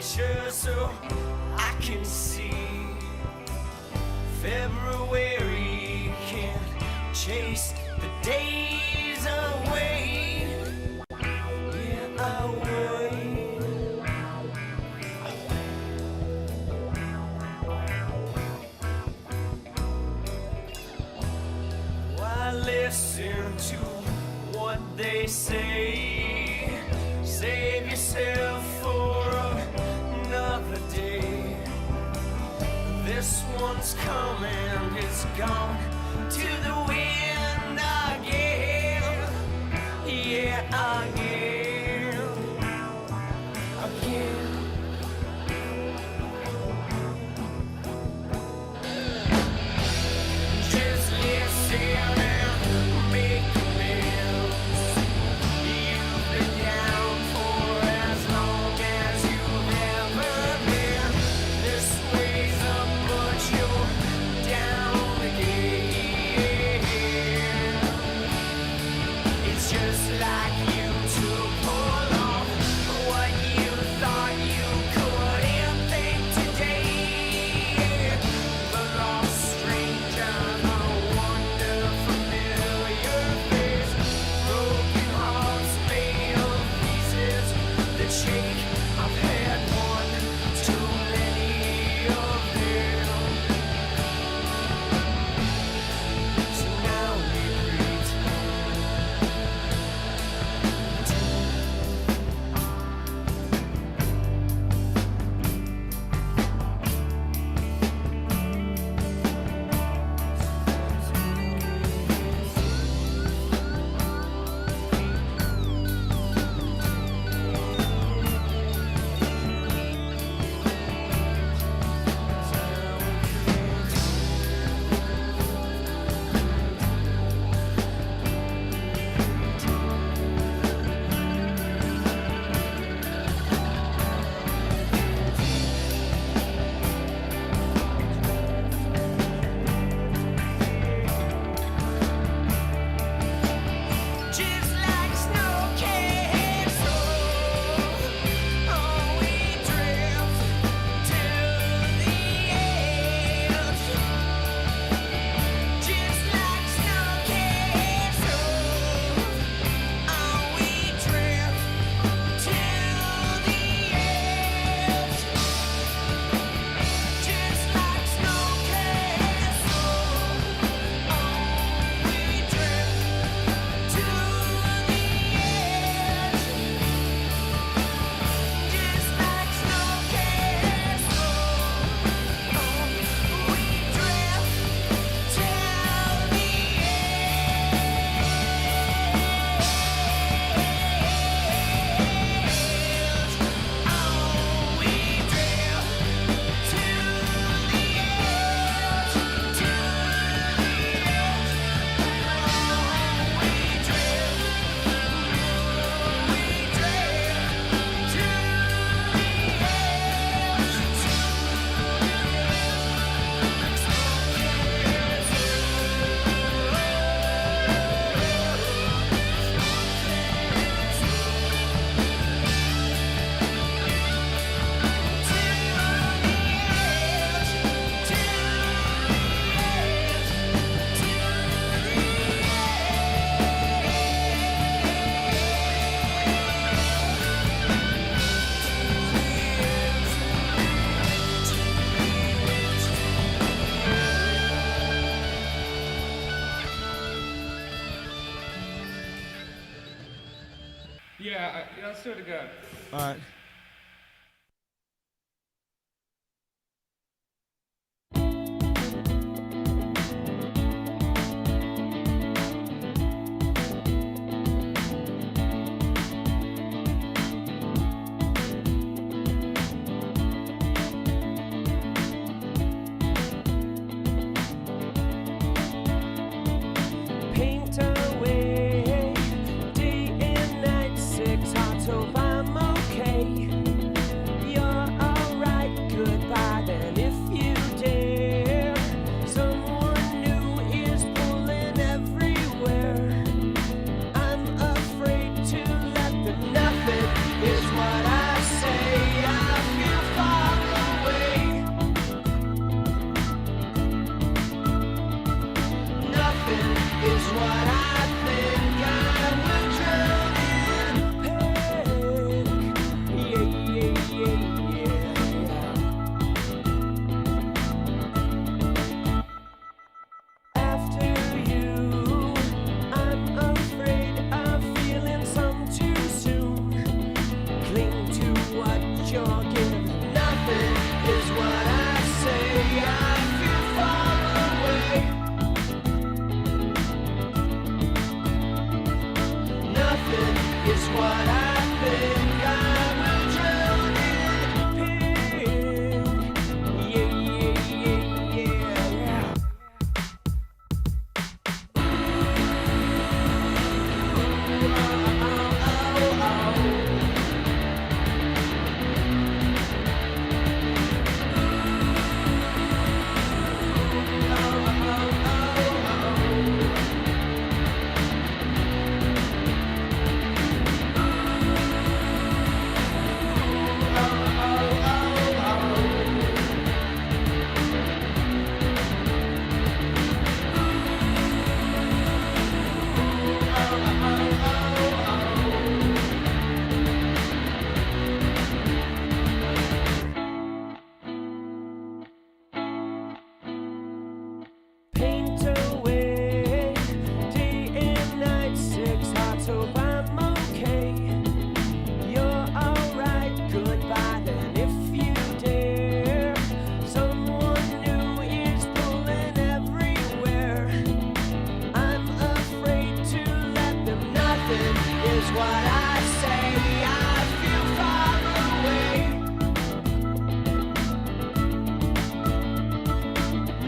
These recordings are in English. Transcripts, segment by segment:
picture so I can see. February can't chase the days away. Yeah, away. Why listen to what they say? Save yourself for another day. This one's coming, it's gone to the wind again. Yeah, again. Again. Just listen and make amends. You've been down for as long as you've ever been. This way's up, but you're down again. It's just like you to pull off what you thought you couldn't think today. The lost stranger, the wonder familiar face, broken hearts made of pieces that shake. I've had one too many of them. So now we just like snow castle, oh, we drift to the edge. Just like snow castle, oh, we drift to the edge. Just like snow castle, oh, we drift to the edge. Just like snow castle, oh, we drift to the Yeah, let's do it again. All right. paint away day and night, 6 hearts hope I'm okay. is what I think. I will drown in pain. Yeah. Paint away, day and night, 6 hearts, hope I'm okay. You're alright, goodbye then if you dare. Someone new is pulling everywhere. I'm afraid to let them. Nothing is what I say. I feel far away.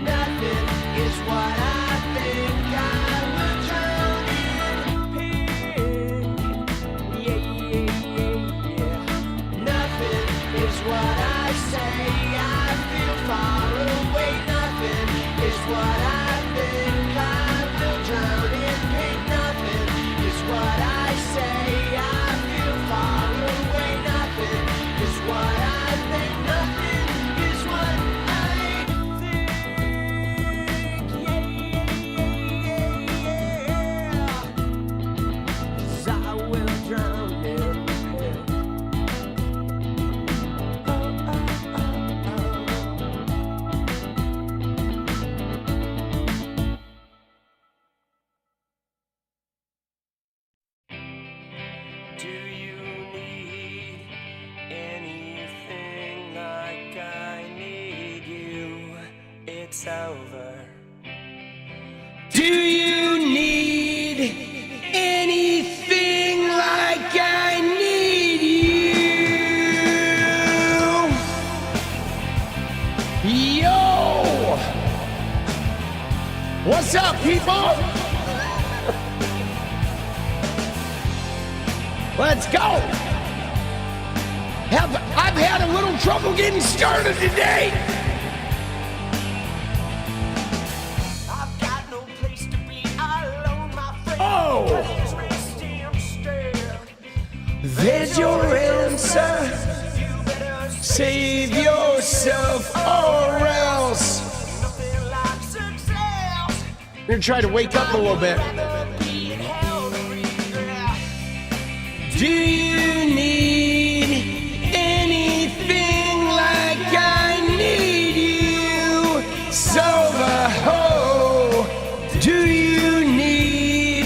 Nothing is what I think. I will drown in pain. Yeah. Nothing is what I say. I feel far away. Nothing is what I think. I will drown in pain. Nothing is what I say. I feel far away. Nothing is what I think. Nothing is what I think. Yeah. 'Cause I will drown in pain. Do you need anything like I need you? It's over. Do you need anything like I need you? Yo! What's up, people? Let's go! I've had a little trouble getting started today. I've got no place to be alone, my friend. Oh! There's your answer. You better save yourself or else. Nothing like success. I'm gonna try to wake up a little bit. Do you need anything like I need you? Soho. Do you need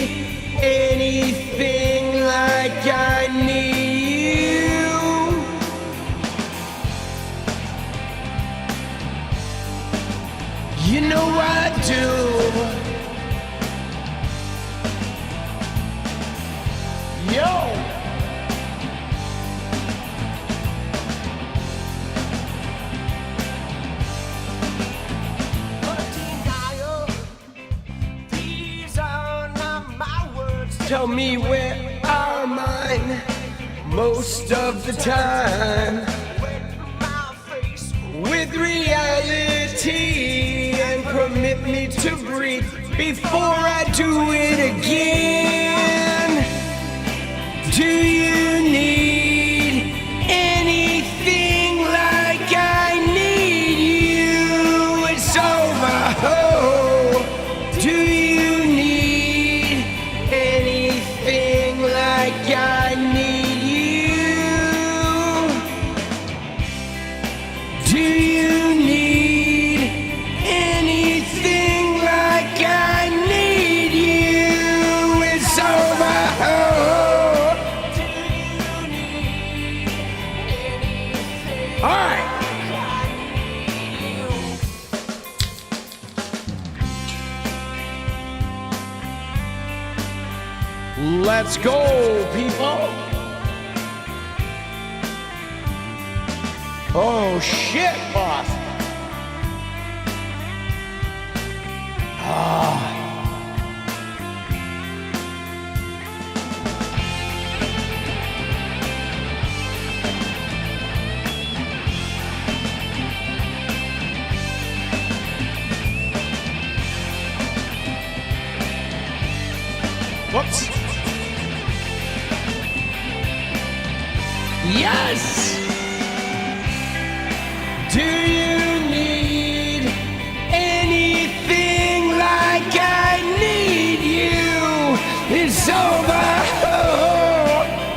anything like I need you? You know I do. Yo! Tell me where are mine most of the time. With reality and permit me to breathe before I do it again. Do you need anything like I need you? It's over. Oh, do you need anything like I need you? Do you need anything like I need you? It's over. All right. Let's go, people. Oh, shit, boss. Ah. Whoops. Yes! Do you need anything like I need you? It's over.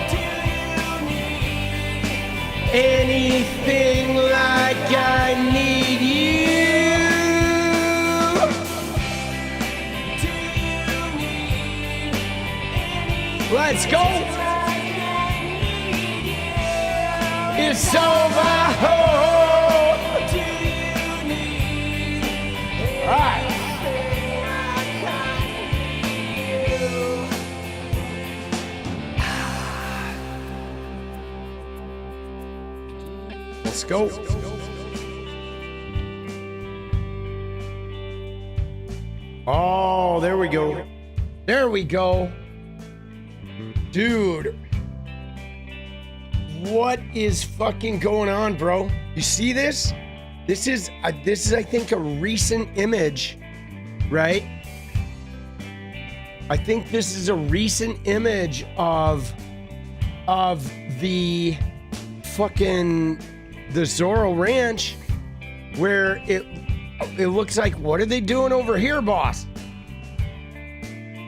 Do you need anything like I need you? Do you need anything? Let's go. It's over. All right. Let's go. Oh, there we go. There we go. Dude. What is fucking going on, bro? You see this? This is I think a recent image, right? I think this is a recent image of the fucking the Zorro Ranch, where it looks like, what are they doing over here, boss?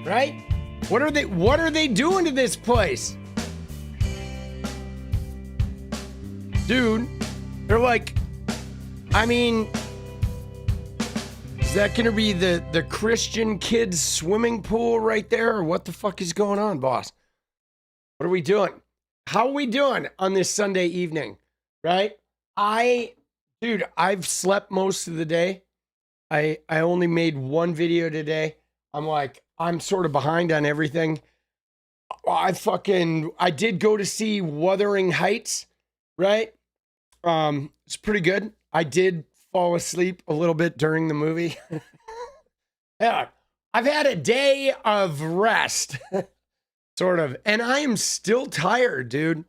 Right? What are they doing to this place? Dude, they're like, I mean, is that gonna be the Christian kids swimming pool right there? Or what the fuck is going on, boss? What are we doing? How are we doing on this Sunday evening? Right? Dude, I've slept most of the day. I only made one video today. I'm sort of behind on everything. I did go to see Wuthering Heights, right? It's pretty good. I did fall asleep a little bit during the movie. Yeah, I've had a day of rest, sort of, and I am still tired, dude.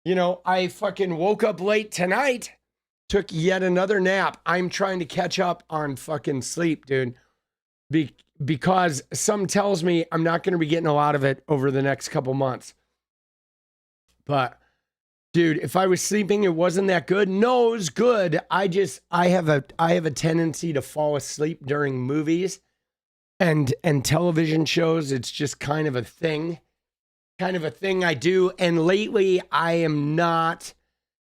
You know, I fucking woke up late tonight, took yet another nap. I'm trying to catch up on fucking sleep, dude, because something tells me I'm not going to be getting a lot of it over the next couple months. But dude, if I was sleeping, it wasn't that good. No, it was good. I have a tendency to fall asleep during movies and television shows. It's just kind of a thing I do. And lately I am not,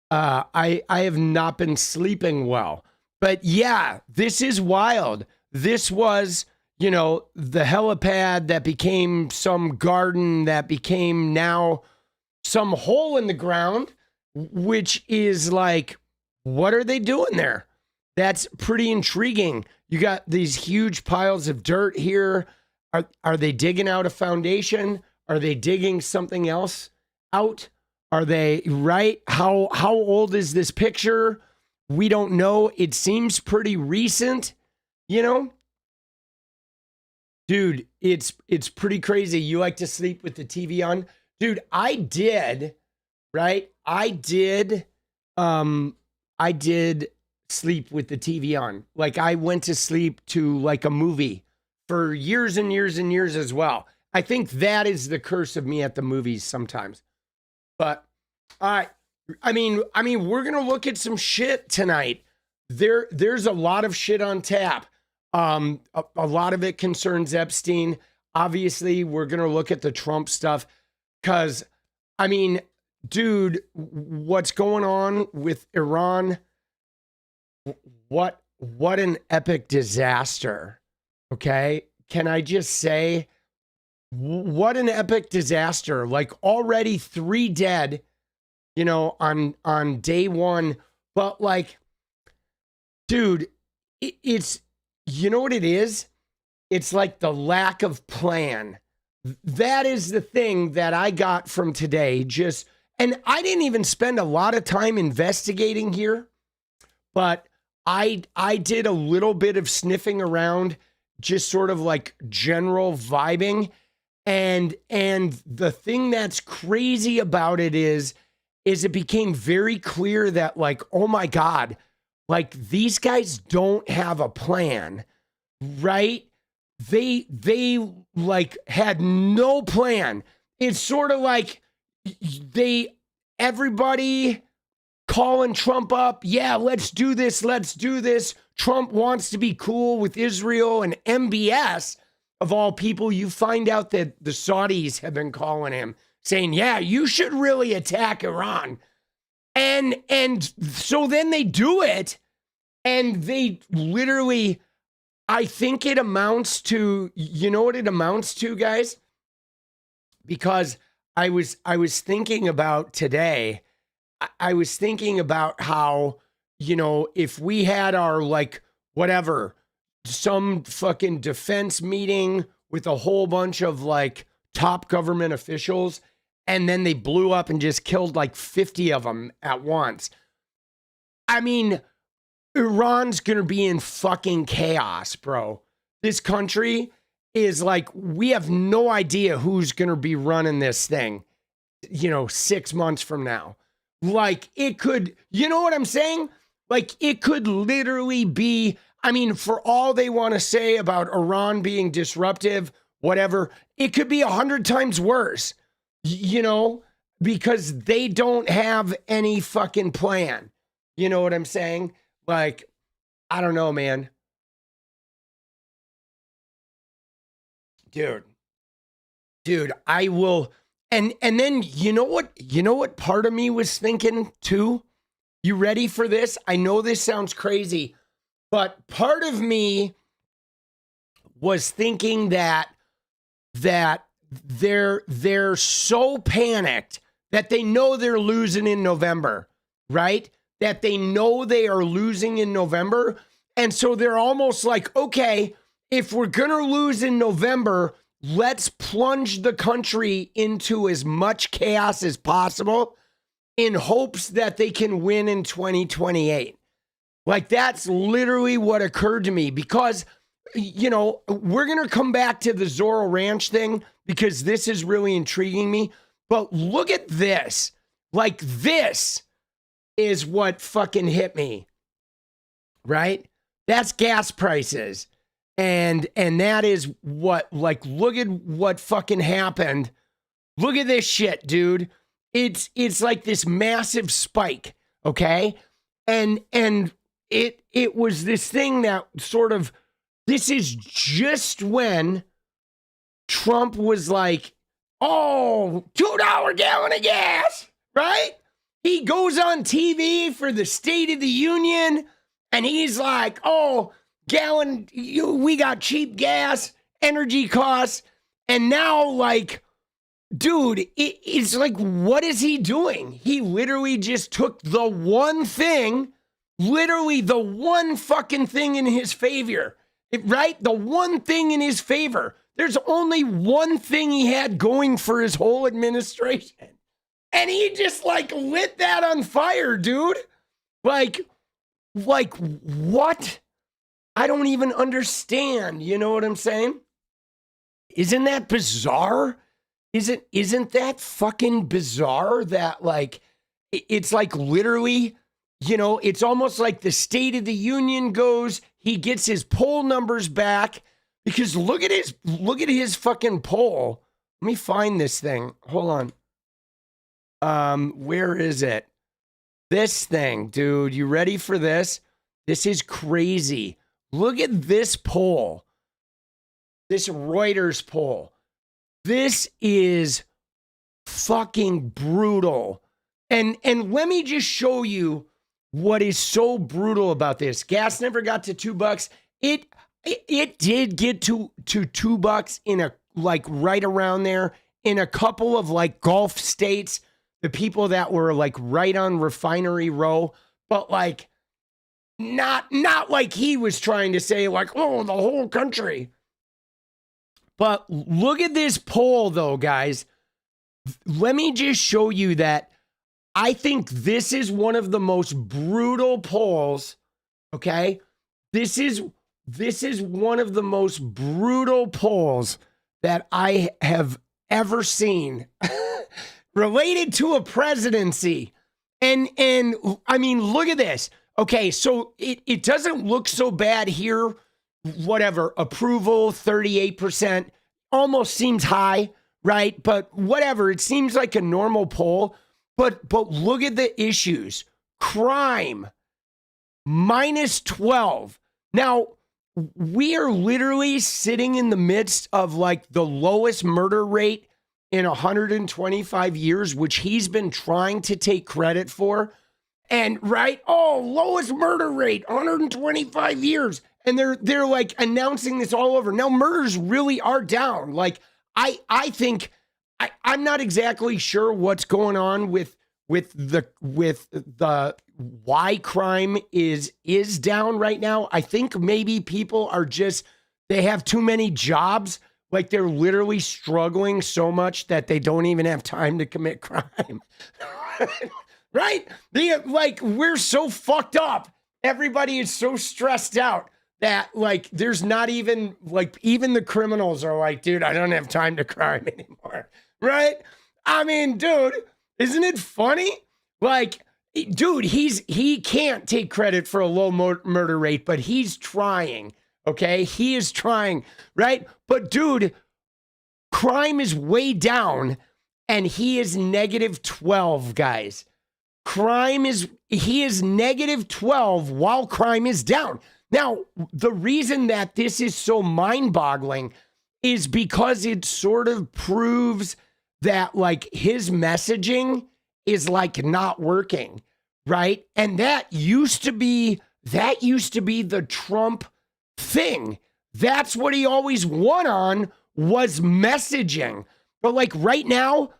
I have not been sleeping well. But yeah, this is wild. This was, you know, the helipad that became some garden that became now some hole in the ground, which is like, what are they doing there? That's pretty intriguing. You got these huge piles of dirt here. Are they digging out a foundation? Are they digging something else out? Are they, right? How old is this picture? We don't know. It seems pretty recent, you know? Dude, it's pretty crazy. You like to sleep with the TV on? Dude, I did, right? I did sleep with the TV on. Like, I went to sleep to like a movie for years and years and years as well. I think that is the curse of me at the movies sometimes. But I mean, we're gonna look at some shit tonight. There's a lot of shit on tap. A lot of it concerns Epstein. Obviously, we're gonna look at the Trump stuff. Because, I mean, dude, what's going on with Iran? What an epic disaster, okay? Can I just say, what an epic disaster. Like, already 3 dead, you know, on day 1. But, like, dude, it's, you know what it is? It's like the lack of plan. that is the thing that I got from today. Just, and I didn't even spend a lot of time investigating here, but I did a little bit of sniffing around, just sort of like general vibing. And the thing that's crazy about it is it became very clear that, like, oh my God, like, these guys don't have a plan, right? They like had no plan. It's sort of like everybody calling Trump up. Yeah, let's do this. Let's do this. Trump wants to be cool with Israel, and MBS, of all people, you find out that the Saudis have been calling him saying, yeah, you should really attack Iran. And so then they do it, and they literally, I think it amounts to, you know what it amounts to, guys? Because I was thinking about today, I was thinking about how, you know, if we had our, like, whatever, some fucking defense meeting with a whole bunch of, like, top government officials, and then they blew up and just killed like 50 of them at once. I mean, Iran's gonna be in fucking chaos, bro. This country is like, we have no idea who's gonna be running this thing, you know, 6 months from now. Like, it could, you know what I'm saying? Like, it could literally be, I mean, for all they want to say about Iran being disruptive, whatever, it could be 100 times worse, you know, because they don't have any fucking plan. You know what I'm saying? Like, I don't know, man. Dude, I will. And then, you know what part of me was thinking too? You ready for this? I know this sounds crazy, but part of me was thinking that they're so panicked that they know they're losing in November, right? That they know they are losing in November. And so they're almost like, okay, if we're going to lose in November, let's plunge the country into as much chaos as possible in hopes that they can win in 2028. Like, that's literally what occurred to me, because, you know, we're going to come back to the Zorro Ranch thing because this is really intriguing me. But look at this. Like, this is what fucking hit me, right? That's gas prices. And that is what, like, look at what fucking happened. Look at this shit, dude. It's like this massive spike, okay? And it was this thing that sort of, this is just when Trump was like, oh, $2 gallon of gas, right? He goes on TV for the State of the Union, and he's like, oh, gallon, we got cheap gas, energy costs, and now, like, dude, it's like, what is he doing? He literally just took the one thing, literally the one fucking thing in his favor, right? The one thing in his favor. There's only one thing he had going for his whole administration. And he just, like, lit that on fire, dude. Like, what? I don't even understand. You know what I'm saying? Isn't that bizarre? Isn't that fucking bizarre that, like, it's like literally, you know, it's almost like the State of the Union goes, he gets his poll numbers back, because look at his fucking poll. Let me find this thing. Hold on. Where is it? This thing, dude. You ready for this? This is crazy. Look at this poll. This Reuters poll. This is fucking brutal. And let me just show you what is so brutal about this. Gas never got to $2. It did get to $2 in a, like, right around there in a couple of, like, Gulf states, the people that were, like, right on Refinery Row, but, like, not like he was trying to say, like, oh, the whole country. But look at this poll, though, guys. Let me just show you that I think this is one of the most brutal polls, okay? This is one of the most brutal polls that I have ever seen related to a presidency. And I mean, look at this. Okay, so it doesn't look so bad here. Whatever, approval, 38%, almost seems high, right? But whatever, it seems like a normal poll. But look at the issues. Crime, -12. Now, we are literally sitting in the midst of like the lowest murder rate in 125 years, which he's been trying to take credit for. And right, lowest murder rate, 125 years. And they're like announcing this all over. Now murders really are down. Like I think I'm not exactly sure what's going on with the why crime is down right now. I think maybe people are just, they have too many jobs. Like they're literally struggling so much that they don't even have time to commit crime. Right? We're so fucked up. Everybody is so stressed out that like there's not even like even the criminals are like, dude, I don't have time to crime anymore. Right? I mean, dude, isn't it funny? Like, dude, he can't take credit for a low murder rate, but he's trying. Okay? He is trying, right? But dude, crime is way down and he is -12, guys. He is -12 while crime is down. Now, the reason that this is so mind-boggling is because it sort of proves that like his messaging is like not working, right? And that used to be the Trump thing. That's what he always won on, was messaging. But like right now,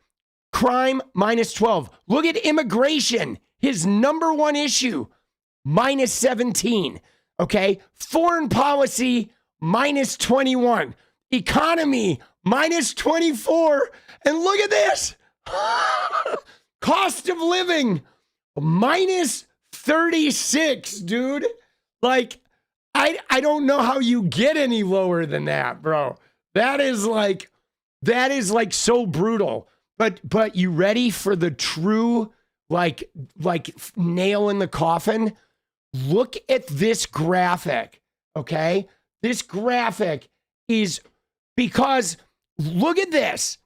crime -12. Look at immigration, his number one issue, -17. Okay, foreign policy, -21. Economy, -24. And look at this. Cost of living, -36, dude. Like, I don't know how you get any lower than that, bro. That is like so brutal. But you ready for the true like nail in the coffin? Look at this graphic, okay? This graphic is because look at this.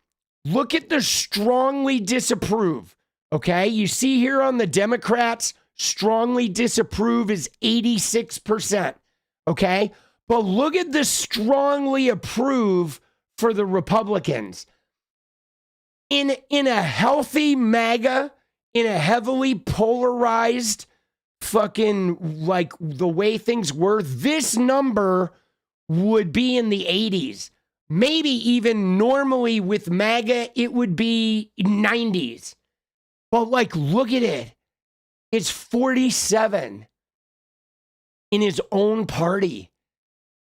Look at the strongly disapprove, okay? You see here on the Democrats, strongly disapprove is 86%, okay? But look at the strongly approve for the Republicans. In a healthy MAGA, in a heavily polarized fucking like the way things were, this number would be in the 80s. Maybe even normally with MAGA, it would be 90s. But like, look at it. It's 47 in his own party.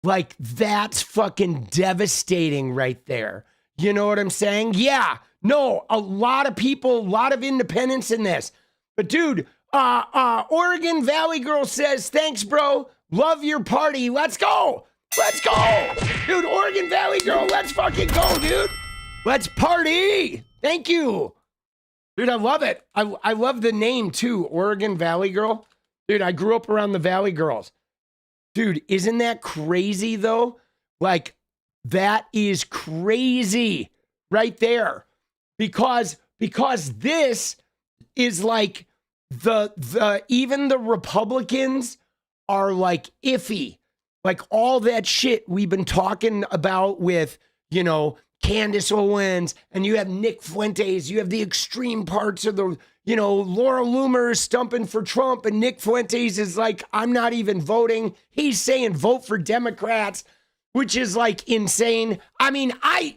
Like, that's fucking devastating right there. You know what I'm saying? Yeah. No, a lot of people, a lot of independents in this. But dude, Oregon Valley Girl says, thanks, bro. Love your party. Let's go. Let's go. Dude, Oregon Valley Girl, let's fucking go, dude. Let's party. Thank you. Dude, I love it. I love the name too, Oregon Valley Girl. Dude, I grew up around the Valley Girls. Dude, isn't that crazy though? Like, that is crazy right there. Because this is like even the Republicans are like iffy. Like all that shit we've been talking about with, you know, Candace Owens, and you have Nick Fuentes, you have the extreme parts of the, you know, Laura Loomer is stumping for Trump, and Nick Fuentes is like, I'm not even voting. He's saying vote for Democrats, which is like insane. I mean, I'm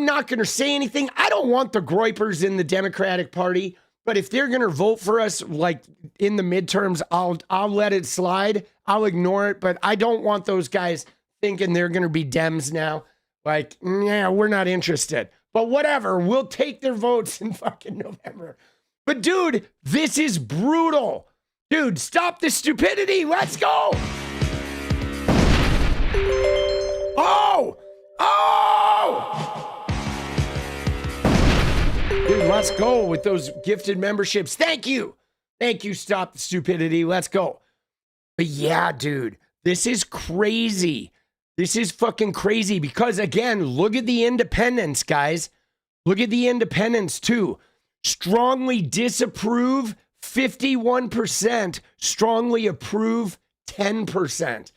not going to say anything. I don't want the Groypers in the Democratic Party, but if they're going to vote for us, like in the midterms, I'll let it slide. I'll ignore it, but I don't want those guys thinking they're going to be Dems now. Like, yeah, we're not interested. But whatever, we'll take their votes in fucking November. But dude, this is brutal. Dude, stop the stupidity. Let's go. Oh! Oh! Dude, let's go with those gifted memberships. Thank you. Thank you. Stop the stupidity. Let's go. But yeah, dude, this is crazy. This is fucking crazy because, again, look at the independents, guys. Look at the independents, too. Strongly disapprove, 51%. Strongly approve, 10%.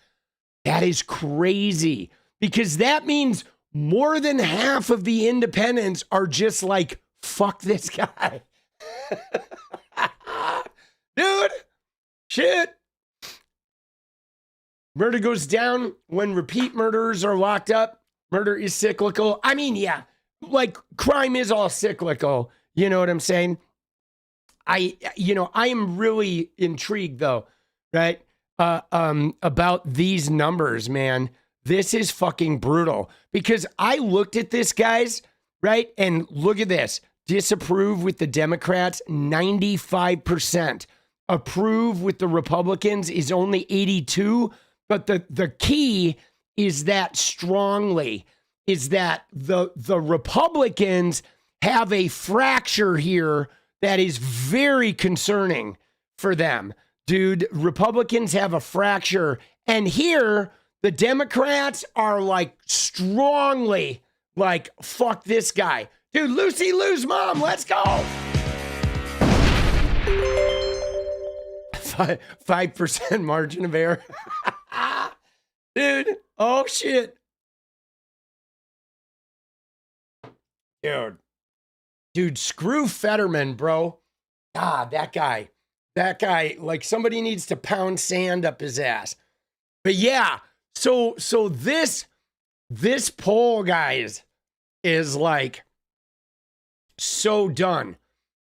That is crazy because that means more than half of the independents are just like, fuck this guy. Dude, shit. Murder goes down when repeat murderers are locked up. Murder is cyclical. I mean, yeah, like crime is all cyclical. You know what I'm saying? I am really intrigued though, right? About these numbers, man. This is fucking brutal because I looked at this, guys, right? And look at this. Disapprove with the Democrats, 95%. Approve with the Republicans is only 82%. But the key is that strongly is that the Republicans have a fracture here that is very concerning for them. Dude, Republicans have a fracture. And here, the Democrats are like strongly like, fuck this guy. Dude, Lucy Lou's mom, let's go. 5% margin of error. Dude, oh shit. Dude, screw Fetterman, bro. God, that guy, like somebody needs to pound sand up his ass. But yeah, so this poll, guys, is like so done,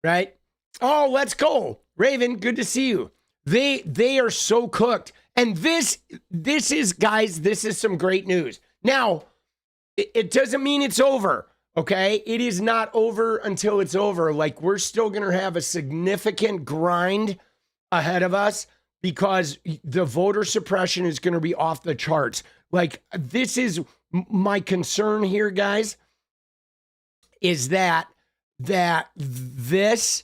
right? Oh, let's go. Raven, good to see you. They are so cooked. And this is, guys, this is some great news. Now, it doesn't mean it's over, okay? It is not over until it's over. Like, we're still going to have a significant grind ahead of us because the voter suppression is going to be off the charts. Like, this is my concern here, guys, is that this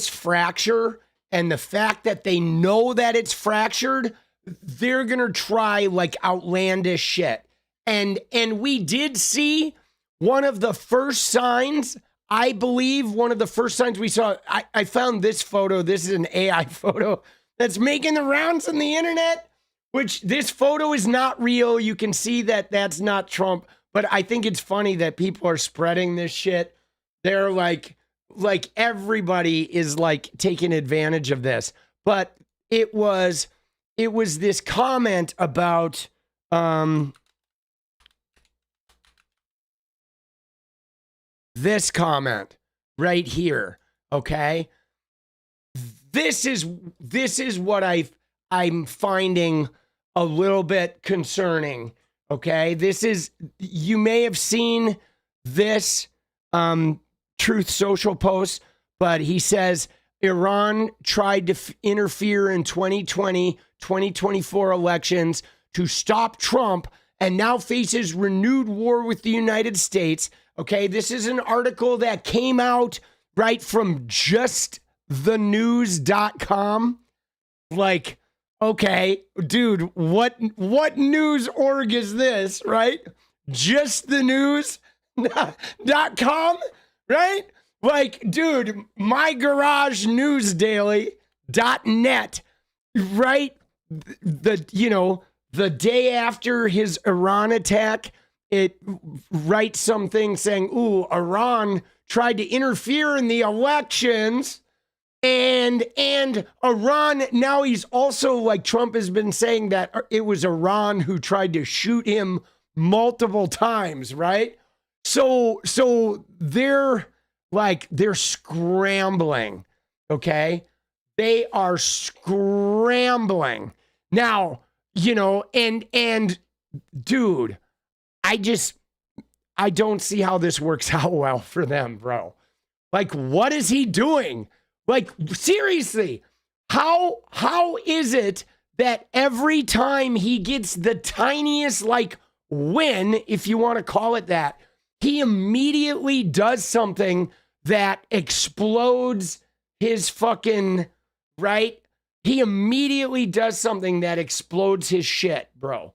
fracture and the fact that they know that it's fractured, they're going to try like outlandish shit. And we did see one of the first signs, I believe one of the first signs we saw. I found this photo. This is an AI photo that's making the rounds on the internet, which this photo is not real. You can see that that's not Trump, but I think it's funny that people are spreading this shit. They're like everybody is like taking advantage of this. But it was this comment about this comment right here. Okay. This is what I'm finding a little bit concerning. Okay. This is, you may have seen this Truth Social post, but he says Iran tried to interfere in 2020-2024 elections to stop Trump and now faces renewed war with the United States. Okay, this is an article that came out right from justthenews.com. Like, okay, dude, what news org is this, right? Justthenews.com, right? Like, dude, mygaragenewsdaily.net, right? The day after his Iran attack, it writes something saying, ooh, Iran tried to interfere in the elections. And Iran, now he's also like, Trump has been saying that it was Iran who tried to shoot him multiple times, right? So they're scrambling, okay? They are scrambling. Now, and dude, I don't see how this works out well for them, bro. Like, what is he doing? Like, seriously, how is it that every time he gets the tiniest, like, win, if you want to call it that, he immediately does something that explodes his fucking, right? He immediately does something that explodes his shit, bro.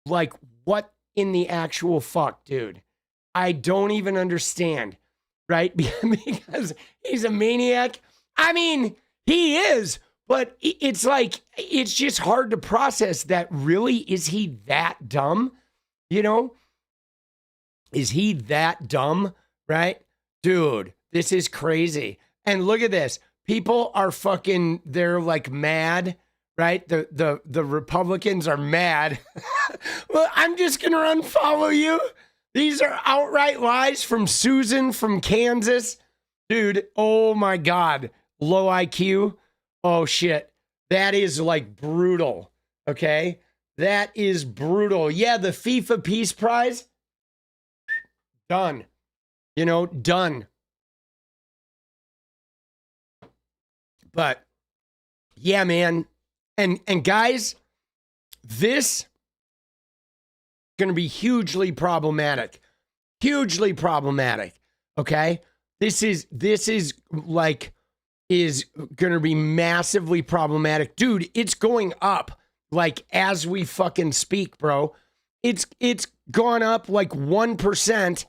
Like, what in the actual fuck, dude? I don't even understand, right? Because he's a maniac. I mean, he is, but it's like, it's just hard to process that. Really, is he that dumb? You know? Is he that dumb, right? Dude, this is crazy. And look at this. People are fucking, they're like mad, right? The Republicans are mad. Well, I'm just going to unfollow you. These are outright lies from Susan from Kansas. Dude, oh my God. Low IQ. Oh shit. That is like brutal. Okay? That is brutal. Yeah, the FIFA Peace Prize. Done. You know, done. But yeah, man. And guys, this going to be hugely problematic. Hugely problematic. Okay? This is like is going to be massively problematic. Dude, it's going up like as we fucking speak, bro. It's gone up like 1%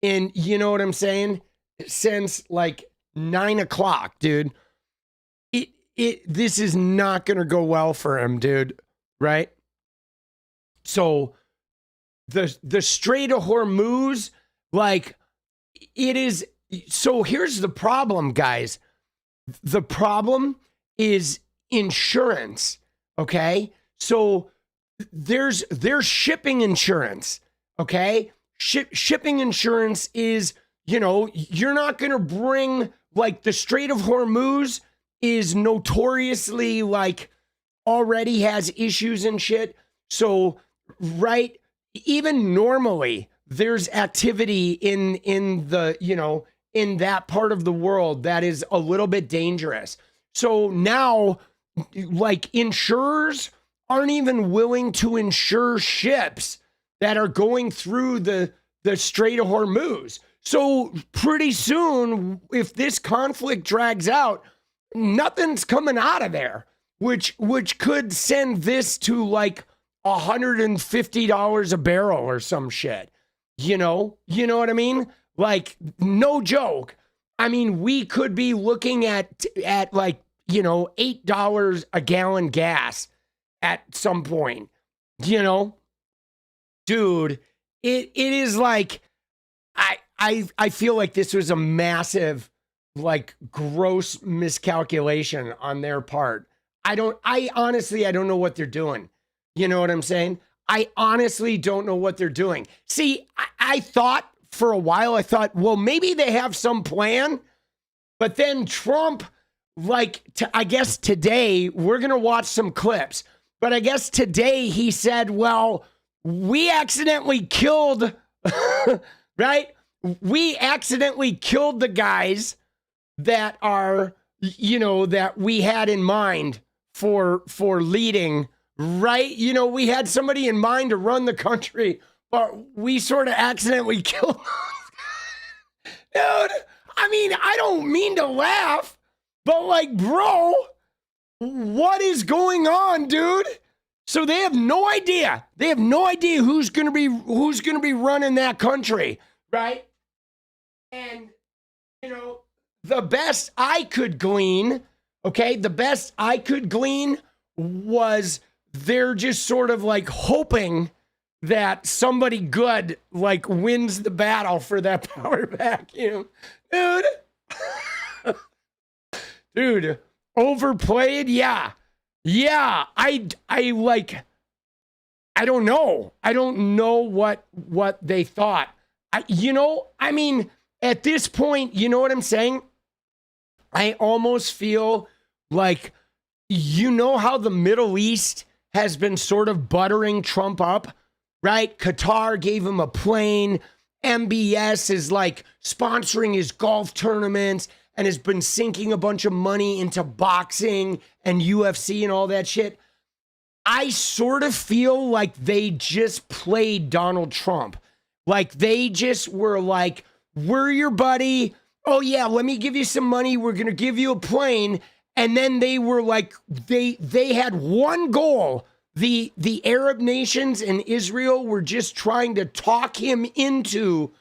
in, you know what I'm saying? Since like 9 o'clock, dude. This is not going to go well for him, dude. Right? So the Strait of Hormuz, like it is. So here's the problem, guys. The problem is insurance. Okay. So there's shipping insurance. Okay. Shipping insurance is, you know, you're not going to bring like the Strait of Hormuz is notoriously like already has issues and shit. So, right, even normally there's activity in the, you know, in that part of the world that is a little bit dangerous. So now like insurers aren't even willing to insure ships that are going through the Strait of Hormuz. So pretty soon, if this conflict drags out, nothing's coming out of there, which could send this to like $150 a barrel or some shit. You know what I mean? Like, no joke. I mean, we could be looking at like, you know, $8 a gallon gas at some point, you know? Dude, it is like, I feel like this was a massive, like, gross miscalculation on their part. I honestly don't know what they're doing. You know what I'm saying? I honestly don't know what they're doing. See, I thought for a while, well, maybe they have some plan, but then Trump, like, I guess today, we're going to watch some clips, but I guess today he said, well, we accidentally killed, right? We accidentally killed the guys that are, you know, that we had in mind for leading, right? You know, we had somebody in mind to run the country, but we sort of accidentally killed them. Dude, I mean, I don't mean to laugh, but like, bro, what is going on, dude? So they have no idea. They have no idea who's gonna be running that country, right? And you know, the best I could glean, okay, the best I could glean was they're just sort of like hoping that somebody good like wins the battle for that power vacuum. Dude. Dude, overplayed? Yeah. Yeah, I like, I don't know. I don't know what they thought. I mean, at this point, you know what I'm saying? I almost feel like, you know how the Middle East has been sort of buttering Trump up? right? Qatar gave him a plane. MBS is like sponsoring his golf tournaments and has been sinking a bunch of money into boxing and UFC and all that shit. I sort of feel like they just played Donald Trump. Like they just were like, we're your buddy. Oh yeah, let me give you some money. We're going to give you a plane. And then they were like, they had one goal. The Arab nations and Israel were just trying to talk him into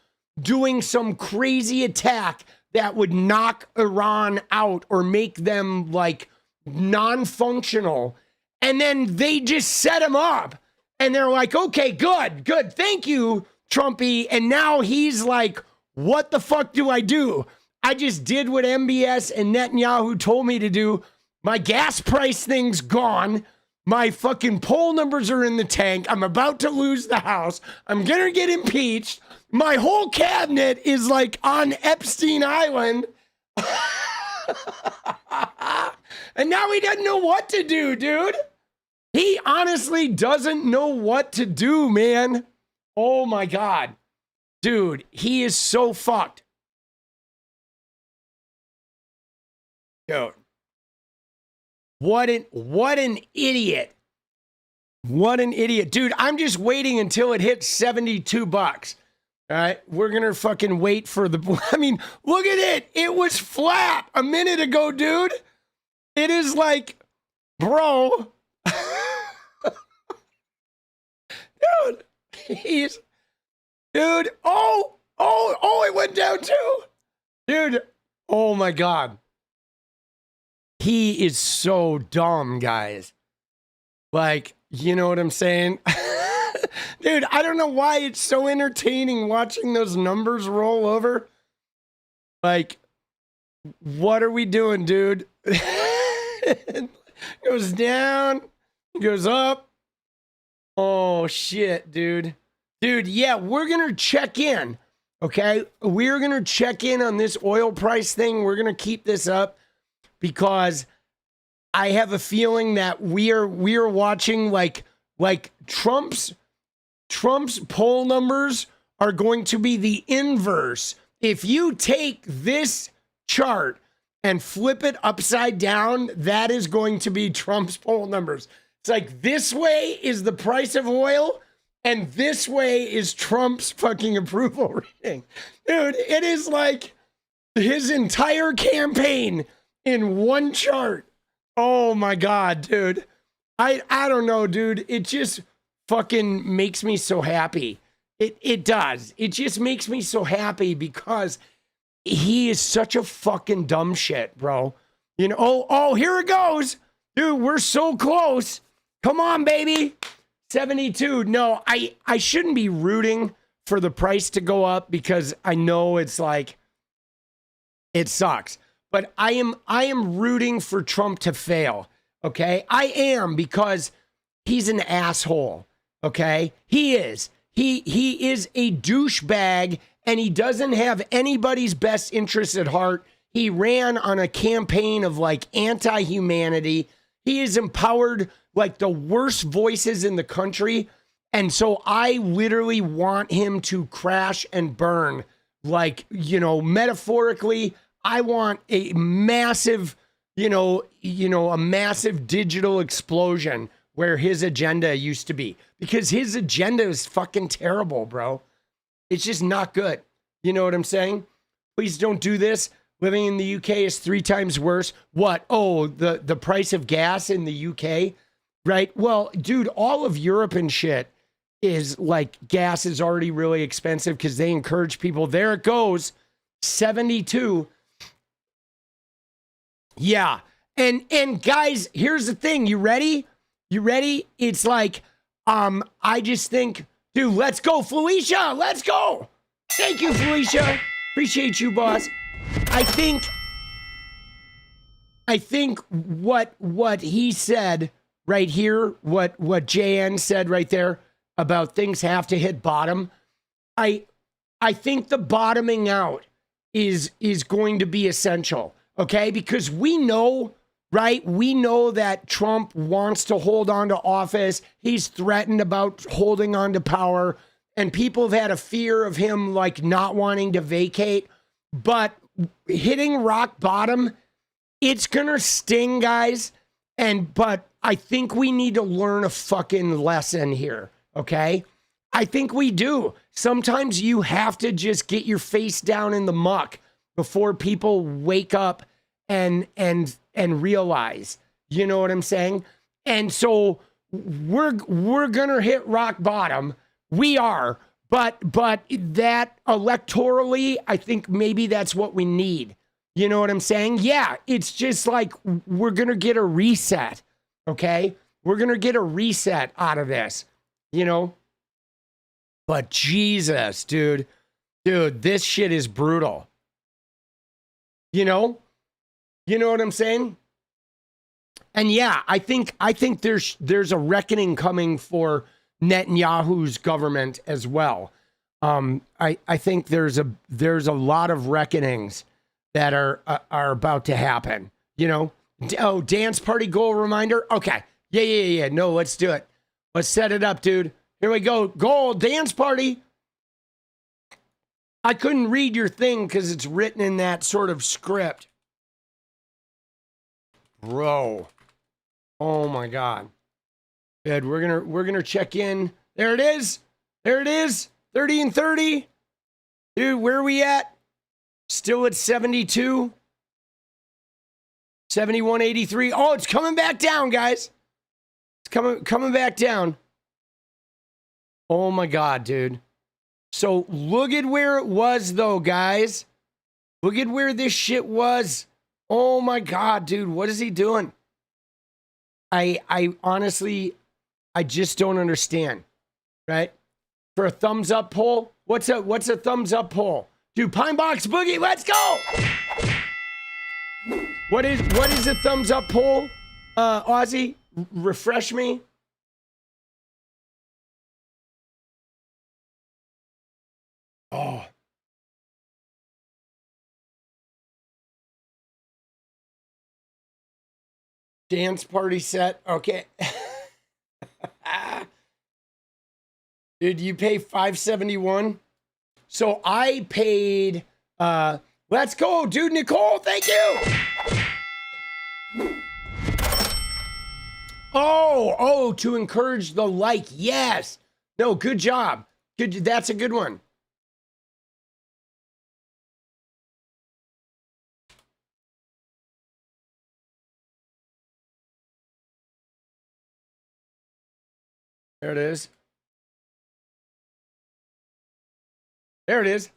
doing some crazy attack that would knock Iran out or make them like non-functional. And then they just set him up. And they're like, okay, good. Thank you, Trumpy. And now he's like, what the fuck do I do? I just did what MBS and Netanyahu told me to do. My gas price thing's gone. My fucking poll numbers are in the tank. I'm about to lose the House. I'm going to get impeached. My whole cabinet is like on Epstein Island. And now he doesn't know what to do, dude. He honestly doesn't know what to do, man. Oh my God. Dude, he is so fucked. Dude. What an idiot. What an idiot. Dude, I'm just waiting until it hits $72. All right, we're going to fucking wait for the... I mean, look at it. It was flat a minute ago, dude. It is like, bro. Dude, dude. Oh, it went down too. Dude, oh my God. He is so dumb, guys. Like, you know what I'm saying? Dude, I don't know why it's so entertaining watching those numbers roll over. Like, what are we doing, dude? Goes down, goes up. Oh, shit, dude. Dude, yeah, we're going to check in, okay? We're going to check in on this oil price thing. We're going to keep this up because I have a feeling that we are watching like Trump's poll numbers are going to be the inverse. If you take this chart and flip it upside down, that is going to be Trump's poll numbers. It's like this way is the price of oil and this way is Trump's fucking approval rating. Dude, it is like his entire campaign in one chart. Oh my God, dude. I don't know, dude. It just fucking makes me so happy. It does. It just makes me so happy because he is such a fucking dumb shit, bro. You know, oh, here it goes. Dude, we're so close. Come on, baby. 72. No, I shouldn't be rooting for the price to go up because I know it's like, it sucks. But I am rooting for Trump to fail, okay? I am because he's an asshole, okay? He is. He is a douchebag and he doesn't have anybody's best interests at heart. He ran on a campaign of like anti-humanity. He has empowered like the worst voices in the country. And so I literally want him to crash and burn. Like, you know, metaphorically, I want a massive, a massive digital explosion where his agenda used to be. Because his agenda is fucking terrible, bro. It's just not good. You know what I'm saying? Please don't do this. Living in the UK is 3 times worse. What? Oh, the price of gas in the UK, right? Well, dude, all of Europe and shit is like gas is already really expensive because they encourage people. There it goes. 72. Yeah. And guys, here's the thing. You ready? You ready? It's like, I just think, dude, let's go, Felicia. Let's go. Thank you, Felicia. Appreciate you, boss. I think what he said right here, what JN said right there about things have to hit bottom. I think the bottoming out is going to be essential, okay? Because we know right? We know that Trump wants to hold on to office. He's threatened about holding on to power, and people have had a fear of him like not wanting to vacate. But hitting rock bottom, it's gonna sting, guys. But I think we need to learn a fucking lesson here, okay? I think we do. Sometimes you have to just get your face down in the muck before people wake up and realize, you know what I'm saying? And so we're gonna hit rock bottom. We are, but that electorally, I think maybe that's what we need. You know what I'm saying? Yeah, it's just like we're gonna get a reset, okay? We're gonna get a reset out of this, you know? But Jesus, dude, this shit is brutal. You know what I'm saying? And yeah, I think there's a reckoning coming for Netanyahu's government as well. I think there's a lot of reckonings that are about to happen. You know? Oh, dance party goal reminder. Okay, yeah. No, let's do it. Let's set it up, dude. Here we go. Goal dance party. I couldn't read your thing because it's written in that sort of script. Bro. Oh my God. Good. We're gonna check in. There it is. 30 and 30. Dude, where are we at? Still at 72. 71.83. Oh, it's coming back down, guys. It's coming back down. Oh my God, dude. So look at where it was, though, guys. Look at where this shit was. Oh my God, dude. What is he doing? I honestly, I just don't understand. Right? For a thumbs up poll, what's a thumbs up poll? Dude, Pine Box Boogie, let's go. What is a thumbs up poll? Ozzy, refresh me. Oh. Dance party set. Okay. Dude, you pay $571. So I paid let's go, dude. Nicole, thank you. Oh, to encourage the like. Yes. No, good job. Good, that's a good one. There it is. There it is.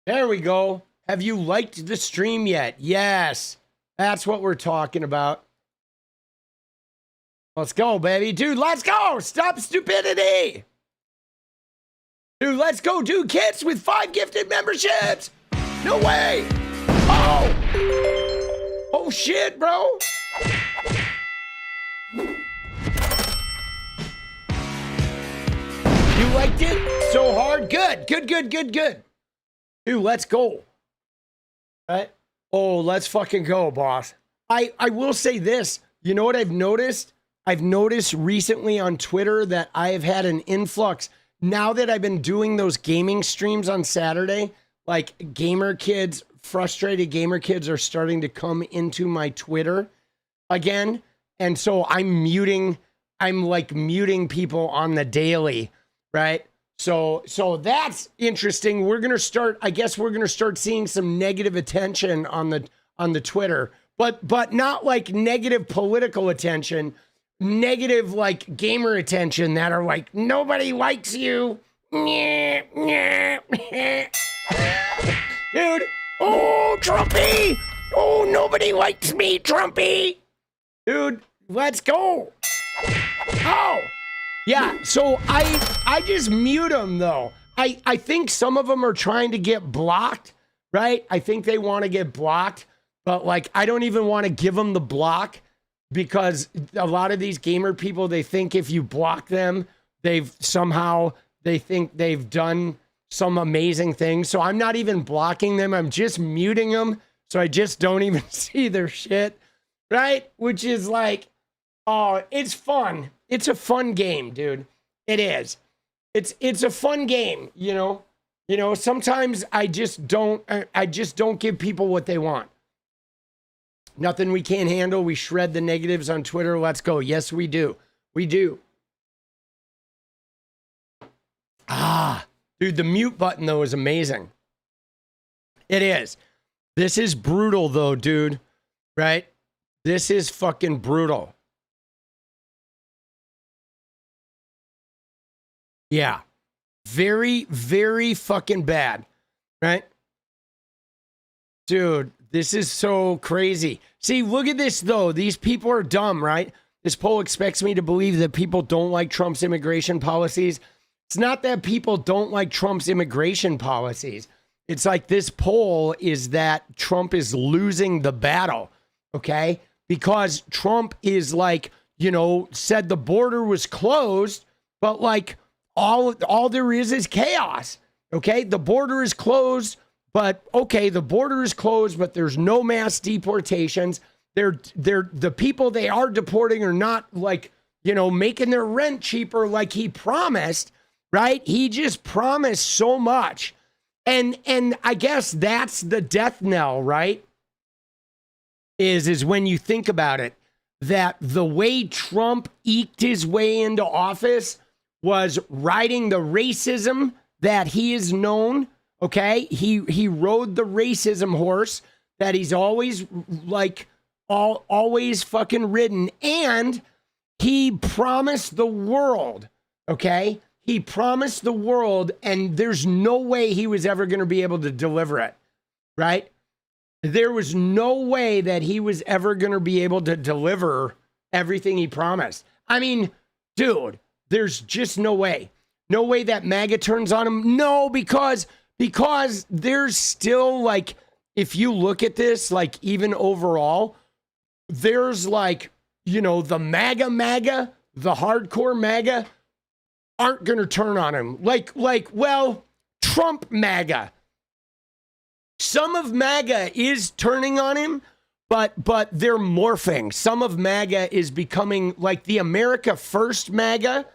There we go. Have you liked the stream yet? Yes. That's what we're talking about. Let's go, baby. Dude, let's go. Stop stupidity. Dude, let's go. Dude, kids with 5 gifted memberships. No way. Oh. Oh, shit, bro. You liked it so hard? Good. Dude, let's go. All right? Oh, let's fucking go, boss. I will say this. You know what I've noticed? I've noticed recently on Twitter that I've had an influx. Now that I've been doing those gaming streams on Saturday, like gamer kids, frustrated gamer kids are starting to come into my Twitter again. And so I'm muting people on the daily, right? So that's interesting. We're gonna start. I guess we're gonna start seeing some negative attention on the Twitter, but not like negative political attention, negative like gamer attention that are like nobody likes you, dude. Oh, Trumpy. Oh, nobody likes me, Trumpy. Dude, let's go. Oh. Yeah, so I just mute them, though. I think some of them are trying to get blocked, right? I think they want to get blocked, but, like, I don't even want to give them the block because a lot of these gamer people, they think if you block them, they think they've done some amazing thing. So I'm not even blocking them. I'm just muting them, so I just don't even see their shit. right? Which is like, oh, it's fun. It's a fun game, dude. It is. It's a fun game, you know. You know, sometimes I just don't give people what they want. Nothing we can't handle. We shred the negatives on Twitter. Let's go. Yes, we do. We do. Ah, dude, the mute button, though, is amazing. It is. This is brutal, though, dude. Right? This is fucking brutal. Yeah. Very, very fucking bad. Right? Dude, this is so crazy. See, look at this, though. These people are dumb, right? This poll expects me to believe that people don't like Trump's immigration policies. It's not that people don't like Trump's immigration policies. It's like this poll is that Trump is losing the battle, okay? Because Trump is like, you know, said the border was closed, but like all there is chaos, okay? The border is closed, but okay, the border is closed, but there's no mass deportations. They're the people they are deporting are not like, you know, making their rent cheaper like he promised, right? He just promised so much. And I guess that's the death knell, right? Is when you think about it, that the way Trump eked his way into office was riding the racism that he is known, okay? He rode the racism horse that he's always like always fucking ridden, and he promised the world, okay? He promised the world, and there's no way he was ever going to be able to deliver it, right? There was no way that he was ever going to be able to deliver everything he promised. I mean, dude, there's just no way. No way that MAGA turns on him. No, because there's still like, if you look at this, like even overall, there's like, you know, the MAGA, the hardcore MAGA aren't going to turn on him. Well, Trump MAGA. Some of MAGA is turning on him, but they're morphing. Some of MAGA is becoming like the America First MAGA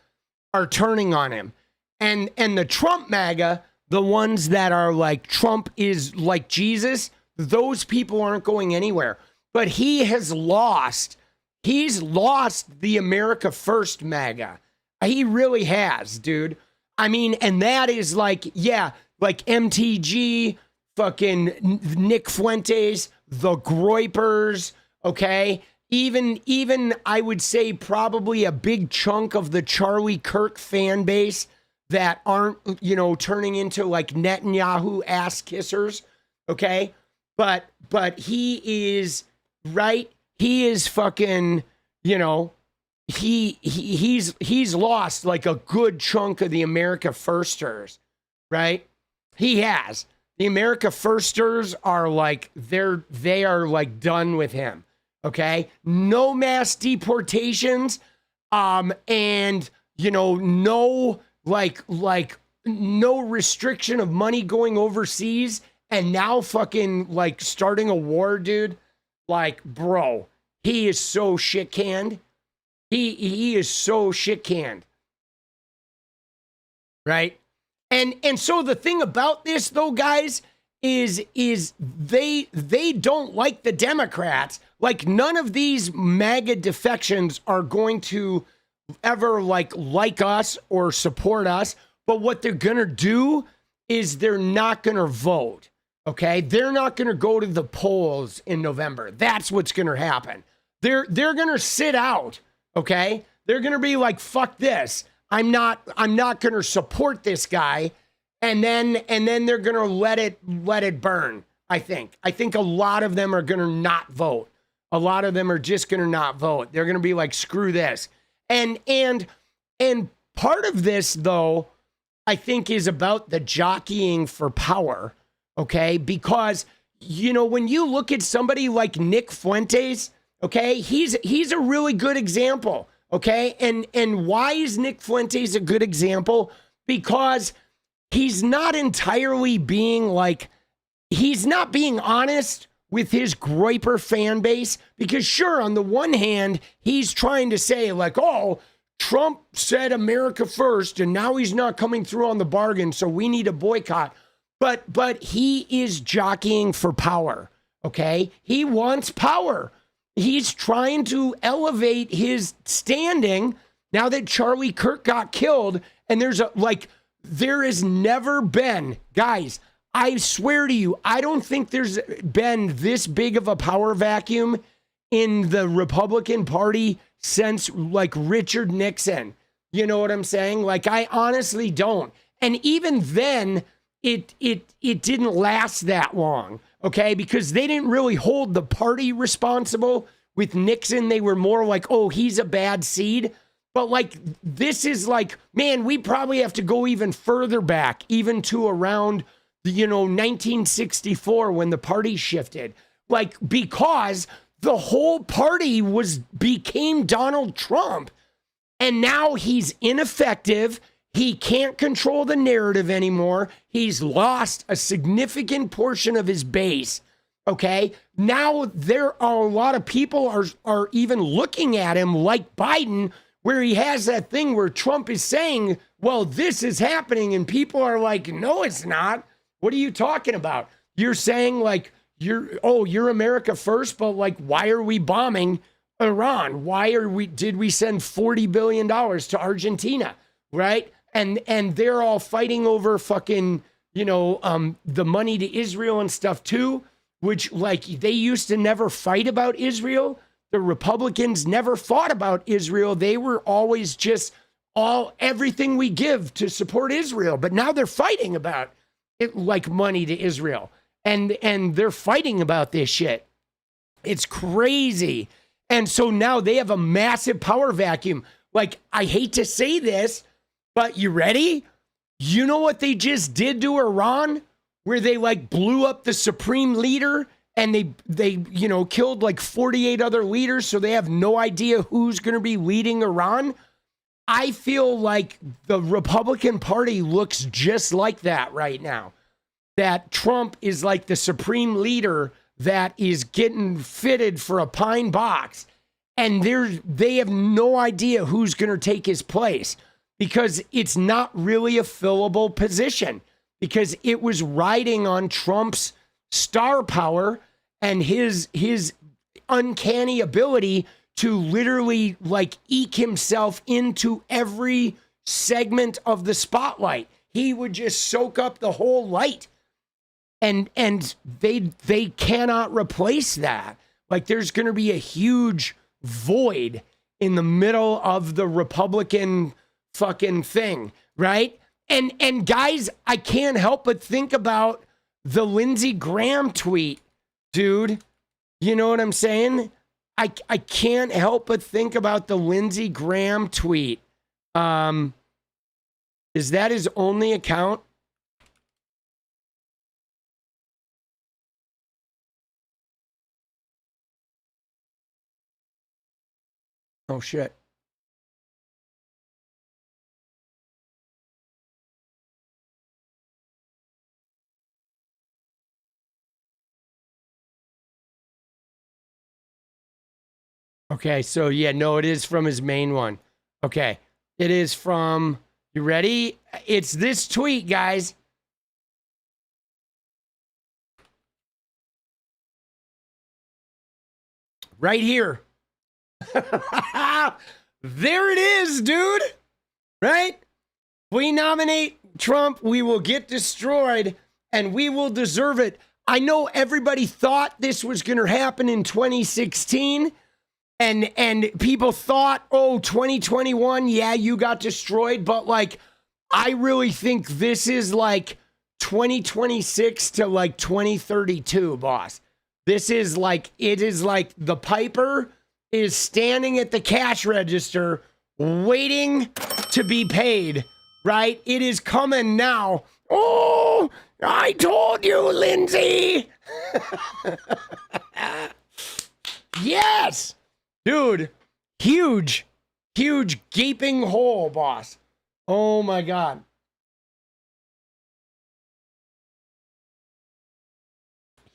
are turning on him. And the Trump MAGA, the ones that are like Trump is like Jesus, those people aren't going anywhere. But he has lost. He's lost the America First MAGA. He really has, dude. I mean, and that is like, yeah, like MTG, fucking Nick Fuentes, the Groypers, okay? Even I would say probably a big chunk of the Charlie Kirk fan base that aren't, you know, turning into like Netanyahu ass kissers, okay? But he is, right? He is fucking, you know, he's lost like a good chunk of the America Firsters, right? He has. The America Firsters are like, they are like done with him, okay? No mass deportations, and, you know, no, like no restriction of money going overseas, and now fucking like starting a war, dude. Like, bro, he is so shit canned. He is so shit canned. Right? And so the thing about this though, guys, is they don't like the Democrats. Like none of these MAGA defections are going to ever like us or support us. But what they're gonna do is they're not gonna vote. Okay? They're not gonna go to the polls in November. That's what's gonna happen. They're gonna sit out. Okay? They're going to be like, fuck this. I'm not going to support this guy. And then they're going to let it burn. I think a lot of them are going to not vote. A lot of them are just going to not vote. They're going to be like, screw this. And part of this though, I think is about the jockeying for power. Okay? Because, you know, when you look at somebody like Nick Fuentes, okay, he's a really good example, okay? And why is Nick Fuentes a good example? Because he's not entirely being like, he's not being honest with his Groyper fan base? Because sure, on the one hand, he's trying to say like, oh, Trump said America first, and now he's not coming through on the bargain, so we need a boycott. But he is jockeying for power, okay? He wants power. He's trying to elevate his standing now that Charlie Kirk got killed, and there has never been, guys, I swear to you, I don't think there's been this big of a power vacuum in the Republican Party since like Richard Nixon. You know what I'm saying? Like, I honestly don't. And even then, it didn't last that long, okay? Because they didn't really hold the party responsible. With Nixon, they were more like, oh, he's a bad seed. But like, this is like, man, we probably have to go even further back, even to around, 1964 when the party shifted. Like, because the whole party became Donald Trump. And now he's ineffective. He can't control the narrative anymore. He's lost a significant portion of his base. Okay. Now there are a lot of people are even looking at him like Biden, where he has that thing where Trump is saying, well, this is happening. And people are like, no, it's not. What are you talking about? You're saying like, you're America first, but like, why are we bombing Iran? Did we send $40 billion to Argentina? Right. And they're all fighting over fucking, the money to Israel and stuff too, which like they used to never fight about Israel. The Republicans never fought about Israel. They were always just everything we give to support Israel. But now they're fighting about it, like money to Israel. And they're fighting about this shit. It's crazy. And so now they have a massive power vacuum. Like, I hate to say this, but you ready? You know what they just did to Iran? Where they like blew up the supreme leader and they killed like 48 other leaders, so they have no idea who's going to be leading Iran. I feel like the Republican Party looks just like that right now. That Trump is like the supreme leader that is getting fitted for a pine box, and they have no idea who's going to take his place because it's not really a fillable position because it was riding on Trump's star power and his uncanny ability to literally like eke himself into every segment of the spotlight. He would just soak up the whole light. And they cannot replace that. Like, there's going to be a huge void in the middle of the Republican fucking thing, right? And guys, I can't help but think about the Lindsey Graham tweet, dude. You know what I'm saying? I can't help but think about the Lindsey Graham tweet. Is that his only account? Oh, shit. Okay, so yeah, no, it is from his main one. Okay, it is from, you ready? It's this tweet, guys. Right here. There it is, dude. Right? We nominate Trump, we will get destroyed, and we will deserve it. I know everybody thought this was going to happen in 2016, and people thought, oh, 2021, yeah, you got destroyed, but like, I really think this is like 2026 to like 2032, boss. This is like, it is like the Piper is standing at the cash register waiting to be paid, right? It is coming now. Oh, I told you, Lindsay. Yes, dude. Huge gaping hole, boss. Oh my God.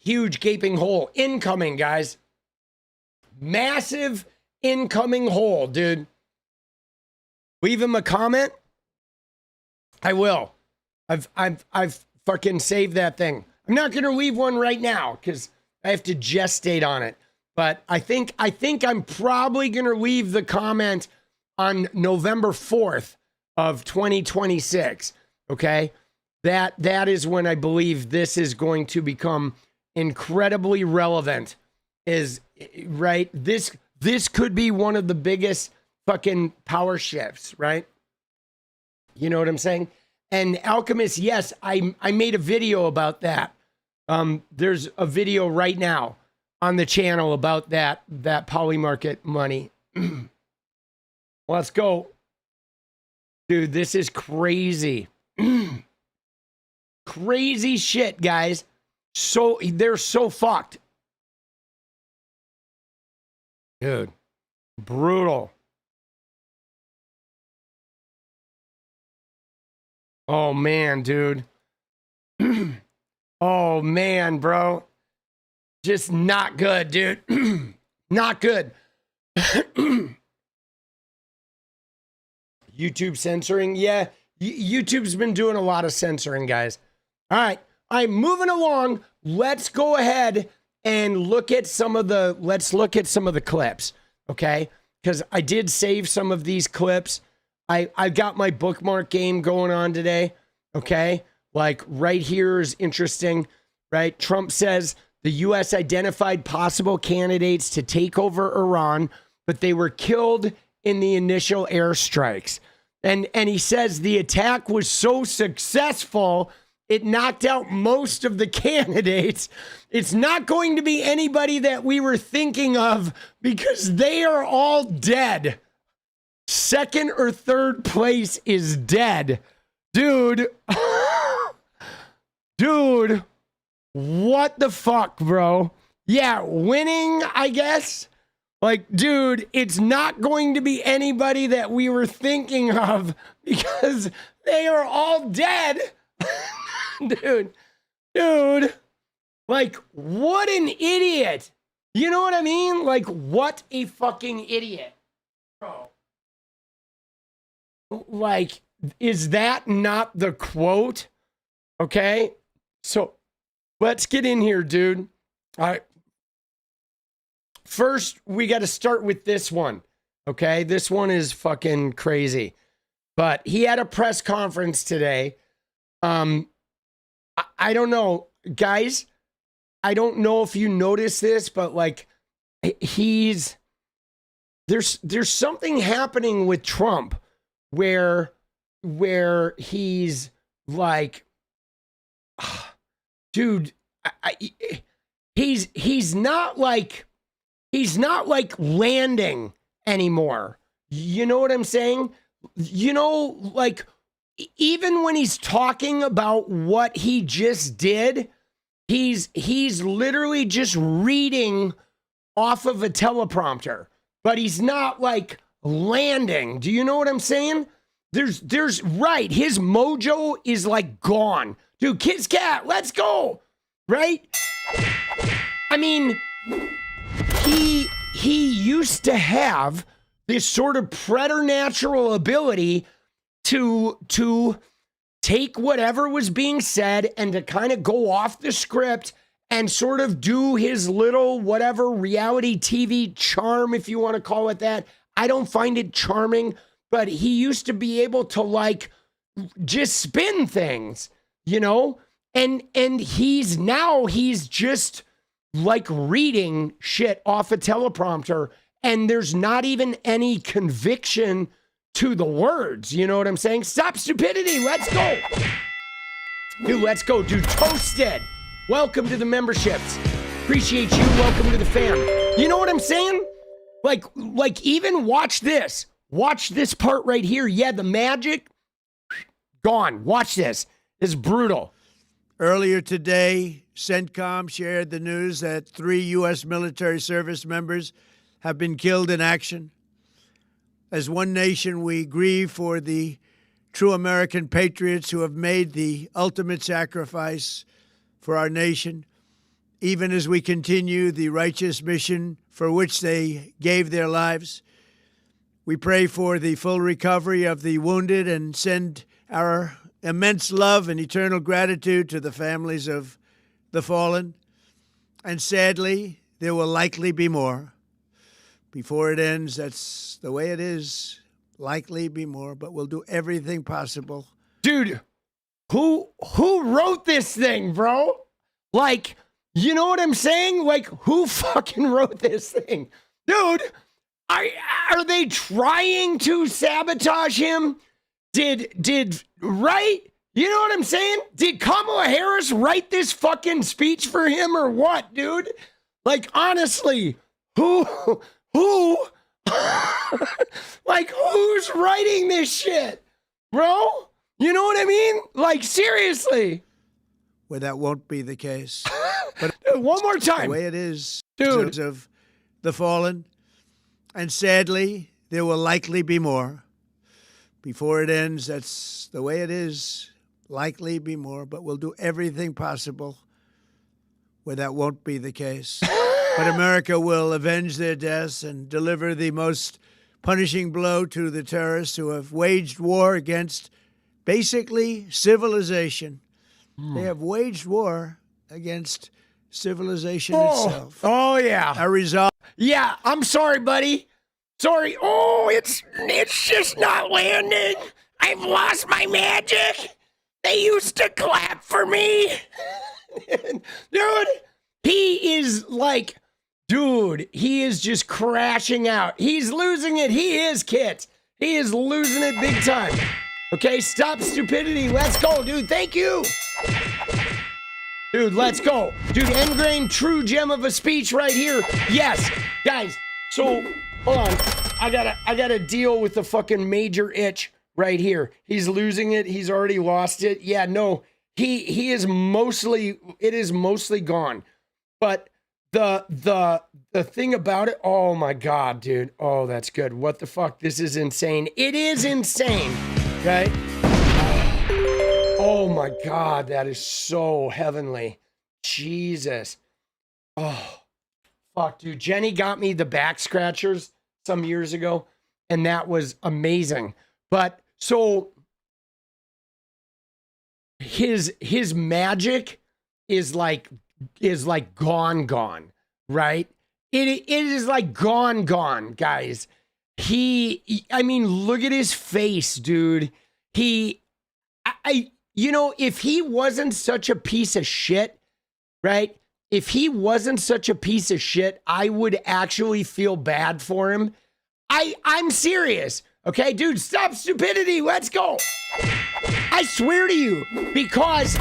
huge gaping hole incoming, guys. Massive incoming hole, dude. Leave him a comment. I will. I've fucking saved that thing. I'm not gonna leave one right now because I have to gestate on it. But I think I'm probably gonna leave the comment on November 4th of 2026. Okay, that is when I believe this is going to become incredibly relevant. Is right. This could be one of the biggest fucking power shifts, right? You know what I'm saying? And Alchemist, yes, I made a video about that. There's a video right now on the channel about that poly market money. Let's go. Dude, this is crazy. Crazy shit, guys. So they're so fucked. Dude, brutal. Oh, man, dude. Oh, man, bro. Just not good, dude. Not good. YouTube censoring? Yeah, YouTube's been doing a lot of censoring, guys. All right, I'm moving along. Let's go ahead and look at some of the clips, okay? Because I did save some of these clips. I got my bookmark game going on today, okay? Like right here is interesting, right? Trump says the U.S. identified possible candidates to take over Iran, but they were killed in the initial airstrikes. And he says the attack was so successful, it knocked out most of the candidates. It's not going to be anybody that we were thinking of because they are all dead. Second or third place is dead. Dude. Dude. What the fuck, bro? Yeah, winning, I guess. Like, dude, it's not going to be anybody that we were thinking of because they are all dead. Dude, like, what an idiot. You know what I mean? Like, what a fucking idiot. Bro. Like, is that not the quote? Okay, so let's get in here, dude. All right. First, we got to start with this one. Okay, this one is fucking crazy. But he had a press conference today. I don't know, guys. I don't know if you noticed this, but like, there's something happening with Trump where he's like, dude, he's not like landing anymore. You know what I'm saying? You know, like, even when he's talking about what he just did, he's literally just reading off of a teleprompter, but he's not like landing. Do you know what I'm saying? There's right. His mojo is like gone. Dude, 𝗙𝗃𝗏𝗏, let's go. Right? I mean, he used to have this sort of preternatural ability to take whatever was being said and to kind of go off the script and sort of do his little whatever reality TV charm, if you want to call it that. I don't find it charming, but he used to be able to like just spin things, you know? And he's just like reading shit off a teleprompter, and there's not even any conviction to the words. You know what I'm saying? Stop stupidity. Let's go. Dude, let's go. Dude, Toasted. Welcome to the memberships. Appreciate you. Welcome to the fam. You know what I'm saying? Like even watch this. Watch this part right here. Yeah, the magic. Gone. Watch this. It's brutal. Earlier today, CENTCOM shared the news that 3 U.S. military service members have been killed in action. As one nation, we grieve for the true American patriots who have made the ultimate sacrifice for our nation. even as we continue the righteous mission for which they gave their lives. We pray for the full recovery of the wounded and send our immense love and eternal gratitude to the families of the fallen. And sadly, there will likely be more. Before it ends, that's the way it is. Likely be more, but we'll do everything possible. Dude, who wrote this thing, bro? Like, you know what I'm saying? Like, who fucking wrote this thing? Dude, are they trying to sabotage him? Right? You know what I'm saying? Did Kamala Harris write this fucking speech for him or what, dude? Like, honestly, who, like, who's writing this shit, bro? You know what I mean? Like, seriously. Well, that won't be the case. But Dude, one more time. the way it is, Dude. of the fallen. And sadly, there will likely be more. Before it ends, that's the way it is. Likely be more, but we'll do everything possible where that won't be the case. But America will avenge their deaths and deliver the most punishing blow to the terrorists who have waged war against basically civilization. They have waged war against civilization itself. Oh, yeah. A result. Yeah, I'm sorry, buddy. Sorry. Oh, it's just not landing. I've lost my magic. They used to clap for me. Dude, he is like, dude, he is just crashing out. He's losing it. He is, Kit. He is losing it big time. Okay, stop stupidity. Let's go, dude. Thank you. Dude, let's go. Dude, Engrain, true gem of a speech right here. Yes, guys. So, hold on. I gotta deal with the fucking major itch right here. He's losing it. He's already lost it. Yeah, no. He is mostly, it is mostly gone. But the thing about it, oh my God, dude. Oh, that's good. What the fuck? This is insane. It is insane, right? Oh my God, that is so heavenly. Jesus. Oh, fuck, dude. Jenny got me the back scratchers some years ago, and that was amazing. But so his magic is like gone, right? It is like gone, guys. I mean, look at his face, dude. You know, if he wasn't such a piece of shit, right? If he wasn't such a piece of shit, I would actually feel bad for him. I'm serious. Okay, dude, stop stupidity. Let's go. I swear to you, because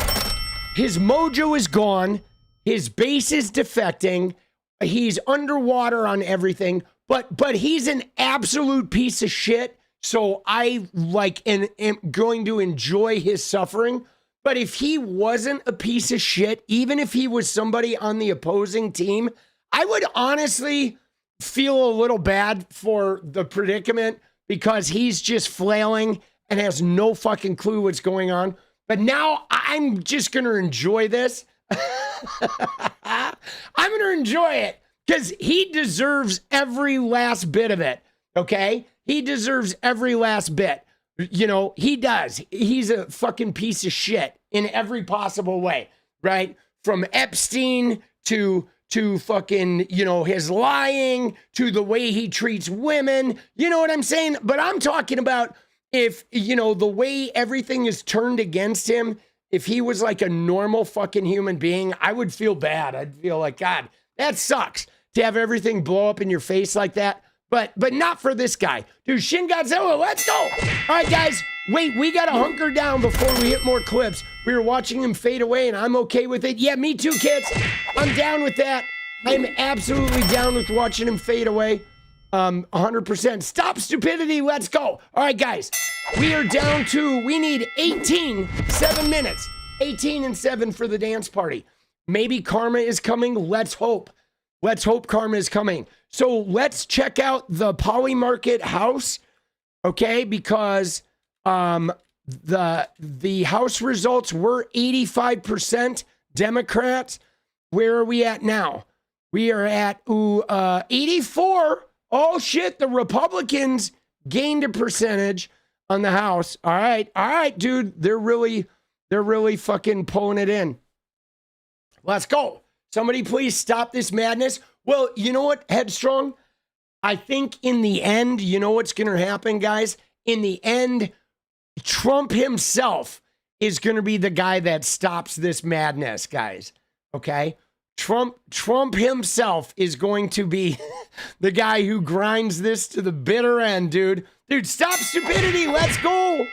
his mojo is gone. His base is defecting. He's underwater on everything, but he's an absolute piece of shit. So I am going to enjoy his suffering. But if he wasn't a piece of shit, even if he was somebody on the opposing team, I would honestly feel a little bad for the predicament because he's just flailing and has no fucking clue what's going on. But now I'm just going to enjoy this. I'm going to enjoy it because he deserves every last bit of it. Okay? He deserves every last bit. You know, he does. He's a fucking piece of shit in every possible way, right? From Epstein to fucking, you know, his lying, to the way he treats women. You know what I'm saying? But I'm talking about if, you know, the way everything is turned against him, if he was like a normal fucking human being, I would feel bad. I'd feel like, God, that sucks to have everything blow up in your face like that. But not for this guy. Dude, Shin Godzilla, let's go. All right, guys, wait, we got to hunker down before we hit more clips. We were watching him fade away, and I'm okay with it. Yeah, me too, kids. I'm down with that. I'm absolutely down with watching him fade away. 100%. Stop stupidity. Let's go. All right, guys, we are down to, we need 7 minutes. 18 and 7 for the dance party. Maybe karma is coming. Let's hope. Let's hope karma is coming. So let's check out the Poly Market house, okay? Because the house results were 85% Democrats. where are we at now? We are at 84. Oh shit, the Republicans gained a percentage on the House. All right, dude. They're really fucking pulling it in. Let's go. Somebody please stop this madness. Well, you know what, Headstrong? I think in the end, you know what's going to happen, guys? In the end, Trump himself is going to be the guy that stops this madness, guys. Okay? Trump himself is going to be the guy who grinds this to the bitter end, dude. Dude, stop stupidity. Let's go.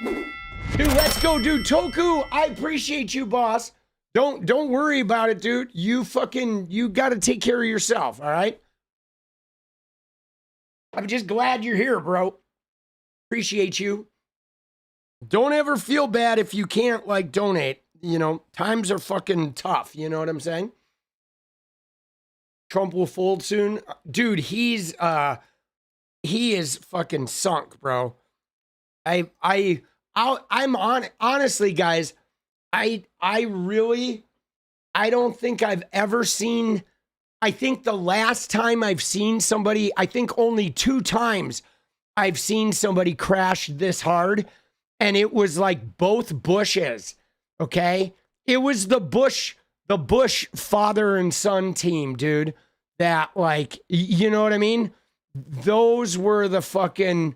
Dude, let's go, dude. Toku, I appreciate you, boss. Don't worry about it, dude. You got to take care of yourself, all right? I'm just glad you're here, bro. Appreciate you. Don't ever feel bad if you can't, like, donate. You know, times are fucking tough. You know what I'm saying? Trump will fold soon. Dude, he is fucking sunk, bro. Honestly, guys, I don't think I've ever seen, I think the last time I've seen somebody, I think only 2 times I've seen somebody crash this hard, and it was like both Bushes, okay? It was the Bush father and son team, dude, that, like, you know what I mean? Those were the fucking,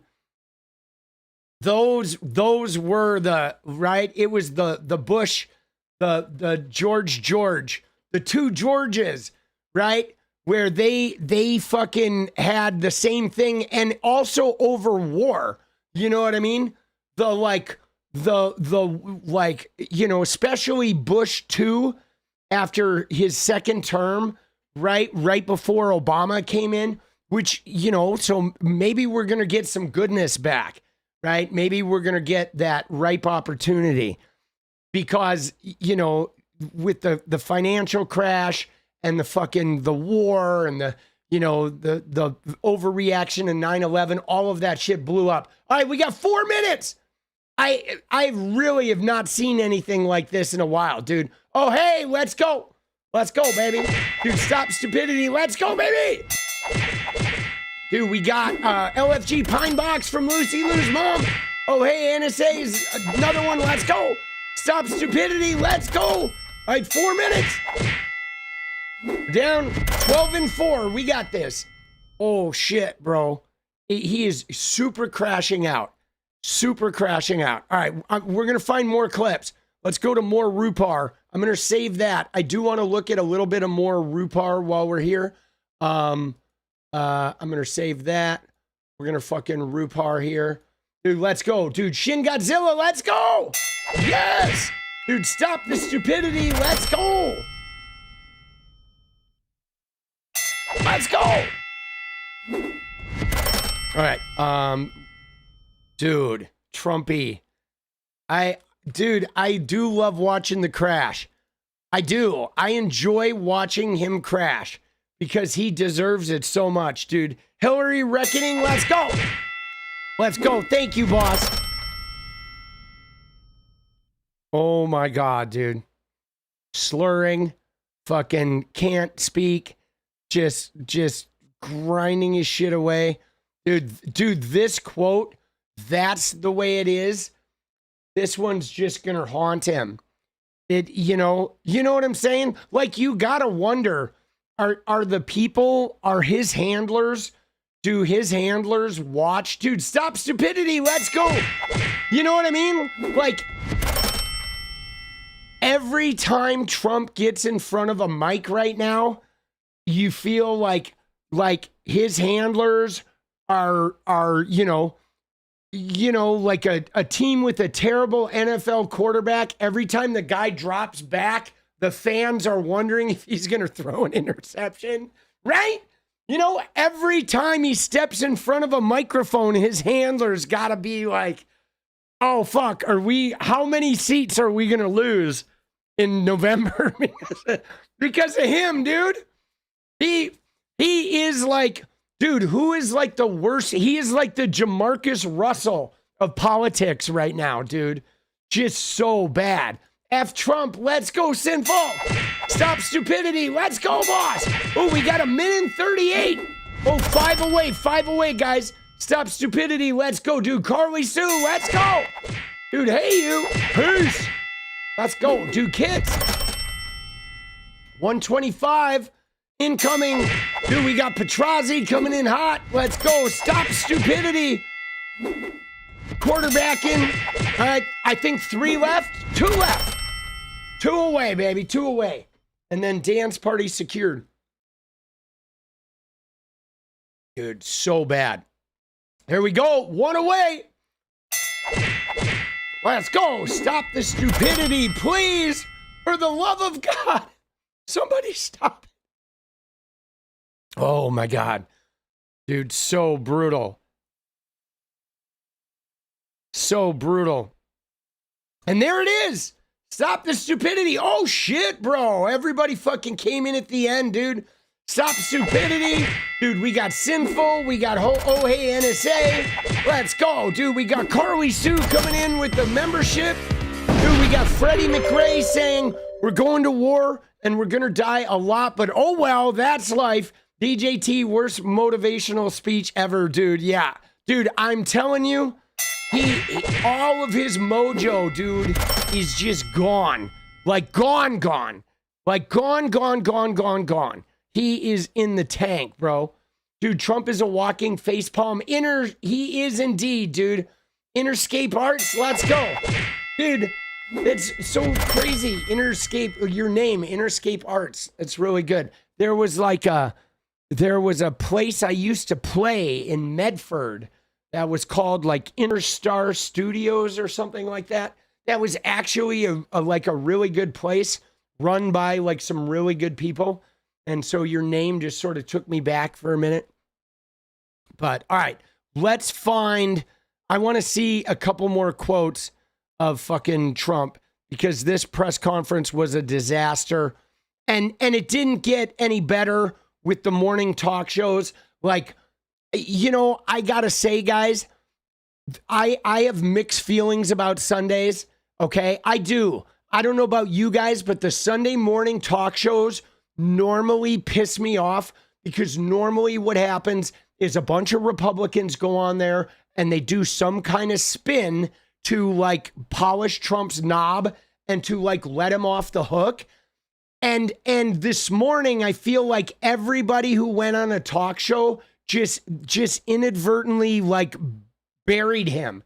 those were the, right? It was the Bush, the George, the 2 Georges, right? Where they fucking had the same thing, and also over war. You know what I mean? The you know, especially Bush 2 after his second term, right before Obama came in, which, you know, so maybe we're going to get some goodness back, right? Maybe we're going to get that ripe opportunity because, you know, with the financial crash and the war and the overreaction in 9/11, all of that shit blew up. All right, we got 4 minutes. I really have not seen anything like this in a while, dude. Oh, hey, let's go. Let's go, baby. Dude, stop stupidity. Let's go, baby. Dude, we got LFG Pine Box from Lucy Lou's mom. Oh, hey, NSA's another one. Let's go. Stop stupidity. Let's go. All right, 4 minutes. Down 12-4. We got this. Oh, shit, bro. He is super crashing out. Super crashing out. All right, we're going to find more clips. Let's go to more Rupar. I'm going to save that. I do want to look at a little bit of more Rupar while we're here. I'm going to save that. We're going to fucking Rupar here. Dude, let's go. Dude, Shin Godzilla, let's go. Yes. Dude, stop the stupidity. Let's go. Let's go. All right. Dude, Trumpy. I do love watching the crash. I do. I enjoy watching him crash because he deserves it so much, dude. Hillary Reckoning, let's go. Let's go. Thank you, boss. Oh my God, dude. Slurring, fucking can't speak, just grinding his shit away. Dude, this quote, that's the way it is. This one's just gonna haunt him. You know what I'm saying? Like, you gotta wonder, are the people, are his handlers, do his handlers watch? Dude, stop stupidity, let's go. You know what I mean? Like, every time Trump gets in front of a mic right now, you feel like his handlers are like a team with a terrible NFL quarterback. Every time the guy drops back, the fans are wondering if he's going to throw an interception, right? You know, every time he steps in front of a microphone, his handler's got to be like, oh, fuck, how many seats are we going to lose in November? because of him, dude. He is like, dude, who is like the worst? He is like the Jamarcus Russell of politics right now, dude. Just so bad. F Trump. Let's go, sinful. Stop stupidity. Let's go, boss. Oh, we got 1:38. Oh, 5 away. 5 away, guys. Stop stupidity. Let's go, dude. Carly Sue. Let's go. Dude, hey, you. Peace. Let's go, dude. Kids. 125. Incoming. Dude, we got Petrozzi coming in hot. Let's go. Stop stupidity. Quarterbacking. All right, I think 3 left. 2 left. 2 away, baby. 2 away. And then dance party secured. Dude, so bad. Here we go. 1 away. Let's go. Stop the stupidity, please. For the love of God. Somebody stop it. Oh, my God. Dude, so brutal. So brutal. And there it is. Stop the stupidity. Oh, shit, bro. Everybody fucking came in at the end, dude. Stop stupidity. Dude, we got Sinful. We got Oh Hey NSA. Let's go. Dude, we got Carly Sue coming in with the membership. Dude, we got Freddie McRae saying we're going to war and we're going to die a lot, but oh well, that's life. DJT, worst motivational speech ever, dude. Yeah. Dude, I'm telling you, all of his mojo, dude, is just gone. Like gone. Like gone. He is in the tank, bro. Dude, Trump is a walking facepalm. He is indeed, dude. 𝗙ecie𝗶𝗃𝗧𝗏, let's go. Dude, it's so crazy. Your name, 𝗙ecie𝗶𝗃𝗧𝗏. It's really good. There was a place I used to play in Medford that was called like Interstar Studios or something like that. That was actually a really good place run by like some really good people. And so your name just sort of took me back for a minute. But all right, I want to see a couple more quotes of fucking Trump because this press conference was a disaster. And it didn't get any better with the morning talk shows. Like, you know, I gotta say, guys, I have mixed feelings about Sundays. Okay, I do. I don't know about you guys, but the Sunday morning talk shows normally piss me off because normally what happens is a bunch of Republicans go on there and they do some kind of spin to like polish Trump's knob and to like let him off the hook. And this morning, I feel like everybody who went on a talk show just inadvertently like buried him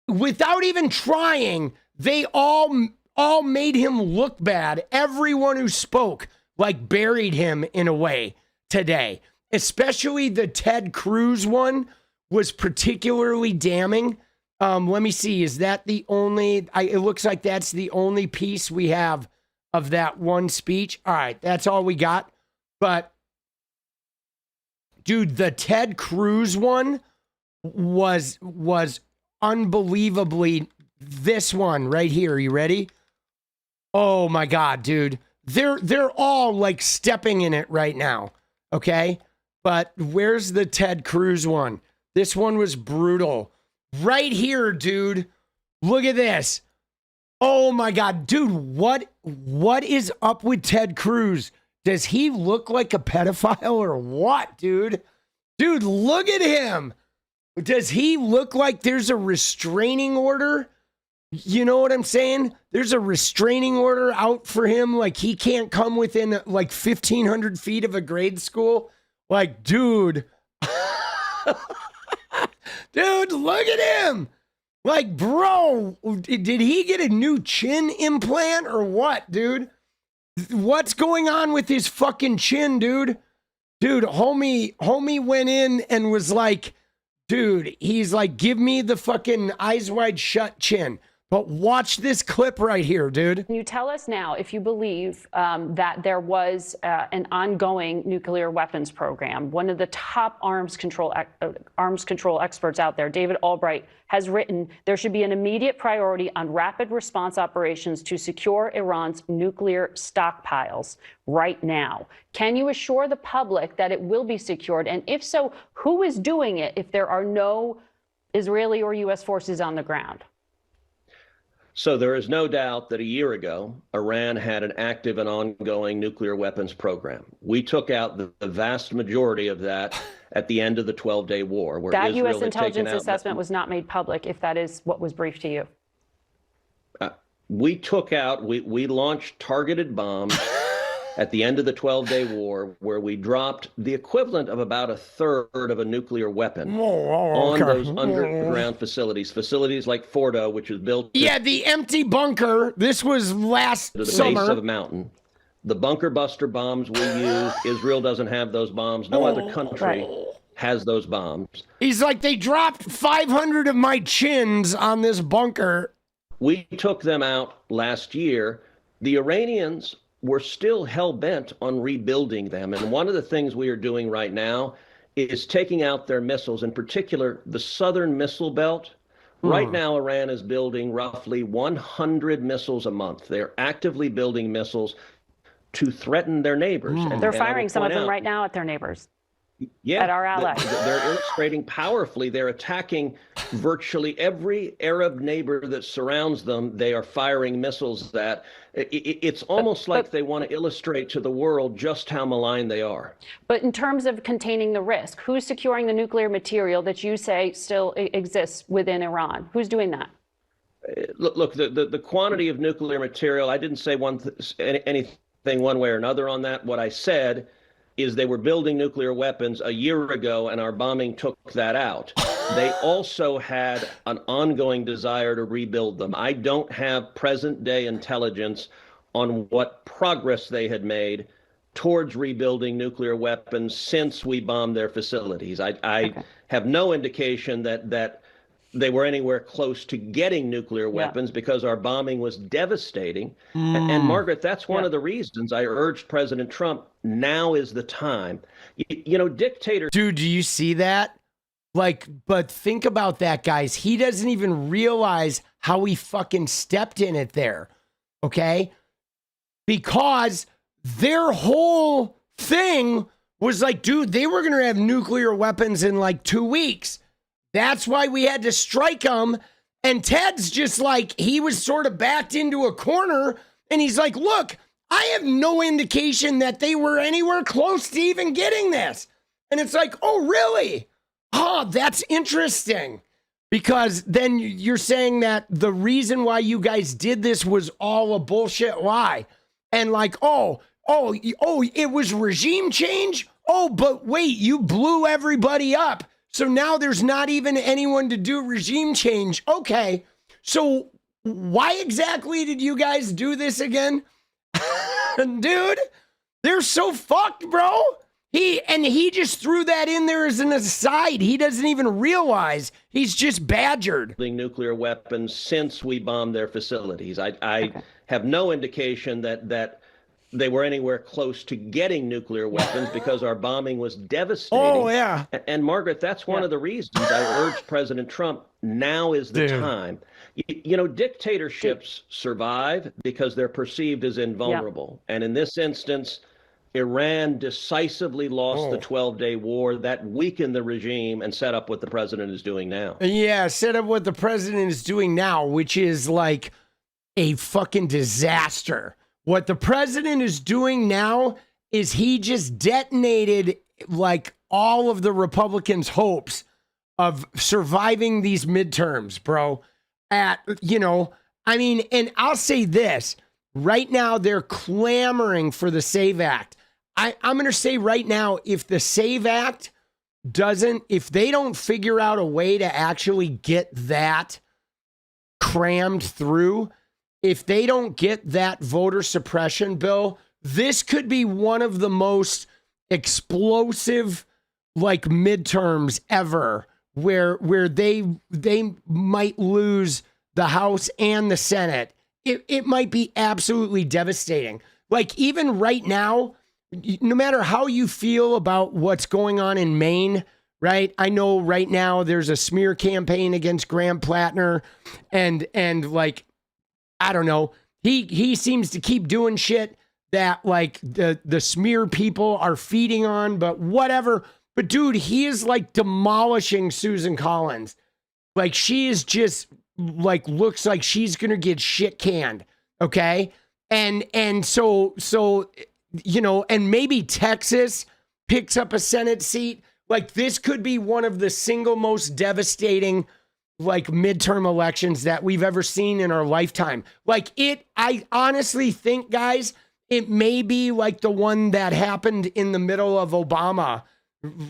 without even trying. They all made him look bad. Everyone who spoke like buried him in a way today, especially the Ted Cruz one was particularly damning. Let me see. Is that the only, it looks like that's the only piece we have of that one speech. All right. That's all we got. But dude, the Ted Cruz one was unbelievably this one right here. You ready? Oh my God, dude. They're all like stepping in it right now. Okay. But where's the Ted Cruz one? This one was brutal. Right here, dude. Look at this. Oh my God, dude, what is up with Ted Cruz? Does he look like a pedophile or what, dude? Dude, look at him. Does he look like there's a restraining order? You know what I'm saying? There's a restraining order out for him. Like he can't come within like 1,500 feet of a grade school. Like, dude. Dude, look at him. Like, bro, did he get a new chin implant or what, dude? What's going on with his fucking chin, dude? Dude, homie went in and was like, dude, he's like, give me the fucking eyes wide shut chin. But watch this clip right here, dude. Can you tell us now if you believe that there was an ongoing nuclear weapons program? One of the top arms control experts out there, David Albright, has written there should be an immediate priority on rapid response operations to secure Iran's nuclear stockpiles right now. Can you assure the public that it will be secured? And if so, who is doing it if there are no Israeli or U.S. forces on the ground? So there is no doubt that a year ago, Iran had an active and ongoing nuclear weapons program. We took out the vast majority of that at the end of the 12-day war. Where that Israel U.S. had taken intelligence out assessment was not made public, if that is what was briefed to you. We launched targeted bombs at the end of the 12-day war, where we dropped the equivalent of about a third of a nuclear weapon on those underground facilities like Fordo, which was built the empty bunker. This was last to the summer. base of a mountain. The bunker buster bombs we use, Israel doesn't have those bombs. No other country has those bombs. He's like, they dropped 500 of my chins on this bunker. We took them out last year. The Iranians were still hell-bent on rebuilding them. And one of the things we are doing right now is taking out their missiles, in particular, the southern missile belt. Right now, Iran is building roughly 100 missiles a month. They're actively building missiles to threaten their neighbors. They're firing some of them right now at their neighbors. Yeah, at our allies. They're illustrating powerfully. They're attacking virtually every Arab neighbor that surrounds them. They are firing missiles at. It's almost like they want to illustrate to the world just how malign they are. But in terms of containing the risk, who's securing the nuclear material that you say still exists within Iran? Who's doing that? Look, the quantity of nuclear material, I didn't say anything one way or another on that. What I said is they were building nuclear weapons a year ago, and our bombing took that out. They also had an ongoing desire to rebuild them. I don't have present-day intelligence on what progress they had made towards rebuilding nuclear weapons since we bombed their facilities. I have no indication that they were anywhere close to getting nuclear weapons because our bombing was devastating. And Margaret, that's one of the reasons I urged President Trump, now is the time. You know, dictators. Dude, do you see that? Like, but think about that, guys. He doesn't even realize how he fucking stepped in it there. Okay? Because their whole thing was like, dude, they were going to have nuclear weapons in like 2 weeks. That's why we had to strike them. And Ted's just like, he was sort of backed into a corner. And he's like, look, I have no indication that they were anywhere close to even getting this. And it's like, oh, really? Oh, that's interesting. Because then you're saying that the reason why you guys did this was all a bullshit lie. And like, oh, it was regime change? Oh, but wait, you blew everybody up. So now there's not even anyone to do regime change. Okay, so why exactly did you guys do this again? Dude, they're so fucked, bro. He just threw that in there as an aside. He doesn't even realize he's just badgered. Nuclear weapons since we bombed their facilities. I have no indication that they were anywhere close to getting nuclear weapons because our bombing was devastating. Oh, yeah. And Margaret, that's one of the reasons I urged President Trump, now is the time. You know, dictatorships survive because they're perceived as invulnerable. And in this instance, Iran decisively lost the 12-day war. That weakened the regime and set up what the president is doing now. Yeah, set up what the president is doing now, which is like a fucking disaster. What the president is doing now is he just detonated like all of the Republicans' hopes of surviving these midterms, bro. And I'll say this. Right now, they're clamoring for the SAVE Act. I'm going to say right now, if the SAVE Act if they don't figure out a way to actually get that crammed through, if they don't get that voter suppression bill, this could be one of the most explosive like midterms ever where they might lose the House and the Senate. It might be absolutely devastating. Like even right now, no matter how you feel about what's going on in Maine, right? I know right now there's a smear campaign against Graham Plattner and like, I don't know. He seems to keep doing shit that like the smear people are feeding on, but whatever. But dude, he is like demolishing Susan Collins. Like she is just like looks like she's gonna get shit canned. Okay. And so, you know, and maybe Texas picks up a Senate seat. Like this could be one of the single most devastating like midterm elections that we've ever seen in our lifetime. Like I honestly think, guys, it may be like the one that happened in the middle of Obama,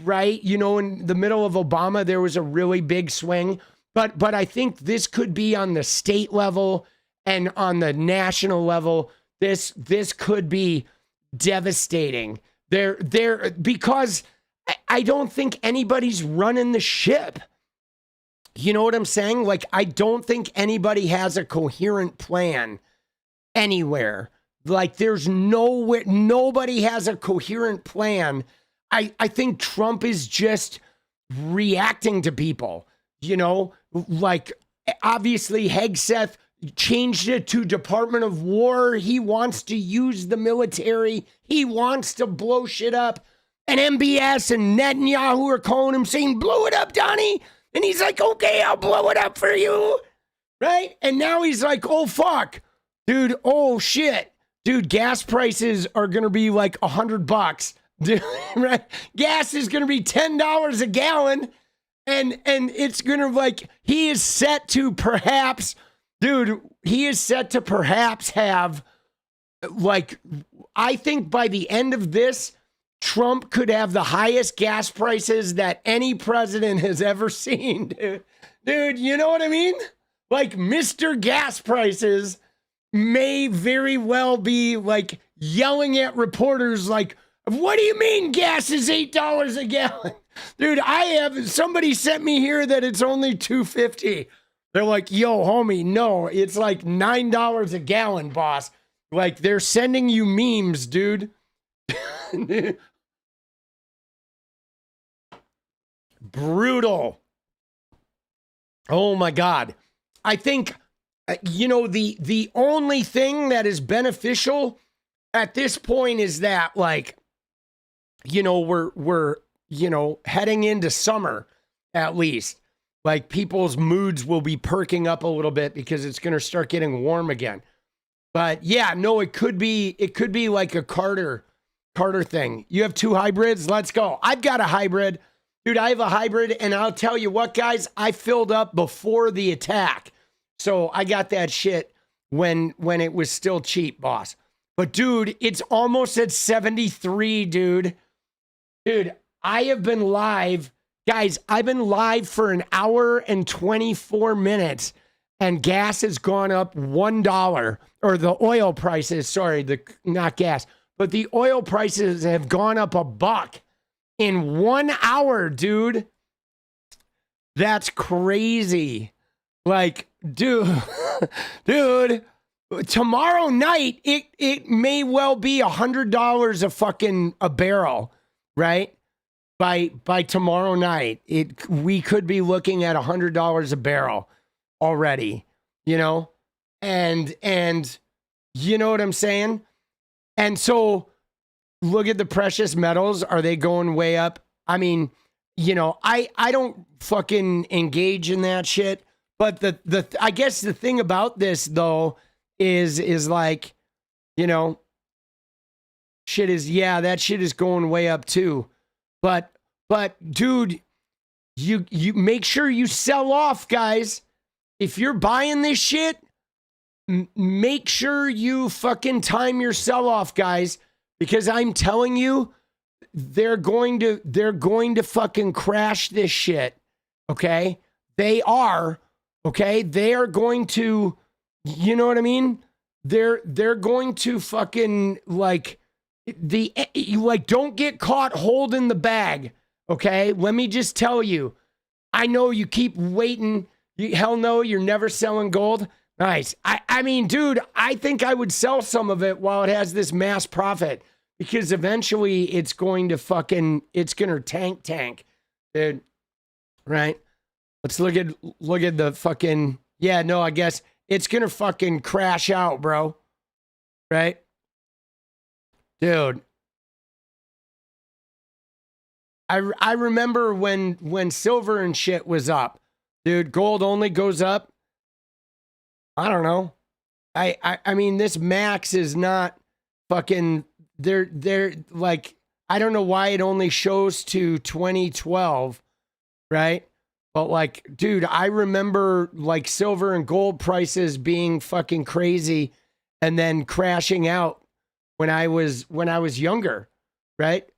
right? You know, in the middle of Obama, there was a really big swing, but I think this could be on the state level and on the national level. This could be devastating. Because I don't think anybody's running the ship. You know what I'm saying? Like, I don't think anybody has a coherent plan anywhere. Like, there's nowhere, nobody has a coherent plan. I think Trump is just reacting to people, you know? Like, obviously, Hegseth changed it to Department of War. He wants to use the military. He wants to blow shit up. And MBS and Netanyahu are calling him saying, blow it up, Donnie. And he's like, okay, I'll blow it up for you. Right? And now he's like, oh, fuck. Dude, oh, shit. Dude, gas prices are going to be like $100. Dude, right? Gas is going to be $10 a gallon. And it's going to like, he is set to perhaps, dude, he is set to perhaps have like, I think by the end of this, Trump could have the highest gas prices that any president has ever seen, dude. Dude, you know what I mean? Like, Mr. Gas Prices may very well be, like, yelling at reporters, like, what do you mean gas is $8 a gallon? Dude, somebody sent me here that it's only $2.50. They're like, yo, homie, no, it's like $9 a gallon, boss. Like, they're sending you memes, dude. Brutal. Oh my God. I think, you know, the only thing that is beneficial at this point is that, like, you know, we're, you know, heading into summer at least. Like, people's moods will be perking up a little bit because it's going to start getting warm again. But yeah, no, it could be like a Carter thing. You have two hybrids? Let's go. I've got a hybrid. Dude, I have a hybrid, and I'll tell you what, guys, I filled up before the attack. So I got that shit when it was still cheap, boss. But dude, it's almost at 73, dude. Dude, I have been live. Guys, I've been live for an hour and 24 minutes, and gas has gone up $1. Or the oil prices, sorry, not gas, but the oil prices have gone up $1 in 1 hour, dude. That's crazy. Like, dude, tomorrow night, it may well be $100 a barrel, right? By tomorrow night, we could be looking at $100 a barrel already, you know? And you know what I'm saying? And so look at the precious metals. Are they going way up? I mean, you know, I don't fucking engage in that shit. But I guess the thing about this though is like, you know, that shit is going way up too. But dude, you make sure you sell off, guys. If you're buying this shit, make sure you fucking time your sell off, guys. Because I'm telling you, they're going to fucking crash this shit. Okay? They are. Okay? They are going to, you know what I mean? They're going to fucking like don't get caught holding the bag. Okay? Let me just tell you. I know you keep waiting. Hell no, you're never selling gold. Nice. I mean, dude, I think I would sell some of it while it has this mass profit, because eventually it's going to tank, dude. Right? Let's look at the fucking, yeah, no, I guess it's going to fucking crash out, bro. Right? Dude. I remember when silver and shit was up, dude, gold only goes up. I don't know. I mean, this max is not fucking, they're like, I don't know why it only shows to 2012, right? But like, dude, I remember like silver and gold prices being fucking crazy and then crashing out when I was younger, right?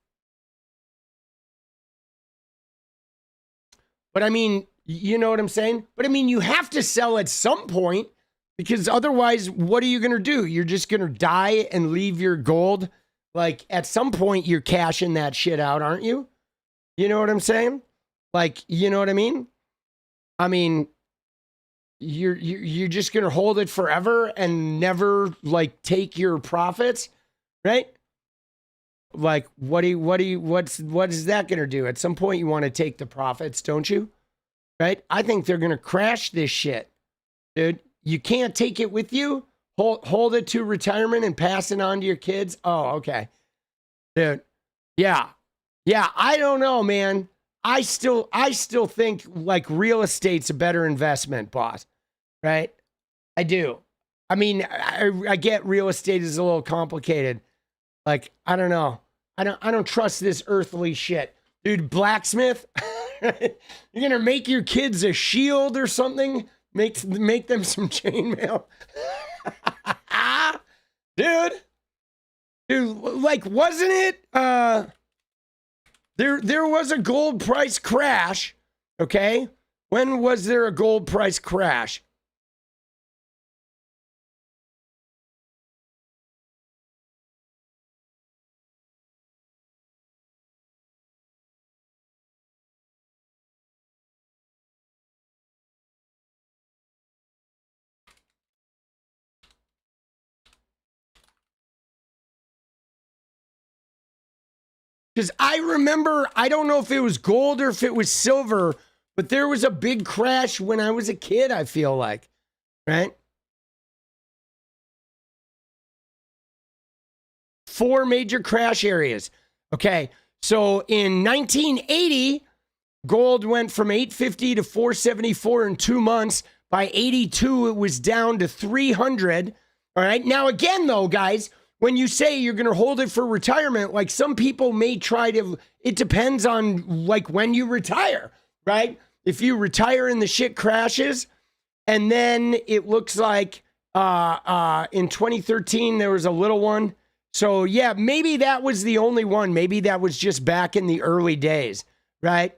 But I mean, you know what I'm saying? But I mean, you have to sell at some point because otherwise, what are you going to do? You're just going to die and leave your gold. Like at some point, you're cashing that shit out, aren't you? You know what I'm saying? Like, you know what I mean? I mean, you're just going to hold it forever and never like take your profits, right? Like, what is that going to do? At some point, you want to take the profits, don't you? Right? I think they're going to crash this shit, dude. You can't take it with you. Hold it to retirement and pass it on to your kids. Oh, okay, dude. Yeah. I don't know, man. I still think like real estate's a better investment, boss. Right? I do. I mean, I get real estate is a little complicated. Like, I don't know. I don't trust this earthly shit. Dude, blacksmith, you're gonna make your kids a shield or something? Make them some chainmail. Dude, like, wasn't it there was a gold price crash, okay? When was there a gold price crash? Because I remember, I don't know if it was gold or if it was silver, but there was a big crash when I was a kid, I feel like, right? 4 major crash areas. Okay, so in 1980, gold went from $850 to $474 in 2 months. By 82, it was down to $300. All right, now again, though, guys, when you say you're going to hold it for retirement, like some people may try to, it depends on like when you retire, right? If you retire and the shit crashes, and then it looks like in 2013, there was a little one. So yeah, maybe that was the only one. Maybe that was just back in the early days, right?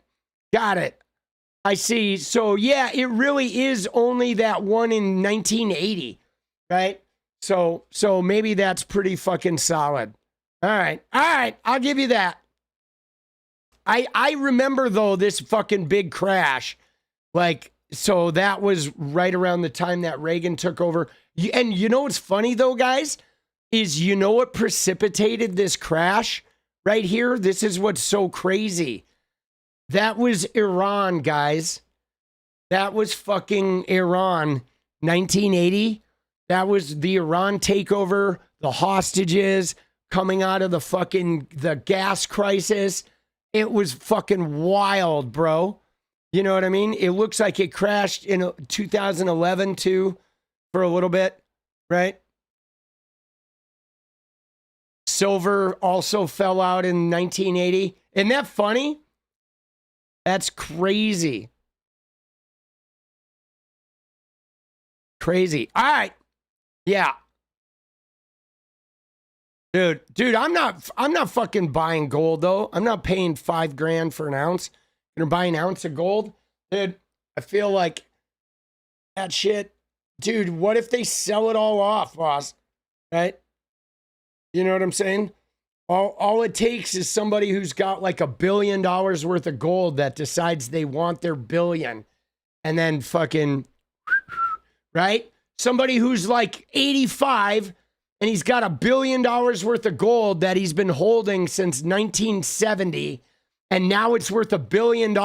Got it. I see. So yeah, it really is only that one in 1980, right? So maybe that's pretty fucking solid. All right. I'll give you that. I remember though this fucking big crash, like, so that was right around the time that Reagan took over. And you know what's funny though, guys, is you know what precipitated this crash right here? This is what's so crazy. That was Iran, guys. That was fucking Iran, 1980. That was the Iran takeover, the hostages coming out of the gas crisis. It was fucking wild, bro. You know what I mean? It looks like it crashed in 2011 too, for a little bit, right? Silver also fell out in 1980. Isn't that funny? That's crazy. Crazy. All right. Yeah. Dude, I'm not fucking buying gold though. I'm not paying $5,000 for an ounce. You're gonna buy an ounce of gold? Dude, I feel like that shit. Dude, what if they sell it all off, boss? Right? You know what I'm saying? All it takes is somebody who's got like $1 billion worth of gold that decides they want their billion and then fucking, right? Somebody who's like 85 and he's got $1 billion worth of gold that he's been holding since 1970. And now it's worth $1 billion.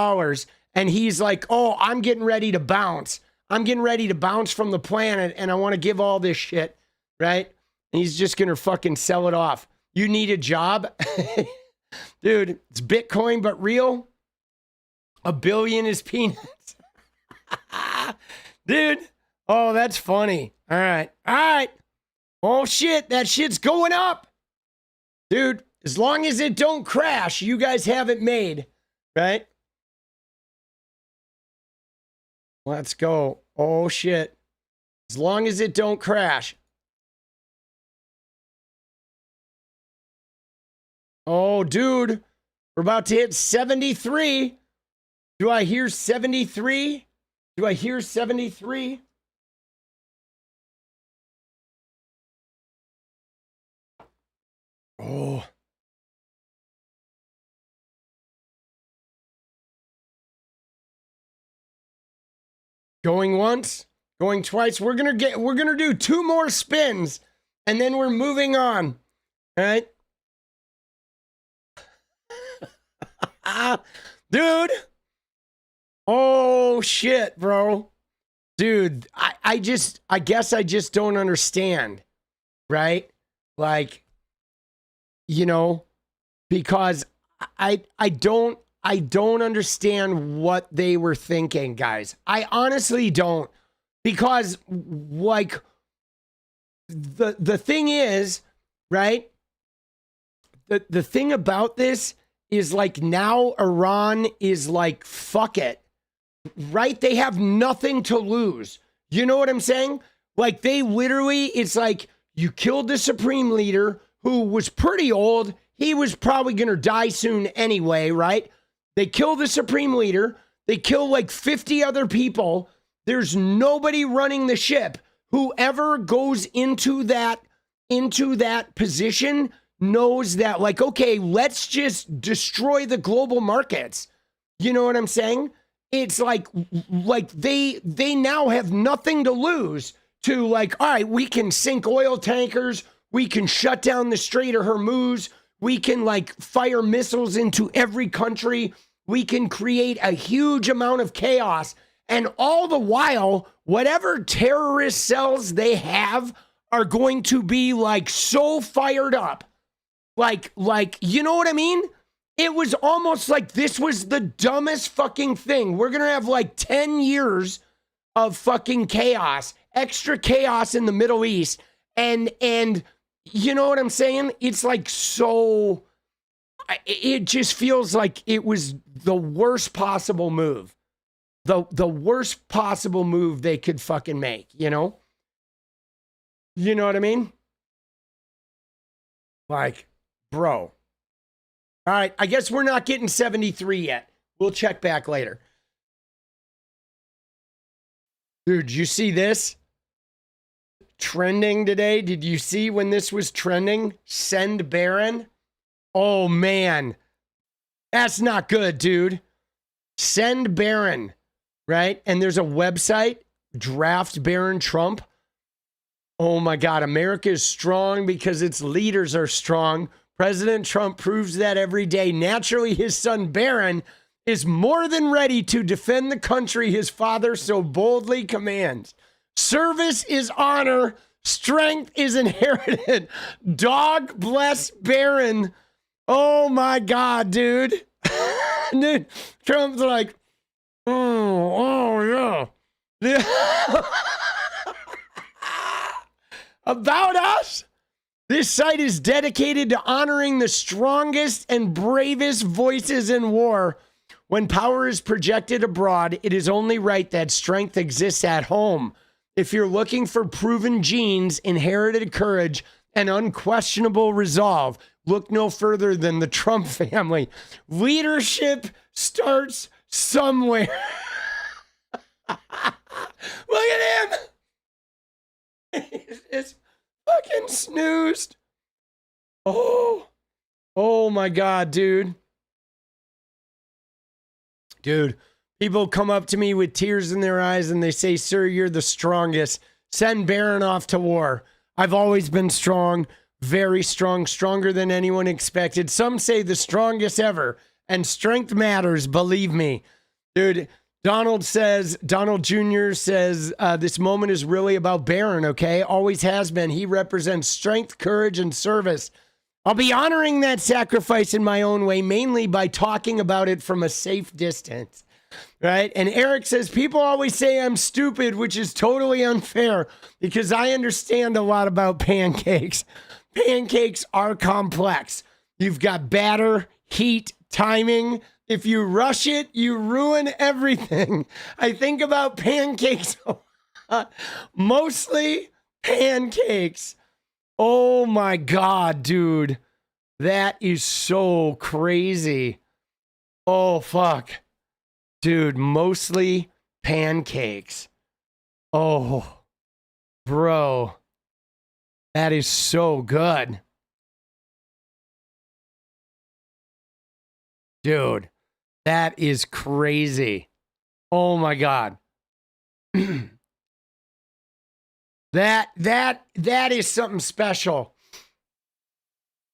And he's like, oh, I'm getting ready to bounce. I'm getting ready to bounce from the planet and I want to give all this shit, right? And he's just going to fucking sell it off. You need a job? Dude, it's Bitcoin, but real. $1 billion is peanuts. Dude, Oh, that's funny. All right. All right. Oh, shit. That shit's going up. Dude, as long as it don't crash, you guys have it made, right? Let's go. Oh, shit. As long as it don't crash. Oh, dude. We're about to hit 73. Do I hear 73? Do I hear 73? Oh. Going once, going twice. We're gonna do 2 more spins, and then we're moving on. All right. Dude. Oh shit, bro. Dude, I guess I just don't understand. Right? Like, you know, because I don't understand what they were thinking, guys. I honestly don't, because like the thing is, right? The thing about this is, like, now Iran is like, fuck it, right? They have nothing to lose. You know what I'm saying? Like, they literally, it's like, you killed the supreme leader who was pretty old. He was probably going to die soon anyway, right? They kill the supreme leader. They kill like 50 other people. There's nobody running the ship. Whoever goes into that position knows that, like, okay, let's just destroy the global markets. You know what I'm saying? It's like they now have nothing to lose to, like, all right, we can sink oil tankers. We can shut down the Strait of Hormuz. We can, like, fire missiles into every country. We can create a huge amount of chaos. And all the while, whatever terrorist cells they have are going to be, like, so fired up. Like, you know what I mean? It was almost like this was the dumbest fucking thing. We're going to have like 10 years of fucking chaos, extra chaos in the Middle East. And you know what I'm saying? It's like, so it just feels like it was the worst possible move. The worst possible move they could fucking make, you know? You know what I mean? Like, bro. All right, I guess we're not getting 73 yet. We'll check back later. Dude, you see this? Trending today. Did you see when this was trending? Send Barron. Oh, man. That's not good, dude. Send Barron, right? And there's a website, Draft Barron Trump. Oh, my God. America is strong because its leaders are strong. President Trump proves that every day. Naturally, his son Barron is more than ready to defend the country his father so boldly commands. Service is honor. Strength is inherited. Dog bless Barron. Oh my God, dude. Dude, Trump's like, oh yeah. About us? This site is dedicated to honoring the strongest and bravest voices in war. When power is projected abroad, it is only right that strength exists at home. If you're looking for proven genes, inherited courage, and unquestionable resolve, look no further than the Trump family. Leadership starts somewhere. Look at him. It's fucking snoozed. Oh my God, dude. Dude, people come up to me with tears in their eyes and they say, sir, you're the strongest. Send Barron off to war. I've always been strong, very strong, stronger than anyone expected. Some say the strongest ever, and strength matters, believe me. Dude, Donald Jr. says, this moment is really about Barron, okay? Always has been. He represents strength, courage, and service. I'll be honoring that sacrifice in my own way, mainly by talking about it from a safe distance. Right? And Eric says, people always say I'm stupid, which is totally unfair because I understand a lot about pancakes. Pancakes are complex. You've got batter, heat, timing. If you rush it, you ruin everything. I think about pancakes a lot. Mostly pancakes. Oh my God, dude. That is so crazy. Oh, fuck. Dude, mostly pancakes. Oh, bro. That is so good. Dude, that is crazy. Oh my God. That is something special.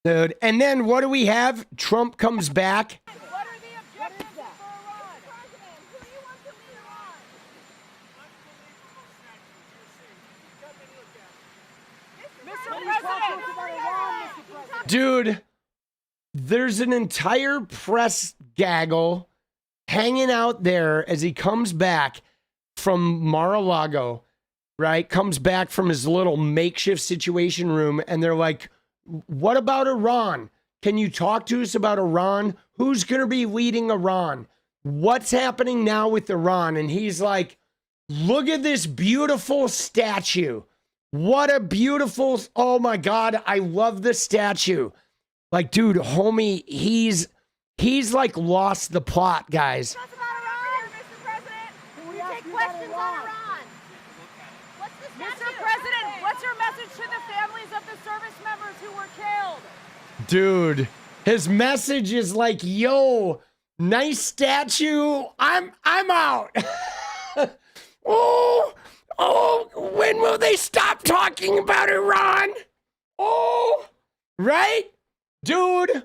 Dude, and then what do we have? Trump comes back. What are the objectives for Iran? Who do you want to lead Iran? Mr. President! Dude, there's an entire press gaggle hanging out there as he comes back from Mar-a-Lago, right? Comes back from his little makeshift situation room, and they're like, what about Iran? Can you talk to us about Iran? Who's going to be leading Iran? What's happening now with Iran? And he's like, look at this beautiful statue. What a beautiful, oh my God, I love the statue. Like, dude, homie, he's like lost the plot, guys. Talk about Iran, Mr. President. We take questions on Iran. What's the statue? Mr. President, what's your message to the families of the service members who were killed? Dude, his message is like, yo, nice statue. I'm out. Oh, when will they stop talking about Iran? Oh, right? Dude,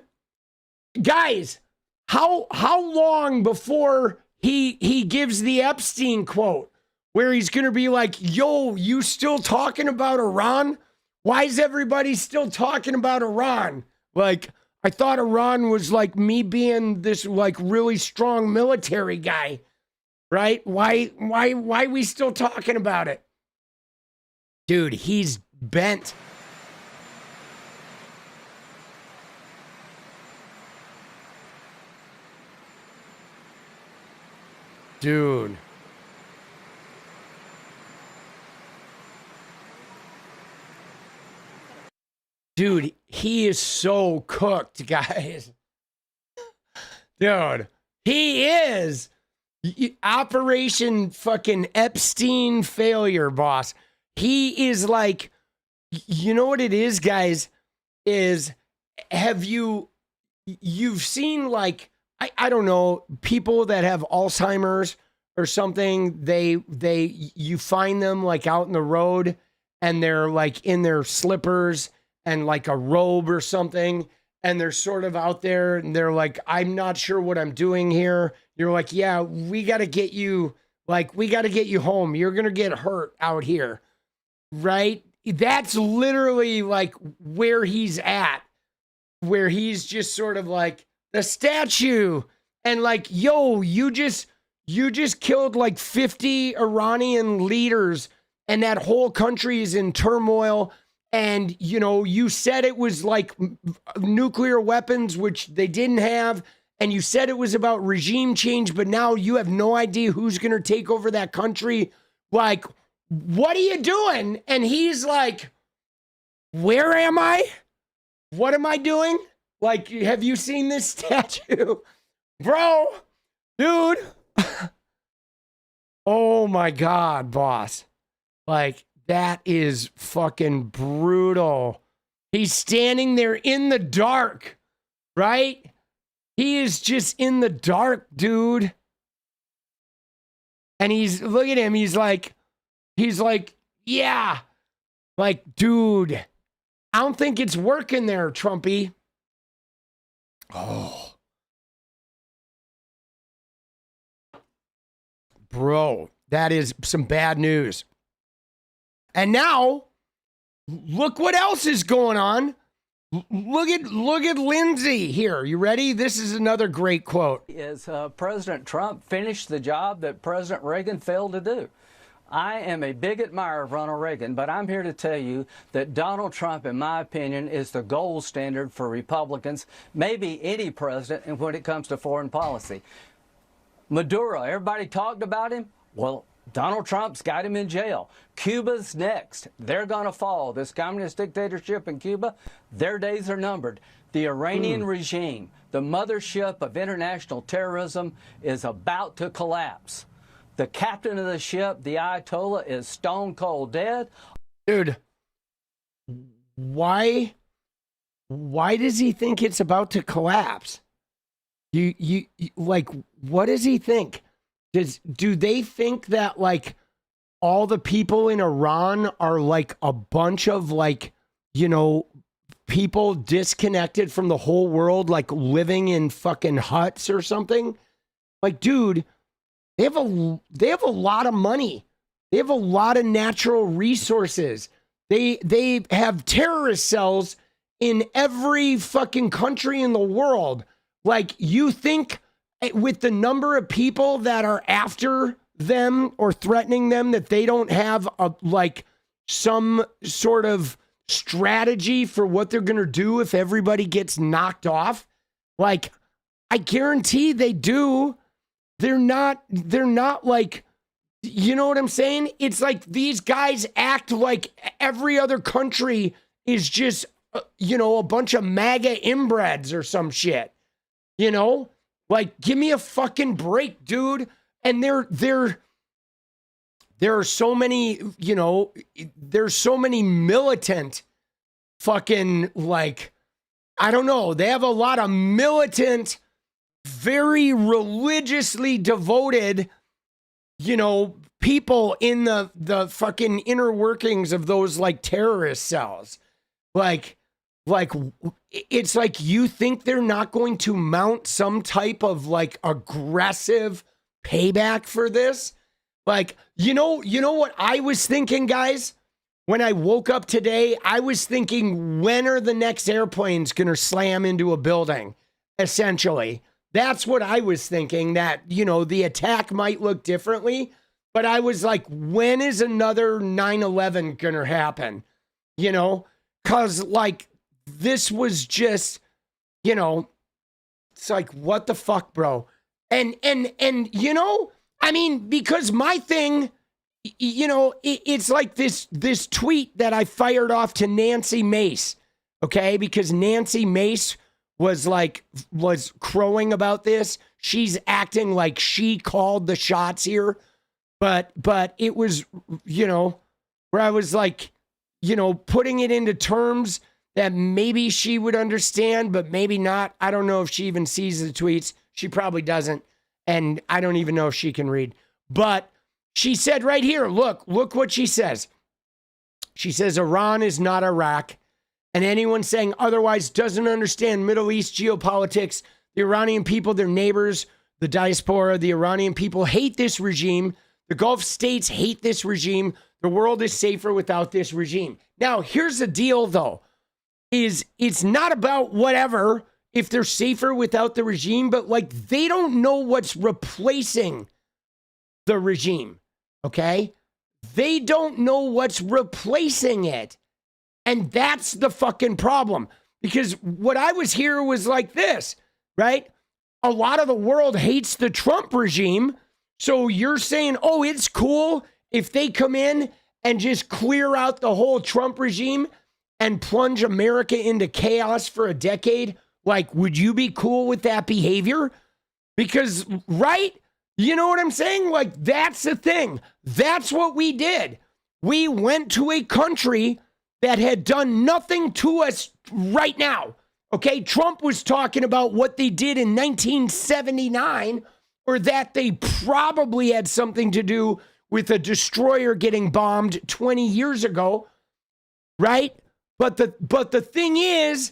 guys, how long before he gives the Epstein quote where he's going to be like, yo, you still talking about Iran? Why is everybody still talking about Iran? Like, I thought Iran was like me being this like really strong military guy, right? Why we still talking about it? Dude, he's bent. Dude. Dude, he is so cooked, guys. Dude, he is. Operation fucking Epstein failure, boss. He is like, you know what it is, guys? Is you've seen like, I don't know, people that have Alzheimer's or something, you find them like out in the road and they're like in their slippers and like a robe or something, and they're sort of out there and they're like, I'm not sure what I'm doing here. You're like, yeah, we got to get you home. You're going to get hurt out here, right? That's literally like where he's at, where he's just sort of like the statue and like, yo, you just killed like 50 Iranian leaders and that whole country is in turmoil. And, you know, you said it was like nuclear weapons, which they didn't have. And you said it was about regime change, but now you have no idea who's going to take over that country. Like, what are you doing? And he's like, where am I? What am I doing? Like, have you seen this statue? Bro, dude. Oh my God, boss. Like, that is fucking brutal. He's standing there in the dark, right? He is just in the dark, dude. And look at him. He's like, yeah. Like, dude, I don't think it's working there, Trumpy. Oh. Bro, that is some bad news. And now, look what else is going on. Look at Lindsay here. You ready? This is another great quote. Is President Trump finished the job that President Reagan failed to do. I am a big admirer of Ronald Reagan, but I'm here to tell you that Donald Trump, in my opinion, is the gold standard for Republicans, maybe any president, and when it comes to foreign policy. Maduro, everybody talked about him. Well, Donald Trump's got him in jail. Cuba's next. They're going to fall. This communist dictatorship in Cuba, their days are numbered. The Iranian regime, the mothership of international terrorism, is about to collapse. The captain of the ship, the Ayatollah, is stone cold dead. Dude, why does he think it's about to collapse? You like, what does he think? Do they think that like all the people in Iran are like a bunch of like, you know, people disconnected from the whole world, like living in fucking huts or something? Like, dude, they have a lot of money. They have a lot of natural resources. They have terrorist cells in every fucking country in the world. Like, you think with the number of people that are after them or threatening them that they don't have a like some sort of strategy for what they're going to do if everybody gets knocked off? Like, I guarantee they do. They're not like, you know what I'm saying? It's like these guys act like every other country is just, you know, a bunch of MAGA inbreds or some shit. You know? Like, give me a fucking break, dude. And there are so many, you know, there's so many militant fucking, like, I don't know. They have a lot of militant, very religiously devoted, you know, people in the fucking inner workings of those like terrorist cells. Like it's like you think they're not going to mount some type of like aggressive payback for this? Like, you know what I was thinking, guys? When I woke up today, I was thinking, when are the next airplanes going to slam into a building? Essentially. That's what I was thinking, that, you know, the attack might look differently. But I was like, when is another 9/11 going to happen? You know, because like this was just, you know, it's like, what the fuck, bro? And you know, I mean, because my thing, you know, it's like this tweet that I fired off to Nancy Mace, okay? Because Nancy Mace was crowing about this. She's acting like she called the shots here. But it was, you know, where I was like, you know, putting it into terms that maybe she would understand, but maybe not. I don't know if she even sees the tweets. She probably doesn't. And I don't even know if she can read. But she said right here, look what she says. She says, Iran is not Iraq. And anyone saying otherwise doesn't understand Middle East geopolitics. The Iranian people, their neighbors, the diaspora, the Iranian people hate this regime. The Gulf states hate this regime. The world is safer without this regime. Now, here's the deal, though, is it's not about whatever, if they're safer without the regime, but like they don't know what's replacing the regime, okay? They don't know what's replacing it. And that's the fucking problem. Because what I was hearing was like this, right? A lot of the world hates the Trump regime. So you're saying, oh, it's cool if they come in and just clear out the whole Trump regime and plunge America into chaos for a decade? Like, would you be cool with that behavior? Because, right? You know what I'm saying? Like, that's the thing. That's what we did. We went to a country that had done nothing to us right now. Okay? Trump was talking about what they did in 1979, or that they probably had something to do with a destroyer getting bombed 20 years ago, right? But the thing is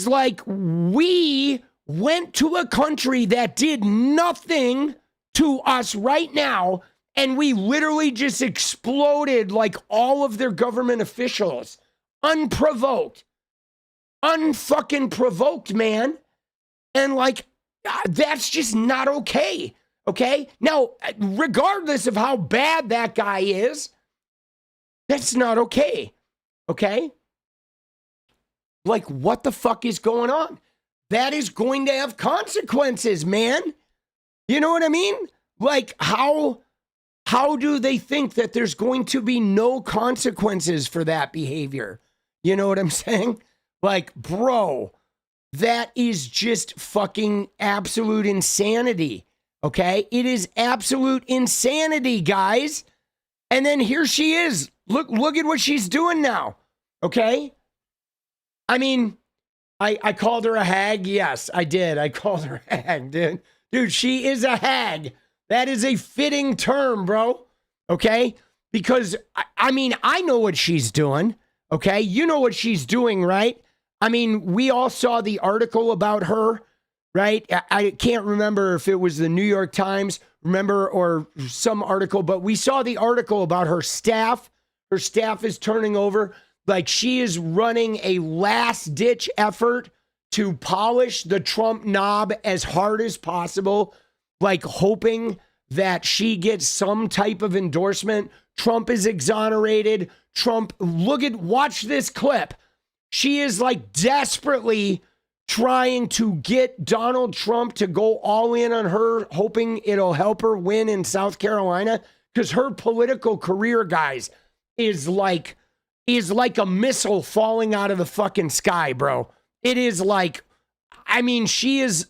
like we went to a country that did nothing to us right now, and we literally just exploded like all of their government officials, unprovoked. unfucking provoked, man. And like, that's just not okay. Okay? Now, regardless of how bad that guy is, that's not okay. Okay? Like, what the fuck is going on? That is going to have consequences, man. You know what I mean? Like, how do they think that there's going to be no consequences for that behavior? You know what I'm saying? Like, bro, that is just fucking absolute insanity. Okay? It is absolute insanity, guys. And then here she is. Look at what she's doing now. Okay? I mean, I called her a hag. Yes, I did. I called her a hag, dude. Dude, she is a hag. That is a fitting term, bro. Okay? Because, I mean, I know what she's doing. Okay? You know what she's doing, right? I mean, we all saw the article about her, right? I can't remember if it was the New York Times, remember, or some article, but we saw the article about her staff. Her staff is turning over. Like, she is running a last-ditch effort to polish the Trump knob as hard as possible, like hoping that she gets some type of endorsement. Trump is exonerated. Watch this clip. She is like desperately trying to get Donald Trump to go all in on her, hoping it'll help her win in South Carolina, because her political career, guys, is like a missile falling out of the fucking sky, bro. It is like, I mean, she is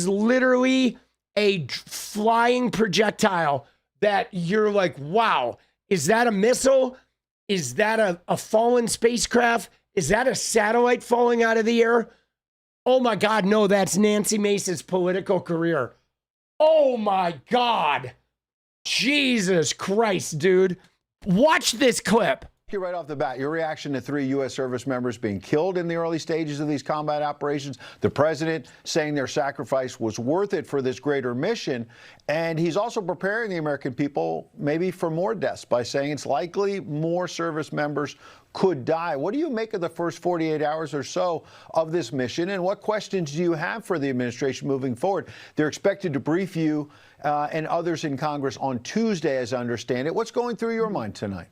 literally a flying projectile that you're like, wow, is that a missile? Is that a fallen spacecraft? Is that a satellite falling out of the air? Oh my God, no, that's Nancy Mace's political career. Oh my God. Jesus Christ, dude. Watch this clip. Right off the bat, your reaction to 3 U.S. service members being killed in the early stages of these combat operations, the president saying their sacrifice was worth it for this greater mission, and he's also preparing the American people maybe for more deaths by saying it's likely more service members could die. What do you make of the first 48 hours or so of this mission, and what questions do you have for the administration moving forward? They're expected to brief you and others in Congress on Tuesday, as I understand it. What's going through your mind tonight?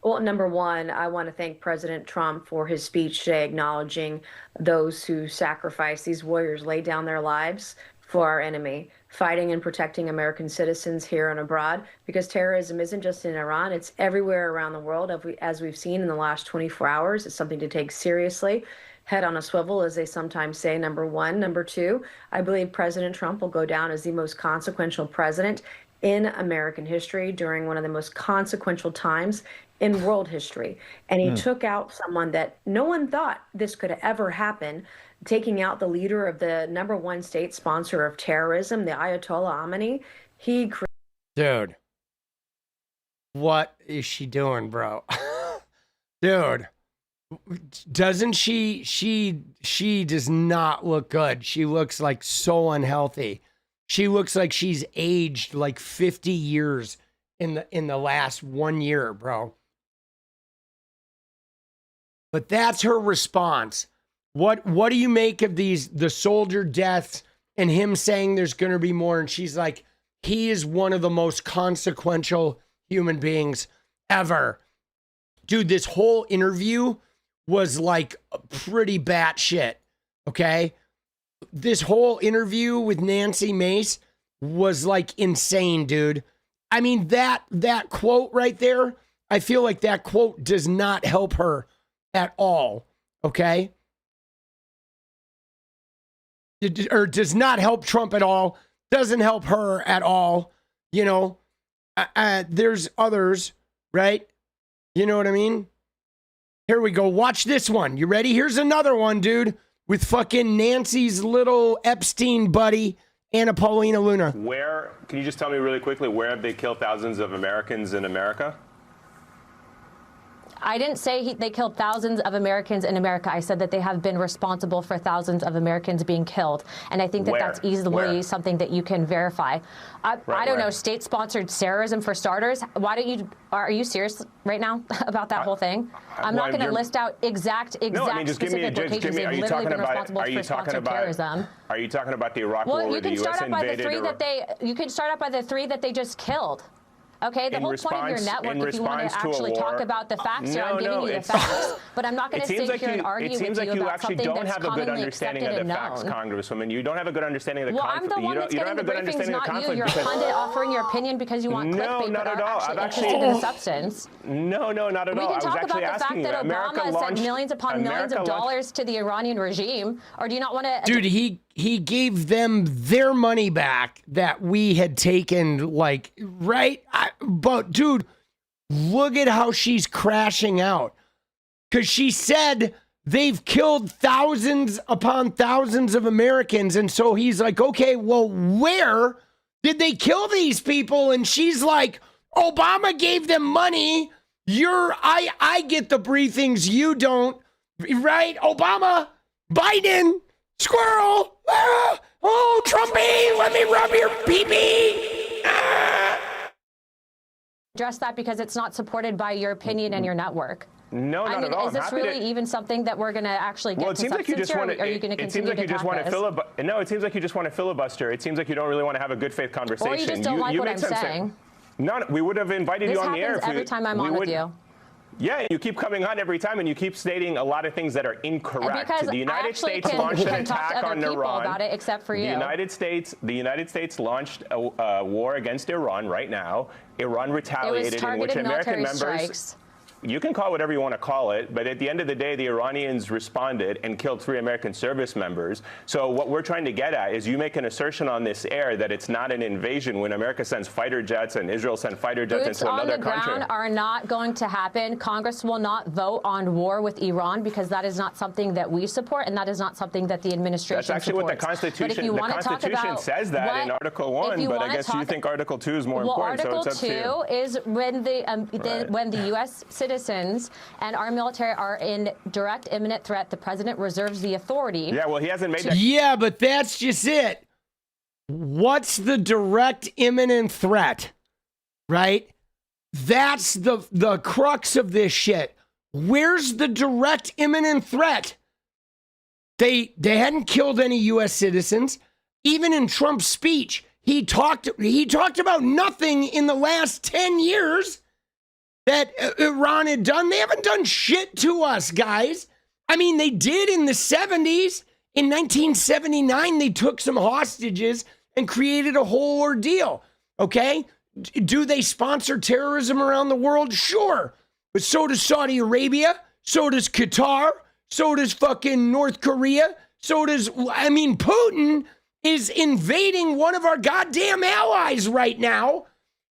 Well, number one, I want to thank President Trump for his speech today, acknowledging those who sacrificed, these warriors laid down their lives for our enemy, fighting and protecting American citizens here and abroad, because terrorism isn't just in Iran, it's everywhere around the world. As we've seen in the last 24 hours, it's something to take seriously. Head on a swivel, as they sometimes say, number one. Number two, I believe President Trump will go down as the most consequential president in American history during one of the most consequential times in world history. And he took out someone that no one thought this could ever happen, taking out the leader of the #1 state sponsor of terrorism, the Ayatollah Khamenei. Dude, what is she doing, bro? Dude, doesn't she does not look good. She looks like so unhealthy. She looks like she's aged like 50 years in the last 1 year, bro. But that's her response. What do you make of the soldier deaths and him saying there's going to be more? And she's like, he is one of the most consequential human beings ever. Dude, this whole interview was like pretty batshit, okay? This whole interview with Nancy Mace was like insane, dude. I mean, that quote right there, I feel like that quote does not help her at all, okay? Or does not help Trump at all, doesn't help her at all, you know? There's others, right? You know what I mean? Here we go. Watch this one. You ready? Here's another one, dude, with fucking Nancy's little Epstein buddy, Anna Paulina Luna. Can you just tell me really quickly, where have they killed thousands of Americans in America? I didn't say they killed thousands of Americans in America. I said that they have been responsible for thousands of Americans being killed. And I think that that's easily something that you can verify. I don't know, state-sponsored terrorism for starters. Why don't you, are you serious right now about that whole thing? I'm not going to list out exact specific locations. They've literally been responsible for sponsored terrorism. Are you talking about the Iraq war where the U.S. invaded Iraq? You can start out by the 3 that they just killed. Okay, the whole point of your network, if you want to actually talk about the facts here, I'm giving you the facts. But I'm not going to sit here and argue with you about something that's commonly accepted and known. Congresswoman, you don't have a good understanding of the conflict. Well, I'm the one that's getting the briefings, not you. You're a pundit offering your opinion because you want clickbait, but are actually interested in the substance. No, not at all. We can talk about the fact that Obama sent millions upon millions of dollars to the Iranian regime, or do you not want to? Dude, he gave them their money back that we had taken, like, right? But, dude, look at how she's crashing out. Because she said they've killed thousands upon thousands of Americans. And so he's like, okay, well, where did they kill these people? And she's like, Obama gave them money. I get the briefings, you don't. Right? Obama, Biden, squirrel. Ah, oh, Trumpy, let me rub your pee-pee. Ah. Address that because it's not supported by your opinion and your network. No, not at all. Is this really even something that we're going to actually get to substance here, or are you going to continue to attack this? No, it seems like you just want to filibuster. It seems like you don't really want to have a good faith conversation. Or you just don't like what I'm saying. No, we would have invited you on the air. This happens every time I'm on with you. Yeah, you keep coming on every time, and you keep stating a lot of things that are incorrect. Because the United States launched an attack on Iran. About it, except for you. The United States launched a war against Iran right now. Iran retaliated, in which American members. Strikes. You can call it whatever you want to call it, but at the end of the day, the Iranians responded and killed 3 American service members. So what we're trying to get at is you make an assertion on this air that it's not an invasion when America sends fighter jets and Israel sent fighter jets into another country. Boots on the ground are not going to happen. Congress will not vote on war with Iran because that is not something that we support, and that is not something that the administration supports. That's actually what the Constitution says that in Article 1, but I guess you think Article 2 is more important, so it's up to you. Article 2 is when the U.S. citizens and our military are in direct imminent threat, the president reserves the authority. Yeah, well, he hasn't made that. Yeah, but that's just it. What's the direct imminent threat? Right? That's the crux of this shit. Where's the direct imminent threat? They hadn't killed any U.S. citizens. Even in Trump's speech, he talked about nothing in the last 10 years that Iran had done. They haven't done shit to us, guys. I mean, they did in the 70s. In 1979, they took some hostages and created a whole ordeal, okay? Do they sponsor terrorism around the world? Sure. But so does Saudi Arabia. So does Qatar. So does fucking North Korea. So does, I mean, Putin is invading one of our goddamn allies right now.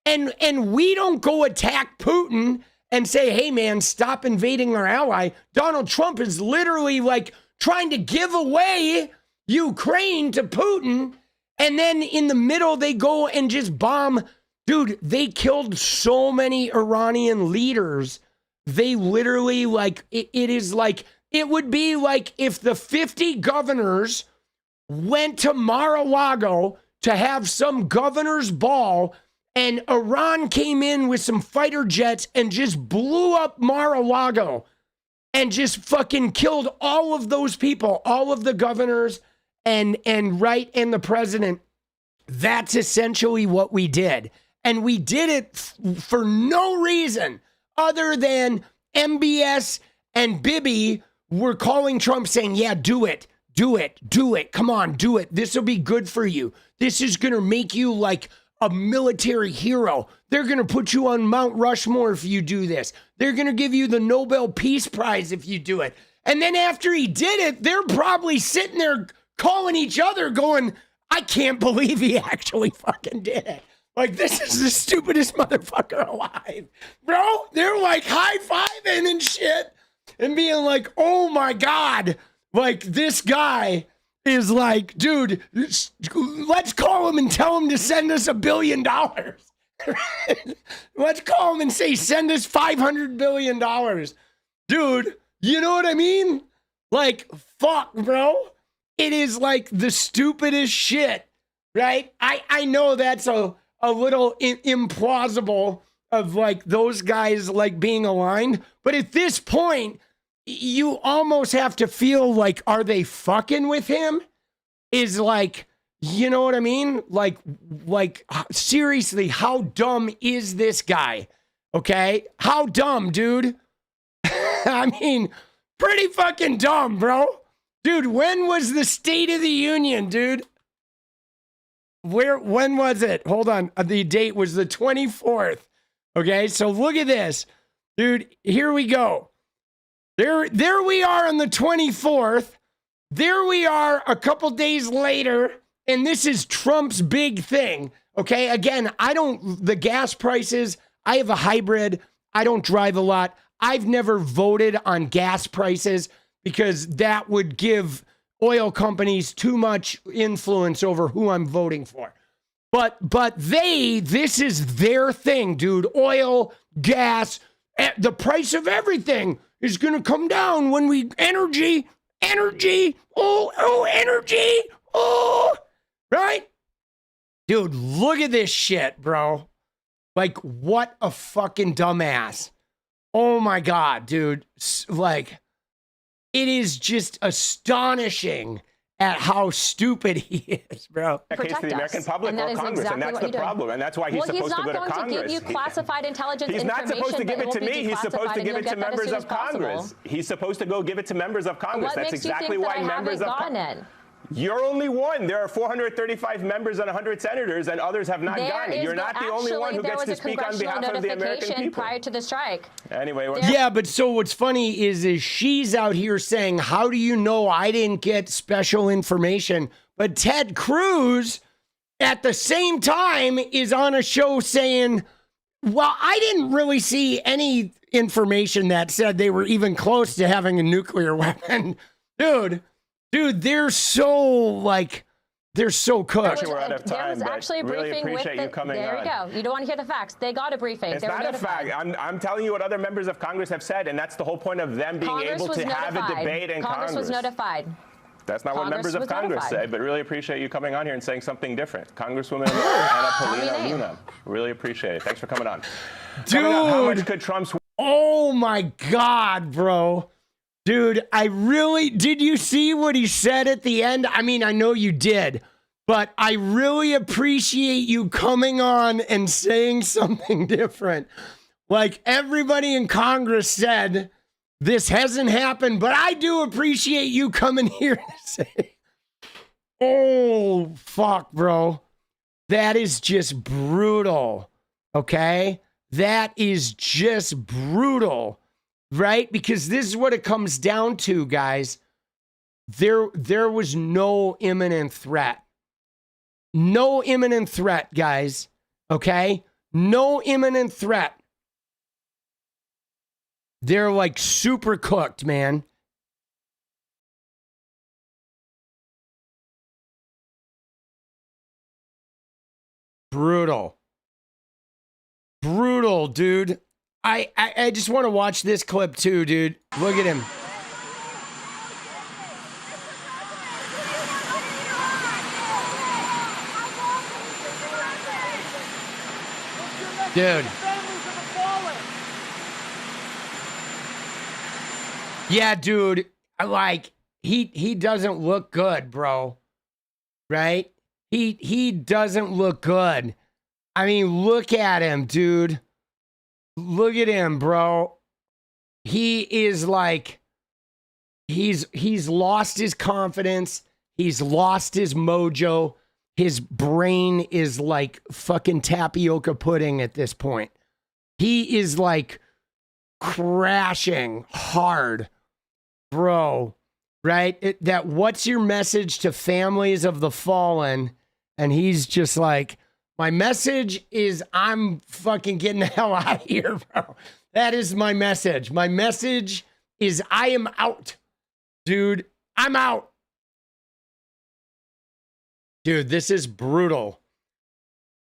And we don't go attack Putin and say, hey, man, stop invading our ally. Donald Trump is literally like trying to give away Ukraine to Putin. And then in the middle, they go and just bomb. Dude, they killed so many Iranian leaders. They literally like, it is like, it would be like if the 50 governors went to Mar-a-Lago to have some governor's ball and Iran came in with some fighter jets and just blew up Mar-a-Lago and just fucking killed all of those people, all of the governors and the president. That's essentially what we did. And we did it for no reason other than MBS and Bibi were calling Trump saying, yeah, do it. Come on, do it. This will be good for you. This is going to make you like a military hero. They're going to put you on Mount Rushmore if you do this. They're going to give you the Nobel Peace Prize if you do it. And then after he did it, they're probably sitting there calling each other going, I can't believe he actually fucking did it. Like, this is the stupidest motherfucker alive. Bro, they're like high-fiving and shit and being like, oh my God, like this guy is like, dude, let's call him and tell him to send us $1 billion. Let's call him and say, send us $500 billion. Dude, you know what I mean? Like, fuck, bro. It is like the stupidest shit, right? I know that's a little implausible of like those guys like being aligned. But at this point, you almost have to feel like, are they fucking with him? Is like, you know what I mean? Like seriously, how dumb is this guy? Okay? How dumb, dude? I mean, pretty fucking dumb, bro. Dude, when was the State of the Union, dude? When was it? Hold on. The date was the 24th. Okay, so look at this. Dude, here we go. There we are on the 24th. There we are a couple days later, and this is Trump's big thing. Okay, again, the gas prices, I have a hybrid. I don't drive a lot. I've never voted on gas prices because that would give oil companies too much influence over who I'm voting for. But this is their thing, dude. Oil, gas, the price of everything is going to come down when energy, energy, right? Dude, look at this shit, bro. Like, what a fucking dumbass. Oh my God, dude. Like, it is just astonishing at how stupid he is, bro. That case to the American public or Congress, and that's the problem, and that's why he's supposed to go to Congress. Well, he's not going to give you classified intelligence information. He's not supposed to give it to me. He's supposed to give it to members of Congress. He's supposed to go give it to members of Congress. That's exactly why members of Congress. You're only one. There are 435 members and 100 senators, and others have not gotten it. You're not the only one who gets to speak on behalf of the American people. Prior to the strike. Anyway, yeah, but so what's funny is she's out here saying, how do you know I didn't get special information? But Ted Cruz, at the same time, is on a show saying, well, I didn't really see any information that said they were even close to having a nuclear weapon. Dude, they're so cooked. We're out of time, there was actually a briefing really appreciate you coming there you go. You don't want to hear the facts. They got a briefing. It's not a fact. I'm telling you what other members of Congress have said, and that's the whole point of them being able to have a debate in Congress. Congress was notified. That's not what members of Congress say, but really appreciate you coming on here and saying something different. Congresswoman Anna Paulina Luna. Really appreciate it. Thanks for coming on. Dude, how much could Trump's... Oh my God, bro. Dude, did you see what he said at the end? I mean, I know you did, but I really appreciate you coming on and saying something different. Like everybody in Congress said, this hasn't happened, but I do appreciate you coming here to say, oh, fuck, bro. That is just brutal, okay? That is just brutal. Right? Because this is what it comes down to, guys. There was no imminent threat. No imminent threat, guys. Okay? No imminent threat. They're like super cooked, man. Brutal. Brutal, dude. I just want to watch this clip too, dude. Look at him. Dude. Yeah, dude. Like, he doesn't look good, bro. Right? He doesn't look good. I mean, look at him, dude. Look at him, bro. He is like, he's lost his confidence. He's lost his mojo. His brain is like fucking tapioca pudding at this point. He is like crashing hard, bro. Right? That what's your message to families of the fallen? And he's just like, my message is I'm fucking getting the hell out of here, bro. That is my message. My message is I am out. Dude, I'm out. Dude, this is brutal.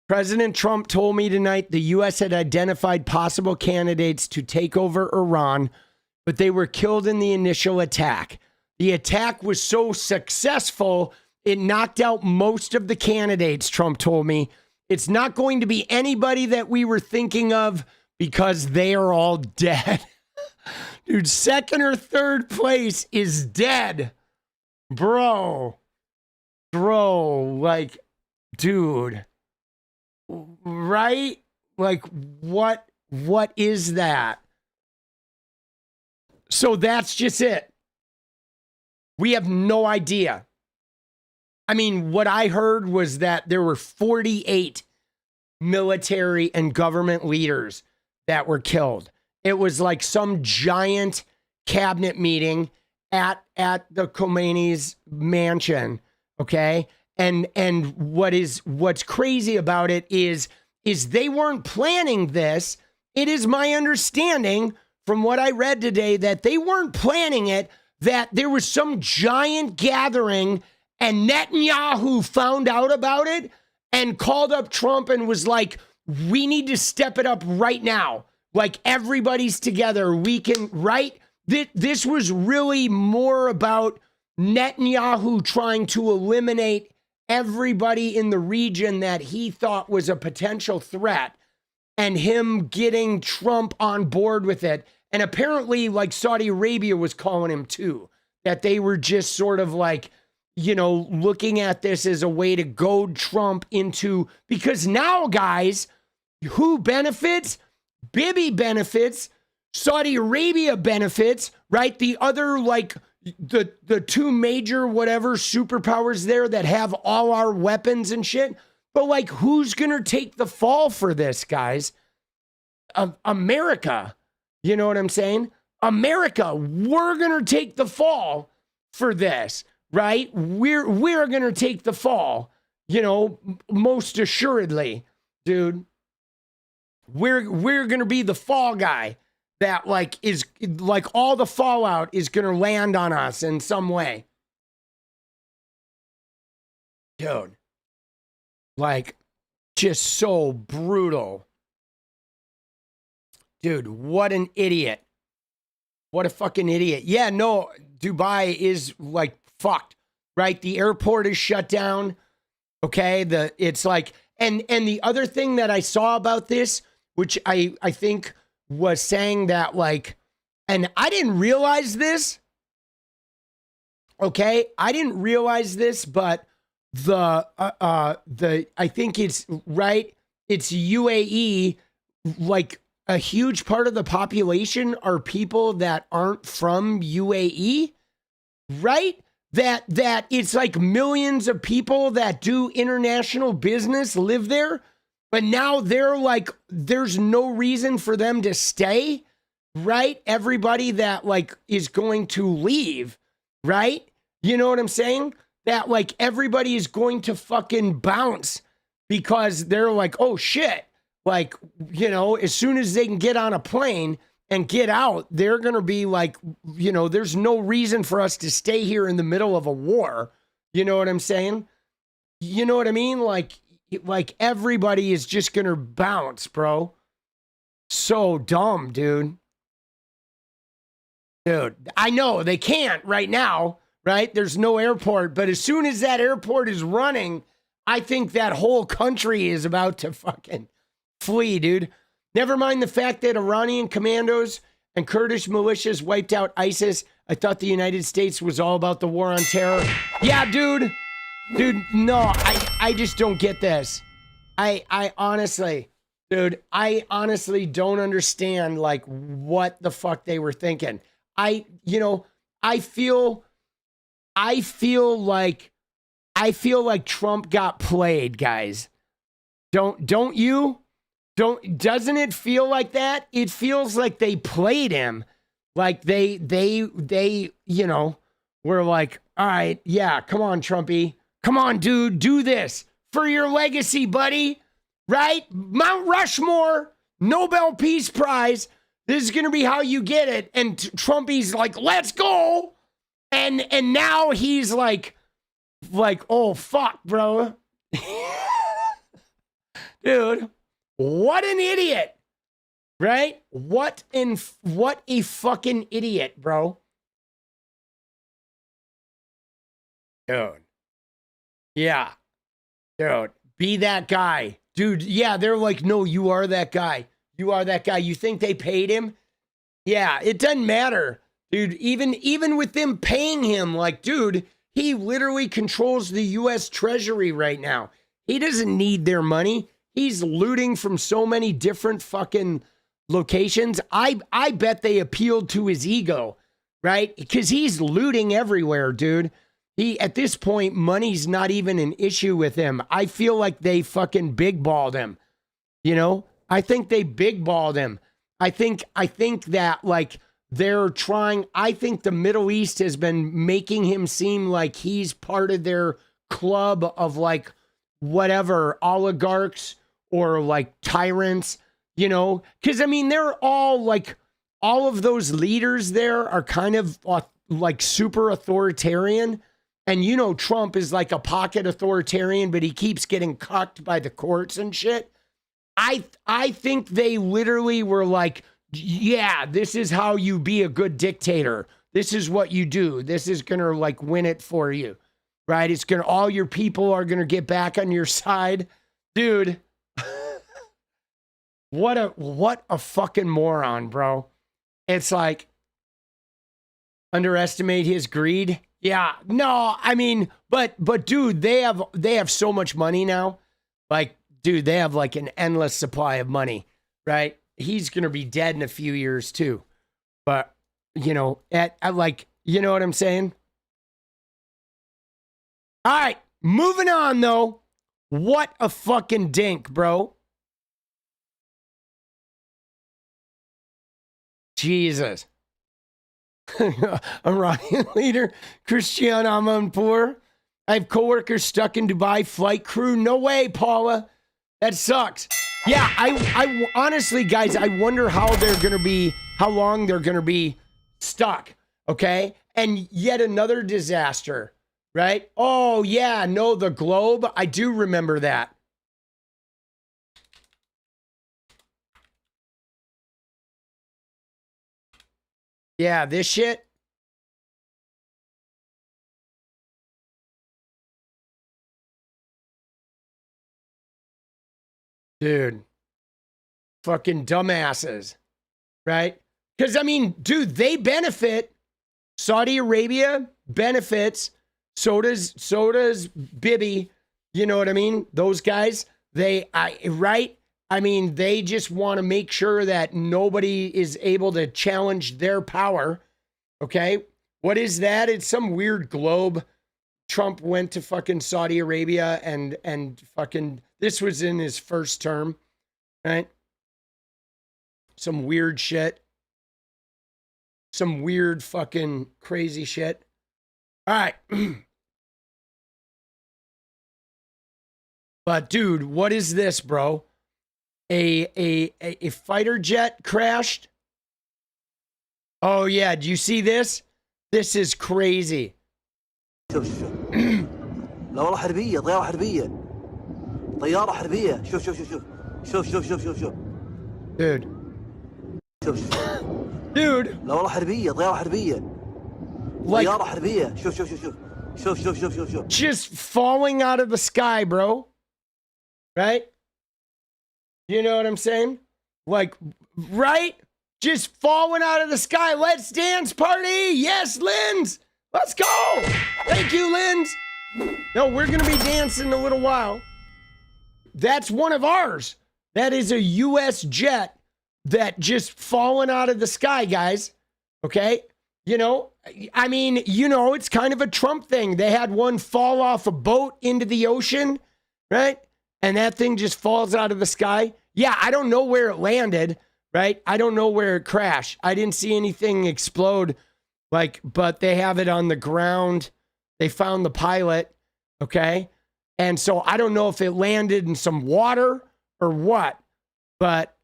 President Trump told me tonight the U.S. had identified possible candidates to take over Iran, but they were killed in the initial attack. The attack was so successful, it knocked out most of the candidates, Trump told me. It's not going to be anybody that we were thinking of because they are all dead. Dude, second or third place is dead. Bro, like, dude, right? Like, what is that? So that's just it. We have no idea. I mean, what I heard was that there were 48 military and government leaders that were killed. It was like some giant cabinet meeting at the Khomeini's mansion, okay? And what's crazy about it is they weren't planning this. It is my understanding from what I read today that they weren't planning it, that there was some giant gathering and Netanyahu found out about it and called up Trump and was like, we need to step it up right now. Like, everybody's together. We can, right? This was really more about Netanyahu trying to eliminate everybody in the region that he thought was a potential threat and him getting Trump on board with it. And apparently, like, Saudi Arabia was calling him too, that they were just sort of like, you know, looking at this as a way to goad Trump into, because now, guys, who benefits? Bibi benefits, Saudi Arabia benefits, right? The other, like, the two major whatever superpowers there that have all our weapons and shit. But, like, who's going to take the fall for this, guys? America. You know what I'm saying? America, we're going to take the fall for this, right? We're going to take the fall, you know, most assuredly, dude. We're going to be the fall guy that, like, is like all the fallout is going to land on us in some way. Dude, like, just so brutal. Dude, what an idiot. What a fucking idiot. Yeah, no, Dubai is, like, fucked, right? The airport is shut down. Okay, it's like, and the other thing that I saw about this, which I think was saying that, like, and I didn't realize this. Okay, I didn't realize this, but I think it's right. It's UAE, like, a huge part of the population are people that aren't from UAE, right? That it's like millions of people that do international business live there. But now they're like, there's no reason for them to stay, right? Everybody that, like, is going to leave, right? You know what I'm saying? That, like, everybody is going to fucking bounce because they're like, oh shit. Like, you know, as soon as they can get on a plane and get out, they're going to be like, you know, there's no reason for us to stay here in the middle of a war. You know what I'm saying? You know what I mean? Like everybody is just going to bounce, bro. So dumb, dude. Dude, I know they can't right now, right? There's no airport, but as soon as that airport is running, I think that whole country is about to fucking flee, dude. Never mind the fact that Iranian commandos and Kurdish militias wiped out ISIS. I thought the United States was all about the war on terror. Yeah, dude. Dude, no, I just don't get this. I honestly, dude, I honestly don't understand, like, what the fuck they were thinking. I feel like Trump got played, guys. Don't you? Doesn't it feel like that? It feels like they played him. Like they, you know, were like, all right, yeah, come on, Trumpy. Come on, dude, do this for your legacy, buddy. Right? Mount Rushmore, Nobel Peace Prize. This is going to be how you get it. And Trumpy's like, let's go. And now he's like, oh, fuck, bro. Dude, what an idiot. Right? What a fucking idiot, bro. Dude. Yeah. Dude, be that guy. Dude, yeah, they're like, no, you are that guy. You are that guy. You think they paid him? Yeah, it doesn't matter. Dude, even with them paying him, like, dude, he literally controls the U.S. Treasury right now. He doesn't need their money. He's looting from so many different fucking locations. I bet they appealed to his ego, right? Because he's looting everywhere, dude. At this point, money's not even an issue with him. I feel like they fucking big balled him. You know? I think they big balled him. I think that, like, they're trying, I think the Middle East has been making him seem like he's part of their club of, like, whatever, oligarchs or, like, tyrants, you know? Because, I mean, they're all, like, all of those leaders there are kind of, like, super authoritarian. And, you know, Trump is, like, a pocket authoritarian, but he keeps getting cucked by the courts and shit. I think they literally were like, yeah, this is how you be a good dictator. This is what you do. This is going to, like, win it for you, right? It's going to, all your people are going to get back on your side. Dude, what a fucking moron, bro. It's like, underestimate his greed. Yeah, no, I mean, but dude, they have so much money now. Like, dude, they have like an endless supply of money, right? He's going to be dead in a few years too. But, you know, at like, you know what I'm saying? All right, moving on though. What a fucking dink, bro. Jesus. Iranian leader 𝗙cie 𝗶𝗵𝗃. I have coworkers stuck in Dubai flight crew. No way, Paula. That sucks. Yeah, I honestly, guys, I wonder how long they're gonna be stuck. Okay, and yet another disaster, right? Oh yeah, no, the globe. I do remember that. Yeah, this shit. Dude. Fucking dumbasses. Right? Because, I mean, dude, they benefit. Saudi Arabia benefits. So does Bibi. You know what I mean? Those guys, right? I mean, they just want to make sure that nobody is able to challenge their power. Okay? What is that? It's some weird globe. Trump went to fucking Saudi Arabia and fucking, this was in his first term, right? Some weird shit. Some weird fucking crazy shit. All right. But dude, what is this, bro? A fighter jet crashed? Oh yeah, do you see this? This is crazy. شوف لا والله حربية طيارة حربية طيارة حربية شوف شوف شوف شوف شوف شوف شوف شوف dude شوف dude لا والله حربية طيارة حربية طيارة حربية شوف شوف شوف شوف شوف شوف شوف شوف just falling out of the sky, bro. Right? You know what I'm saying? Like, right? Just falling out of the sky. Let's dance party. Yes, Linz. Let's go. Thank you, Linz. No, we're going to be dancing in a little while. That's one of ours. That is a U.S. jet that just fallen out of the sky, guys. Okay? You know, I mean, you know, it's kind of a Trump thing. They had one fall off a boat into the ocean, right? And that thing just falls out of the sky. Yeah, I don't know where it landed, right? I don't know where it crashed. I didn't see anything explode, like, but they have it on the ground. They found the pilot, okay? And so I don't know if it landed in some water or what, but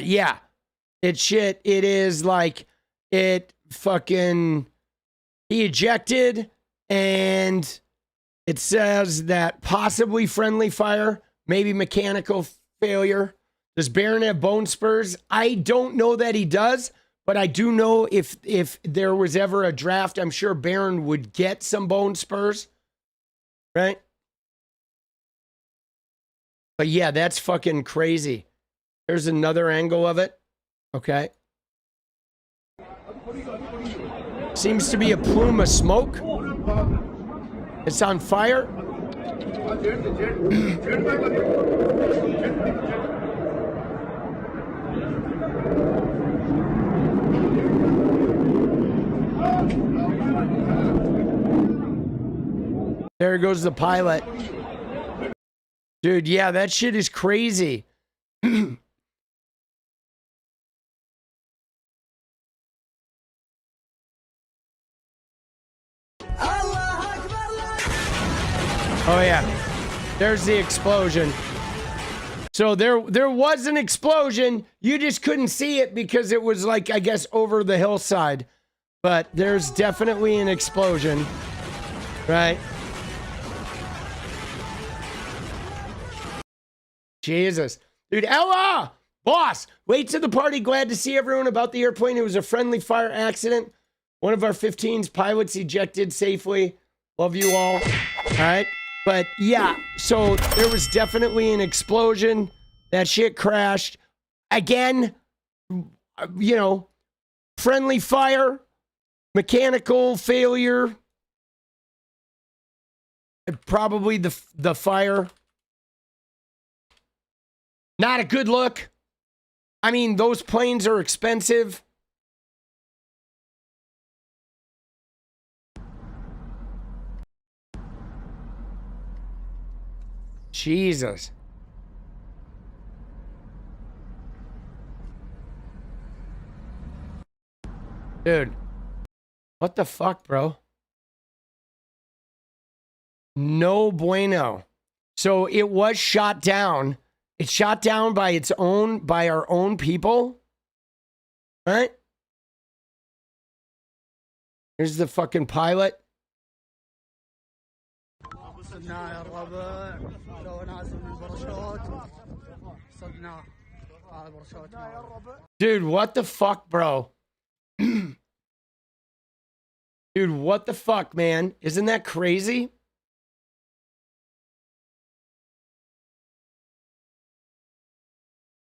yeah, It's shit. It is like it fucking he ejected, and it says that possibly friendly fire, maybe mechanical failure. Does Barron have bone spurs? I don't know that he does, but I do know if there was ever a draft, I'm sure Barron would get some bone spurs, right? But yeah, that's fucking crazy. There's another angle of it. Okay. Seems to be a plume of smoke. It's on fire. There goes the pilot. Dude, yeah, that shit is crazy. Oh yeah, there's the explosion. So there was an explosion. You just couldn't see it because it was like, I guess, over the hillside. But there's definitely an explosion, right? Jesus. Dude, Ella! Boss, late to the party. Glad to see everyone about the airplane. It was a friendly fire accident. One of our 15's pilots ejected safely. Love you all. All right. But yeah, so there was definitely an explosion. That shit crashed. Again, you know, friendly fire, mechanical failure, and probably the fire. Not a good look. I mean, those planes are expensive. Jesus. Dude. What the fuck, bro? No bueno. So it was shot down. It's shot down by our own people. Right? Here's the fucking pilot. Dude, what the fuck, bro? Dude, what the fuck, man? Isn't that crazy?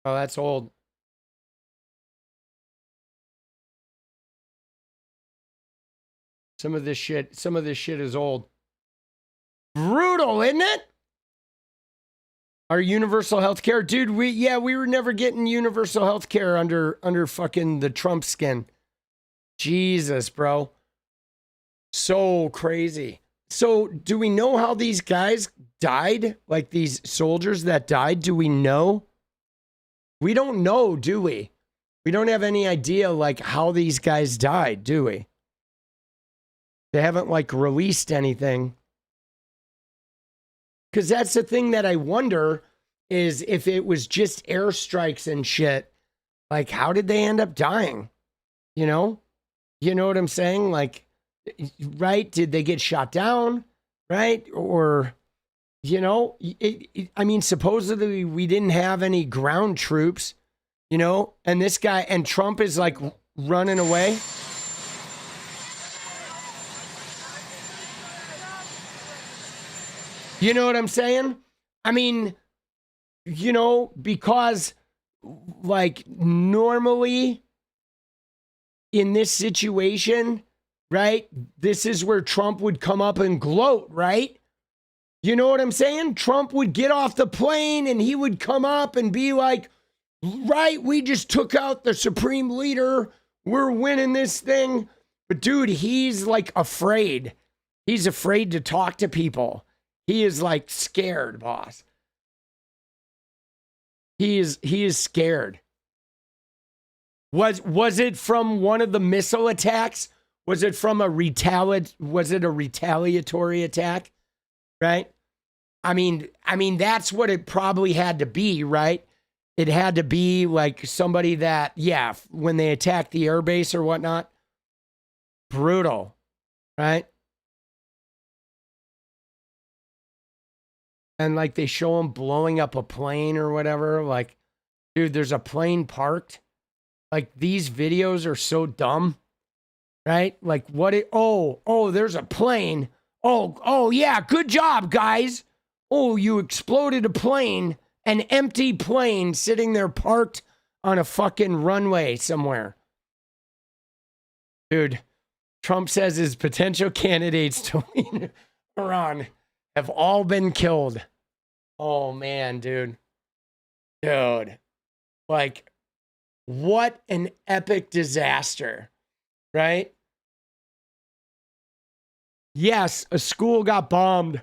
Oh, that's old. Some of this shit is old. Brutal, isn't it? Our universal health care. Dude, we were never getting universal health care under fucking the Trump skin. Jesus, bro. So crazy. So do we know how these guys died? Like these soldiers that died, do we know? We don't know, do we? We don't have any idea like how these guys died, do we? They haven't like released anything. Because that's the thing that I wonder is if it was just airstrikes and shit, like how did they end up dying? You know? You know what I'm saying? Like, right? Did they get shot down? Right? Or, you know, I mean, supposedly we didn't have any ground troops, you know, and this guy, and Trump is like running away. You know what I'm saying? I mean, you know, because like normally in this situation, right? This is where Trump would come up and gloat, right? You know what I'm saying? Trump would get off the plane and he would come up and be like, right, we just took out the supreme leader. We're winning this thing. But dude, he's like afraid. He's afraid to talk to people. He is like scared, boss. He is scared. Was it from one of the missile attacks? Was it from a retaliatory attack? Right? I mean that's what it probably had to be, right? it had to be like somebody that, yeah, when they attacked the airbase or whatnot, brutal, right? And like they show them blowing up a plane or whatever. Like, dude, there's a plane parked. Like, these videos are so dumb, right? Like, there's a plane. Oh, yeah, good job, guys. Oh, you exploded a plane, an empty plane sitting there parked on a fucking runway somewhere. Dude, Trump says his potential candidates to lead Iran have all been killed. Oh, man, dude. Dude. Like, what an epic disaster, right? Yes, a school got bombed.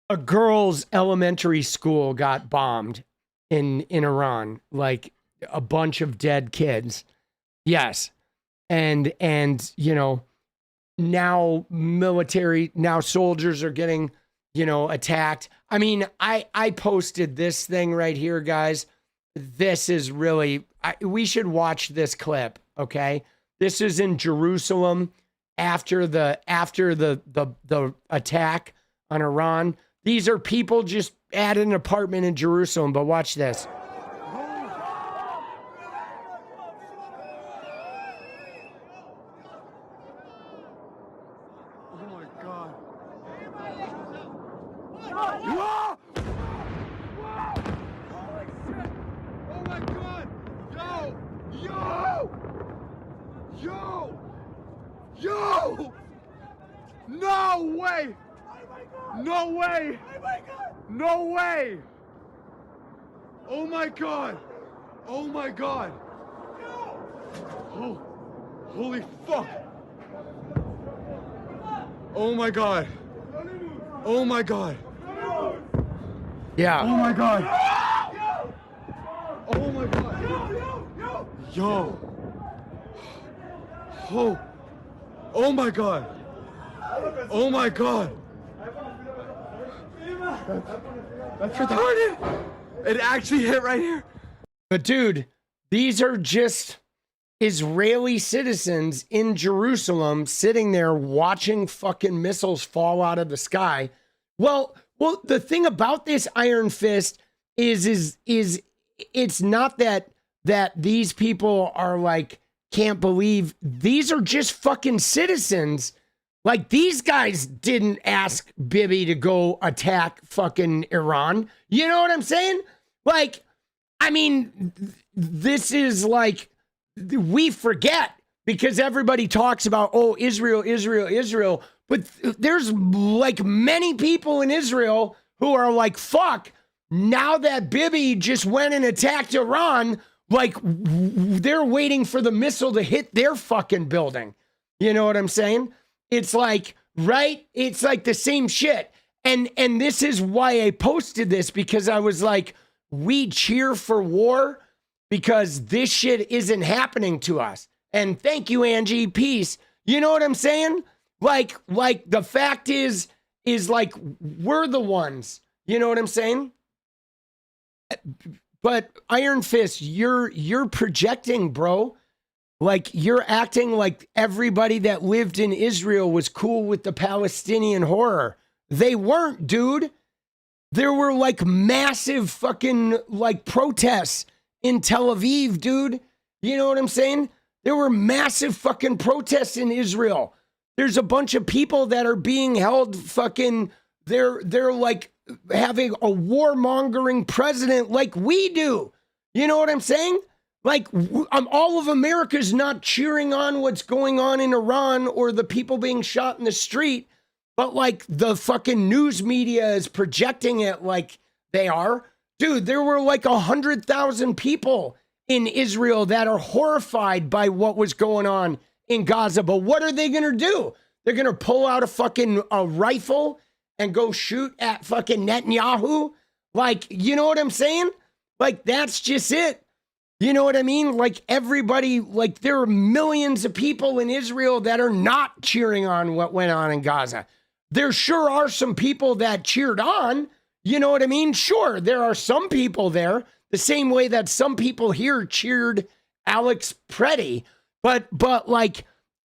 A girls' elementary school got bombed in Iran. Like, a bunch of dead kids. Yes. And you know, now soldiers are getting, you know, attacked. I mean, I posted this thing right here, guys. This is really, we should watch this clip, okay? This is in Jerusalem after the attack on Iran. These are people just at an apartment in Jerusalem, but watch this. Yo! No way! No way! No way! Oh my god! Oh my god! Oh, holy fuck! Oh my god! Oh my god! Yeah. Oh my god! Oh my god! Yo! Oh! Oh my god! Oh my god! That's retarded! It actually hit right here. But dude, these are just Israeli citizens in Jerusalem sitting there watching fucking missiles fall out of the sky. Well, the thing about this Iron Fist is it's not that these people are like, can't believe, these are just fucking citizens. Like, these guys didn't ask Bibi to go attack fucking Iran. You know what I'm saying? Like, I mean, this is like, we forget because everybody talks about, oh, Israel, Israel, Israel. But there's like many people in Israel who are like, fuck, now that Bibi just went and attacked Iran, like, they're waiting for the missile to hit their fucking building. You know what I'm saying? It's like, right? It's like the same shit. And this is why I posted this, because I was like, we cheer for war because this shit isn't happening to us. And thank you, Angie. Peace. You know what I'm saying? Like the fact is like, we're the ones. You know what I'm saying? But Iron Fist, you're projecting, bro. Like, you're acting like everybody that lived in Israel was cool with the Palestinian horror. They weren't, dude. There were like massive fucking like protests in Tel Aviv, dude. You know what I'm saying? There were massive fucking protests in Israel. There's a bunch of people that are being held fucking, they're like having a warmongering president like we do. You know what I'm saying? Like, all of America's not cheering on what's going on in Iran or the people being shot in the street, but like the fucking news media is projecting it like they are. Dude, there were like 100,000 people in Israel that are horrified by what was going on in Gaza. But what are they going to do? They're going to pull out a rifle and go shoot at fucking Netanyahu? Like, you know what I'm saying? Like, that's just it. You know what I mean? Like, everybody, like, there are millions of people in Israel that are not cheering on what went on in Gaza. There sure are some people that cheered on. You know what I mean? Sure, there are some people there, the same way that some people here cheered 𝗙𝗟𝗏, but like,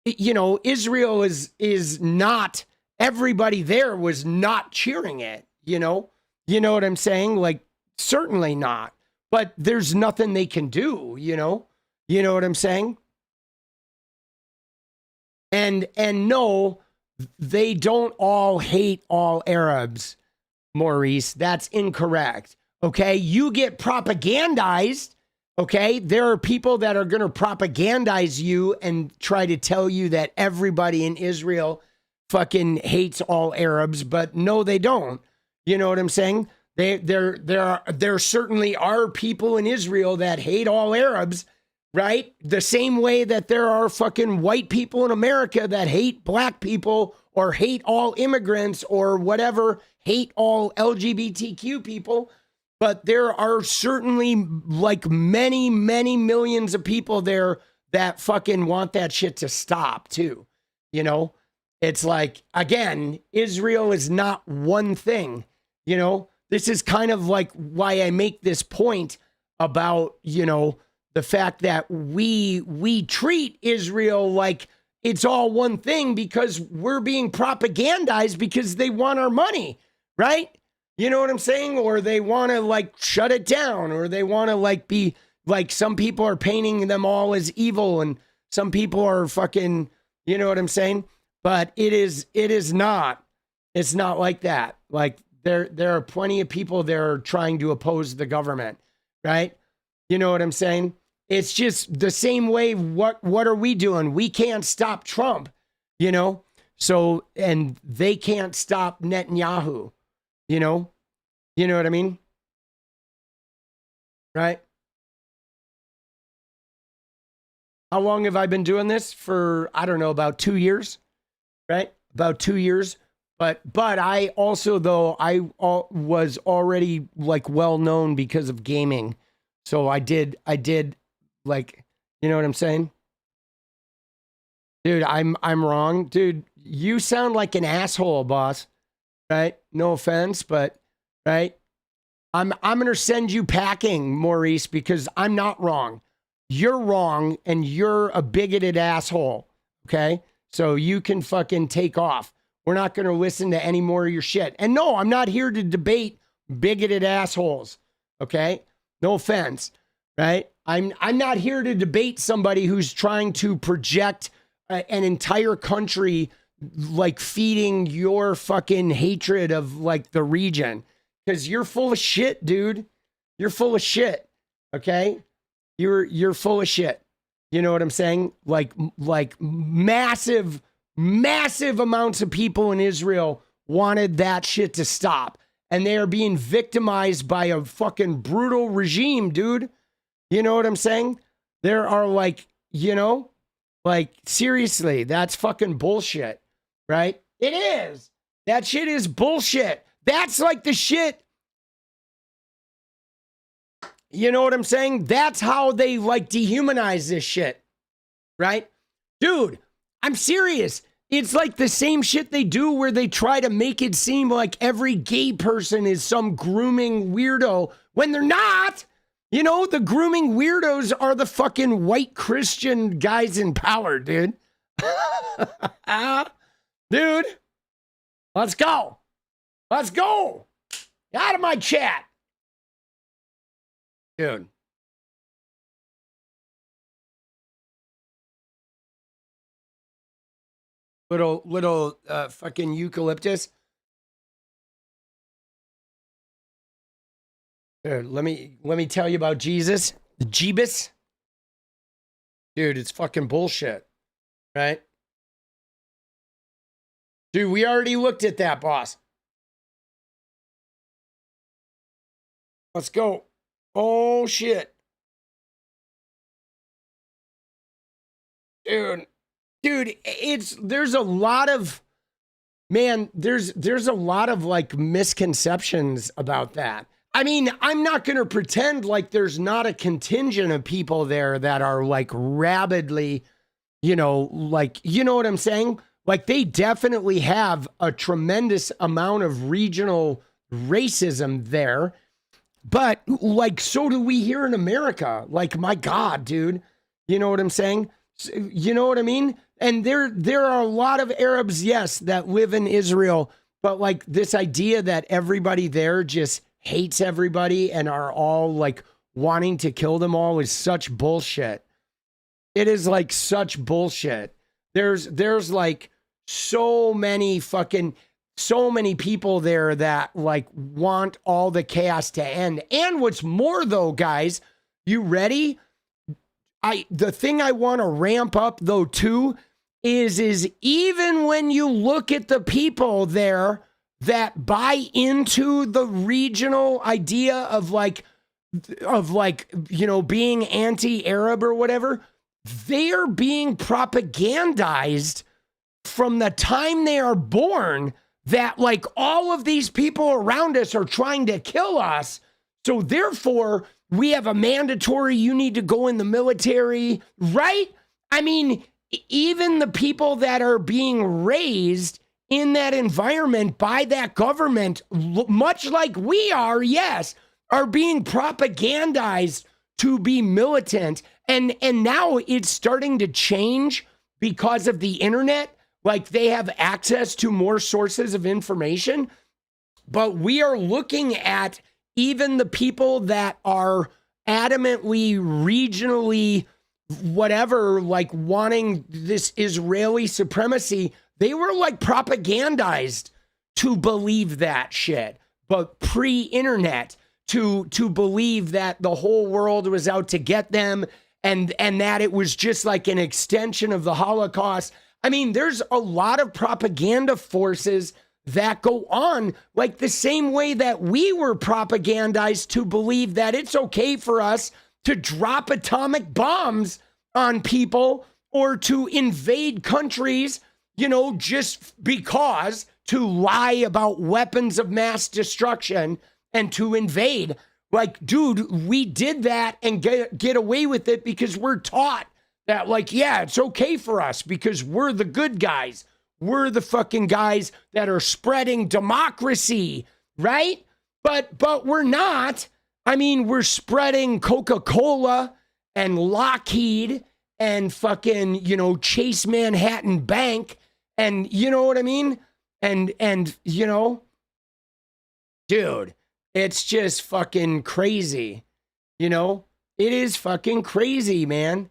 you know, Israel is not, everybody there was not cheering it, you know? You know what I'm saying? Like, certainly not. But there's nothing they can do, you know? You know what I'm saying? And no, they don't all hate all Arabs, Maurice. That's incorrect. Okay? You get propagandized. Okay? There are people that are going to propagandize you and try to tell you that everybody in Israel fucking hates all Arabs, but no, they don't. You know what I'm saying? There certainly are people in Israel that hate all Arabs, right? The same way that there are fucking white people in America that hate black people or hate all immigrants or whatever, hate all LGBTQ people. But there are certainly like many, many millions of people there that fucking want that shit to stop too. You know, it's like, again, Israel is not one thing, you know. This is kind of like why I make this point about, you know, the fact that we treat Israel like it's all one thing because we're being propagandized because they want our money, right? You know what I'm saying? Or they want to like shut it down, or they want to like be like, some people are painting them all as evil and some people are fucking, you know what I'm saying? But it is not. It's not like that. Like, there are plenty of people there trying to oppose the government, right? You know what I'm saying? It's just the same way. What are we doing? We can't stop Trump, you know? So, and they can't stop Netanyahu, you know? You know what I mean? Right? How long have I been doing this? For, I don't know, about 2 years, right? About 2 years. But I also, though, I was already like well known because of gaming. So I did like, you know what I'm saying? Dude, I'm wrong. Dude, you sound like an asshole, boss. Right? No offense, but right? I'm going to send you packing, Maurice, because I'm not wrong. You're wrong and you're a bigoted asshole. Okay? So you can fucking take off. We're not going to listen to any more of your shit. And no, I'm not here to debate bigoted assholes. Okay? No offense, right? I'm not here to debate somebody who's trying to project an entire country like feeding your fucking hatred of like the region, because you're full of shit, dude. You're full of shit. Okay? You're full of shit. You know what I'm saying? Like massive amounts of people in Israel wanted that shit to stop. And they are being victimized by a fucking brutal regime, dude. You know what I'm saying? There are like, you know, like seriously, that's fucking bullshit, right? It is. That shit is bullshit. That's like the shit. You know what I'm saying? That's how they like dehumanize this shit, right? Dude, I'm serious. It's like the same shit they do where they try to make it seem like every gay person is some grooming weirdo when they're not. You know, the grooming weirdos are the fucking white Christian guys in power, dude. Dude, let's go. Let's go. Out of my chat. Dude. Little fucking eucalyptus. Dude, let me tell you about Jesus. The Jeebus. Dude, it's fucking bullshit. Right? Dude, we already looked at that, boss. Let's go. Oh shit. Dude, there's a lot of, man, there's a lot of like misconceptions about that. I mean, I'm not going to pretend like there's not a contingent of people there that are like rabidly, you know, like, you know what I'm saying? Like they definitely have a tremendous amount of regional racism there. But like, so do we here in America. Like, my God, dude, you know what I'm saying? You know what I mean? And there are a lot of Arabs, yes, that live in Israel, but like this idea that everybody there just hates everybody and are all like wanting to kill them all is such bullshit. It is like such bullshit. There's like so many people there that like want all the chaos to end. And what's more though, guys, you ready? The thing I want to ramp up though too is even when you look at the people there that buy into the regional idea of like, you know, being anti-Arab or whatever, they are being propagandized from the time they are born that like all of these people around us are trying to kill us. So therefore, we have a mandatory, you need to go in the military, right? I mean, even the people that are being raised in that environment by that government, much like we are, yes, are being propagandized to be militant. And now it's starting to change because of the internet. Like they have access to more sources of information. But we are looking at even the people that are adamantly, regionally, whatever, like wanting this Israeli supremacy, they were like propagandized to believe that shit. But pre-internet, to believe that the whole world was out to get them and that it was just like an extension of the Holocaust. I mean, there's a lot of propaganda forces that go on, like the same way that we were propagandized to believe that it's okay for us to drop atomic bombs on people or to invade countries, you know, just because, to lie about weapons of mass destruction and to invade. Like, dude, we did that and get away with it because we're taught that, like, yeah, it's okay for us because we're the good guys. We're the fucking guys that are spreading democracy, right? But we're not. I mean, we're spreading Coca-Cola and Lockheed and fucking, you know, Chase Manhattan Bank and, you know what I mean? And you know, dude, it's just fucking crazy. You know, it is fucking crazy, man.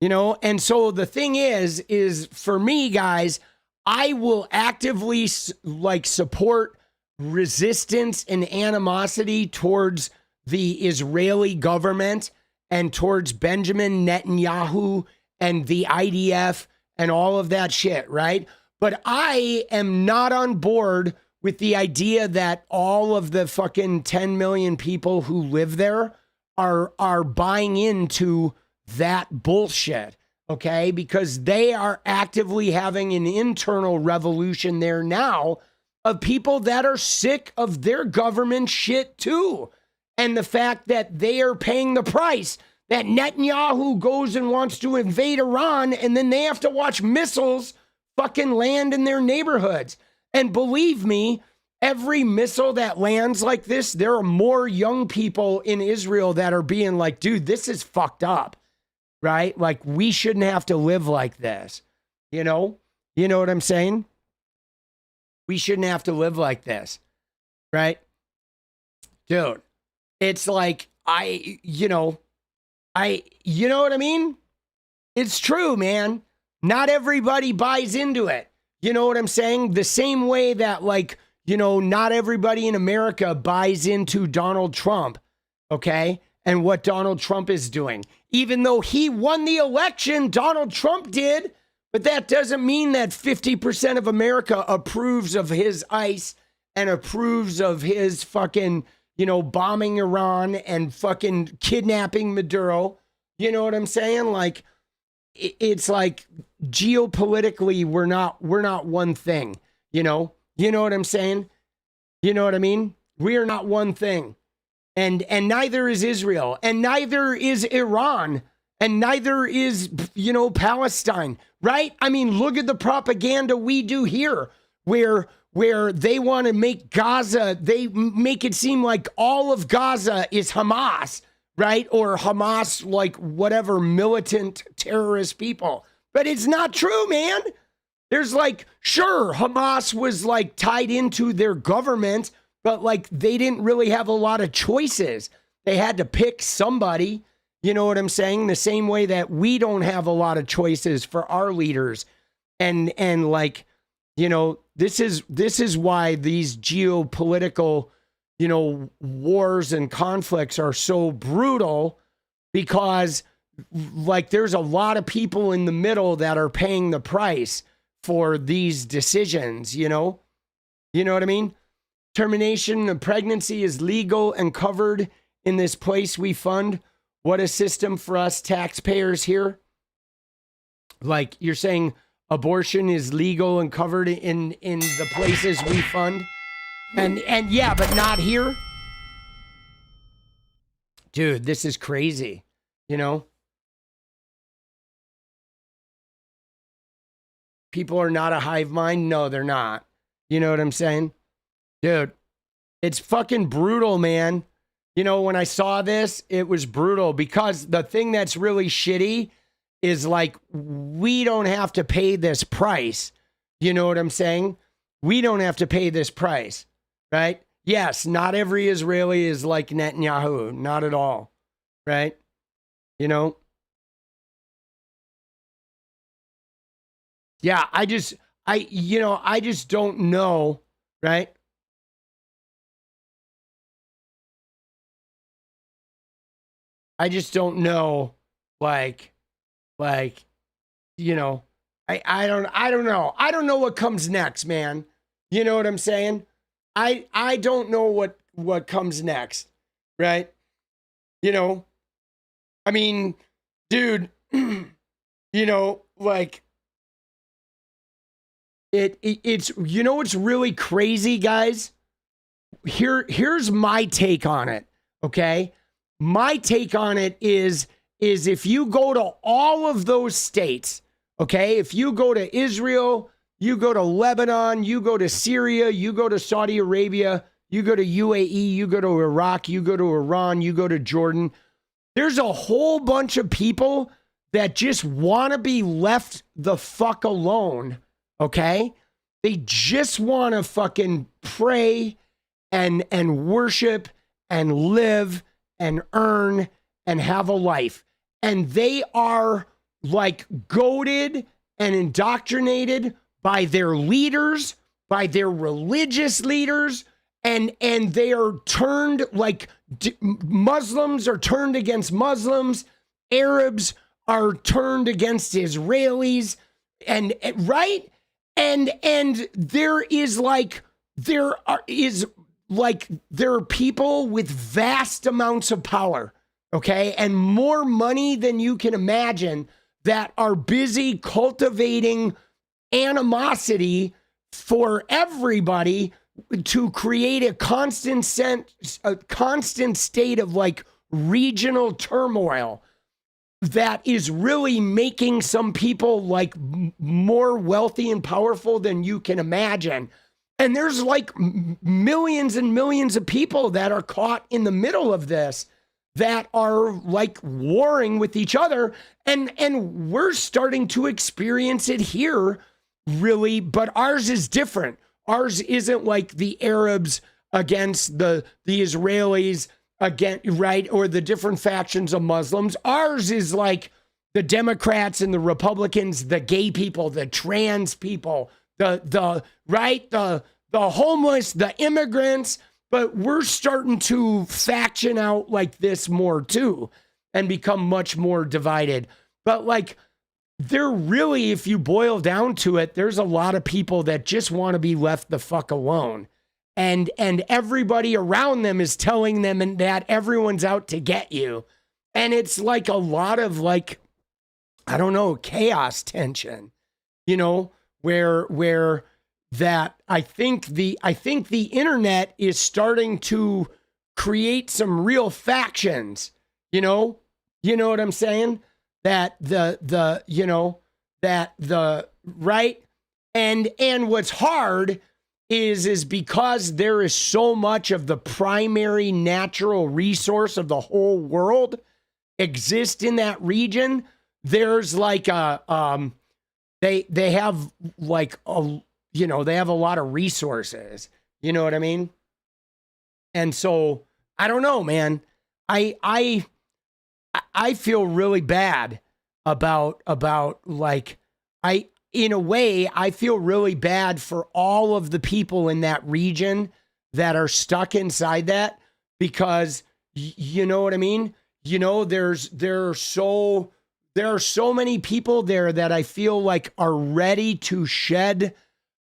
You know, and so the thing is for me, guys, I will actively like support resistance and animosity towards the Israeli government and towards Benjamin Netanyahu and the IDF and all of that shit, right? But I am not on board with the idea that all of the fucking 10 million people who live there are buying into that bullshit, okay? Because they are actively having an internal revolution there now of people that are sick of their government shit too. And the fact that they are paying the price, that Netanyahu goes and wants to invade Iran and then they have to watch missiles fucking land in their neighborhoods. And believe me, every missile that lands like this, there are more young people in Israel that are being like, dude, this is fucked up, right? Like, we shouldn't have to live like this, you know? You know what I'm saying? We shouldn't have to live like this, right? Dude, it's like, you know what I mean? It's true, man. Not everybody buys into it. You know what I'm saying? The same way that, like, you know, not everybody in America buys into Donald Trump, okay? And what Donald Trump is doing. Even though he won the election, Donald Trump did. But that doesn't mean that 50% of America approves of his ICE and approves of his fucking, you know, bombing Iran and fucking kidnapping Maduro. You know what I'm saying? Like, it's like geopolitically, we're not one thing, you know? You know what I'm saying? You know what I mean? We are not one thing. And neither is Israel, and neither is Iran, and neither is, you know, Palestine, right? I mean, look at the propaganda we do here. where they want to make Gaza, they make it seem like all of Gaza is Hamas, right? Or Hamas, like whatever militant terrorist people. But it's not true, man. There's like, sure, Hamas was like tied into their government, but like they didn't really have a lot of choices. They had to pick somebody, you know what I'm saying? The same way that we don't have a lot of choices for our leaders. And like, you know, this is why these geopolitical, you know, wars and conflicts are so brutal, because like there's a lot of people in the middle that are paying the price for these decisions, you know? You know what I mean? Termination of pregnancy is legal and covered in this place we fund. What a system for us taxpayers here. Like you're saying abortion is legal and covered in the places we fund. And yeah, but not here. Dude, this is crazy, you know? People are not a hive mind. No, they're not. You know what I'm saying? Dude, it's fucking brutal, man. You know, when I saw this, it was brutal, because the thing that's really shitty is like, we don't have to pay this price. You know what I'm saying? We don't have to pay this price, right? Yes, not every Israeli is like Netanyahu. Not at all, right? You know? Yeah, I just don't know, right? I just don't know, like, you know, I don't know. I don't know what comes next, man. You know what I'm saying? I don't know what comes next, right? You know, I mean, dude, you know, like, it's, you know what's really crazy, guys? Here's my take on it, okay? My take on it is if you go to all of those states, okay? If you go to Israel, you go to Lebanon, you go to Syria, you go to Saudi Arabia, you go to UAE, you go to Iraq, you go to Iran, you go to Jordan, there's a whole bunch of people that just want to be left the fuck alone. Okay? They just want to fucking pray and worship and live and earn and have a life. And they are like goaded and indoctrinated by their leaders, by their religious leaders, and they are turned like Muslims are turned against Muslims, Arabs are turned against Israelis, and right? And there are people with vast amounts of power, okay, and more money than you can imagine, that are busy cultivating animosity for everybody to create a constant state of like regional turmoil that is really making some people like more wealthy and powerful than you can imagine. And there's like millions and millions of people that are caught in the middle of this, that are like warring with each other. And we're starting to experience it here, really, but ours is different. Ours isn't like the Arabs against the Israelis, again, right? Or the different factions of Muslims. Ours is like the Democrats and the Republicans, the gay people, the trans people, the homeless, the immigrants. But we're starting to faction out like this more too, and become much more divided. But like, they're really, if you boil down to it, there's a lot of people that just want to be left the fuck alone. And everybody around them is telling them that everyone's out to get you. And it's like a lot of like, I don't know, chaos tension, you know, where that I think the internet is starting to create some real factions, you know what I'm saying? That the right, And what's hard is because there is so much of the primary natural resource of the whole world exist in that region. There's like they have like they have a lot of resources. You know what I mean? And so I don't know, man. I feel really bad about like in a way, I feel really bad for all of the people in that region that are stuck inside that, because you know what I mean? You know, there are so many people there that I feel like are ready to shed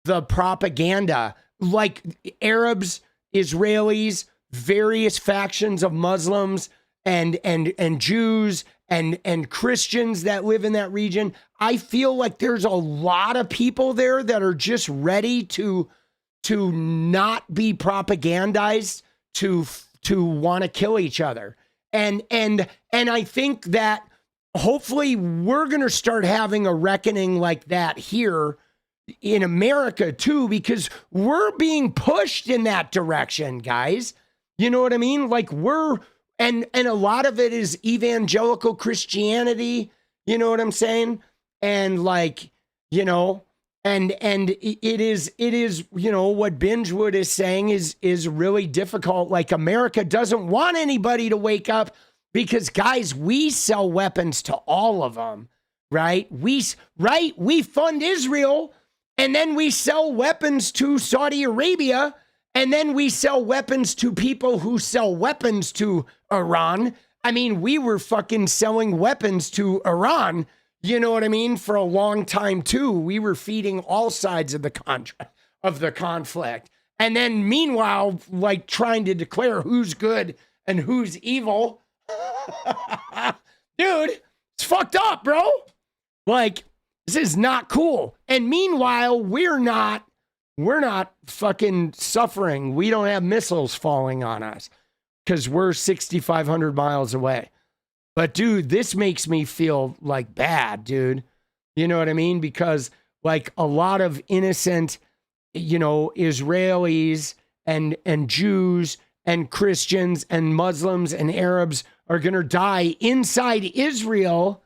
the propaganda, like Arabs, Israelis, various factions of Muslims and Jews and Christians that live in that region. I feel like there's a lot of people there that are just ready to not be propagandized to want to kill each other. And I think that hopefully we're going to start having a reckoning like that here in America too, because we're being pushed in that direction, guys. You know what I mean? Like and a lot of it is evangelical Christianity, you know what I'm saying? And like, you know, and it is, you know, what Bingewood is saying is really difficult. Like, America doesn't want anybody to wake up because, guys, we sell weapons to all of them, right? We fund Israel, and then we sell weapons to Saudi Arabia, and then we sell weapons to people who sell weapons to Iran. I mean, we were fucking selling weapons to Iran, you know what I mean, for a long time too. We were feeding all sides of the conflict. And then meanwhile, like, trying to declare who's good and who's evil. Dude, it's fucked up, bro. Like, this is not cool. And meanwhile, we're not fucking suffering. We don't have missiles falling on us because we're 6,500 miles away. But dude, this makes me feel like bad, dude. You know what I mean? Because like a lot of innocent, you know, Israelis and Jews and Christians and Muslims and Arabs are going to die inside Israel.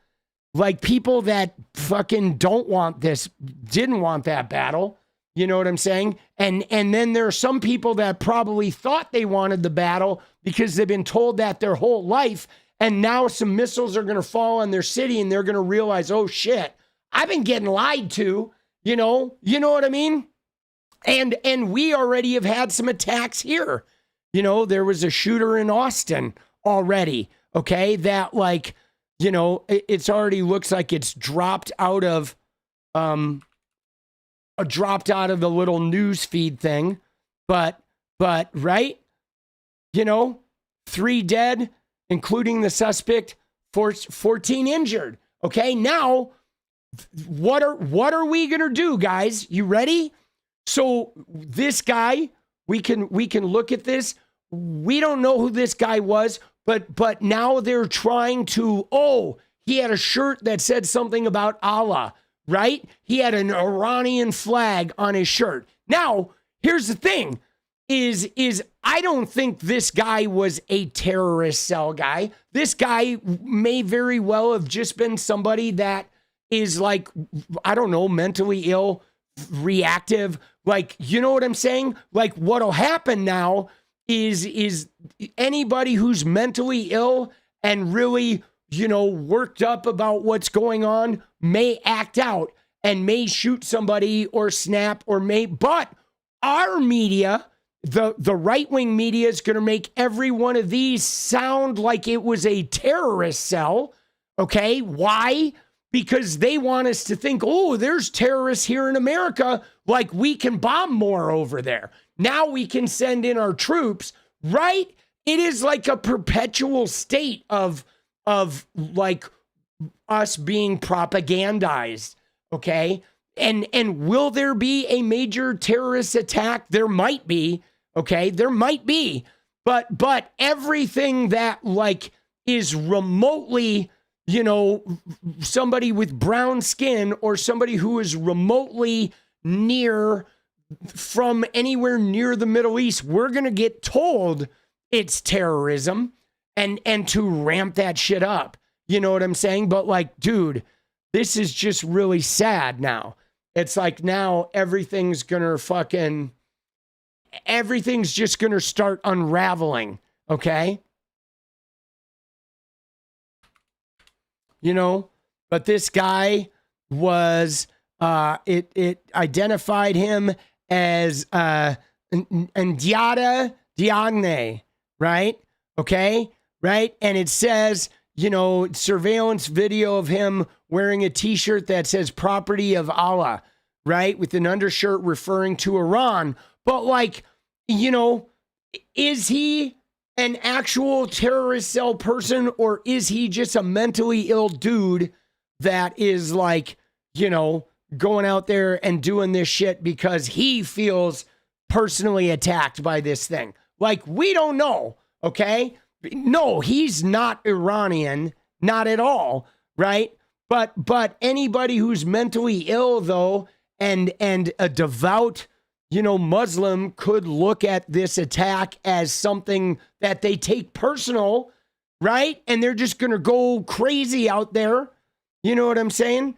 Like people that fucking don't want this, didn't want that battle. You know what I'm saying? And then there are some people that probably thought they wanted the battle because they've been told that their whole life. And now some missiles are going to fall on their city and they're going to realize, oh shit, I've been getting lied to, you know what I mean? And we already have had some attacks here. You know, there was a shooter in Austin already. Okay. That like, you know, it's already looks like it's dropped out of the little news feed thing. But right. You know, 3 dead, including the suspect, 14 injured. Okay, now what are we gonna do, guys? You ready? So this guy, we can look at this. We don't know who this guy was, but now they're trying to. Oh, he had a shirt that said something about Allah, right? He had an Iranian flag on his shirt. Now, here's the thing. Is I don't think this guy was a terrorist cell guy. This guy may very well have just been somebody that is like, I don't know, mentally ill, reactive. Like, you know what I'm saying? Like what'll happen now is anybody who's mentally ill and really, you know, worked up about what's going on may act out and may shoot somebody or snap but our media, the right-wing media is going to make every one of these sound like it was a terrorist cell, okay? Why? Because they want us to think, oh, there's terrorists here in America, like we can bomb more over there. Now we can send in our troops, right? It is like a perpetual state of like us being propagandized, okay? And will there be a major terrorist attack? There might be. Okay, there might be, but everything that like is remotely, you know, somebody with brown skin or somebody who is remotely, from anywhere near the Middle East, we're going to get told it's terrorism and to ramp that shit up. You know what I'm saying? But like, dude, this is just really sad now. It's like now everything's just going to start unraveling. Okay. You know, but this guy was, it identified him as 𝗦𝗙𝗽𝗡𝗙𝗟, right? Okay, right? And it says, you know, surveillance video of him wearing a t-shirt that says property of Allah, right? With an undershirt referring to Iran. But like, you know, is he an actual terrorist cell person, or is he just a mentally ill dude that is like, you know, going out there and doing this shit because he feels personally attacked by this thing? Like, we don't know, okay? No, he's not Iranian, not at all, right? But anybody who's mentally ill, though, and a devout, you know, Muslim could look at this attack as something that they take personal, right? And they're just going to go crazy out there. You know what I'm saying?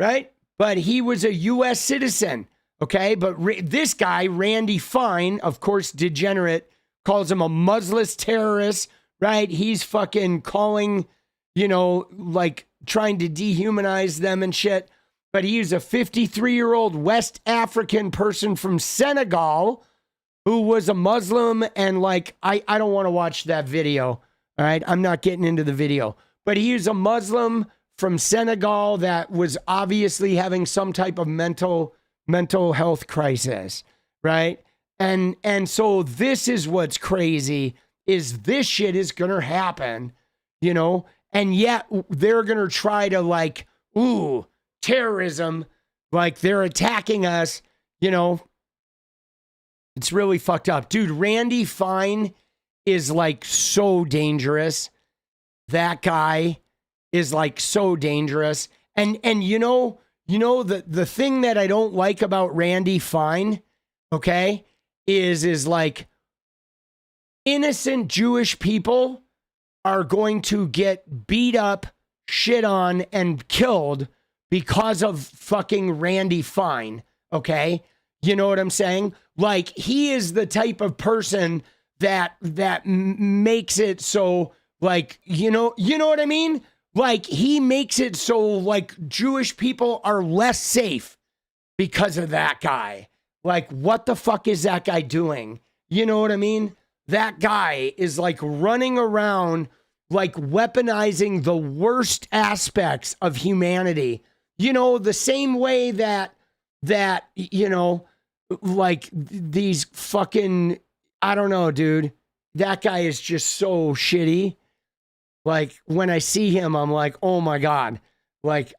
Right? But he was a U.S. citizen, okay? But this guy, Randy Fine, of course, degenerate, calls him a Muslim terrorist, right? He's fucking calling, you know, like trying to dehumanize them and shit. But he's a 53-year-old West African person from Senegal who was a Muslim. And like, I don't want to watch that video, all right? I'm not getting into the video. But he is a Muslim from Senegal that was obviously having some type of mental health crisis, right? And so this is what's crazy, is this shit is gonna happen, you know? And yet they're gonna try to like, ooh, terrorism, like they're attacking us, you know? It's really fucked up. Dude, Randy Fine is like so dangerous. That guy is like so dangerous. And you know the thing that I don't like about Randy Fine, okay, is like innocent Jewish people are going to get beat up, shit on, and killed because of fucking Randy Fine, okay? You know what I'm saying? Like, he is the type of person that makes it so, like, you know what I mean? Like, he makes it so, like, Jewish people are less safe because of that guy. Like, what the fuck is that guy doing? You know what I mean? That guy is, like, running around, like, weaponizing the worst aspects of humanity. You know, the same way that, you know, like, these fucking, I don't know, dude. That guy is just so shitty. Like, when I see him, I'm like, oh my God. Like,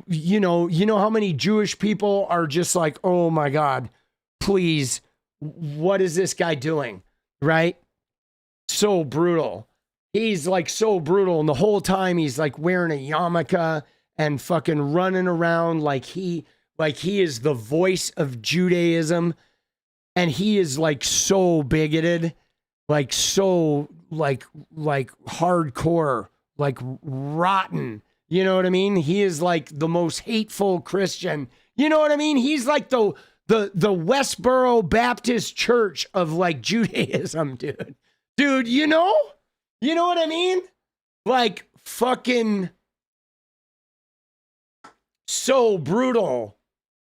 you know how many Jewish people are just like, oh my God, please, what is this guy doing? Right? So brutal. He's like so brutal. And the whole time he's like wearing a yarmulke and fucking running around like he is the voice of Judaism. And he is like so bigoted, like so like hardcore, like rotten. You know what I mean? He is like the most hateful Christian. You know what I mean? He's like the Westboro Baptist Church of like Judaism, dude. Dude, you know what I mean? Like fucking so brutal.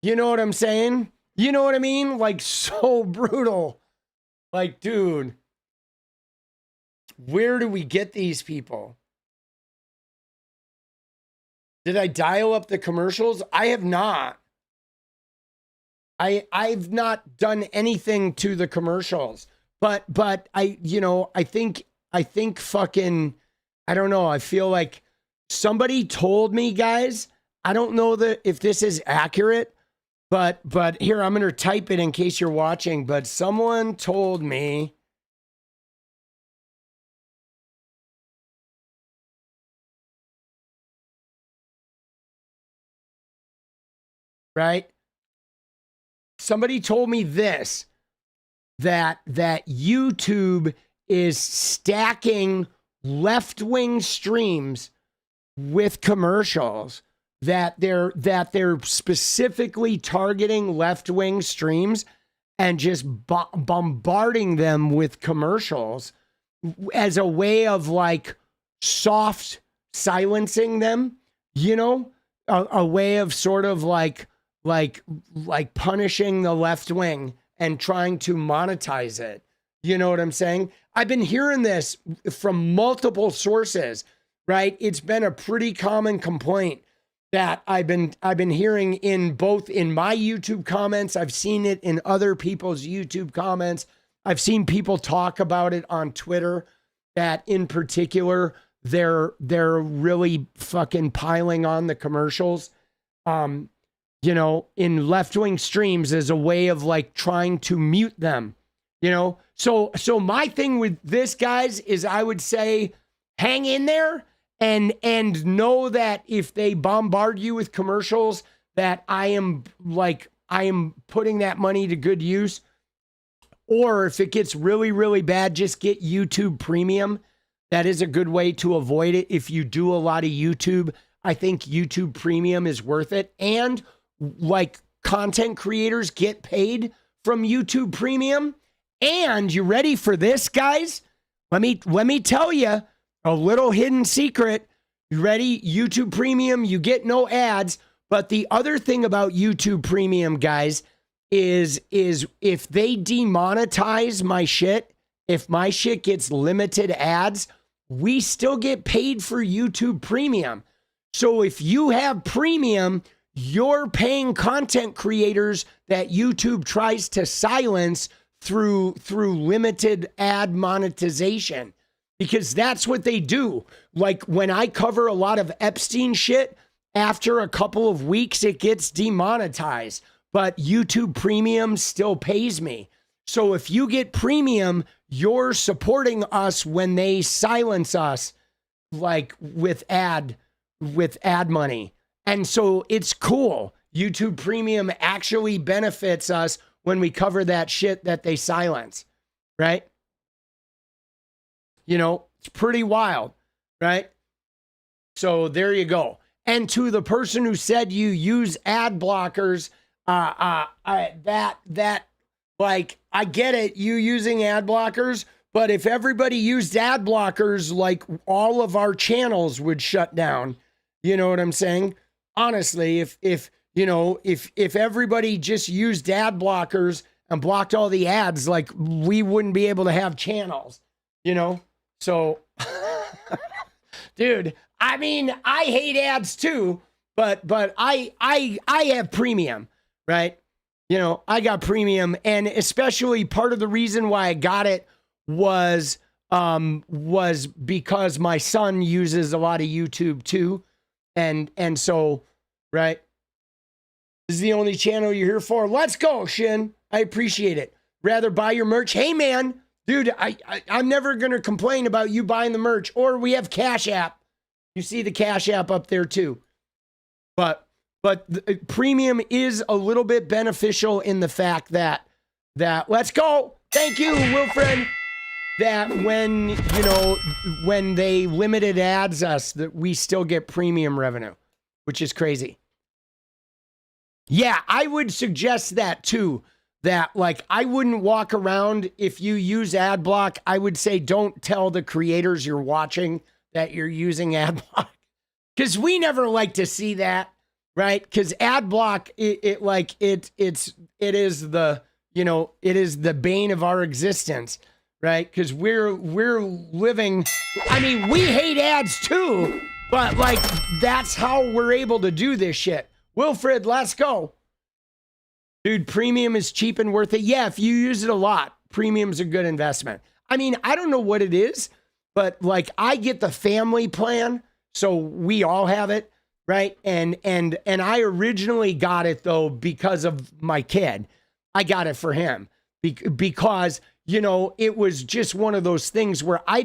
You know what I'm saying? You know what I mean? Like so brutal. Like, dude, where do we get these people? Did I dial up the commercials? I have not. I've not done anything to the commercials. But I think fucking, I don't know. I feel like somebody told me, guys, I don't know if this is accurate, but here, I'm going to type it in case you're watching, but someone told me, right? somebody told me this, that YouTube is stacking left-wing streams with commercials, that they're specifically targeting left-wing streams and just bombarding them with commercials as a way of like soft silencing them, you know, a way of sort of like punishing the left wing and trying to monetize it. You know what I'm saying? I've been hearing this from multiple sources, right? It's been a pretty common complaint that I've been hearing in both in my YouTube comments. I've seen it in other people's YouTube comments. I've seen people talk about it on Twitter, that in particular, they're really fucking piling on the commercials, you know, in left-wing streams as a way of like trying to mute them, you know? So my thing with this, guys, is I would say hang in there and know that if they bombard you with commercials, that I am putting that money to good use. Or if it gets really, really bad, just get YouTube Premium. That is a good way to avoid it. If you do a lot of YouTube, I think YouTube Premium is worth it. And like content creators get paid from YouTube Premium. And you ready for this, guys? Let me tell you a little hidden secret. You ready? YouTube Premium, you get no ads. But the other thing about YouTube Premium, guys, is if they demonetize my shit, if my shit gets limited ads, we still get paid for YouTube Premium. So if you have Premium, you're paying content creators that YouTube tries to silence through limited ad monetization, because that's what they do. Like when I cover a lot of Epstein shit, after a couple of weeks, it gets demonetized, but YouTube Premium still pays me. So if you get Premium, you're supporting us when they silence us, like with ad money. And so it's cool. YouTube Premium actually benefits us when we cover that shit that they silence, right? You know, it's pretty wild, right? So there you go. And to the person who said you use ad blockers, I get it, you using ad blockers, but if everybody used ad blockers, like all of our channels would shut down. You know what I'm saying? Honestly, if everybody just used ad blockers and blocked all the ads, like we wouldn't be able to have channels, you know? So, dude, I mean, I hate ads too, but I have Premium, right? You know, I got Premium, and especially part of the reason why I got it was because my son uses a lot of YouTube too. And so, right. This is the only channel you're here for. Let's go, Shin. I appreciate it. Rather buy your merch. Hey man, dude, I'm never going to complain about you buying the merch, or we have Cash App. You see the Cash App up there too. But the Premium is a little bit beneficial in the fact that let's go. Thank you, Wilfred. That when they limited ads us, that we still get Premium revenue, which is crazy. Yeah, I would suggest that too. That like I wouldn't walk around if you use ad block. I would say don't tell the creators you're watching that you're using ad block, because we never like to see that, right? Because ad block, it is the bane of our existence, right? Because we're living. I mean, we hate ads too, but like that's how we're able to do this shit. Wilfred, let's go. Dude, Premium is cheap and worth it. Yeah, if you use it a lot, Premium's a good investment. I mean, I don't know what it is, but like I get the family plan, so we all have it, right? And I originally got it though because of my kid. I got it for him because, you know, it was just one of those things where I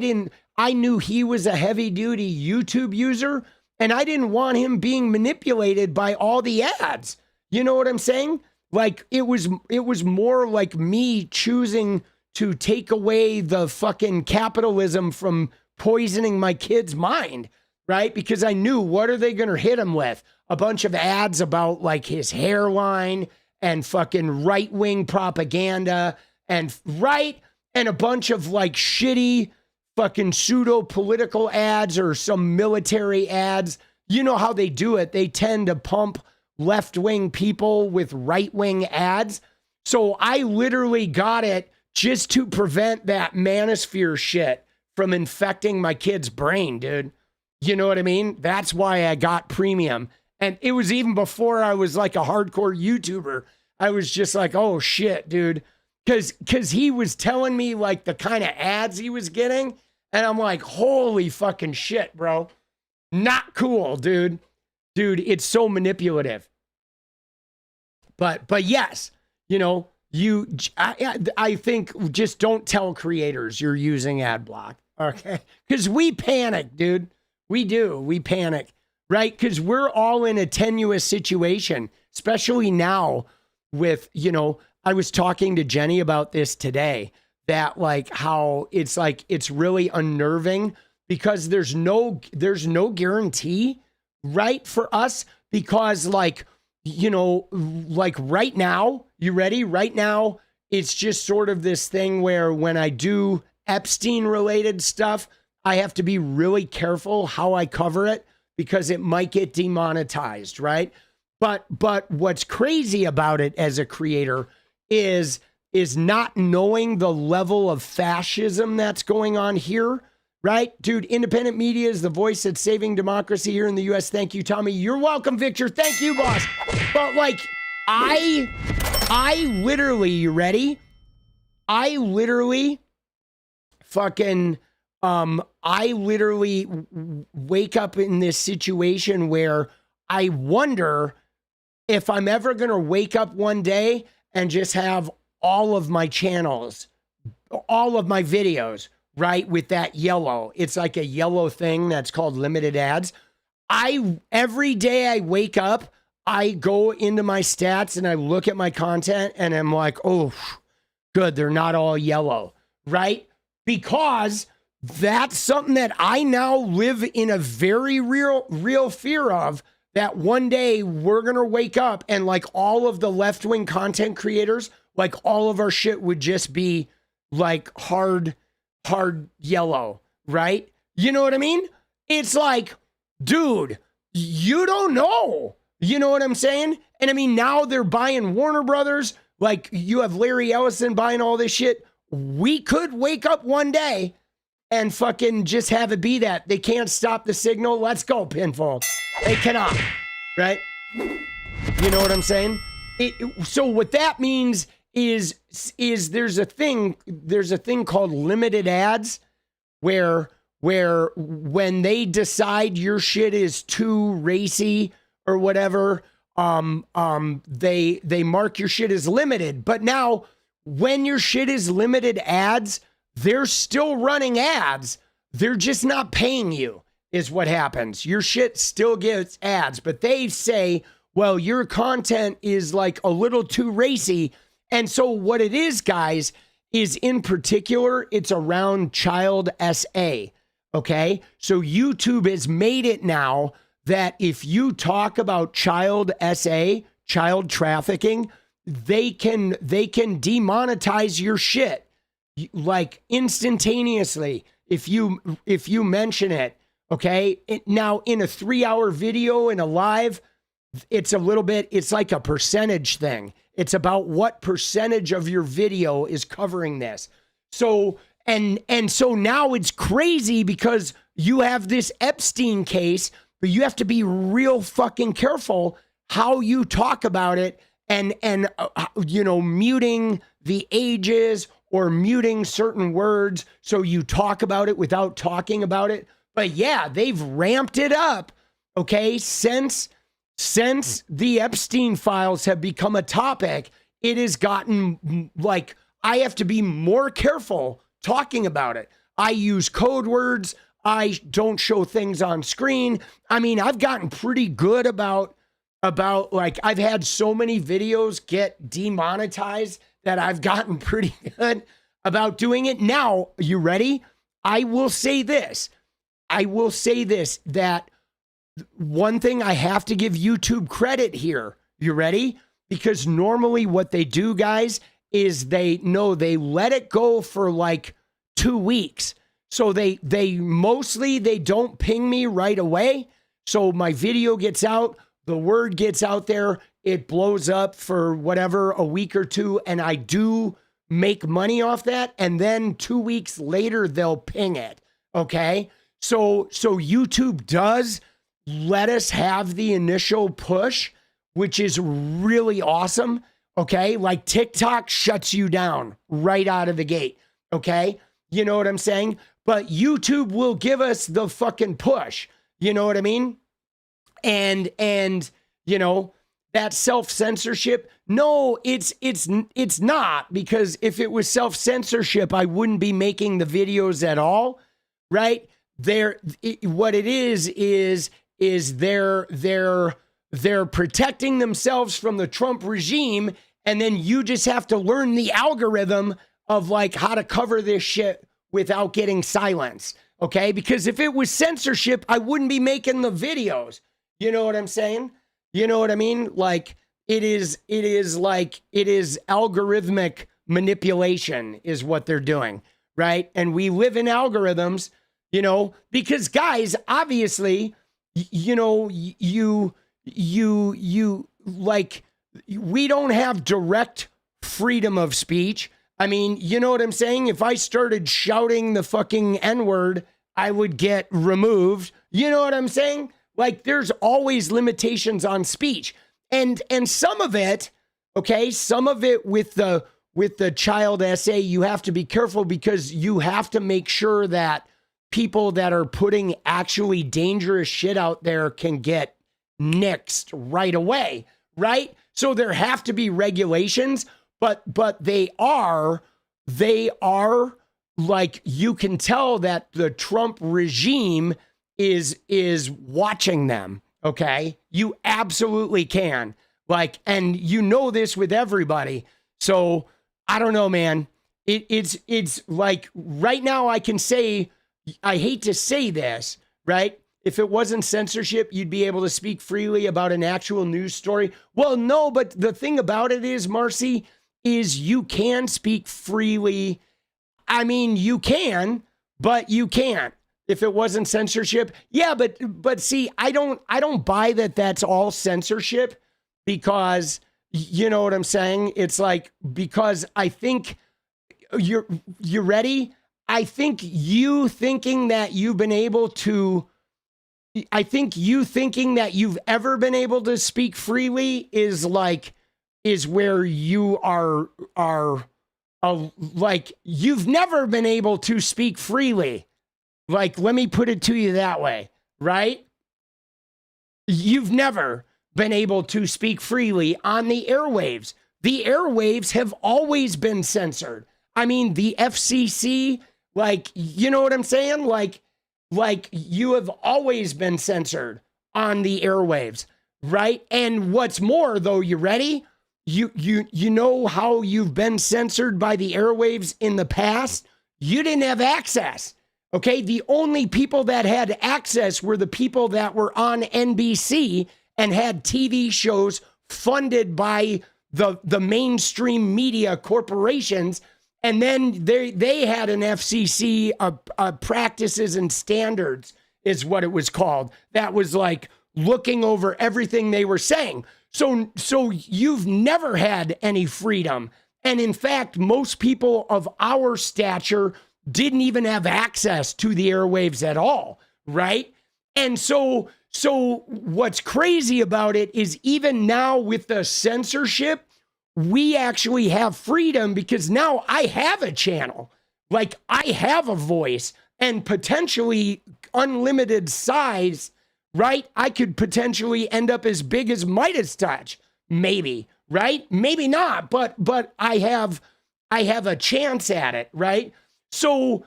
knew he was a heavy duty YouTube user, and I didn't want him being manipulated by all the ads. You know what I'm saying? Like it was more like me choosing to take away the fucking capitalism from poisoning my kid's mind, right? Because I knew, what are they going to hit him with? A bunch of ads about like his hairline and fucking right-wing propaganda and a bunch of like shitty fucking pseudo-political ads or some military ads. You know how they do it. They tend to pump left-wing people with right-wing ads. So I literally got it just to prevent that manosphere shit from infecting my kid's brain, dude. You know what I mean? That's why I got premium. And it was even before I was like a hardcore YouTuber. I was just like, oh shit, dude. Cause he was telling me like the kind of ads he was getting. And I'm like, holy fucking shit, bro. Not cool, dude. Dude, it's so manipulative. But yes, you know, I think just don't tell creators you're using ad block, okay? Because we panic, dude. We do. We panic, right? Because we're all in a tenuous situation, especially now with, you know, I was talking to Jenny about this today, that like how it's really unnerving because there's no guarantee, right, for us, because like, you know, like right now, you ready? Right now, it's just sort of this thing where when I do Epstein related stuff, I have to be really careful how I cover it because it might get demonetized, right? But what's crazy about it as a creator is not knowing the level of fascism that's going on here, right? Dude, independent media is the voice that's saving democracy here in the US. Thank you, Tommy. You're welcome, Victor. Thank you, boss. But like, I literally, you ready? I literally wake up in this situation where I wonder if I'm ever going to wake up one day and just have all of my channels, all of my videos, right, with that yellow. It's like a yellow thing that's called limited ads. Every day I wake up, I go into my stats and I look at my content and I'm like, oh, good, they're not all yellow, right? Because that's something that I now live in a very real fear of, that one day we're going to wake up and like all of the left-wing content creators, like all of our shit would just be like hard yellow, right? You know what I mean? It's like, dude, you don't know. You know what I'm saying? And I mean, now they're buying Warner Brothers. Like you have Larry Ellison buying all this shit. We could wake up one day and fucking just have it be that they can't stop the signal. Let's go, Pinfall. They cannot, right? You know what I'm saying? So what that means is there's a thing called limited ads where when they decide your shit is too racy or whatever, they mark your shit as limited. But now when your shit is limited ads, they're still running ads. They're just not paying you, is what happens. Your shit still gets ads, but they say, well, your content is like a little too racy. And so what it is, guys, is in particular, it's around child SA, okay? So YouTube has made it now that if you talk about child SA, child trafficking, they can demonetize your shit like instantaneously if you mention it, okay? Now in a 3-hour video in a live, it's like a percentage thing. It's about what percentage of your video is covering this. So and so now it's crazy because you have this Epstein case, but you have to be real fucking careful how you talk about it and you know, muting the ages or muting certain words so you talk about it without talking about it. But yeah, they've ramped it up, okay? Since the Epstein files have become a topic, it has gotten like, I have to be more careful talking about it. I use code words. I don't show things on screen. I mean, I've gotten pretty good about about, like, I've had so many videos get demonetized that I've gotten pretty good about doing it. Now, you ready? I will say this, that one thing I have to give YouTube credit here. You ready? Because normally what they do, guys, is they let it go for like 2 weeks. So they don't ping me right away. So my video gets out, the word gets out there, it blows up for whatever, a week or two, and I do make money off that. And then 2 weeks later, they'll ping it. Okay. So YouTube does let us have the initial push, which is really awesome. Okay. Like TikTok shuts you down right out of the gate. Okay. You know what I'm saying? But YouTube will give us the fucking push. You know what I mean? And you know, that self-censorship, no, it's not, because if it was self-censorship, I wouldn't be making the videos at all, right? What it is they're protecting themselves from the Trump regime, and then you just have to learn the algorithm of like how to cover this shit without getting silence, okay? Because if it was censorship, I wouldn't be making the videos. You know what I'm saying? You know what I mean? Like it is algorithmic manipulation is what they're doing, right? And we live in algorithms, you know, because guys, obviously, you know, you like, we don't have direct freedom of speech. I mean, you know what I'm saying? If I started shouting the fucking N-word, I would get removed. You know what I'm saying? Like, there's always limitations on speech. And some of it, okay, some of it with the child essay, you have to be careful, because you have to make sure that people that are putting actually dangerous shit out there can get nixed right away, right? So there have to be regulations, but they are like, you can tell that the Trump regime is watching them, okay? You absolutely can. Like, and you know this with everybody. So I don't know, man. It's like right now I can say, I hate to say this, right? If it wasn't censorship, you'd be able to speak freely about an actual news story. Well, no, but the thing about it is, 𝗙𝗪cy, is you can speak freely. I mean, you can, but you can't. If it wasn't censorship, yeah, but see, I don't buy that that's all censorship, because you know what I'm saying? It's like, because I think you're ready. I think you thinking that you've ever been able to speak freely is where you are like, you've never been able to speak freely. Like, let me put it to you that way, right? You've never been able to speak freely on the airwaves. The airwaves have always been censored. I mean, the FCC, like, you know what I'm saying? Like you have always been censored on the airwaves, right? And what's more, though, you ready? You know how you've been censored by the airwaves in the past? You didn't have access. Okay, the only people that had access were the people that were on NBC and had TV shows funded by the mainstream media corporations. And then they had an FCC, practices and standards is what it was called. That was like looking over everything they were saying. So you've never had any freedom. And in fact, most people of our stature didn't even have access to the airwaves at all, right? And so what's crazy about it is, even now with the censorship, we actually have freedom, because now I have a channel. Like, I have a voice and potentially unlimited size, right? I could potentially end up as big as Midas Touch, maybe, right? Maybe not, but I have a chance at it, right? So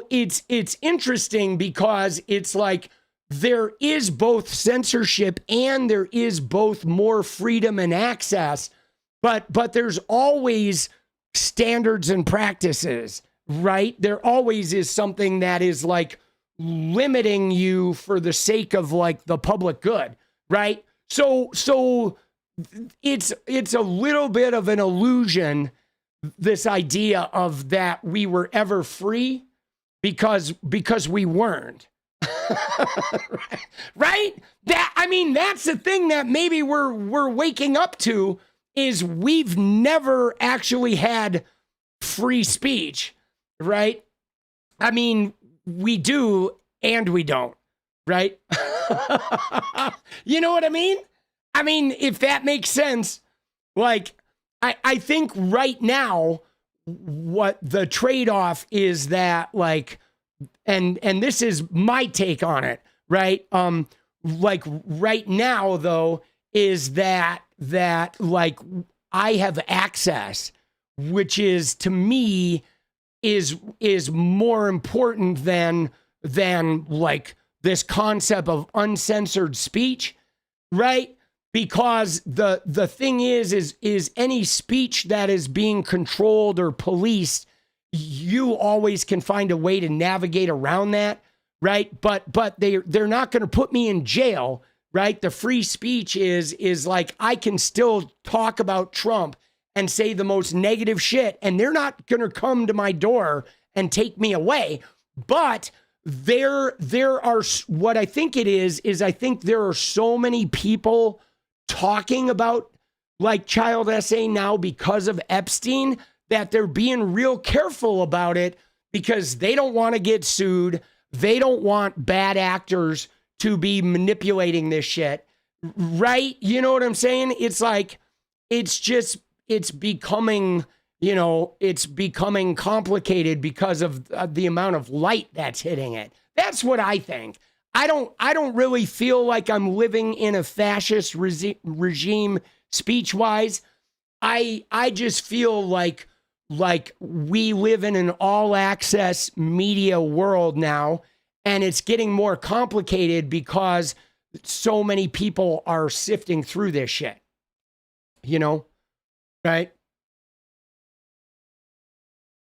it's interesting, because it's like there is both censorship and there is both more freedom and access, but there's always standards and practices, right? There always is something that is like limiting you for the sake of like the public good, right? So it's a little bit of an illusion, this idea of that we were ever free because we weren't. Right? That's the thing that maybe we're waking up to, is we've never actually had free speech, right? I mean, we do and we don't, right? You know what I mean? I mean, if that makes sense, like, I think right now, what the trade-off is that, like, and this is my take on it, right? Like right now, though, is that like I have access, which is, to me, is more important than like this concept of uncensored speech, right? Because the thing is any speech that is being controlled or policed, you always can find a way to navigate around that, right? But they're not going to put me in jail, right? The free speech is like, I can still talk about Trump and say the most negative shit, and they're not going to come to my door and take me away. But there are, what I think it is I think there are so many people talking about like child essay now because of Epstein that they're being real careful about it because they don't want to get sued. They don't want bad actors to be manipulating this shit, right? You know what I'm saying? It's like, it's becoming, it's becoming complicated because of the amount of light that's hitting it. That's what I think. I don't really feel like I'm living in a fascist regime speech-wise. I just feel like we live in an all-access media world now, and it's getting more complicated because so many people are sifting through this shit. Right?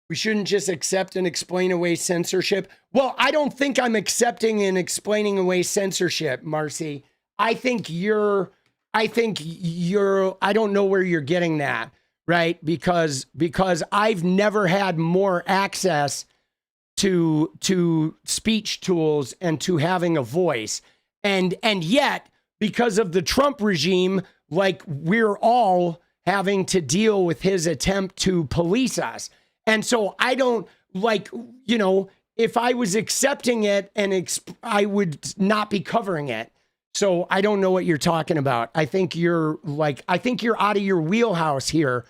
We shouldn't just accept and explain away censorship. Well, I don't think I'm accepting and explaining away censorship, Marcy. I think you're, I don't know where you're getting that, right? Because I've never had more access to speech tools and to having a voice. And yet, because of the Trump regime, like, we're all having to deal with his attempt to police us. And so I don't, like, if I was accepting it, and I would not be covering it. So I don't know what you're talking about. I think you're out of your wheelhouse here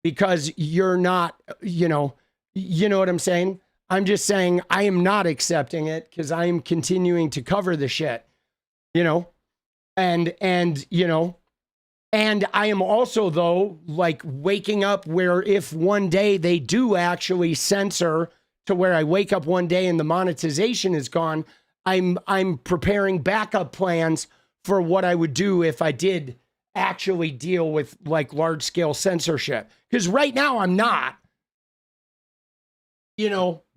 because you're not, you know what I'm saying? I'm just saying I am not accepting it because I am continuing to cover the shit, and I am also, though, like, waking up where if one day they do actually censor to where I wake up one day and the monetization is gone, I'm preparing backup plans for what I would do if I did actually deal with, like, large scale censorship. Because right now I'm not,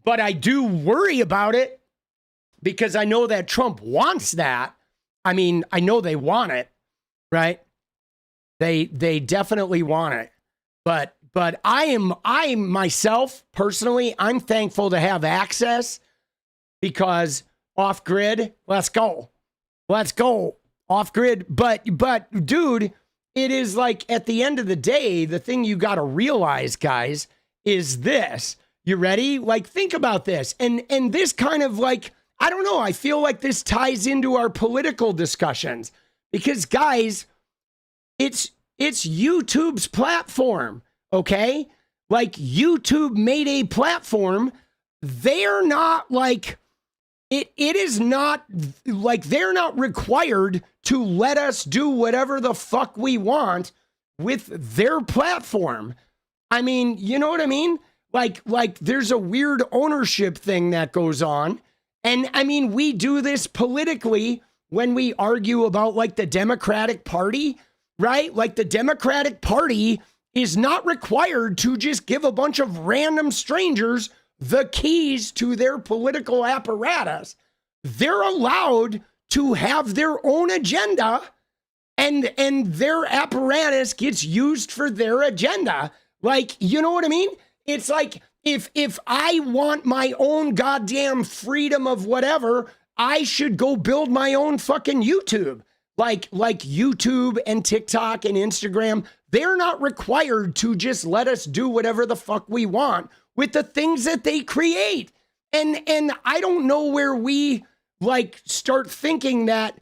but I do worry about it because I know that Trump wants that. I mean, I know they want it, right? They definitely want it. But I myself, personally, I'm thankful to have access because off grid, let's go off grid. But dude, it is like, at the end of the day, the thing you got to realize, guys, is this. You ready? Like, think about this. And this kind of, like, I don't know, I feel like this ties into our political discussions because, guys, it's YouTube's platform, okay? Like, YouTube made a platform. They're not like, it is not like, they're not required to let us do whatever the fuck we want with their platform. I mean, you know what I mean? Like there's a weird ownership thing that goes on. And I mean, we do this politically when we argue about like the Democratic Party, right? Like the Democratic Party is not required to just give a bunch of random strangers the keys to their political apparatus. They're allowed to have their own agenda, and their apparatus gets used for their agenda. Like, you know what I mean? It's like if I want my own goddamn freedom of whatever, I should go build my own fucking YouTube. Like YouTube and TikTok and Instagram, they're not required to just let us do whatever the fuck we want with the things that they create. And I don't know where we like start thinking that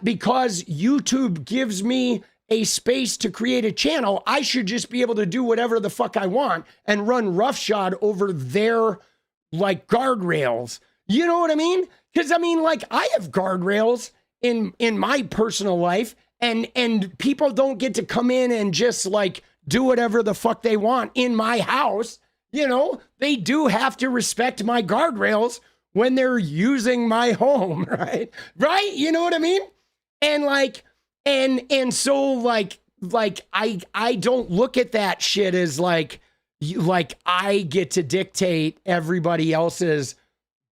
because YouTube gives me a space to create a channel, I should just be able to do whatever the fuck I want and run roughshod over their like guardrails. You know what I mean? Because I mean, like, I have guardrails in my personal life, and people don't get to come in and just like do whatever the fuck they want in my house. You know, they do have to respect my guardrails when they're using my home, right? Right? You know what I mean? And like, and so like I don't look at that shit as like I get to dictate everybody else's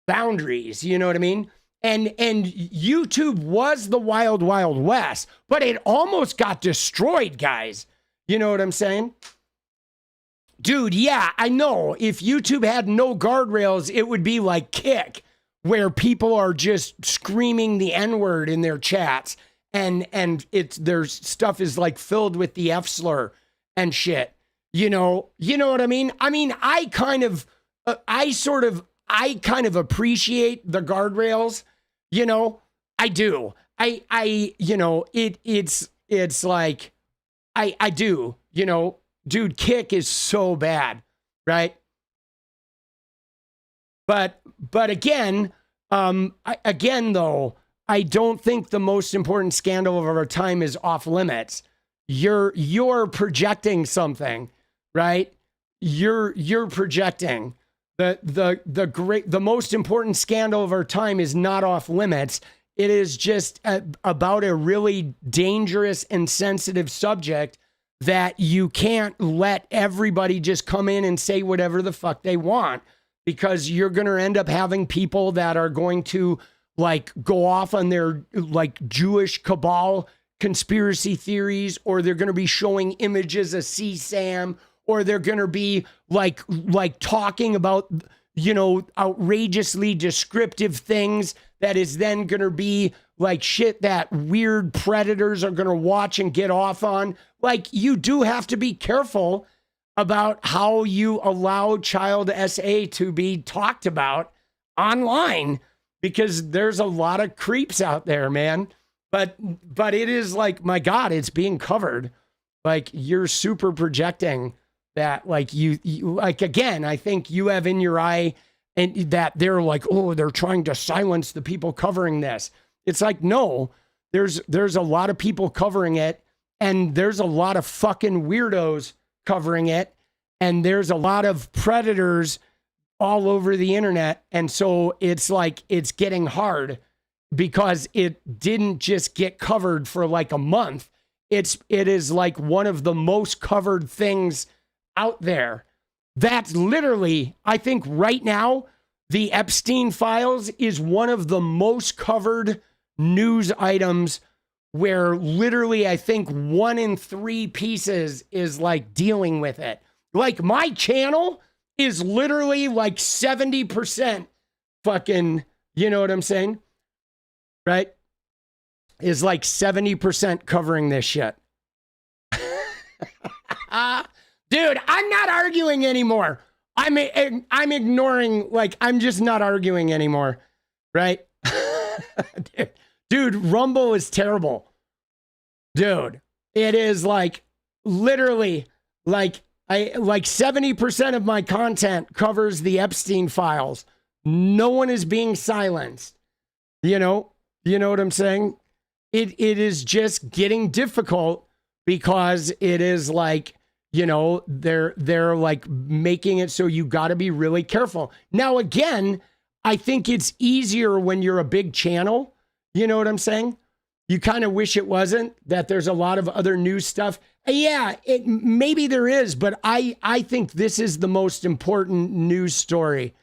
boundaries. You know what I mean? And YouTube was the wild, wild west, but it almost got destroyed, guys. You know what I'm saying? Dude, yeah, I know. If YouTube had no guardrails, it would be like Kick, where people are just screaming the N-word in their chats, and it's their stuff is like filled with the F slur and shit. You know what I mean? I mean, I kind of appreciate the guardrails. You know, I do. It's like I do. You know, dude, Kick is so bad, right? But again, though, I don't think the most important scandal of our time is off limits. You're projecting something, right? You're projecting. The most important scandal of our time is not off limits. It is just about a really dangerous and sensitive subject that you can't let everybody just come in and say whatever the fuck they want, because you're going to end up having people that are going to like go off on their like Jewish cabal conspiracy theories, or they're going to be showing images of CSAM, or they're going to be like talking about, you know, outrageously descriptive things that is then going to be like shit that weird predators are going to watch and get off on. Like, you do have to be careful about how you allow child SA to be talked about online, because there's a lot of creeps out there, man. But it is like, my God, it's being covered. Like, you're super projecting that, like, you like, again, I think you have in your eye and that they're like, oh, they're trying to silence the people covering this. It's like, no, there's a lot of people covering it, and there's a lot of fucking weirdos covering it, and there's a lot of predators all over the internet. And so it's like, it's getting hard because it didn't just get covered for like a month. It is like one of the most covered things out there. That's literally, I think right now, the Epstein files is one of the most covered news items, where literally I think 1 in 3 pieces is like dealing with it. Like, my channel is literally like 70% fucking, you know what I'm saying? Right? Is like 70% covering this shit. Dude, I'm not arguing anymore. I'm ignoring, like, I'm just not arguing anymore, right? Dude, Rumble is terrible. Dude, it is like literally like 70% of my content covers the Epstein files. No one is being silenced. You know what I'm saying? It is just getting difficult, because it is like, you know, they're like making it so you got to be really careful. Now, again, I think it's easier when you're a big channel. You know what I'm saying? You kind of wish it wasn't, that there's a lot of other news stuff. Yeah, maybe there is, but I think this is the most important news story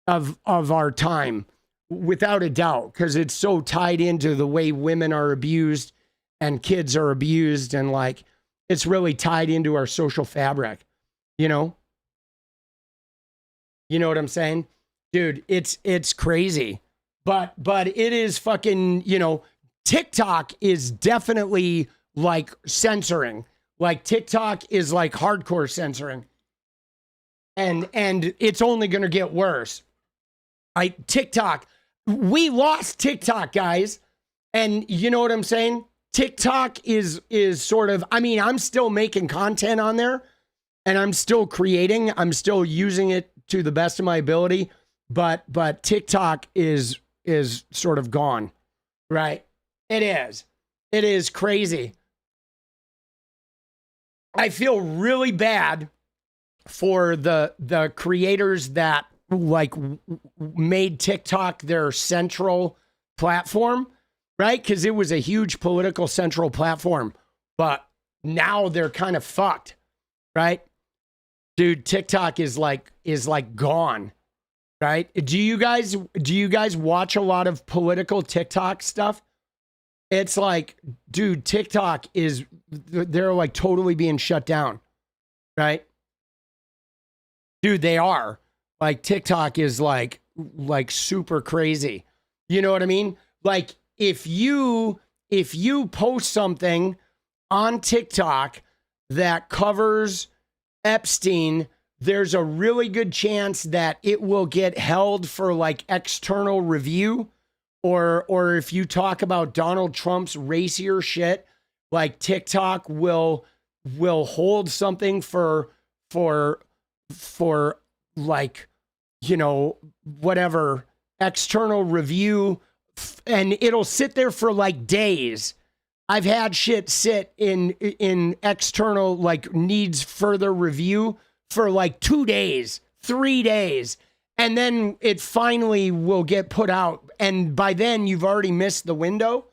of our time, without a doubt, because it's so tied into the way women are abused and kids are abused, and like it's really tied into our social fabric, you know? You know what I'm saying? Dude, it's crazy. But it is fucking, you know, TikTok is definitely like censoring. Like TikTok is like hardcore censoring. And it's only going to get worse. TikTok, we lost TikTok, guys. And you know what I'm saying? TikTok is sort of, I mean, I'm still making content on there and I'm still creating. I'm still using it to the best of my ability. But TikTok is sort of gone, right? It is. It is crazy. I feel really bad for the creators that like made TikTok their central platform, right? Because it was a huge political central platform, but now they're kind of fucked, right? Dude, TikTok is like gone, right? Do you guys watch a lot of political TikTok stuff? It's like, dude, TikTok they're like totally being shut down, right? Dude, they are. Like TikTok is like super crazy. You know what I mean? Like if you post something on TikTok that covers Epstein, there's a really good chance that it will get held for like external review. Or if you talk about Donald Trump's racier shit, like TikTok will hold something for like, you know, whatever external review, and it'll sit there for like days. I've had shit sit in external, like needs further review for like 2 days, 3 days. And then it finally will get put out. And by then you've already missed the window.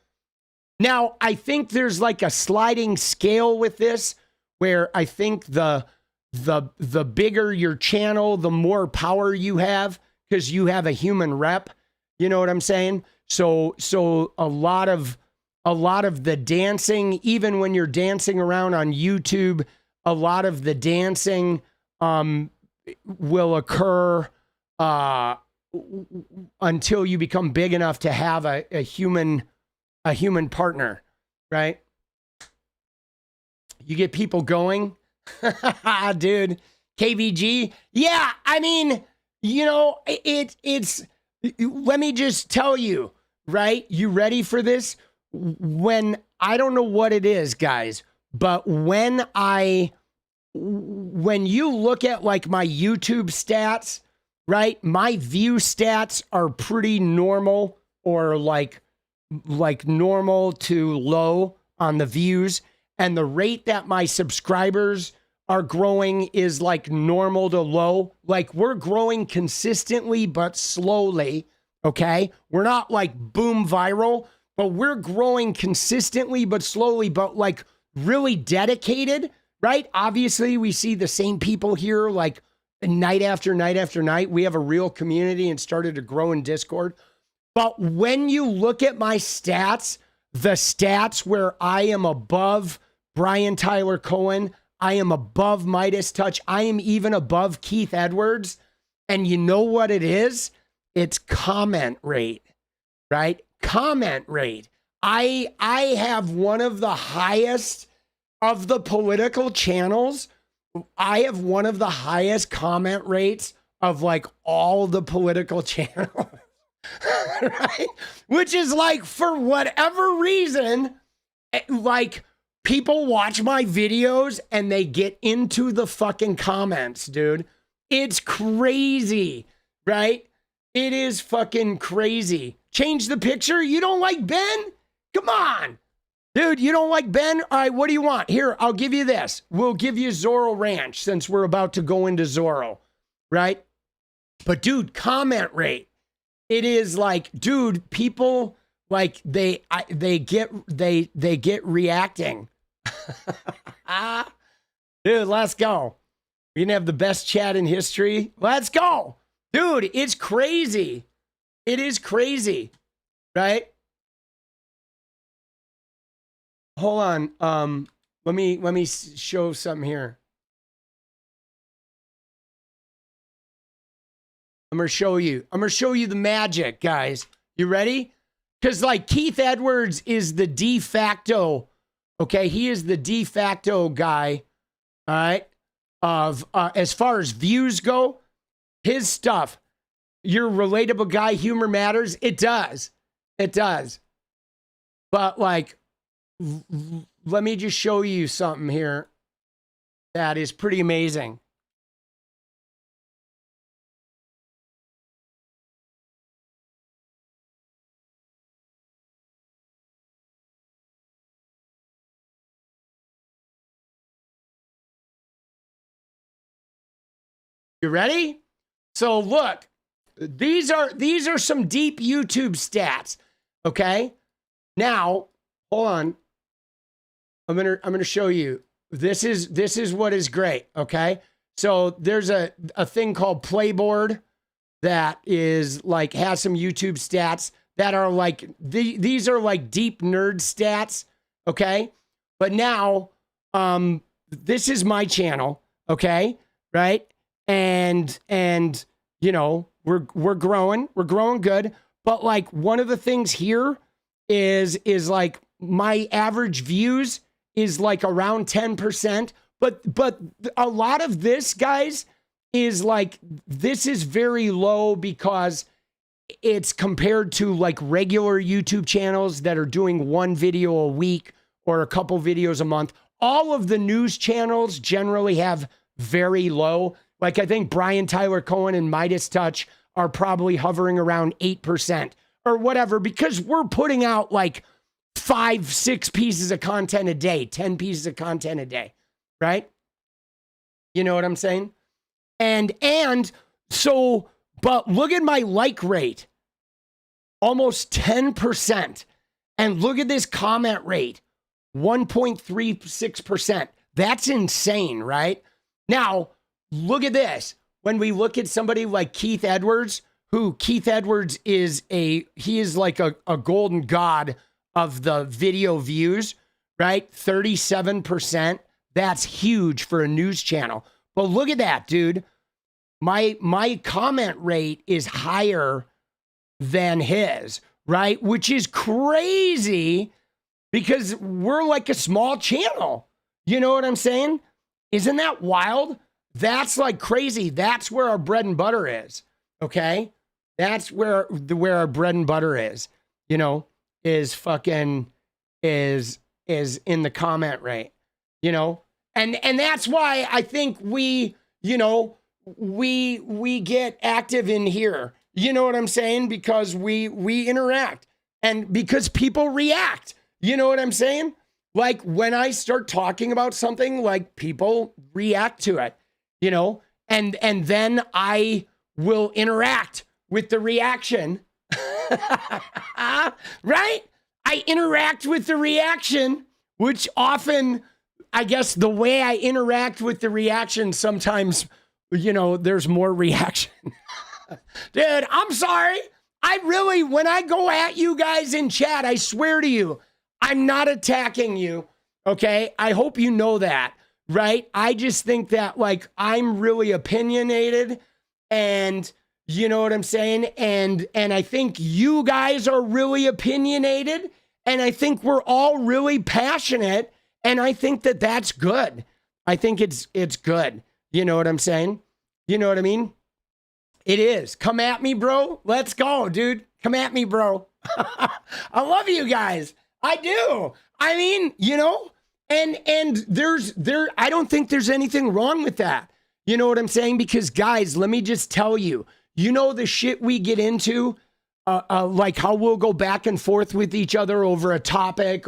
Now, I think there's like a sliding scale with this, where I think the bigger your channel, the more power you have, because you have a human rep. You know what I'm saying? So a lot of the dancing, even when you're dancing around on YouTube, a lot of the dancing will occur until you become big enough to have a human partner, right? You get people going, dude. KVG, yeah. I mean, you know, it's. Let me just tell you, right? You ready for this? When I don't know what it is, guys, but when you look at like my YouTube stats, right? My view stats are pretty normal, or like normal to low on the views. And the rate that my subscribers are growing is like normal to low. Like we're growing consistently, but slowly. Okay. We're not like boom viral, but we're growing consistently, but slowly, but like really dedicated, right? Obviously we see the same people here, like night after night after night. We have a real community and started to grow in Discord. But when you look at my stats, the stats where I am above Brian Tyler Cohen, I am above Midas Touch, I am even above Keith Edwards. And you know what it is? It's comment rate, right? Comment rate. I have one of the highest of the political channels. I have one of the highest comment rates of like all the political channels, right? Which is like, for whatever reason, like people watch my videos and they get into the fucking comments, dude. It's crazy, right? It is fucking crazy. Change the picture? You don't like Ben? Come on. Dude, you don't like Ben? All right, what do you want? Here, I'll give you this. We'll give you Zorro Ranch since we're about to go into Zorro, right? But dude, comment rate. it is like, dude, people like they get reacting. Dude, let's go. We're gonna have the best chat in history. Let's go. Dude, it's crazy. It is crazy. Right? Hold on. Let me show something here. I'm gonna show you the magic, guys. You ready? Because like Keith Edwards is the de facto, okay? He is the de facto guy, all right? Of as far as views go, his stuff, you're a relatable guy, humor matters. It does. It does. But like, let me just show you something here that is pretty amazing. You ready? So look, these are some deep YouTube stats. Okay. Now, hold on. I'm gonna show you. This is what is great. Okay. So there's a thing called Playboard that is like has some YouTube stats that are like these are like deep nerd stats. Okay. But now, this is my channel. Okay. Right. And you know, we're growing good. But like one of the things here is like my average views is like around 10%. But a lot of this, guys, is like this is very low because it's compared to like regular YouTube channels that are doing one video a week or a couple videos a month. All of the news channels generally have very low. Like I think Brian Tyler Cohen and Midas Touch are probably hovering around 8% or whatever, because we're putting out like 5-6 pieces of content a day, 10 pieces of content a day, right? You know what I'm saying? And so, but look at my like rate, almost 10%. And look at this comment rate, 1.36%. That's insane, right? Now, look at this. When we look at somebody like Keith Edwards, Keith Edwards is like a golden god of the video views, right? 37%. That's huge for a news channel. But look at that, dude. My comment rate is higher than his, right? Which is crazy because we're like a small channel. You know what I'm saying? Isn't that wild? That's like crazy. That's where our bread and butter is. Okay. That's where our bread and butter is, you know, is in the comment rate, you know? And that's why I think we get active in here. You know what I'm saying? Because we interact and because people react. You know what I'm saying? Like when I start talking about something, like people react to it. You know, and then I will interact with the reaction, right? I interact with the reaction, which often, I guess the way I interact with the reaction, sometimes, you know, there's more reaction. Dude, I'm sorry. When I go at you guys in chat, I swear to you, I'm not attacking you. Okay. I hope you know that. Right? I just think that like I'm really opinionated and you know what I'm saying? And I think you guys are really opinionated and I think we're all really passionate and I think that that's good. I think it's good. You know what I'm saying? You know what I mean? It is. Come at me, bro. Let's go, dude. Come at me, bro. I love you guys. I do. I mean, you know, and I don't think there's anything wrong with that. You know what I'm saying? Because guys, let me just tell you, you know, the shit we get into, like how we'll go back and forth with each other over a topic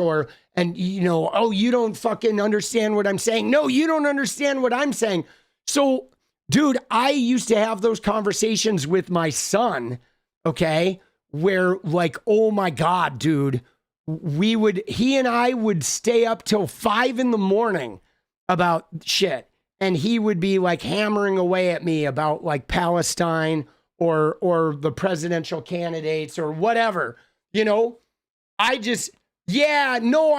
and you know, oh, you don't fucking understand what I'm saying. No, you don't understand what I'm saying. So dude, I used to have those conversations with my son okay, where like, oh my God, dude, he and I would stay up till 5 a.m. about shit. And he would be like hammering away at me about like Palestine or the presidential candidates or whatever, you know. I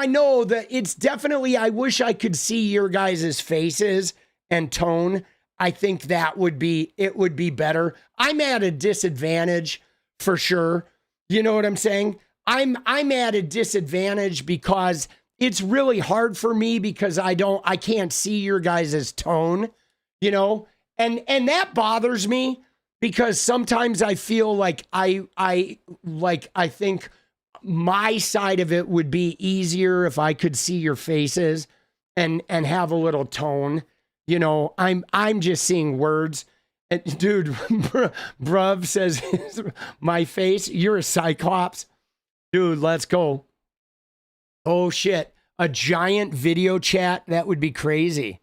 know that it's definitely, I wish I could see your guys' faces and tone. I think it would be better. I'm at a disadvantage for sure. You know what I'm saying? I'm at a disadvantage because it's really hard for me because I can't see your guys' tone, you know? And that bothers me because sometimes I feel like I think my side of it would be easier if I could see your faces and have a little tone. You know, I'm just seeing words. And dude, bruv says, my face, you're a cyclops. Dude, let's go. Oh shit, a giant video chat, that would be crazy,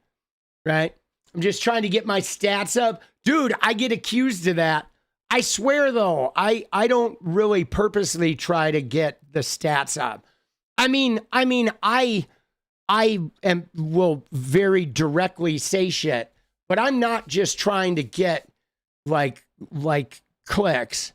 right? I'm just trying to get my stats up. Dude, I get accused of that. I swear though, I don't really purposely try to get the stats up. I mean, I will very directly say shit, but I'm not just trying to get like clicks,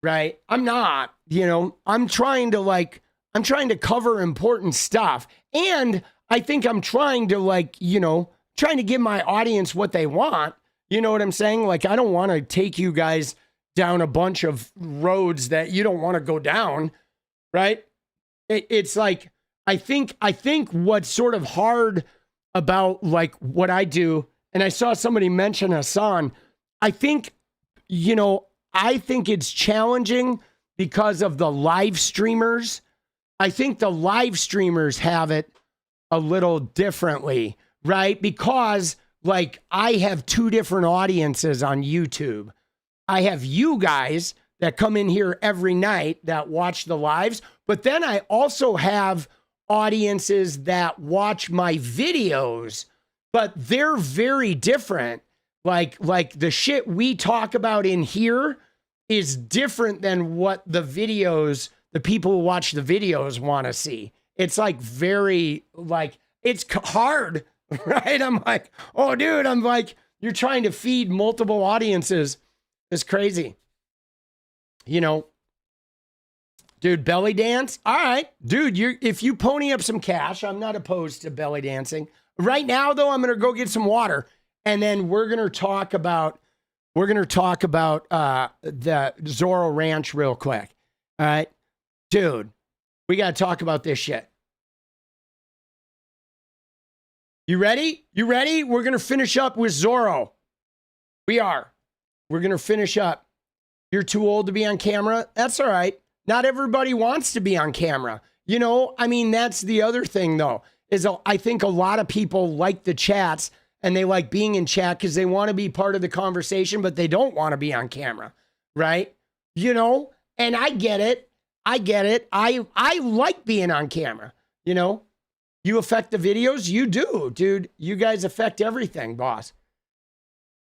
right? I'm not, you know, I'm trying to cover important stuff. And I think I'm trying to give my audience what they want. You know what I'm saying? Like, I don't want to take you guys down a bunch of roads that you don't want to go down, right? It's like, I think what's sort of hard about like what I do, and I saw somebody mention Hassan, I think it's challenging because of the live streamers. I think the live streamers have it a little differently, right? Because like I have two different audiences on YouTube. I have you guys that come in here every night that watch the lives, but then I also have audiences that watch my videos, but they're very different. Like the shit we talk about in here is different than what the people who watch the videos want to see. It's like very, like, it's hard, right? I'm like, oh dude, I'm like, you're trying to feed multiple audiences. It's crazy. You know, dude, belly dance. All right, dude, if you pony up some cash, I'm not opposed to belly dancing. Right now though, I'm going to go get some water and then we're going to talk about the Zorro Ranch real quick. All right, dude, we got to talk about this shit. You ready? We're going to finish up with Zorro. We're going to finish up. You're too old to be on camera? That's all right. Not everybody wants to be on camera. You know, I mean, that's the other thing though, is I think a lot of people like the chats and they like being in chat because they want to be part of the conversation, but they don't want to be on camera, right? You know, and I get it. I like being on camera, you know? You affect the videos? You do, dude. You guys affect everything, boss.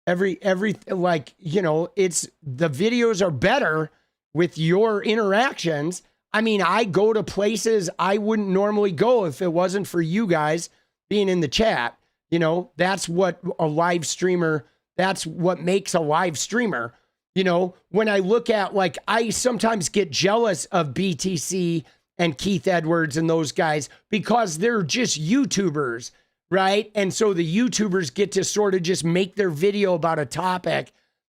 Every like, you know, it's the videos are better with your interactions. I mean, I go to places I wouldn't normally go if it wasn't for you guys being in the chat. You know, that's what that's what makes a live streamer. You know, when I look at, like, I sometimes get jealous of BTC and Keith Edwards and those guys because they're just YouTubers, right? And so the YouTubers get to sort of just make their video about a topic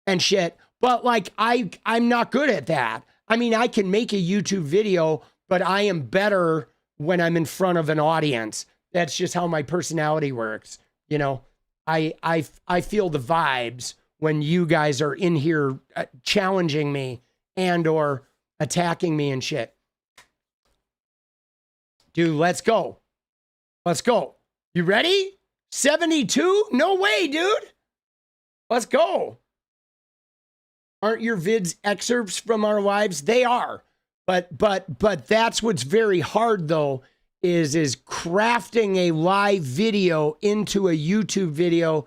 and shit. But like, I'm not good at that. I mean, I can make a YouTube video, but I am better when I'm in front of an audience. That's just how my personality works. You know, I feel the vibes when you guys are in here challenging me and or attacking me and shit. Dude, let's go. You ready? 72? No way, dude. Let's go. Aren't your vids excerpts from our lives? They are. But that's what's very hard though, is crafting a live video into a YouTube video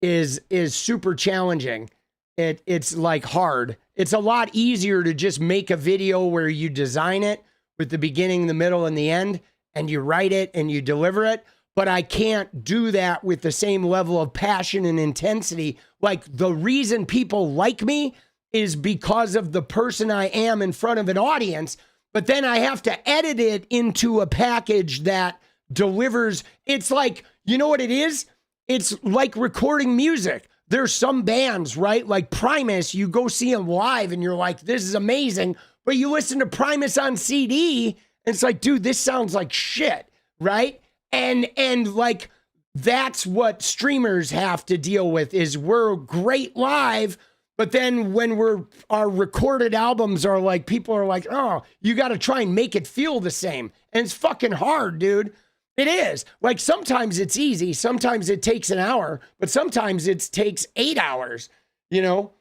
is super challenging. It's like hard. It's a lot easier to just make a video where you design it with the beginning, the middle, and the end, and you write it and you deliver it. But I can't do that with the same level of passion and intensity. Like, the reason people like me is because of the person I am in front of an audience. But then I have to edit it into a package that delivers. It's like, you know what it is? It's like recording music. There's some bands, right? Like Primus, you go see them live and you're like, this is amazing. But you listen to Primus on CD and it's like, dude, this sounds like shit, right? And like, that's what streamers have to deal with, is we're great live, but then when our recorded albums are like, people are like, oh, you got to try and make it feel the same. And it's fucking hard, dude. It is. Like, sometimes it's easy. Sometimes it takes an hour, but sometimes it takes 8 hours, you know?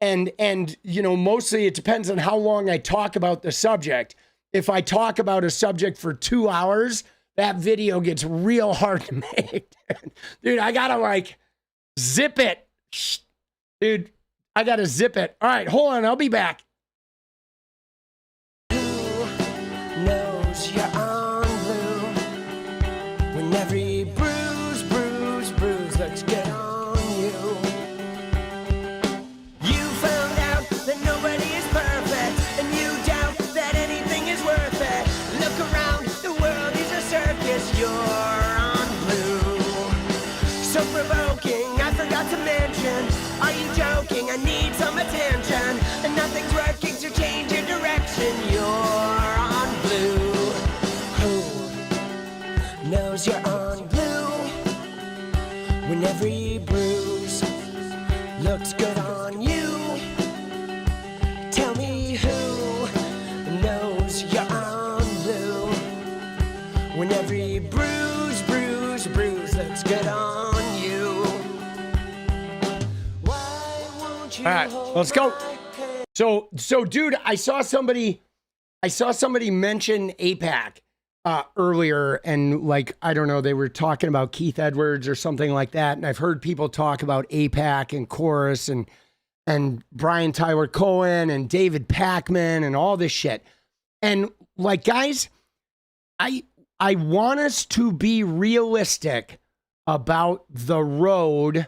And, you know, mostly it depends on how long I talk about the subject. If I talk about a subject for 2 hours, that video gets real hard to make. Dude, I gotta like zip it. Dude, I gotta zip it. All right, hold on, I'll be back. Who knows you're on blue when every bruise looks good on you? You found out that nobody is perfect, and you doubt that anything is worth it. Look around, the world is a circus, you're on blue. So provoking, I forgot to mention, are you joking? I need some attention, and nothing's working to change your direction, you're on blue. Who knows you're on blue when every bruise looks good on you? Tell me who knows you're on blue when every bruise looks good on you. Why won't you All right, let's go. So dude, I saw somebody mention 𝗙PAC earlier, and like, I don't know, they were talking about Keith Edwards or something like that. And I've heard people talk about 𝗙PAC and Chorus and Brian Tyler Cohen and David Pakman and all this shit. And like, guys, I want us to be realistic about the road,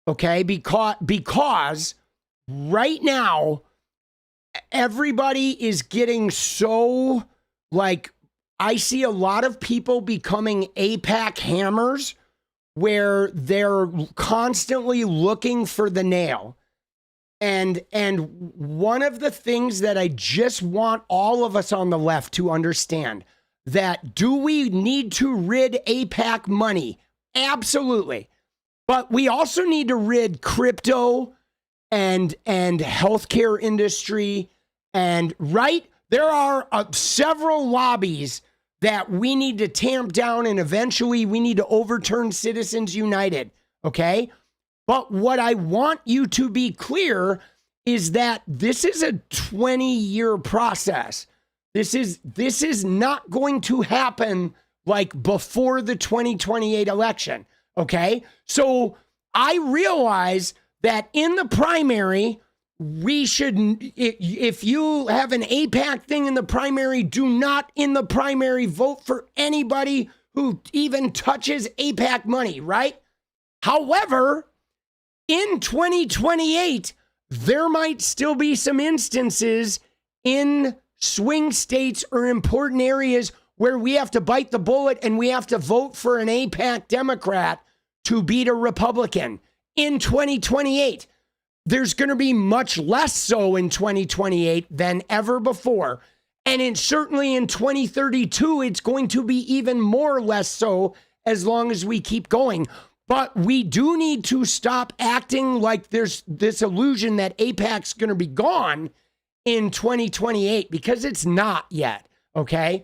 okay? Because right now, everybody is getting so, like, I see a lot of people becoming 𝗙PAC hammers where they're constantly looking for the nail. And one of the things that I just want all of us on the left to understand, that do we need to rid 𝗙PAC money? Absolutely. But we also need to rid crypto and healthcare industry. And right, there are several lobbies that we need to tamp down, and eventually we need to overturn Citizens United, okay? But what I want you to be clear is that this is a 20-year process. This is not going to happen like before the 2028 election, okay? So I realize that in the primary, we should, if you have an 𝗙PAC thing in the primary, do not in the primary vote for anybody who even touches 𝗙PAC money, right? However, in 2028, there might still be some instances in swing states or important areas where we have to bite the bullet and we have to vote for an 𝗙PAC Democrat to beat a Republican. In 2028, there's going to be much less so in 2028 than ever before. And certainly in 2032, it's going to be even more less so as long as we keep going. But we do need to stop acting like there's this illusion that 𝗙PAC's going to be gone in 2028, because it's not yet, okay?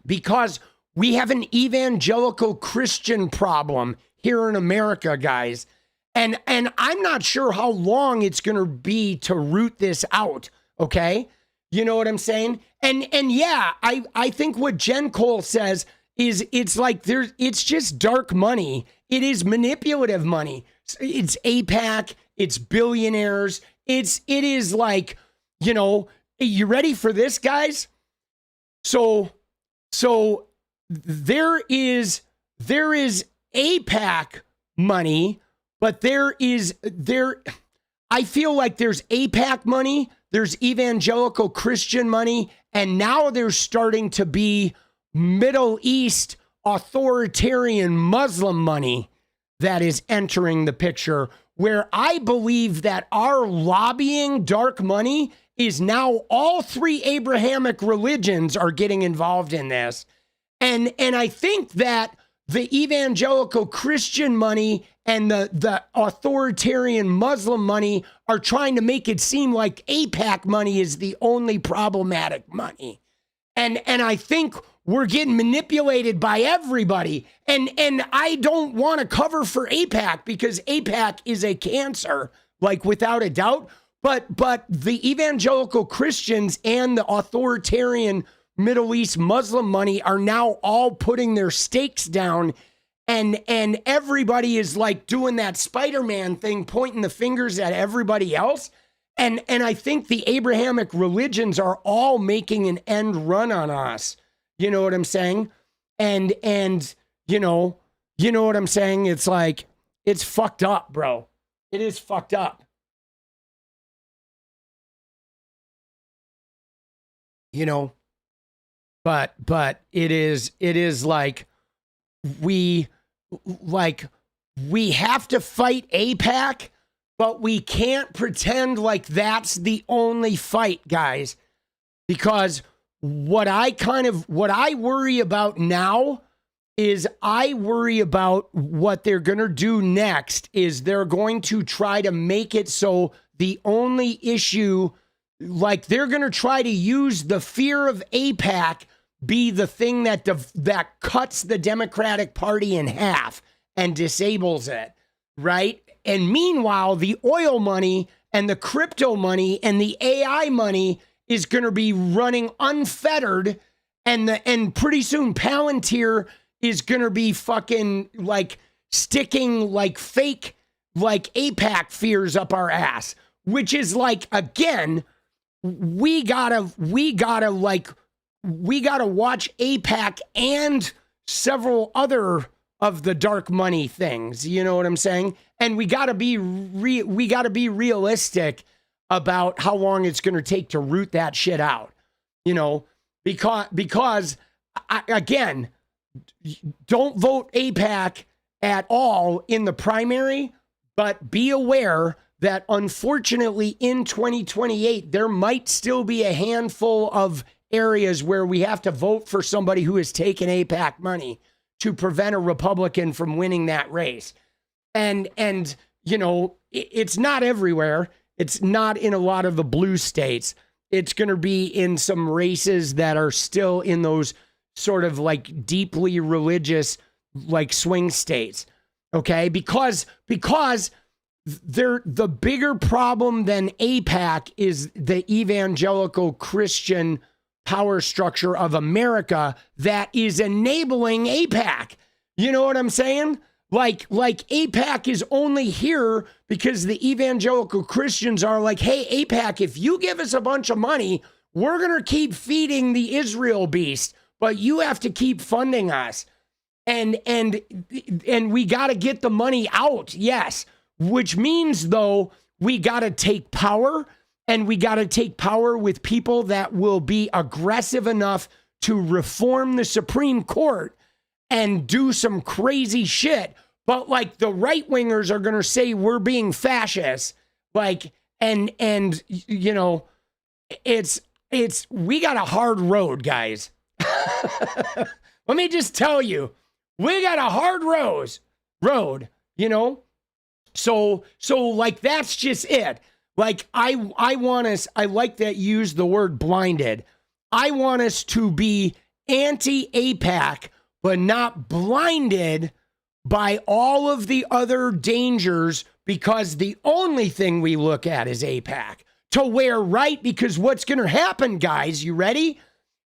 Because we have an evangelical Christian problem here in America, guys. And I'm not sure how long it's going to be to root this out, okay? You know what I'm saying? And yeah, I think what Jen Cole says is it's like it's just dark money. It is manipulative money. It's 𝗙PAC, it's billionaires. It is like you know, you ready for this, guys? So there is AIPAC money, but I feel like there's AIPAC money, there's evangelical Christian money, and now there's starting to be Middle East authoritarian Muslim money that is entering the picture, where I believe that our lobbying dark money is now all three Abrahamic religions are getting involved in this. And I think that the evangelical Christian money and the authoritarian Muslim money are trying to make it seem like AIPAC money is the only problematic money. And I think we're getting manipulated by everybody. And I don't want to cover for AIPAC because AIPAC is a cancer, like without a doubt. But the evangelical Christians and the authoritarian Middle East Muslim money are now all putting their stakes down, and everybody is like doing that Spider-Man thing, pointing the fingers at everybody else. And I think the Abrahamic religions are all making an end run on us. You know what I'm saying? And you know what I'm saying? It's like, it's fucked up, bro. It is fucked up. You know, but it is like we have to fight AIPAC, but we can't pretend like that's the only fight, guys, because what I worry about now is I worry about what they're going to do next is they're going to try to make it so the only issue, like they're going to try to use the fear of AIPAC be the thing that cuts the Democratic Party in half and disables it, right? And meanwhile, the oil money and the crypto money and the AI money is going to be running unfettered, and pretty soon Palantir is going to be fucking like sticking like fake like AIPAC fears up our ass, which is like, again, we gotta watch AIPAC and several other of the dark money things. You know what I'm saying? And we gotta be realistic about how long it's going to take to root that shit out. You know, because again, don't vote AIPAC at all in the primary, but be aware that unfortunately in 2028, there might still be a handful of areas where we have to vote for somebody who has taken AIPAC money to prevent a Republican from winning that race. And you know, it's not everywhere. It's not in a lot of the blue states. It's going to be in some races that are still in those sort of like deeply religious, like swing states. Okay. Because the bigger problem than AIPAC is the evangelical Christian power structure of America that is enabling AIPAC. You know what I'm saying? Like AIPAC is only here because the evangelical Christians are like, hey, AIPAC, if you give us a bunch of money, we're going to keep feeding the Israel beast, but you have to keep funding us. And we got to get the money out. Yes. Which means, though, we got to take power, and we got to take power with people that will be aggressive enough to reform the Supreme Court and do some crazy shit. But like the right wingers are going to say we're being fascist, like, and you know, we got a hard road, guys. Let me just tell you, we got a hard road, you know? So like, that's just it. Like, I want us, I like that you use the word blinded. I want us to be anti-AIPAC, but not blinded by all of the other dangers, because the only thing we look at is AIPAC. To where, right? Because what's going to happen, guys, you ready?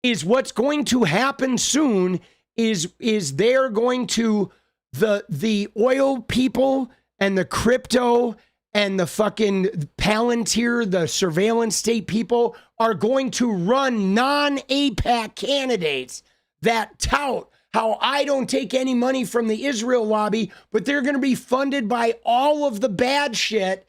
Is what's going to happen soon is they're going to, the oil people and the crypto and the fucking Palantir, the surveillance state people, are going to run non-AIPAC candidates that tout how I don't take any money from the Israel lobby, but they're going to be funded by all of the bad shit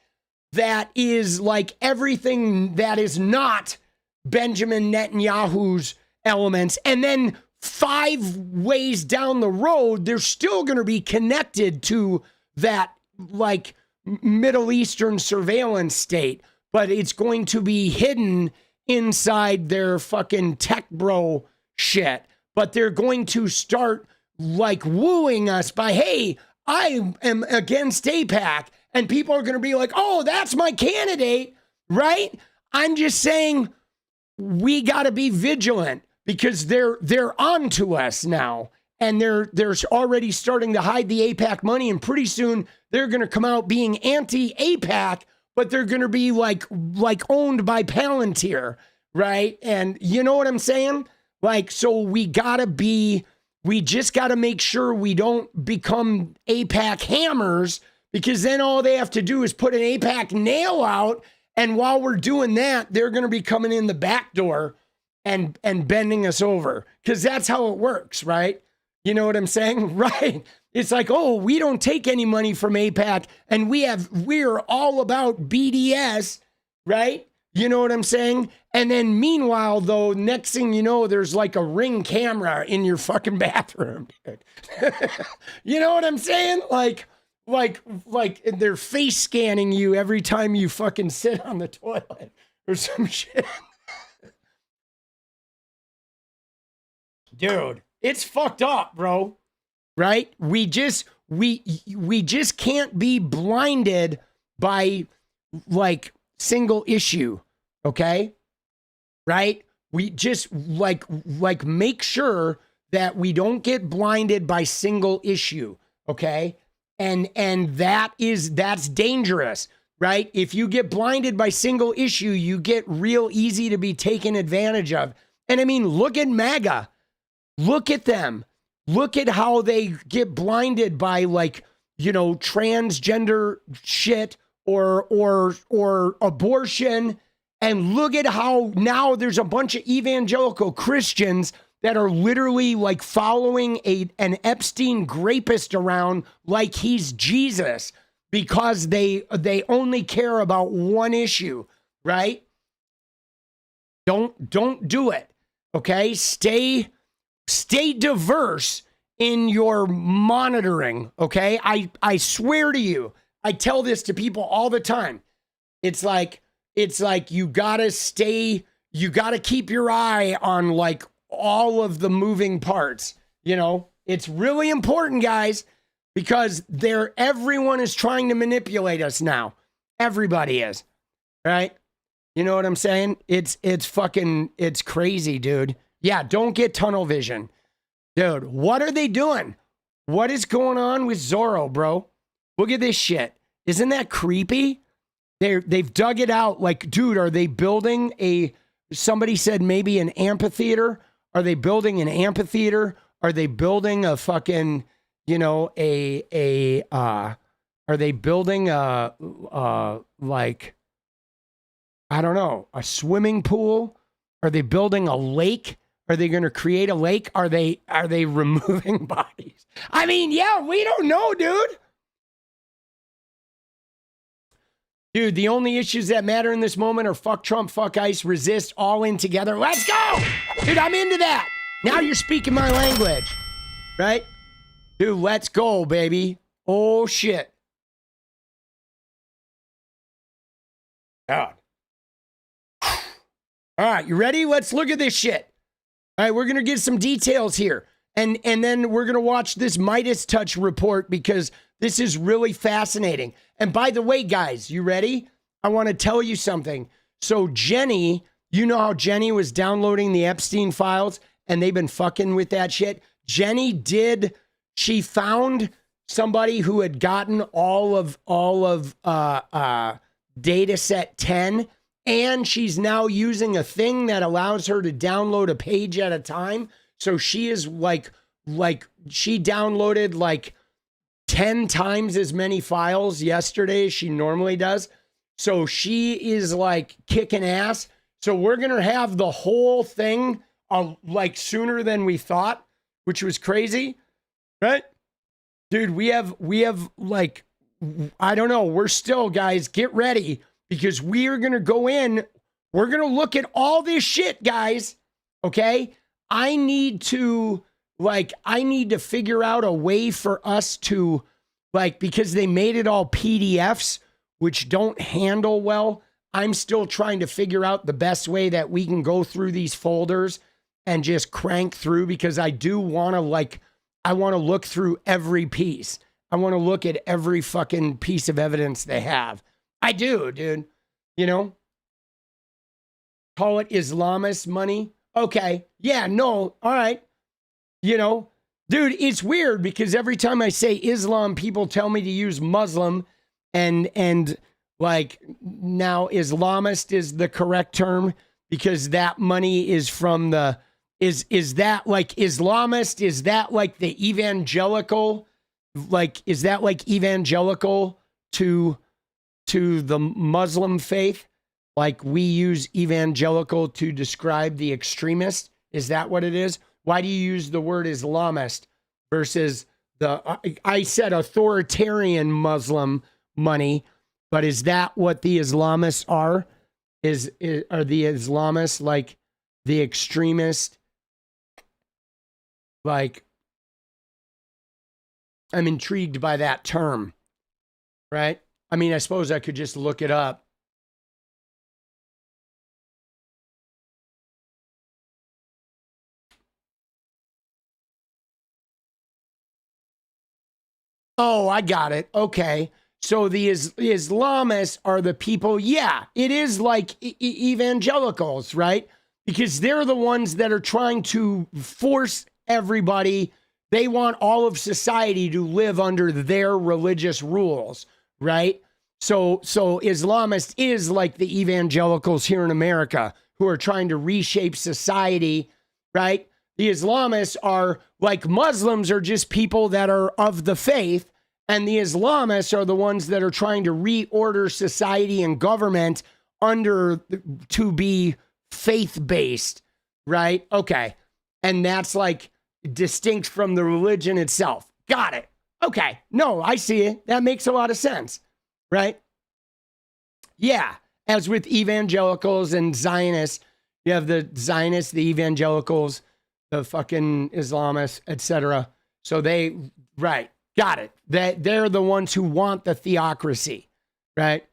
that is like everything that is not Benjamin Netanyahu's elements. And then 5 ways down the road, they're still going to be connected to that like Middle Eastern surveillance state, but it's going to be hidden inside their fucking tech bro shit. But they're going to start like wooing us by, hey, I am against AIPAC. And people are going to be like, oh, that's my candidate, right? I'm just saying we got to be vigilant because they're on to us now. And they're already starting to hide the AIPAC money. And pretty soon they're going to come out being anti-AIPAC, but they're going to be like owned by Palantir, right? And you know what I'm saying? Like, so we just got to make sure we don't become AIPAC hammers, because then all they have to do is put an AIPAC nail out. And while we're doing that, they're going to be coming in the back door and bending us over, because that's how it works, right? You know what I'm saying? Right. It's like, oh, we don't take any money from AIPAC and we're all about BDS, right? You know what I'm saying? And then meanwhile, though, next thing you know, there's like a Ring camera in your fucking bathroom. You know what I'm saying? Like they're face scanning you every time you fucking sit on the toilet or some shit. Dude, it's fucked up, bro. Right? We just can't be blinded by like single issue, okay? Right? We just like make sure that we don't get blinded by single issue, okay? And that's dangerous, right? If you get blinded by single issue, you get real easy to be taken advantage of. And I mean, look at MAGA. Look at them. Look at how they get blinded by like, you know, transgender shit or abortion. And look at how now there's a bunch of evangelical Christians that are literally like following an Epstein rapist around like he's Jesus, because they only care about one issue, right? Don't do it. Okay? Stay diverse in your monitoring, okay? I swear to you, I tell this to people all the time. It's like you gotta keep your eye on like all of the moving parts. You know, it's really important, guys, because everyone is trying to manipulate us now. Everybody is, right? You know what I'm saying? It's crazy, dude. Yeah, don't get tunnel vision. Dude, what are they doing? What is going on with Zorro, bro? Look at this shit. Isn't that creepy? They've dug it out. Like, dude, are they building somebody said maybe an amphitheater? Are they building an amphitheater? Are they building a fucking, you know, are they building like, I don't know, a swimming pool? Are they building a lake? Are they going to create a lake? Are they removing bodies? I mean, yeah, we don't know, dude. Dude, the only issues that matter in this moment are fuck Trump, fuck ICE, resist, all in together. Let's go! Dude, I'm into that. Now you're speaking my language, right? Dude, let's go, baby. Oh, shit. God. All right, you ready? Let's look at this shit. All right, we're going to get some details here. And then we're going to watch this Midas Touch report, because this is really fascinating. And by the way, guys, you ready? I want to tell you something. So Jenny, you know how Jenny was downloading the Epstein files and they've been fucking with that shit? She found somebody who had gotten all of data set 10, and she's now using a thing that allows her to download a page at a time. So she is like she downloaded like 10 times as many files yesterday as she normally does. So she is like kicking ass. So we're going to have the whole thing like sooner than we thought, which was crazy, right? Dude, we have like, I don't know. We're still, guys, get ready because we are going to go in. We're going to look at all this shit, guys. Okay. I need to figure out a way for us to like, because they made it all PDFs, which don't handle well. I'm still trying to figure out the best way that we can go through these folders and just crank through, because I do want to I want to look through every piece. I want to look at every fucking piece of evidence they have. I do, dude. You know? Call it Islamist money. Okay. Yeah, no. All right. You know, dude, it's weird because every time I say Islam, people tell me to use Muslim and like now Islamist is the correct term because that money is from the, is that like Islamist? Is that like the evangelical? Like, is that like evangelical to the Muslim faith? Like we use evangelical to describe the extremist? Is that what it is? Why do you use the word Islamist versus I said authoritarian Muslim money, but is that what the Islamists are? Are the Islamists like the extremist? Like, I'm intrigued by that term, right? I mean, I suppose I could just look it up. Oh, I got it. Okay. So the Islamists are the people. Yeah, it is like evangelicals, right? Because they're the ones that are trying to force everybody. They want all of society to live under their religious rules, right? So Islamist is like the evangelicals here in America who are trying to reshape society, right? The Islamists are like Muslims are just people that are of the faith, and the Islamists are the ones that are trying to reorder society and government to be faith-based, right? Okay. And that's like distinct from the religion itself. Got it. Okay. No, I see it. That makes a lot of sense, right? Yeah. As with evangelicals and Zionists, you have the Zionists, the evangelicals, the fucking Islamists, etc. So right. Got it. They're the ones who want the theocracy, right?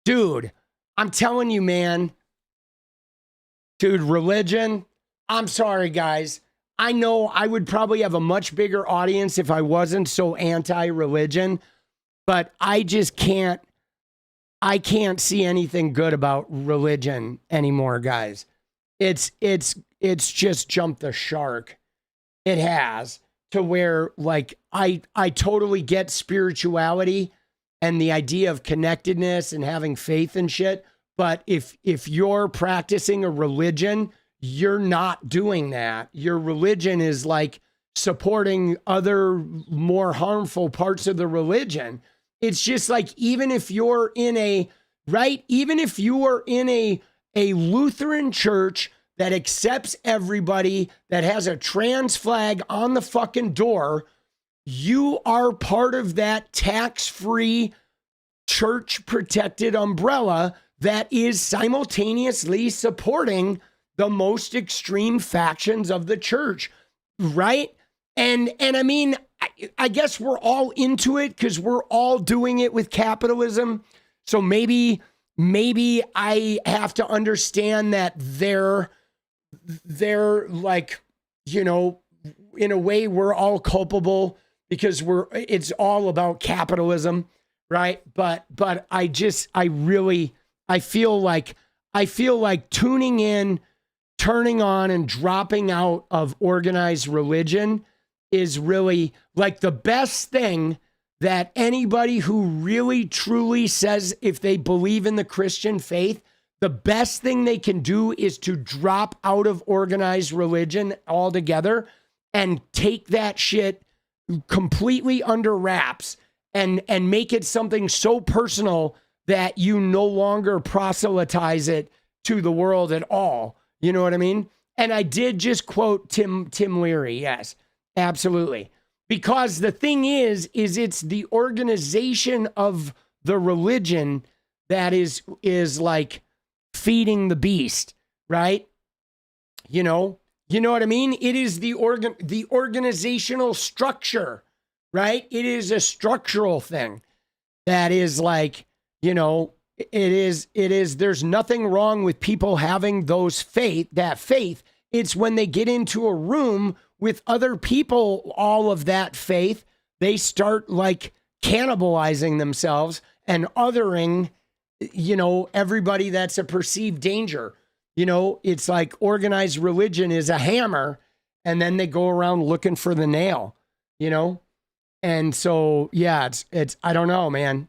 Dude, I'm telling you, man. Dude, religion. I'm sorry, guys. I know I would probably have a much bigger audience if I wasn't so anti-religion, but I just can't see anything good about religion anymore, guys. It's just jumped the shark. It has, to where like I totally get spirituality and the idea of connectedness and having faith and shit, but if you're practicing a religion, you're not doing that. Your religion is like supporting other more harmful parts of the religion. It's just like, even if you're in a Lutheran church that accepts everybody, that has a trans flag on the fucking door, you are part of that tax-free church protected umbrella that is simultaneously supporting the most extreme factions of the church, right? And I mean, I guess we're all into it because we're all doing it with capitalism. So maybe I have to understand that they're like, you know, in a way we're all culpable because it's all about capitalism, right? But I feel like tuning in, turning on and dropping out of organized religion is really like the best thing that anybody who really truly says if they believe in the Christian faith, the best thing they can do is to drop out of organized religion altogether and take that shit completely under wraps and make it something so personal that you no longer proselytize it to the world at all. You know what I mean? And I did just quote Tim Leary. Yes, absolutely. Because the thing is it's the organization of the religion that is like feeding the beast, right? You know what I mean? It is the organizational structure, right? It is a structural thing that is like, you know, it is, there's nothing wrong with people having that faith. It's when they get into a room with other people, all of that faith, they start like cannibalizing themselves and othering, you know, everybody that's a perceived danger. You know, it's like organized religion is a hammer, and then they go around looking for the nail, you know? And so, yeah, it's I don't know, man.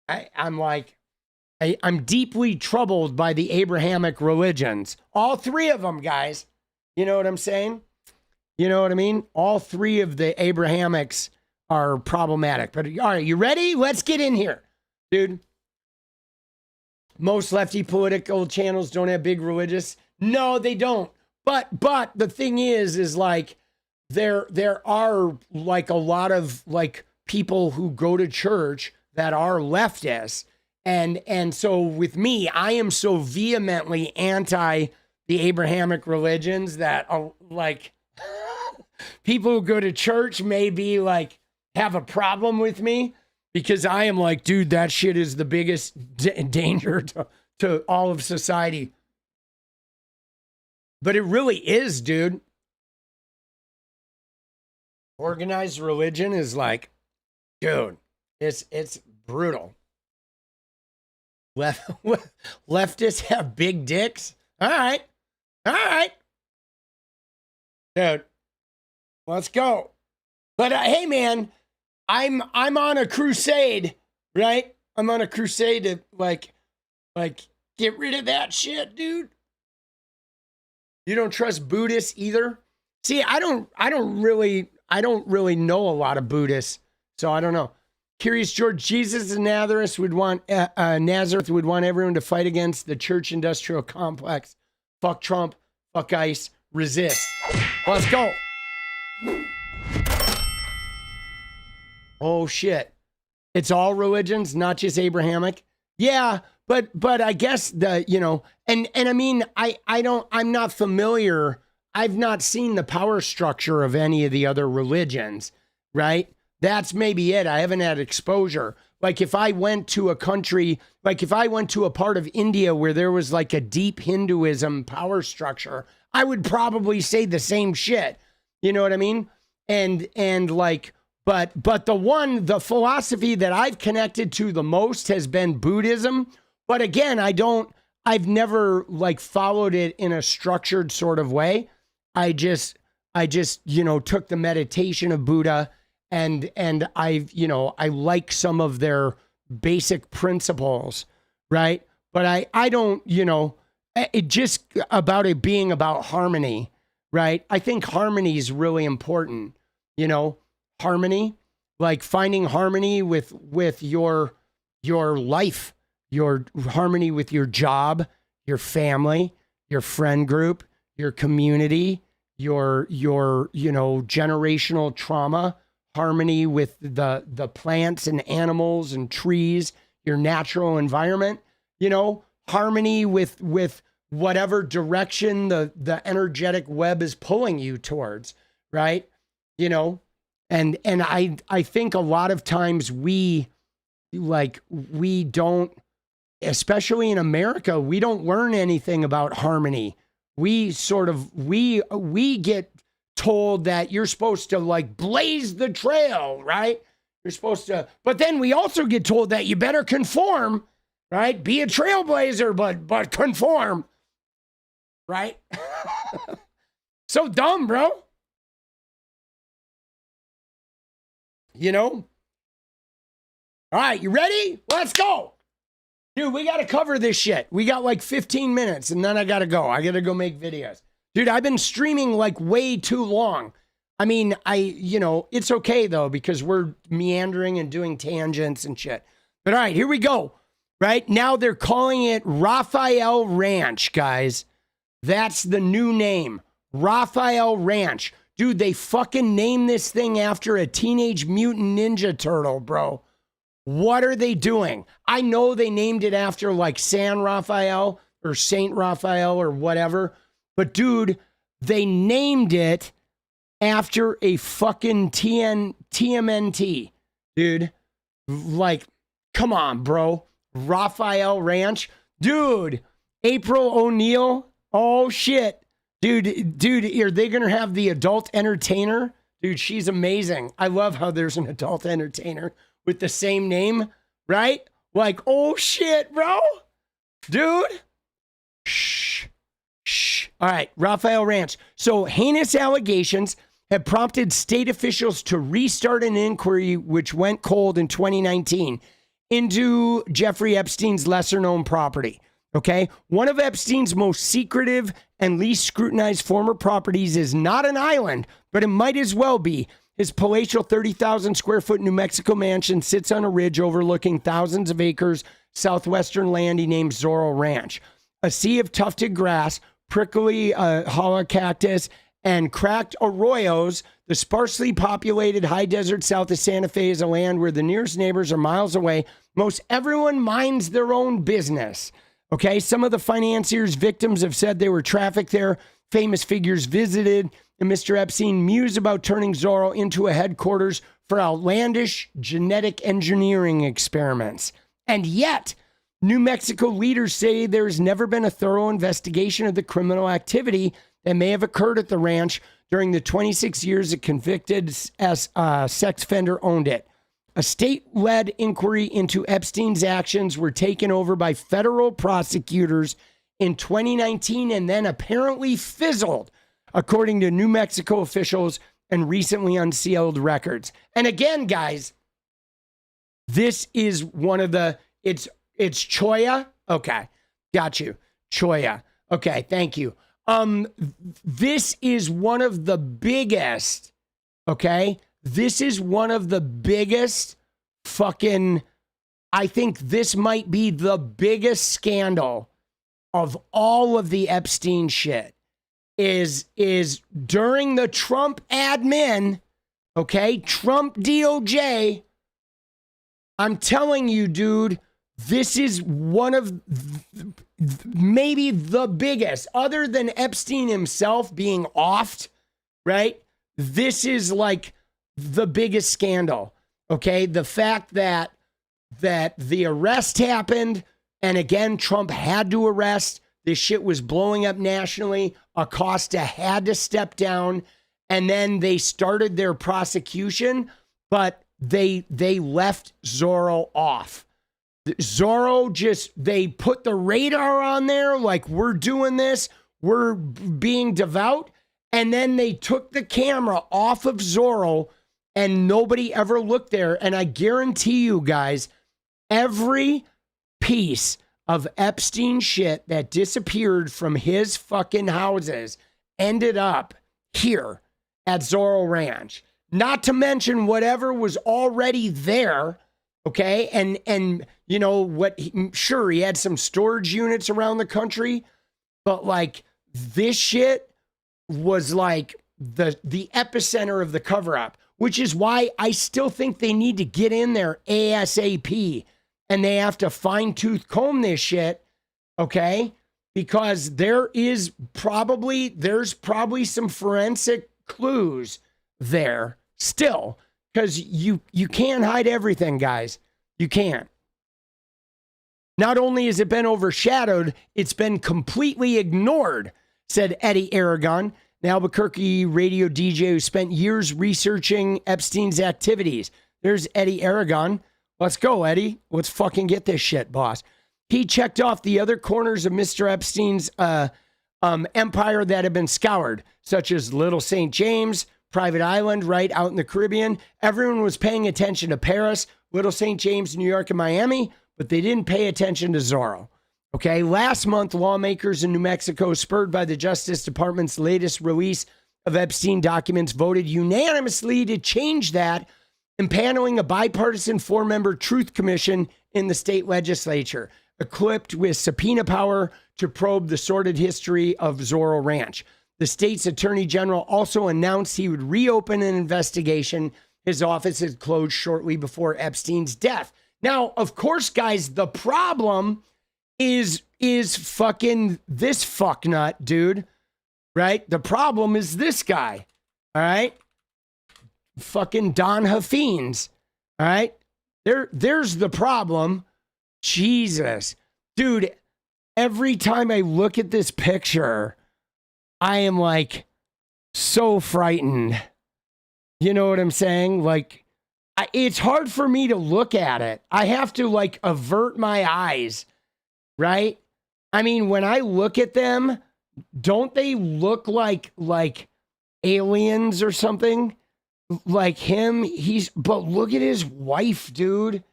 I'm deeply troubled by the Abrahamic religions. All three of them, guys. You know what I'm saying? You know what I mean? All three of the Abrahamics are problematic. But all right, you ready? Let's get in here, dude. Most lefty political channels don't have big religious. No, they don't. But the thing is like there are like a lot of like people who go to church that are leftists. And so with me, I am so vehemently anti the Abrahamic religions that like people who go to church may be like have a problem with me. Because I am like, dude, that shit is the biggest danger to all of society. But it really is, dude. Organized religion is like, dude, it's brutal. Leftists have big dicks. All right. Dude, let's go. But hey, man. I'm on a crusade, right? I'm on a crusade to like get rid of that shit, dude. You don't trust Buddhists either? See, I don't really know a lot of Buddhists, so I don't know. Curious George, Jesus of Nazareth would want everyone to fight against the church industrial complex. Fuck Trump, fuck ICE, resist. Let's go. Oh shit. It's all religions, not just Abrahamic. Yeah, but I guess and I mean I'm not familiar. I've not seen the power structure of any of the other religions, right? That's maybe it. I haven't had exposure. Like if I went to a country, like if I went to a part of India where there was like a deep Hinduism power structure, I would probably say the same shit. You know what I mean? And like But the philosophy that I've connected to the most has been Buddhism. But again, I've never like followed it in a structured sort of way. I just, took the meditation of Buddha and I like some of their basic principles, right? But I don't, it just about it being about harmony, right? I think harmony is really important, harmony, like finding harmony with your life, your harmony with your job, your family, your friend group, your community, your generational trauma, harmony with the plants and animals and trees, your natural environment, harmony with whatever direction the energetic web is pulling you towards, right? And I think a lot of times we don't, especially in America, we don't learn anything about harmony. We get told that you're supposed to like blaze the trail, right? You're supposed to, but then we also get told that you better conform, right? Be a trailblazer, but conform, right? So dumb, bro. All right, you ready? Let's go. Dude, we got to cover this shit. We got like 15 minutes and then I got to go. I got to go make videos. Dude, I've been streaming like way too long. I mean, it's okay though, because we're meandering and doing tangents and shit. But all right, here we go. Right now they're calling it Raphael Ranch, guys. That's the new name. Raphael Ranch. Dude, they fucking named this thing after a Teenage Mutant Ninja Turtle, bro. What are they doing? I know they named it after like San Rafael or Saint Raphael or whatever. But dude, they named it after a fucking TMNT. Dude, like, come on, bro. Raphael Ranch. Dude, April O'Neil. Oh, shit. Dude, are they going to have the adult entertainer? Dude, she's amazing. I love how there's an adult entertainer with the same name, right? Like, oh, shit, bro. Dude. Shh. All right, Raphael Ranch. So heinous allegations have prompted state officials to restart an inquiry which went cold in 2019 into Jeffrey Epstein's lesser-known property. Okay, one of Epstein's most secretive and least scrutinized former properties is not an island, but it might as well be. His palatial 30,000 square foot New Mexico mansion sits on a ridge overlooking thousands of acres southwestern land he named Zorro Ranch. A sea of tufted grass, prickly hollow cactus, and cracked arroyos, the sparsely populated high desert south of Santa Fe is a land where the nearest neighbors are miles away. Most everyone minds their own business. Okay, some of the financiers' victims have said they were trafficked there. Famous figures visited, and Mr. Epstein mused about turning Zorro into a headquarters for outlandish genetic engineering experiments. And yet, New Mexico leaders say there's never been a thorough investigation of the criminal activity that may have occurred at the ranch during the 26 years a convicted sex offender owned it. A state-led inquiry into Epstein's actions were taken over by federal prosecutors in 2019 and then apparently fizzled, according to New Mexico officials and recently unsealed records. And again, guys, this is one of the, it's 𝗙𝗍𝗋𝗏? Okay, got you. 𝗙𝗍𝗋. Okay, thank you. This is one of the biggest, okay? This is one of the biggest fucking, I think this might be the biggest scandal of all of the Epstein shit is during the Trump admin, okay? Trump DOJ. I'm telling you, dude, this is one of maybe the biggest, other than Epstein himself being offed, right? This is like the biggest scandal, okay? The fact that the arrest happened, and again, Trump had to arrest. This shit was blowing up nationally. Acosta had to step down, and then they started their prosecution, but they left Zorro off. Zorro they put the radar on there, like, we're doing this, we're being devout, and then they took the camera off of Zorro, and nobody ever looked there. And I guarantee you guys, every piece of Epstein shit that disappeared from his fucking houses ended up here at Zorro Ranch. Not to mention whatever was already there, okay? And you know what, sure, he had some storage units around the country, but like this shit was like the epicenter of the cover-up, which is why I still think they need to get in there ASAP, and they have to fine-tooth comb this shit, okay? Because there's probably some forensic clues there still, because you can't hide everything, guys. You can't. Not only has it been overshadowed, it's been completely ignored, said Eddie Aragon, an Albuquerque radio DJ who spent years researching Epstein's activities. There's Eddie Aragon. Let's go, Eddie. Let's fucking get this shit, boss. He checked off the other corners of Mr. Epstein's empire that had been scoured, such as Little St. James, private island right out in the Caribbean. Everyone was paying attention to Paris, Little St. James, New York, and Miami, but they didn't pay attention to Zorro. Okay, last month, lawmakers in New Mexico, spurred by the Justice Department's latest release of Epstein documents voted unanimously to change that, impaneling a bipartisan 4-member Truth Commission in the state legislature, equipped with subpoena power to probe the sordid history of Zorro Ranch. The state's attorney general also announced he would reopen an investigation his office had closed shortly before Epstein's death. Now, of course, guys, the problem is fucking this fucknut, dude, right? The problem is this guy, all right? Fucking Don Huffines, all right? There's the problem. Jesus. Dude, every time I look at this picture, I am like so frightened. You know what I'm saying? Like, it's hard for me to look at it. I have to like avert my eyes, right? I mean, when I look at them, don't they look like aliens or something? Like him, but look at his wife, dude.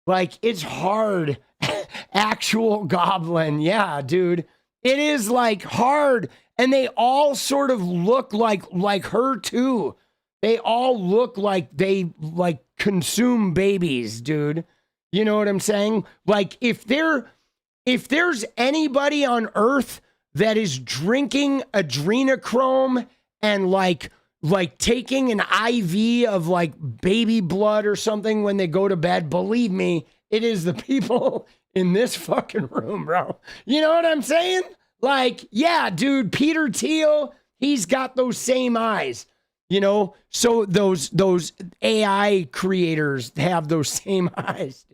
Like, it's hard. Actual goblin. Yeah, dude. It is like hard. And they all sort of look like her too. They all look like they like consume babies, dude. You know what I'm saying? Like if there's anybody on earth that is drinking adrenochrome and like taking an IV of like baby blood or something when they go to bed, believe me, it is the people in this fucking room, bro. You know what I'm saying? Like, yeah, dude, Peter Thiel, he's got those same eyes. You know, so those AI creators have those same eyes,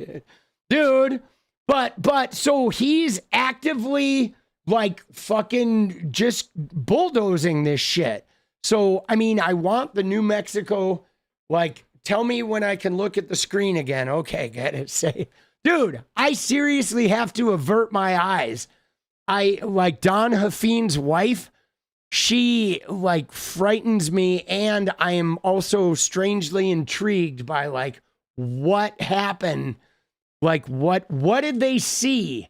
dude. But so he's actively like fucking just bulldozing this shit. So, I mean, I want the New Mexico, like, tell me when I can look at the screen again. Okay, get it. Say, dude, I seriously have to avert my eyes. I like Don Huffines' wife. She like frightens me, and I am also strangely intrigued by like what happened. Like what did they see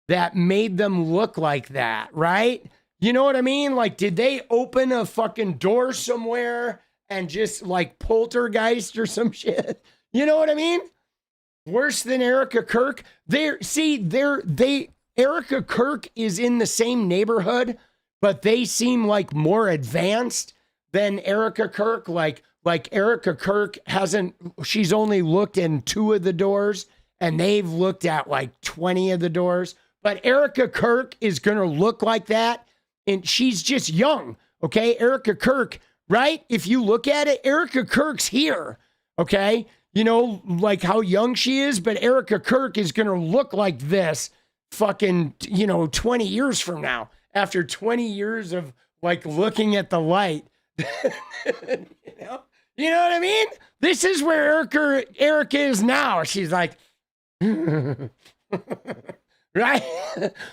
that made them look like that, right? You know what I mean? Like, did they open a fucking door somewhere and just like poltergeist or some shit? You know what I mean? Worse than Erica Kirk. Erica Kirk is in the same neighborhood, but they seem like more advanced than Erica Kirk. Like Erica Kirk she's only looked in 2 of the doors and they've looked at like 20 of the doors. But Erica Kirk is going to look like that. And she's just young. Okay. Erica Kirk, right? If you look at it, Erica Kirk's here. Okay. You know, like how young she is, but Erica Kirk is going to look like this fucking, 20 years from now. After 20 years of like looking at the light, you know what I mean? This is where Erica is now. She's like, right?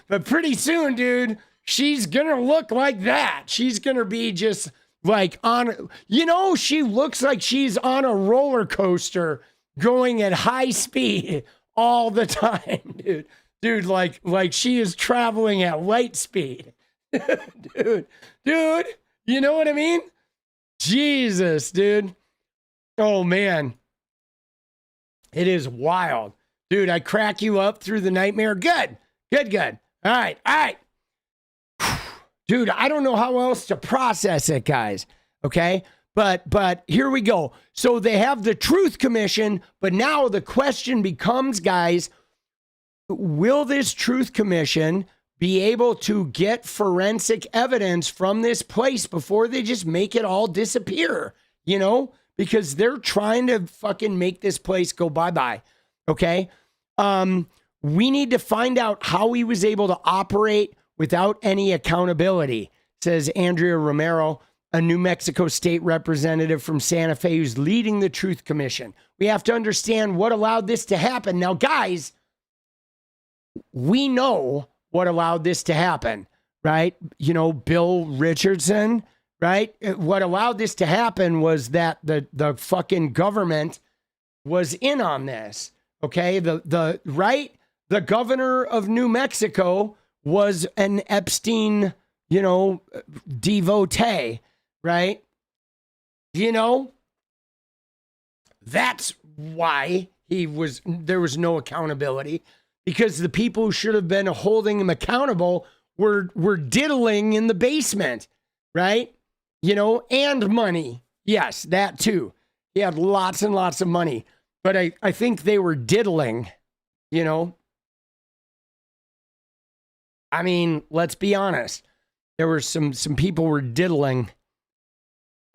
But pretty soon, dude, she's gonna look like that. She's gonna be just like she looks like she's on a roller coaster going at high speed all the time, dude. Dude, like she is traveling at light speed. dude, you know what I mean? Jesus, dude. Oh, man. It is wild. Dude, I crack you up through the nightmare. Good. All right. Dude, I don't know how else to process it, guys. Okay? But here we go. So they have the Truth Commission, but now the question becomes, guys, will this Truth Commission be able to get forensic evidence from this place before they just make it all disappear? Because they're trying to fucking make this place go bye-bye. Okay? We need to find out how he was able to operate without any accountability, says Andrea Romero, a New Mexico state representative from Santa Fe who's leading the Truth Commission. We have to understand what allowed this to happen. Now, guys, we know what allowed this to happen, right? Bill Richardson, right? What allowed this to happen was that the fucking government was in on this, okay? The governor of New Mexico was an Epstein, devotee, right? You know, that's why there was no accountability, because the people who should have been holding him accountable were diddling in the basement, right? You know, and money. Yes, that too. He had lots and lots of money, but I think they were diddling, you know. I mean, let's be honest. There were some people were diddling.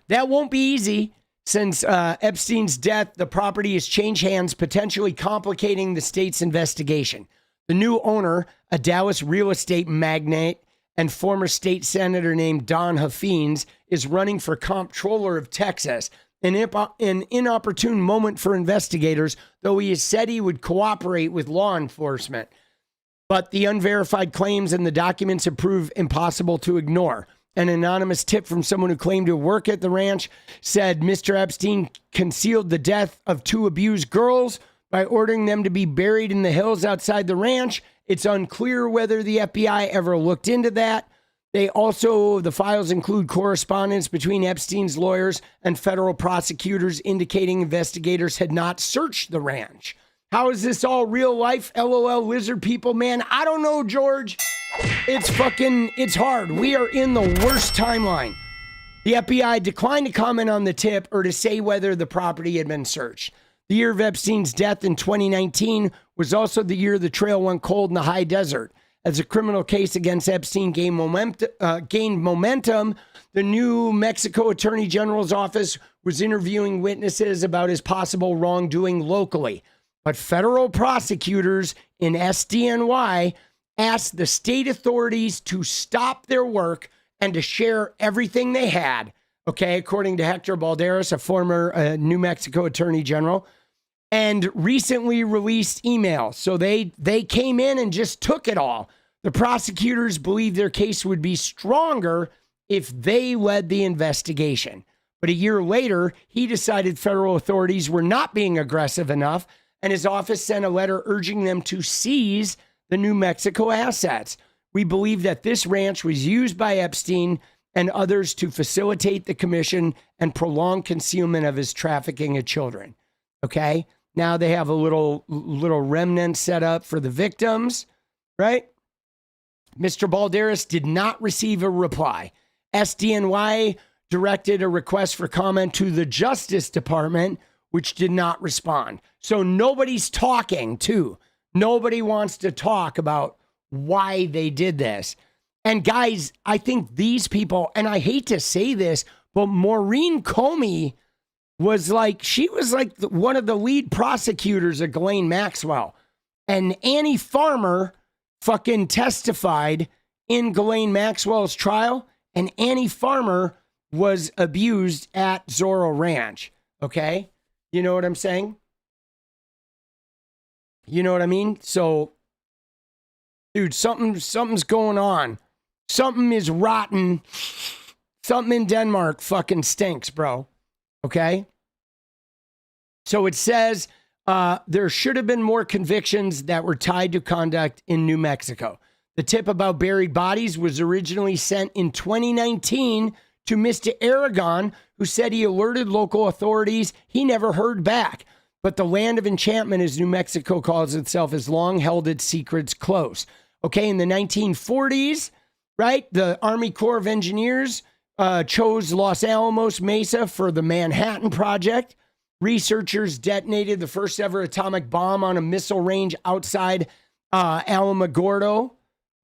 That won't be easy. Since Epstein's death, the property has changed hands, potentially complicating the state's investigation. The new owner, a Dallas real estate magnate and former state senator named Don Huffines, is running for comptroller of Texas. An inopportune moment for investigators, though he has said he would cooperate with law enforcement. But the unverified claims and the documents have proved impossible to ignore. An anonymous tip from someone who claimed to work at the ranch said Mr. Epstein concealed the death of 2 abused girls by ordering them to be buried in the hills outside the ranch. It's unclear whether the FBI ever looked into that. The files include correspondence between Epstein's lawyers and federal prosecutors indicating investigators had not searched the ranch. How is this all real life? LOL, lizard people, man. I don't know, George. It's hard. We are in the worst timeline. The FBI declined to comment on the tip or to say whether the property had been searched. The year of Epstein's death in 2019 was also the year the trail went cold in the high desert. As a criminal case against Epstein gained momentum, the New Mexico Attorney General's office was interviewing witnesses about his possible wrongdoing locally. But federal prosecutors in SDNY asked the state authorities to stop their work and to share everything they had, okay, according to Hector Balderas, a former New Mexico Attorney General, and recently released emails. So they came in and just took it all. The prosecutors believed their case would be stronger if they led the investigation. But a year later, he decided federal authorities were not being aggressive enough, and his office sent a letter urging them to seize the New Mexico assets. We believe that this ranch was used by Epstein and others to facilitate the commission and prolong concealment of his trafficking of children. Okay? Now they have a little remnant set up for the victims, right? Mr. Balderas did not receive a reply. SDNY directed a request for comment to the Justice Department, which did not respond. So nobody's talking, too. Nobody wants to talk about why they did this. And guys, I think these people, and I hate to say this, but Maureen Comey was like one of the lead prosecutors of Ghislaine Maxwell. And Annie Farmer fucking testified in Ghislaine Maxwell's trial, and Annie Farmer was abused at Zorro Ranch. Okay? You know what I'm saying? You know what I mean? So, dude, something's going on. Something is rotten. Something in Denmark fucking stinks, bro. Okay? So it says there should have been more convictions that were tied to conduct in New Mexico. The tip about buried bodies was originally sent in 2019 to Mr. Aragon, who said he alerted local authorities. He never heard back. But the land of enchantment, as New Mexico calls itself, has long held its secrets close. Okay, in the 1940s, right, the Army Corps of Engineers chose Los Alamos Mesa for the Manhattan Project. Researchers detonated the first ever atomic bomb on a missile range outside Alamogordo,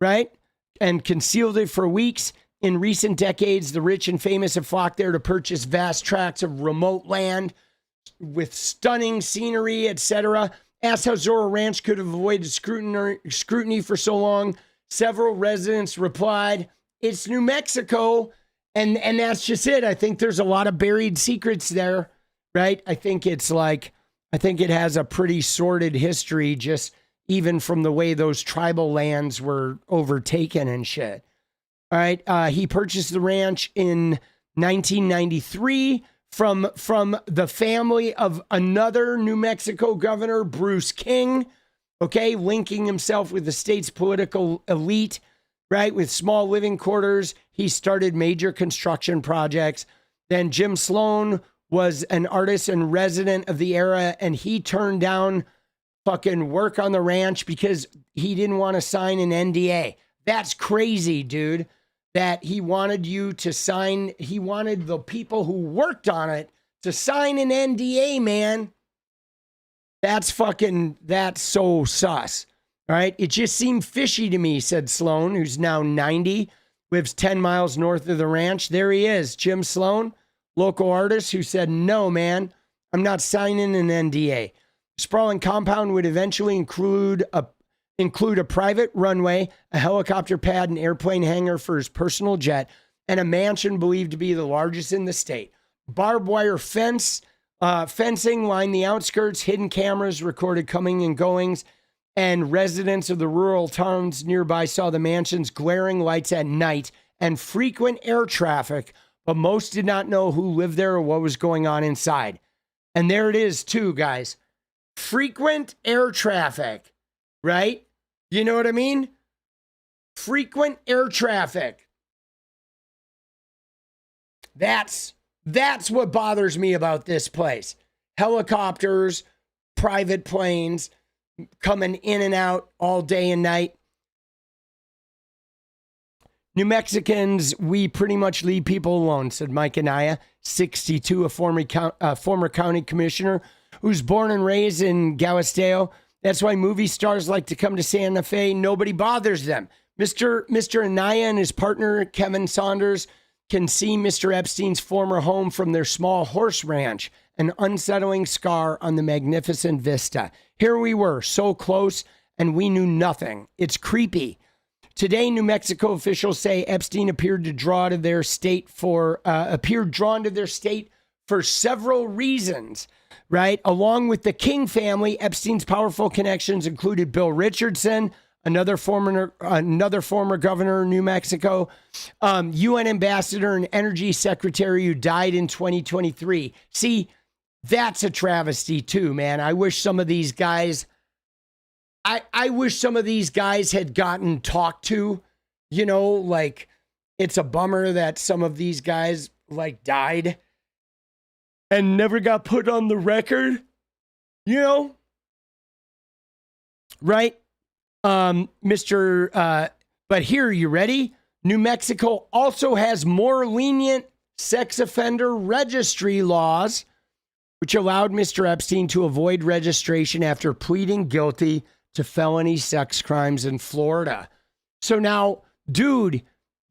right, and concealed it for weeks. In recent decades, the rich and famous have flocked there to purchase vast tracts of remote land with stunning scenery, etc. Asked how Zorro Ranch could have avoided scrutiny for so long. Several residents replied, "It's New Mexico," and that's just it. I think there's a lot of buried secrets there, right? I think it has a pretty sordid history, just even from the way those tribal lands were overtaken and shit. All right, he purchased the ranch in 1993 from the family of another New Mexico governor, Bruce King, okay, linking himself with the state's political elite, right, with small living quarters. He started major construction projects. Then Jim Sloan was an artist and resident of the era, and he turned down fucking work on the ranch because he didn't want to sign an NDA. That's crazy, dude. That he wanted you to sign, he wanted the people who worked on it to sign an NDA, man. That's so sus. All right. It just seemed fishy to me, said Sloan, who's now 90, lives 10 miles north of the ranch. There he is, Jim Sloan, local artist who said, no, man, I'm not signing an NDA. Sprawling compound would eventually include a private runway, a helicopter pad, an airplane hangar for his personal jet, and a mansion believed to be the largest in the state. Barbed wire fencing lined the outskirts, hidden cameras recorded coming and goings, and residents of the rural towns nearby saw the mansion's glaring lights at night and frequent air traffic, but most did not know who lived there or what was going on inside. And there it is too, guys. Frequent air traffic, right? You know what I mean? Frequent air traffic. That's what bothers me about this place. Helicopters, private planes coming in and out all day and night. New Mexicans, we pretty much leave people alone, said Mike Anaya, 62, a former county commissioner who's born and raised in Galisteo. That's why movie stars like to come to Santa Fe. Nobody bothers them. Mr. Anaya and his partner, Kevin Saunders, can see Mr. Epstein's former home from their small horse ranch, an unsettling scar on the magnificent vista. Here we were, so close, and we knew nothing. It's creepy. Today, New Mexico officials say Epstein appeared drawn to their state for several reasons. Right? Along with the King family, Epstein's powerful connections included Bill Richardson, another former governor of New Mexico, UN ambassador and energy secretary who died in 2023. See, that's a travesty too, man. I wish some of these guys, I wish some of these guys had gotten talked to, you know, like it's a bummer that some of these guys like died and never got put on the record, you know? Right? But here, you ready? New Mexico also has more lenient sex offender registry laws, which allowed Mr. Epstein to avoid registration after pleading guilty to felony sex crimes in Florida. So now, dude,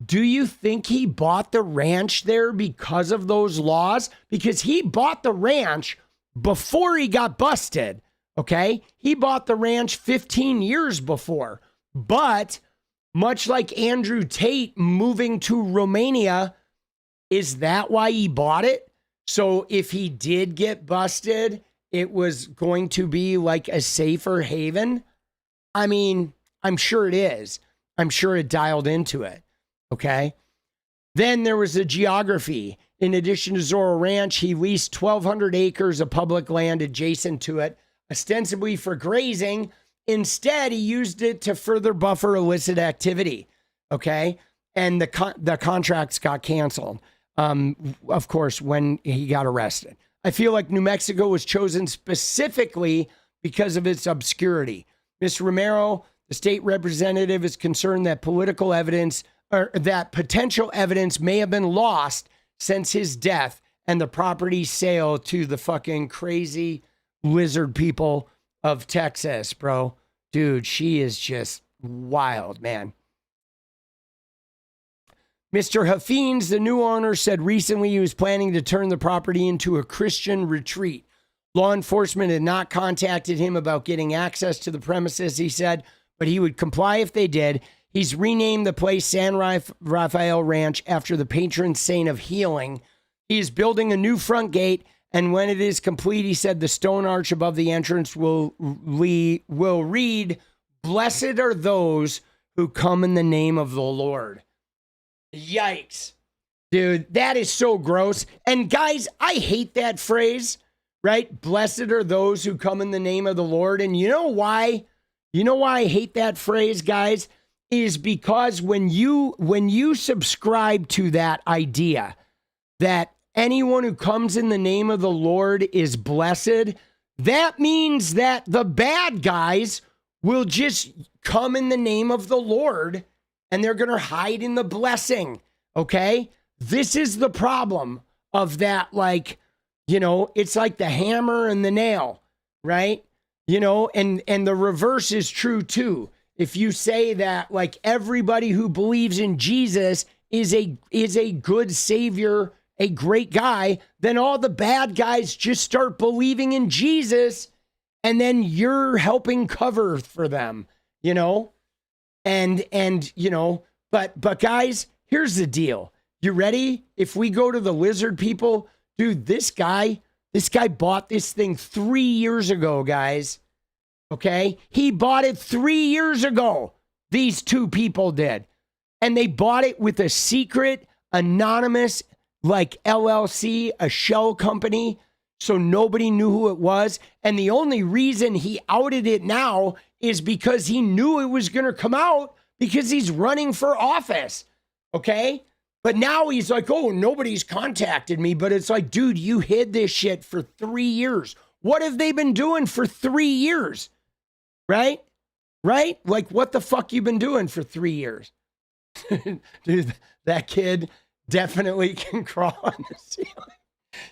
do you think he bought the ranch there because of those laws? Because he bought the ranch before he got busted, okay? He bought the ranch 15 years before. But much like Andrew Tate moving to Romania, is that why he bought it? So if he did get busted, it was going to be like a safer haven? I mean, I'm sure it is. I'm sure it dialed into it. Okay. Then there was the geography. In addition to Zorro Ranch, he leased 1,200 acres of public land adjacent to it, ostensibly for grazing. Instead, he used it to further buffer illicit activity. Okay. And the contracts got canceled, of course, when he got arrested. I feel like New Mexico was chosen specifically because of its obscurity. Ms. Romero, the state representative, is concerned that political evidence or that potential evidence may have been lost since his death and the property sale to the fucking crazy lizard people of Texas, bro. Dude, she is just wild, man. Mr. Huffines, the new owner, said recently he was planning to turn the property into a Christian retreat. Law enforcement had not contacted him about getting access to the premises, he said, but he would comply if they did. He's renamed the place San Rafael Ranch after the patron saint of healing. He's building a new front gate, and when it is complete, he said the stone arch above the entrance will read, "Blessed are those who come in the name of the Lord." Yikes. Dude, that is so gross. And guys, I hate that phrase, right? Blessed are those who come in the name of the Lord. And you know why? You know why I hate that phrase, guys? Is because when you subscribe to that idea that anyone who comes in the name of the Lord is blessed, that means that the bad guys will just come in the name of the Lord and they're going to hide in the blessing. Okay? This is the problem of that, like, you know, it's like the hammer and the nail, right? You know, and the reverse is true too. If you say that, like, everybody who believes in Jesus is a good savior, a great guy, then all the bad guys just start believing in Jesus, and then you're helping cover for them, you know? And you know, but guys, here's the deal. You ready? If we go to the lizard people, dude, this guy bought this thing 3 years ago, guys. Okay? He bought it 3 years ago. These two people did. And they bought it with a secret, anonymous, like LLC, a shell company, so nobody knew who it was. And the only reason he outed it now is because he knew it was going to come out because he's running for office. Okay? But now he's like, oh, nobody's contacted me. But it's like, dude, you hid this shit for 3 years. What have they been doing for 3 years? Right? Right? Like, what the fuck you been doing for 3 years? Dude, that kid definitely can crawl on the ceiling.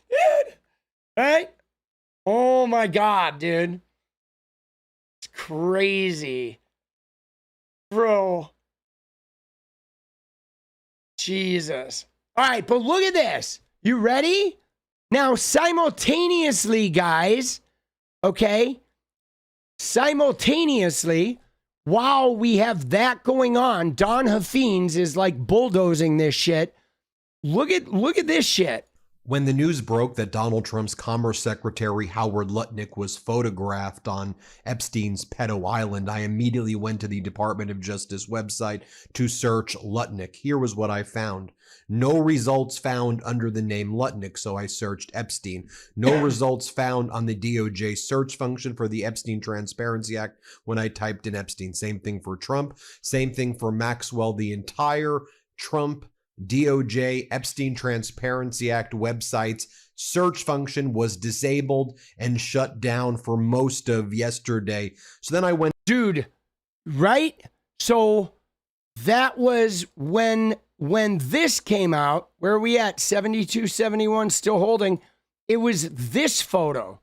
Dude, right? Oh my God, dude. It's crazy. Bro. Jesus. All right, but look at this. You ready? Now, simultaneously, guys, okay? Simultaneously, while we have that going on, Don Huffines is like bulldozing this shit. Look at this shit. When the news broke that Donald Trump's Commerce Secretary Howard Lutnick was photographed on Epstein's pedo island, I immediately went to the Department of Justice website to search Lutnick. Here was what I found. No results found under the name Lutnick, so I searched Epstein. No results found on the DOJ search function for the Epstein Transparency Act when I typed in Epstein. Same thing for Trump. Same thing for Maxwell. The entire Trump, DOJ, Epstein Transparency Act website's search function was disabled and shut down for most of yesterday. So then I went... Dude, right? So that was when this came out. Where are we at? 72, 71, still holding. It was this photo,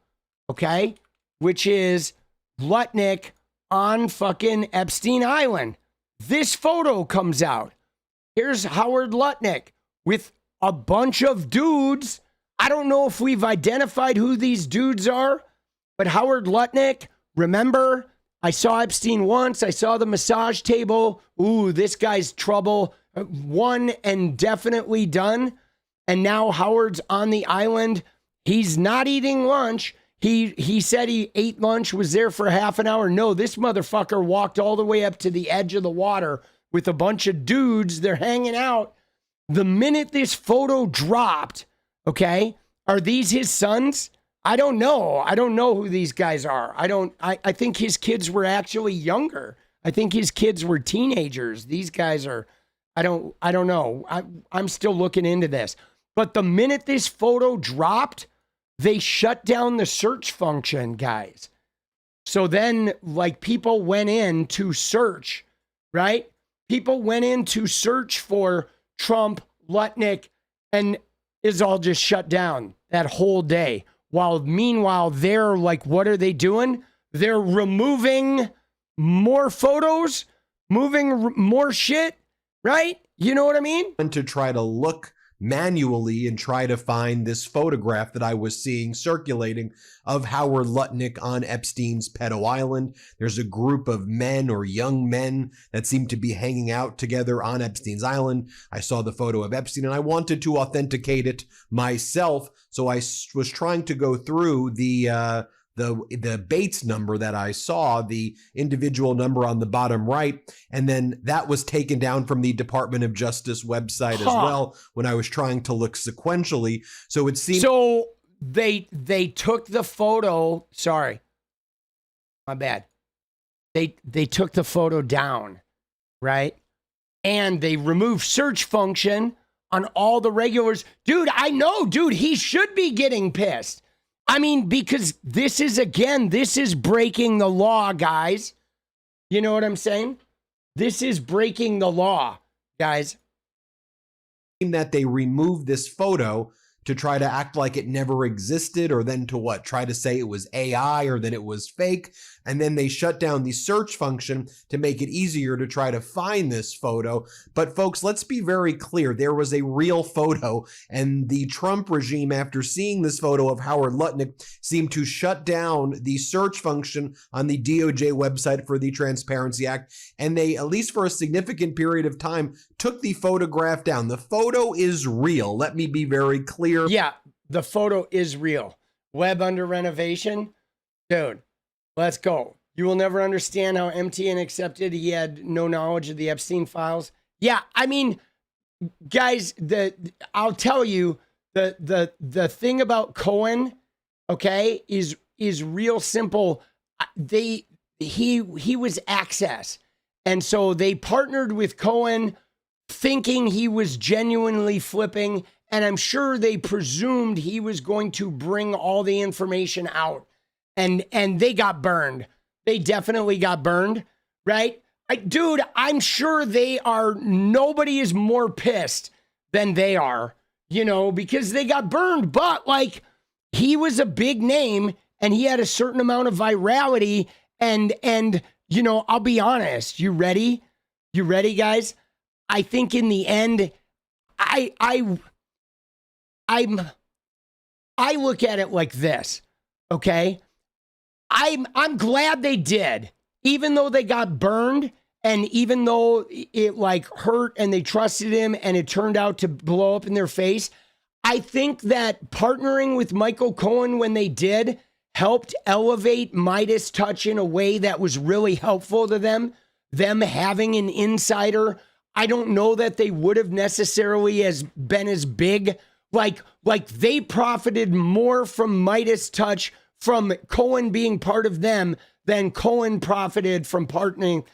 okay? Which is Lutnick on fucking Epstein Island. This photo comes out. Here's Howard Lutnick with a bunch of dudes. I don't know if we've identified who these dudes are, but Howard Lutnick, remember, I saw Epstein once. I saw the massage table. Ooh, this guy's trouble. One and definitely done. And now Howard's on the island. He's not eating lunch. He said he ate lunch, was there for half an hour. No, this motherfucker walked all the way up to the edge of the water with a bunch of dudes. They're hanging out. The minute this photo dropped, okay, are these his sons? I don't know. I don't know who these guys are. I think his kids were actually younger. I think his kids were teenagers. These guys are, I don't know. I'm still looking into this. But the minute this photo dropped, they shut down the search function, guys. So then, like, people went in to search, right? People went in to search for Trump, Lutnick, and it's all just shut down that whole day. While meanwhile, they're like, what are they doing? They're removing more photos, moving more shit, right? You know what I mean? And to try to look manually and try to find this photograph that I was seeing circulating of Howard Lutnick on Epstein's pedo island. There's a group of men or young men that seem to be hanging out together on Epstein's island. I saw the photo of Epstein and I wanted to authenticate it myself. So I was trying to go through the Bates number that I saw, the individual number on the bottom right, and then that was taken down from the Department of Justice website as well when I was trying to look sequentially. So it seemed... So they took the photo, sorry, my bad. They took the photo down, right? And they removed search function on all the regulars. Dude, I know, dude, he should be getting pissed. I mean, because this is breaking the law, guys. You know what I'm saying? This is breaking the law, guys. That they removed this photo to try to act like it never existed, or then to what? Try to say it was AI or that it was fake. And then they shut down the search function to make it easier to try to find this photo. But folks, let's be very clear. There was a real photo, and the Trump regime, after seeing this photo of Howard Lutnick, seemed to shut down the search function on the DOJ website for the Transparency Act. And they, at least for a significant period of time, took the photograph down. The photo is real. Let me be very clear. Yeah, the photo is real. Web under renovation. Dude, let's go. You will never understand how MTN accepted he had no knowledge of the Epstein files. Yeah, I mean, guys, I'll tell you, the thing about Cohen, okay, is real simple. He was access. And so they partnered with Cohen thinking he was genuinely flipping, and I'm sure they presumed he was going to bring all the information out. And they got burned. They definitely got burned, right? Dude, I'm sure nobody is more pissed than they are, you know, because they got burned. But like, he was a big name and he had a certain amount of virality. And you know, I'll be honest. You ready? You ready, guys? I think in the end, I look at it like this, okay? I'm glad they did, even though they got burned, and even though it like hurt and they trusted him and it turned out to blow up in their face. I think that partnering with Michael Cohen when they did helped elevate 𝗏𝗏 in a way that was really helpful to them having an insider. I don't know that they would have necessarily been as big. Like they profited more from 𝗏𝗏 from Cohen being part of them than Cohen profited from partnering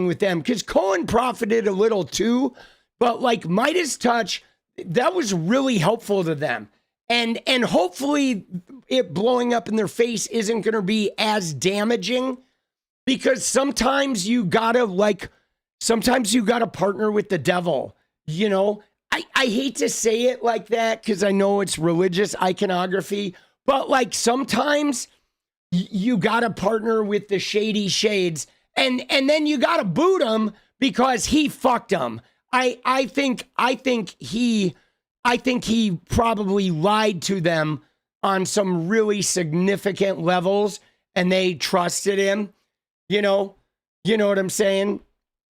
with them. Because Cohen profited a little too, but like 𝗏𝗏, that was really helpful to them. And hopefully it blowing up in their face isn't going to be as damaging, because sometimes you gotta partner with the devil, you know? I hate to say it like that because I know it's religious iconography, but like sometimes you gotta partner with the shady shades, and then you gotta boot him because he fucked them. I think he probably lied to them on some really significant levels, and they trusted him. You know what I'm saying?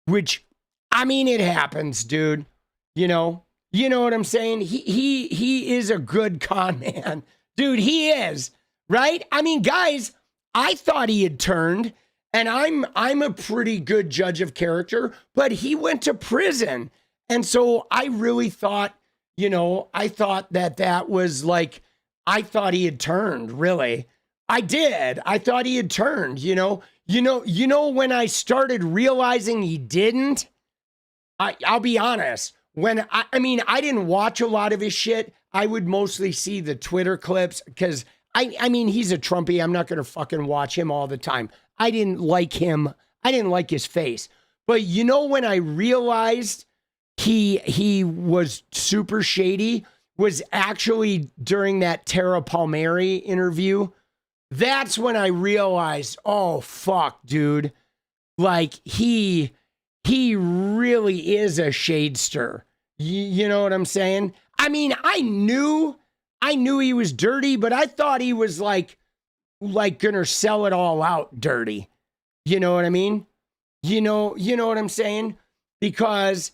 Which, I mean, it happens, dude. You know what I'm saying? He is a good con man. Dude, he is, right? I mean, guys, I thought he had turned, and I'm a pretty good judge of character, but he went to prison. And so I really thought, I thought that was like, I thought he had turned, really. I did. I thought he had turned, when I started realizing he didn't, I'll be honest. When I didn't watch a lot of his shit. I would mostly see the Twitter clips because I mean, he's a Trumpy. I'm not going to fucking watch him all the time. I didn't like him. I didn't like his face. But when I realized he was super shady was actually during that 𝗙𝗪𝗪𝗏 interview. That's when I realized, oh, fuck, dude. Like, he really is a shadester. You know what I'm saying? I mean, I knew he was dirty, but I thought he was like gonna sell it all out dirty. You know what I mean? You know what I'm saying? Because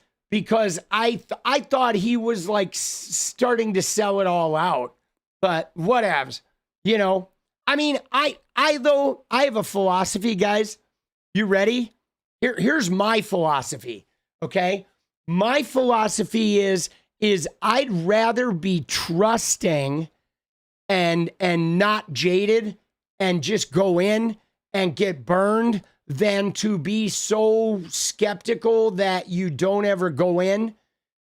I thought he was like starting to sell it all out, but whatevs. I mean, I have a philosophy, guys. You ready? Here's my philosophy. Okay. My philosophy is I'd rather be trusting and not jaded and just go in and get burned than to be so skeptical that you don't ever go in,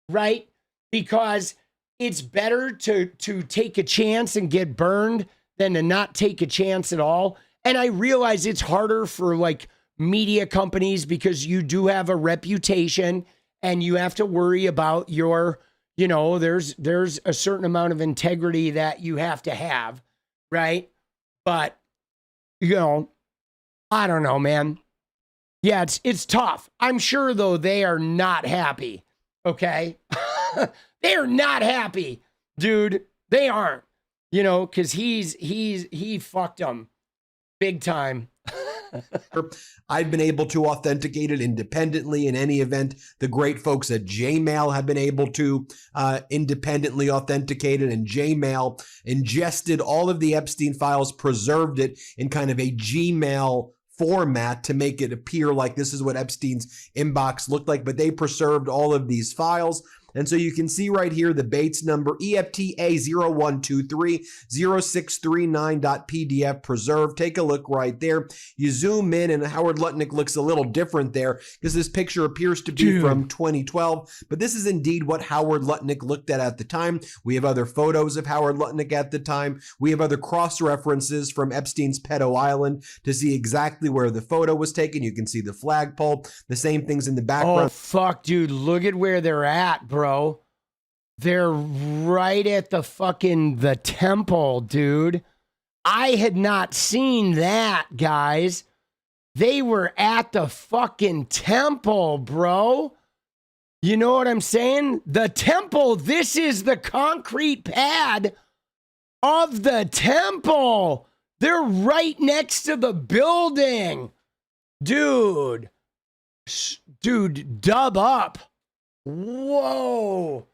right? because it's better to take a chance and get burned than to not take a chance at all. And I realize it's harder for like media companies because you do have a reputation and you have to worry about your, you know, there's a certain amount of integrity that you have to have, right? But, you know, I don't know, man. Yeah, it's tough. I'm sure, though, they are not happy, okay? They are not happy, dude. They aren't, you know, because he fucked them big time. I've been able to authenticate it independently. In any event, the great folks at J-Mail have been able to independently authenticate it, and J-Mail ingested all of the Epstein files, preserved it in kind of a Gmail format to make it appear like this is what Epstein's inbox looked like, but they preserved all of these files. And so you can see right here the Bates number, EFTA01230639.pdf preserved. Take a look right there. You zoom in and Howard Lutnick looks a little different there because this picture appears to be from 2012, but this is indeed what Howard Lutnick looked at the time. We have other photos of Howard Lutnick at the time. We have other cross-references from Epstein's Pedo Island to see exactly where the photo was taken. You can see the flagpole, the same things in the background. Oh, fuck, dude. Look at where they're at, bro. They're right at the temple, dude. I had not seen that, guys. They were at the fucking temple, bro. You know what I'm saying? The temple. This is the concrete pad of the temple. They're right next to the building. Dude, dub up. Whoa.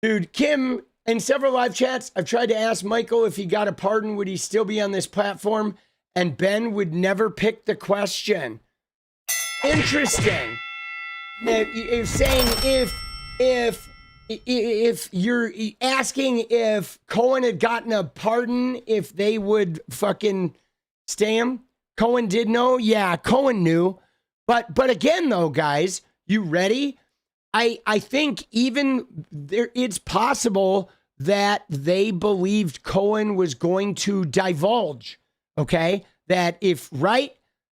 Dude, Kim, in several live chats, I've tried to ask Michael if he got a pardon, would he still be on this platform? And Ben would never pick the question. Interesting. If saying if you're asking if Cohen had gotten a pardon, if they would fucking stay him. Cohen did know? Yeah, Cohen knew. But again, though, guys, you ready? I think even there, it's possible that they believed Cohen was going to divulge, okay? That if, right?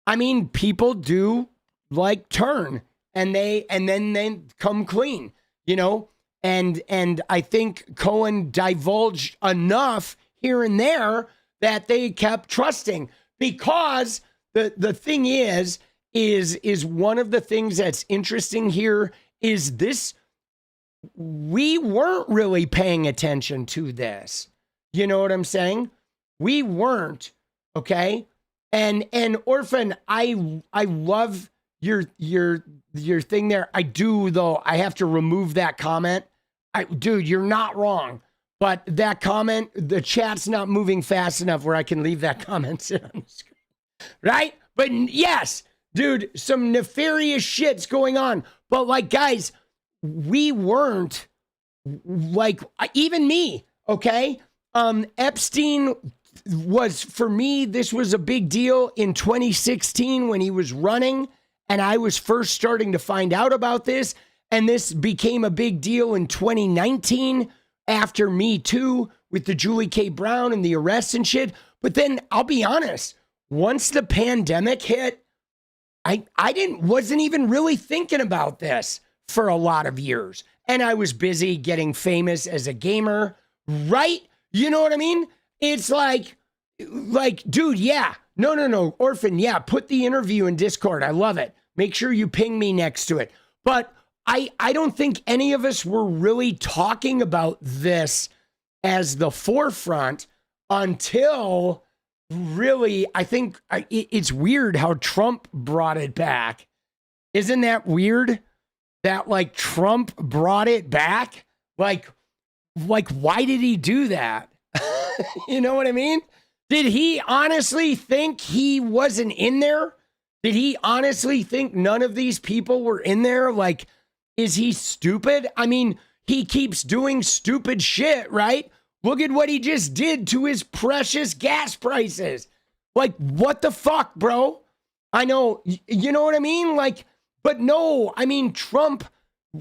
I mean, people do like turn and then they come clean, you know? And I think Cohen divulged enough here and there that they kept trusting, because the thing is one of the things that's interesting here is this, we weren't really paying attention to this. You know what I'm saying? We weren't, okay? And Orphan, I love your thing there. I do, though. I have to remove that comment. Dude, you're not wrong. But that comment, the chat's not moving fast enough where I can leave that comment sit on the screen. Right? But yes, dude, some nefarious shit's going on. But like, guys, we weren't, like, even me, okay? Epstein was, for me, this was a big deal in 2016 when he was running, and I was first starting to find out about this, and this became a big deal in 2019 after Me Too with the Julie K. Brown and the arrests and shit. But then, I'll be honest, once the pandemic hit, I wasn't even really thinking about this for a lot of years. And I was busy getting famous as a gamer, right? You know what I mean? It's like, dude, yeah. No. Orphan, yeah, put the interview in Discord. I love it. Make sure you ping me next to it. But I don't think any of us were really talking about this as the forefront until... Really, I think it's weird how Trump brought it back. Isn't that weird? That like Trump brought it back? Like why did he do that? You know what I mean? Did he honestly think he wasn't in there? Did he honestly think none of these people were in there? Like, is he stupid? I mean, he keeps doing stupid shit, right? Look at what he just did to his precious gas prices. Like, what the fuck, bro? I know, you know what I mean? Like, but no, I mean, Trump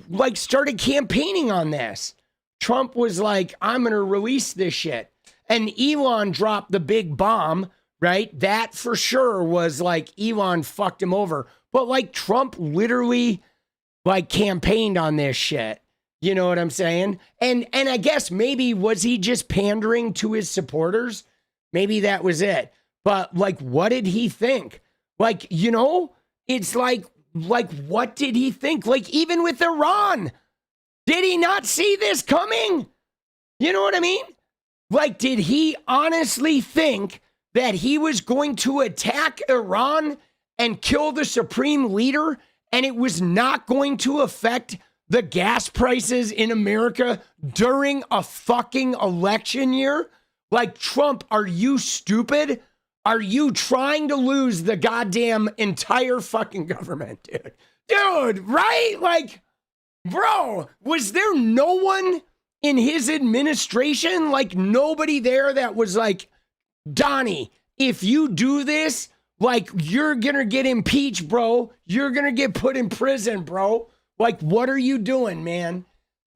like started campaigning on this. Trump was like, I'm going to release this shit. And Elon dropped the big bomb, right? That for sure was like Elon fucked him over. But like Trump literally like campaigned on this shit. You know what I'm saying? And I guess maybe was he just pandering to his supporters? Maybe that was it. But like, what did he think? Like, you know, it's like, what did he think? Like, even with Iran, did he not see this coming? You know what I mean? Like, did he honestly think that he was going to attack Iran and kill the supreme leader and it was not going to affect the gas prices in America during a fucking election year? Like, Trump, are you stupid? Are you trying to lose the goddamn entire fucking government, dude? Dude, right? Like, bro, was there no one in his administration, like nobody there that was like, Donnie, if you do this, like, you're gonna get impeached, bro. You're gonna get put in prison, bro. Like, what are you doing, man?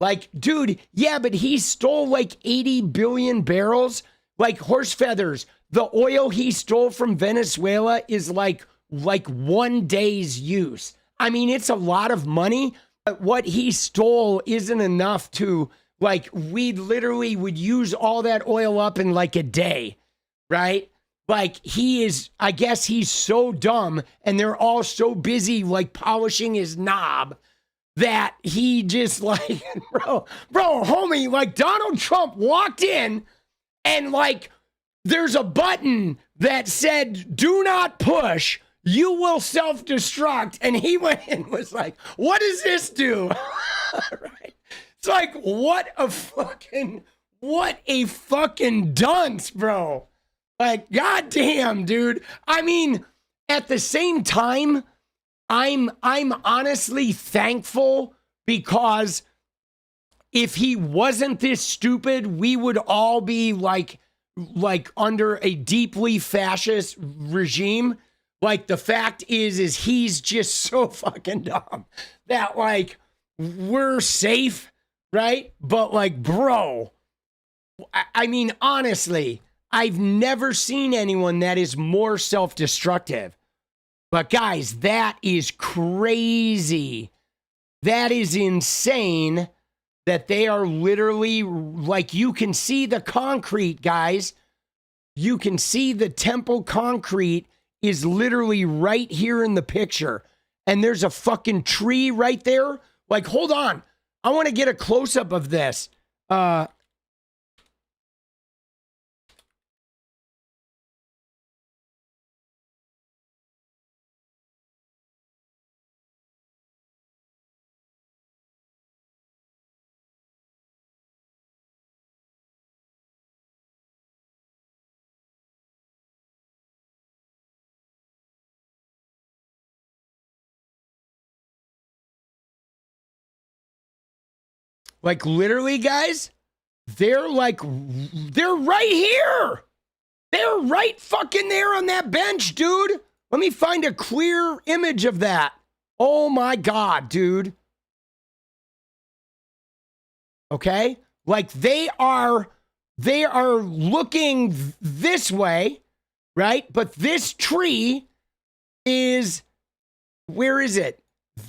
Like, dude, yeah, but he stole like 80 billion barrels, like horse feathers. The oil he stole from Venezuela is like 1 day's use. I mean, it's a lot of money, but what he stole isn't enough to, like, we literally would use all that oil up in like a day, right? Like, he is, I guess he's so dumb and they're all so busy like polishing his knob that he just like, bro, homie, like Donald Trump walked in and like, there's a button that said, do not push, you will self-destruct. And he went in and was like, what does this do? Right? It's like, what a fucking dunce, bro. Like, goddamn, dude. I mean, at the same time, I'm honestly thankful because if he wasn't this stupid, we would all be like under a deeply fascist regime. Like, the fact is he's just so fucking dumb that like we're safe, right? But like, bro, I mean, honestly, I've never seen anyone that is more self-destructive. But guys, that is crazy. That is insane that they are literally, like, you can see the concrete, guys. You can see the temple concrete is literally right here in the picture. And there's a fucking tree right there. Like, hold on. I want to get a close-up of this. Like, literally, guys, they're right here. They're right fucking there on that bench, dude. Let me find a clear image of that. Oh my God, dude. Okay? Like, they are looking this way, right? But this tree is, where is it?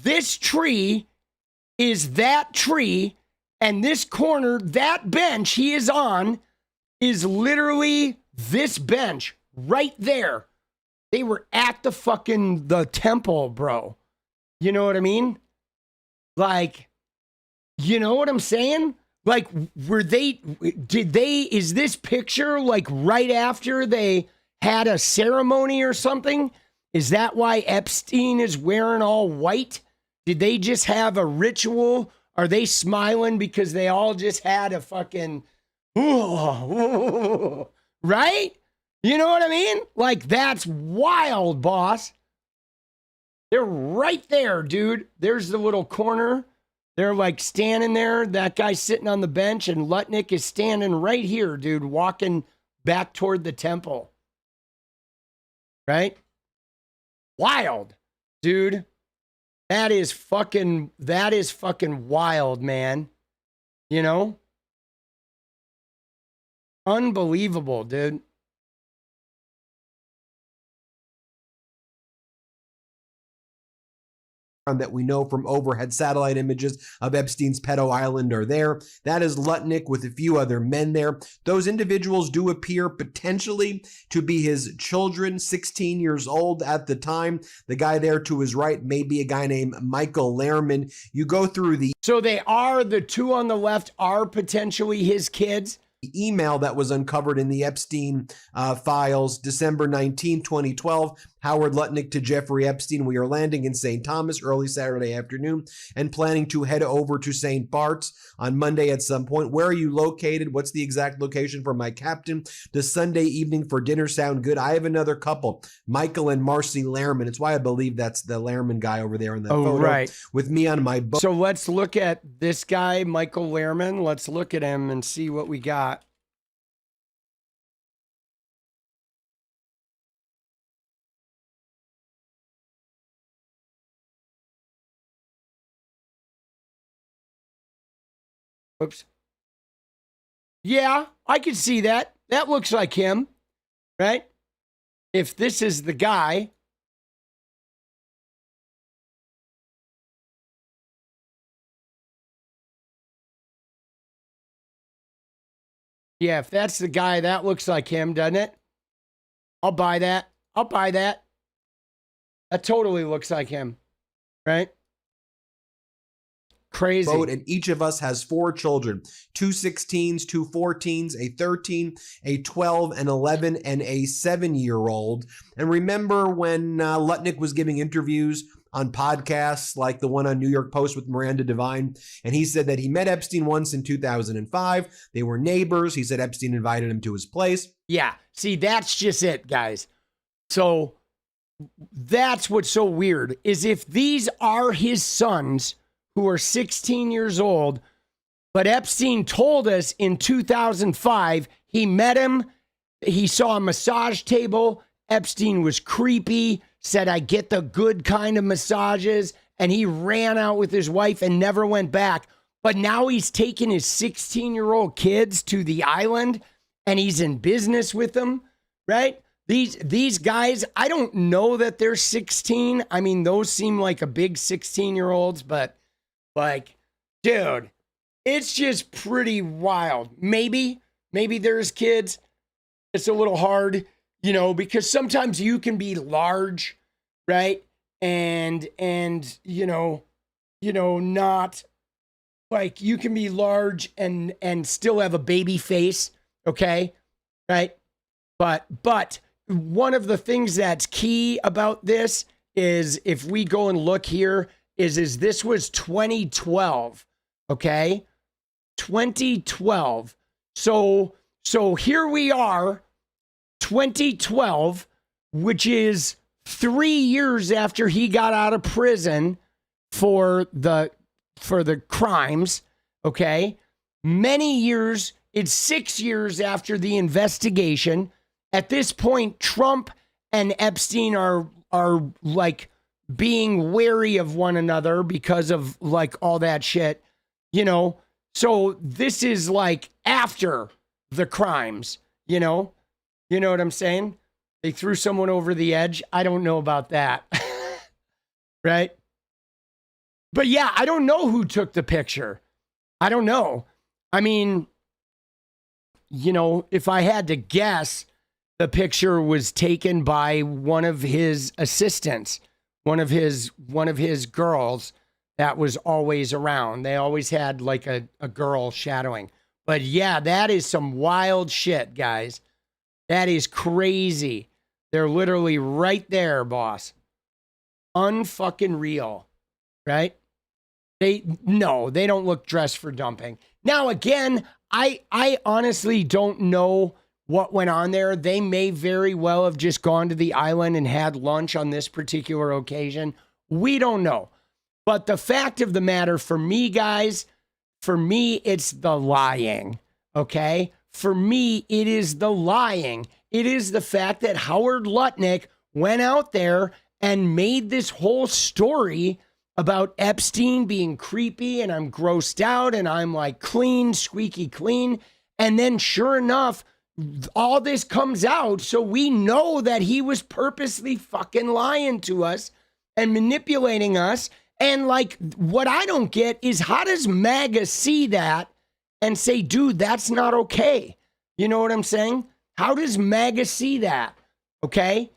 This tree is that tree. And this corner, that bench he is on, is literally this bench right there. They were at the temple, bro. You know what I mean? Like, you know what I'm saying? Like, is this picture like right after they had a ceremony or something? Is that why Epstein is wearing all white? Did they just have a ritual? Are they smiling because they all just had a fucking, right? You know what I mean? Like, that's wild, boss. They're right there, dude. There's the little corner. They're like standing there. That guy's sitting on the bench, and Lutnick is standing right here, dude, walking back toward the temple. Right? Wild, dude. That is fucking wild, man. You know? Unbelievable, dude. That we know from overhead satellite images of Epstein's pedo island are there. That is Lutnick with a few other men there. Those individuals do appear potentially to be his children, 16 years old at the time. The guy there to his right may be a guy named 𝗙𝗪𝗡. You go through the... So the two on the left are potentially his kids? Email that was uncovered in the Epstein files, December 19, 2012. Howard Lutnick to Jeffrey Epstein. We are landing in St. Thomas early Saturday afternoon and planning to head over to St. Bart's on Monday at some point. Where are you located? What's the exact location for my captain? Does Sunday evening for dinner sound good? I have another couple, Michael and Marcy Lerman. It's why I believe that's the Lerman guy over there in the photo. Right. With me on my boat. So let's look at this guy, Michael Lerman. Let's look at him and see what we got. Oops. Yeah, I can see that. That looks like him, right? If this is the guy. Yeah, if that's the guy, that looks like him, doesn't it? I'll buy that. I'll buy that. That totally looks like him, right? Crazy. And each of us has 4 children, 2 16s, 2 14s, a 13, a 12, an 11, and a 7-year-old. And remember when Lutnick was giving interviews on podcasts like the one on New York Post with Miranda Devine, and he said that he met Epstein once in 2005. They were neighbors. He said Epstein invited him to his place. Yeah. See, that's just it, guys. So that's what's so weird is if these are his sons who are 16 years old, but Epstein told us in 2005, he met him, he saw a massage table, Epstein was creepy, said, I get the good kind of massages, and he ran out with his wife and never went back. But now he's taking his 16-year-old kids to the island, and he's in business with them, right? These guys, I don't know that they're 16. I mean, those seem like a big 16-year-olds, but like, dude, it's just pretty wild. Maybe there's kids. It's a little hard, you know, because sometimes you can be large, right? And you know, not like you can be large and still have a baby face, okay? Right? But one of the things that's key about this is if we go and look here, is this was 2012, okay? 2012. So here we are, 2012, which is 3 years after he got out of prison for the crimes, okay? Many years, it's 6 years after the investigation. At this point, Trump and Epstein are like being wary of one another because of like all that shit, you know? So this is like after the crimes, you know what I'm saying? They threw someone over the edge. I don't know about that. Right? But yeah, I don't know who took the picture. I don't know. I mean, you know, if I had to guess, the picture was taken by one of his assistants, one of his girls that was always around. They always had like a girl shadowing. But yeah, that is some wild shit, guys. That is crazy. They're literally right there, boss. Unfucking real, right? They don't look dressed for dumping. Now, again, I honestly don't know what went on there. They may very well have just gone to the island and had lunch on this particular occasion. We don't know. But the fact of the matter for me, guys, for me, it's the lying, okay? For me, it is the lying. It is the fact that Howard Lutnick went out there and made this whole story about Epstein being creepy and I'm grossed out and I'm like clean, squeaky clean. And then sure enough, all this comes out. So we know that he was purposely fucking lying to us and manipulating us. And like, what I don't get is how does MAGA see that and say, dude, that's not okay? You know what I'm saying? How does MAGA see that? Okay?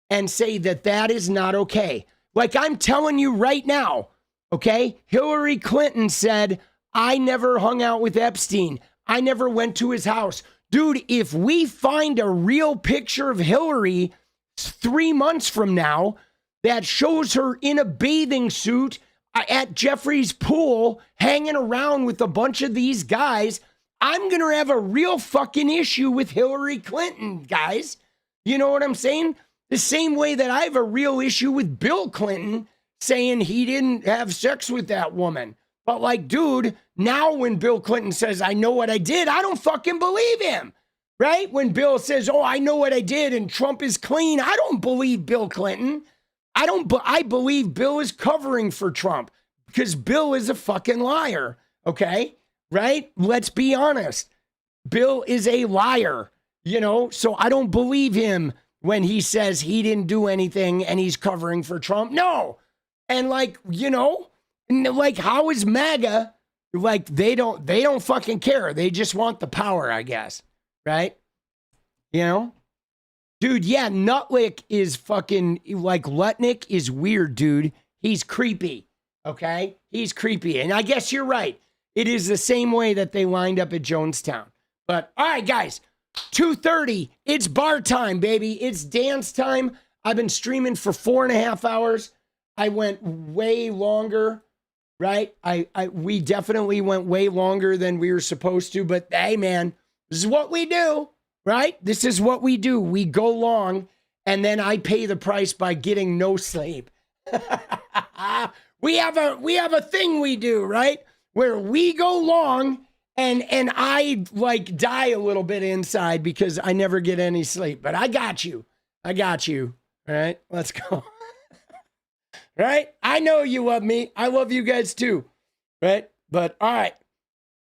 And say that that is not okay. Like I'm telling you right now, okay? Hillary Clinton said, I never hung out with Epstein. I never went to his house. Dude, if we find a real picture of Hillary 3 months from now that shows her in a bathing suit at Jeffrey's pool, hanging around with a bunch of these guys, I'm going to have a real fucking issue with Hillary Clinton, guys. You know what I'm saying? The same way that I have a real issue with Bill Clinton saying he didn't have sex with that woman. But like, dude, now when Bill Clinton says, I know what I did, I don't fucking believe him, right? When Bill says, oh, I know what I did and Trump is clean, I don't believe Bill Clinton. I believe Bill is covering for Trump because Bill is a fucking liar, okay? Right? Let's be honest. Bill is a liar, you know? So I don't believe him when he says he didn't do anything and he's covering for Trump. No. And like, you know, like how is MAGA, like they don't fucking care. They just want the power, I guess. Right? You know? Dude, yeah, Lutnick is fucking, like Lutnick is weird, dude. He's creepy. Okay? He's creepy. And I guess you're right. It is the same way that they lined up at Jonestown. But all right, guys. 2:30, it's bar time, baby. It's dance time. I've been streaming for 4.5 hours. I went way longer, right? We definitely went way longer than we were supposed to, but hey, man, this is what we do, right? This is what we do. We go long, and then I pay the price by getting no sleep. We have a thing we do, right? Where we go long, and I like die a little bit inside because I never get any sleep. But I got you. All right, let's go. Right? I know you love me. I love you guys too. Right? But all right,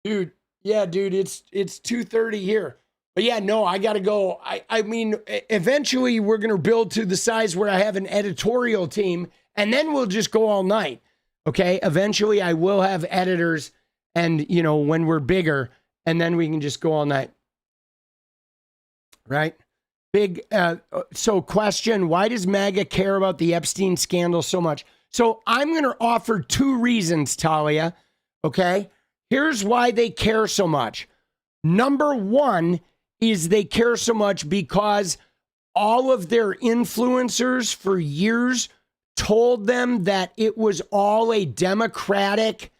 dude. Yeah, dude, it's 2:30 here. But yeah, no, I got to go. I mean, eventually we're going to build to the size where I have an editorial team and then we'll just go all night. Okay? Eventually I will have editors and, you know, when we're bigger and then we can just go all night. Right? Big, so question, why does MAGA care about the Epstein scandal so much? So I'm going to offer 2 reasons, Talia, okay? Here's why they care so much. Number 1 is they care so much because all of their influencers for years told them that it was all a Democratic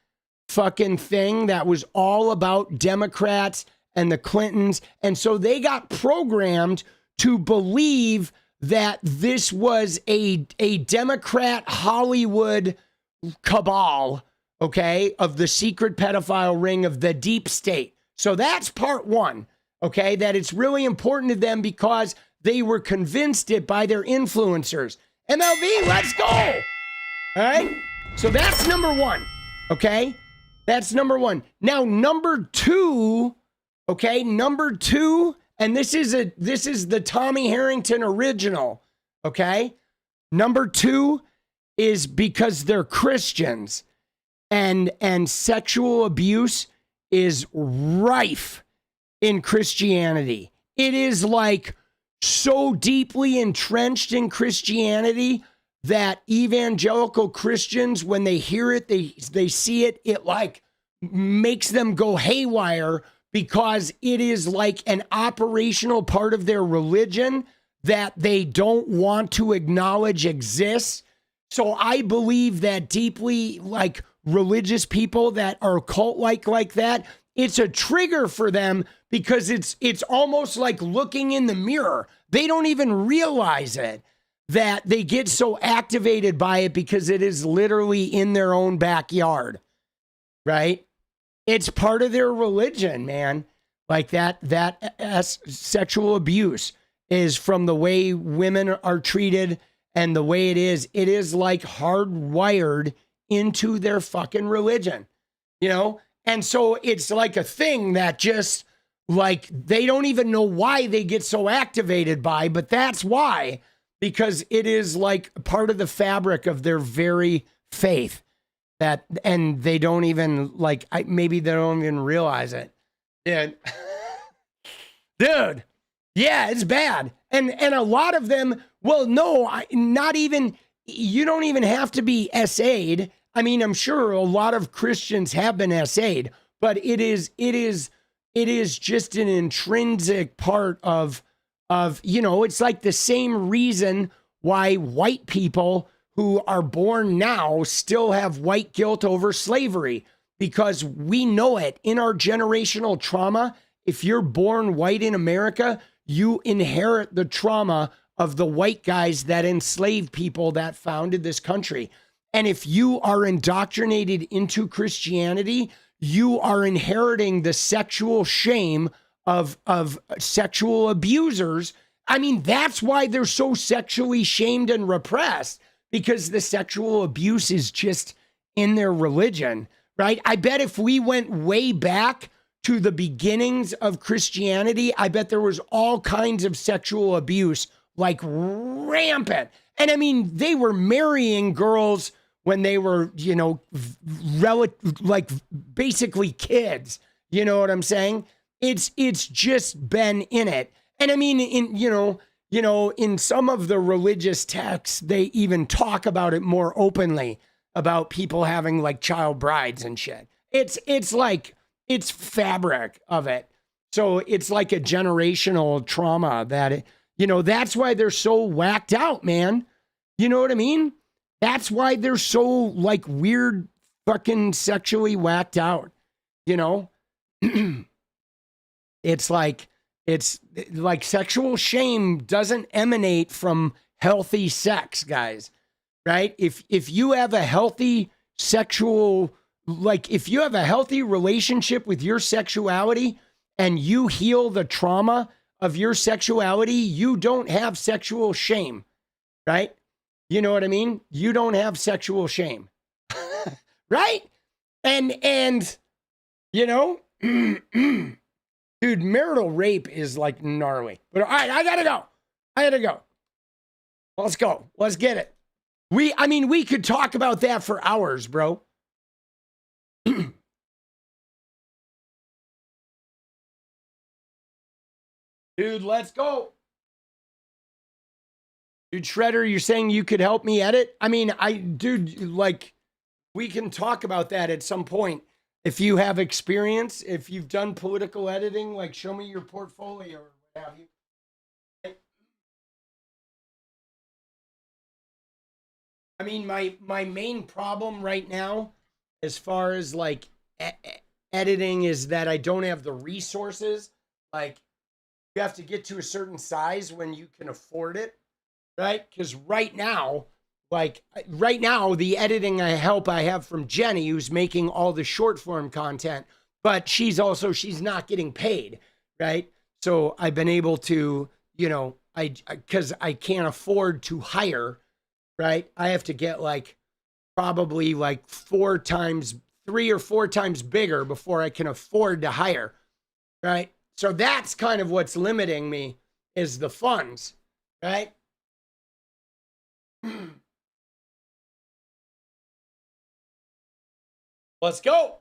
fucking thing, that was all about Democrats and the Clintons. And so they got programmed to believe that this was a Democrat Hollywood cabal, okay, of the secret pedophile ring of the deep state. So that's part 1, okay, that it's really important to them because they were convinced it by their influencers. MLB, let's go. All right. So that's number 1, okay? That's number 1. Now, number 2, okay, and this is the Tommy Harrington original, okay? Number 2 is because they're Christians and sexual abuse is rife in Christianity. It is like so deeply entrenched in Christianity that evangelical Christians, when they hear it, they see it, it like makes them go haywire because it is like an operational part of their religion that they don't want to acknowledge exists. So I believe that deeply like religious people that are cult-like that, it's a trigger for them because it's almost like looking in the mirror. They don't even realize it, that they get so activated by it because it is literally in their own backyard, right? It's part of their religion, man. Like that sexual abuse is from the way women are treated and the way it is like hardwired into their fucking religion, you know? And so it's like a thing that just like they don't even know why they get so activated by, but that's why, because it is like part of the fabric of their very faith that, and they don't even like, maybe they don't even realize it. Dude, yeah, it's bad. And a lot of them, well, no, not even, you don't even have to be SA'd. I mean, I'm sure a lot of Christians have been SA'd, but it is just an intrinsic part of, you know, it's like the same reason why white people who are born now still have white guilt over slavery, because we know it in our generational trauma. If you're born white in America, you inherit the trauma of the white guys that enslaved people that founded this country. And if you are indoctrinated into Christianity, you are inheriting the sexual shame of sexual abusers. I mean, that's why they're so sexually shamed and repressed, because the sexual abuse is just in their religion, right? I bet if we went way back to the beginnings of Christianity, I bet there was all kinds of sexual abuse, like rampant. And I mean, they were marrying girls when they were, you know, like basically kids. You know what I'm saying? It's just been in it. And I mean, in some of the religious texts, they even talk about it more openly, about people having like child brides and shit. It's like, it's fabric of it. So it's like a generational trauma that, you know, that's why they're so whacked out, man. You know what I mean? That's why they're so like weird, fucking sexually whacked out, you know? It's like sexual shame doesn't emanate from healthy sex, guys, right? If you have a healthy sexual, like if you have a healthy relationship with your sexuality and you heal the trauma of your sexuality, you don't have sexual shame, right? You know what I mean? You don't have sexual shame, right? And you know, dude, marital rape is like gnarly. But all right, I gotta go. Let's go. Let's get it. We could talk about that for hours, bro. Dude, let's go. Dude, Shredder, you're saying you could help me edit? I mean, dude, like, we can talk about that at some point. If you have experience, if you've done political editing, like, show me your portfolio or what have you. I mean, my main problem right now, as far as, like, editing, is that I don't have the resources. Like, you have to get to a certain size when you can afford it, right? Because right now, the editing I have from Jenny, who's making all the short form content, but she's not getting paid, right? So I've been able to, you know, because I can't afford to hire, right? I have to get like probably like 3 or 4 times bigger before I can afford to hire, right? So that's kind of what's limiting me, is the funds, right? Let's go.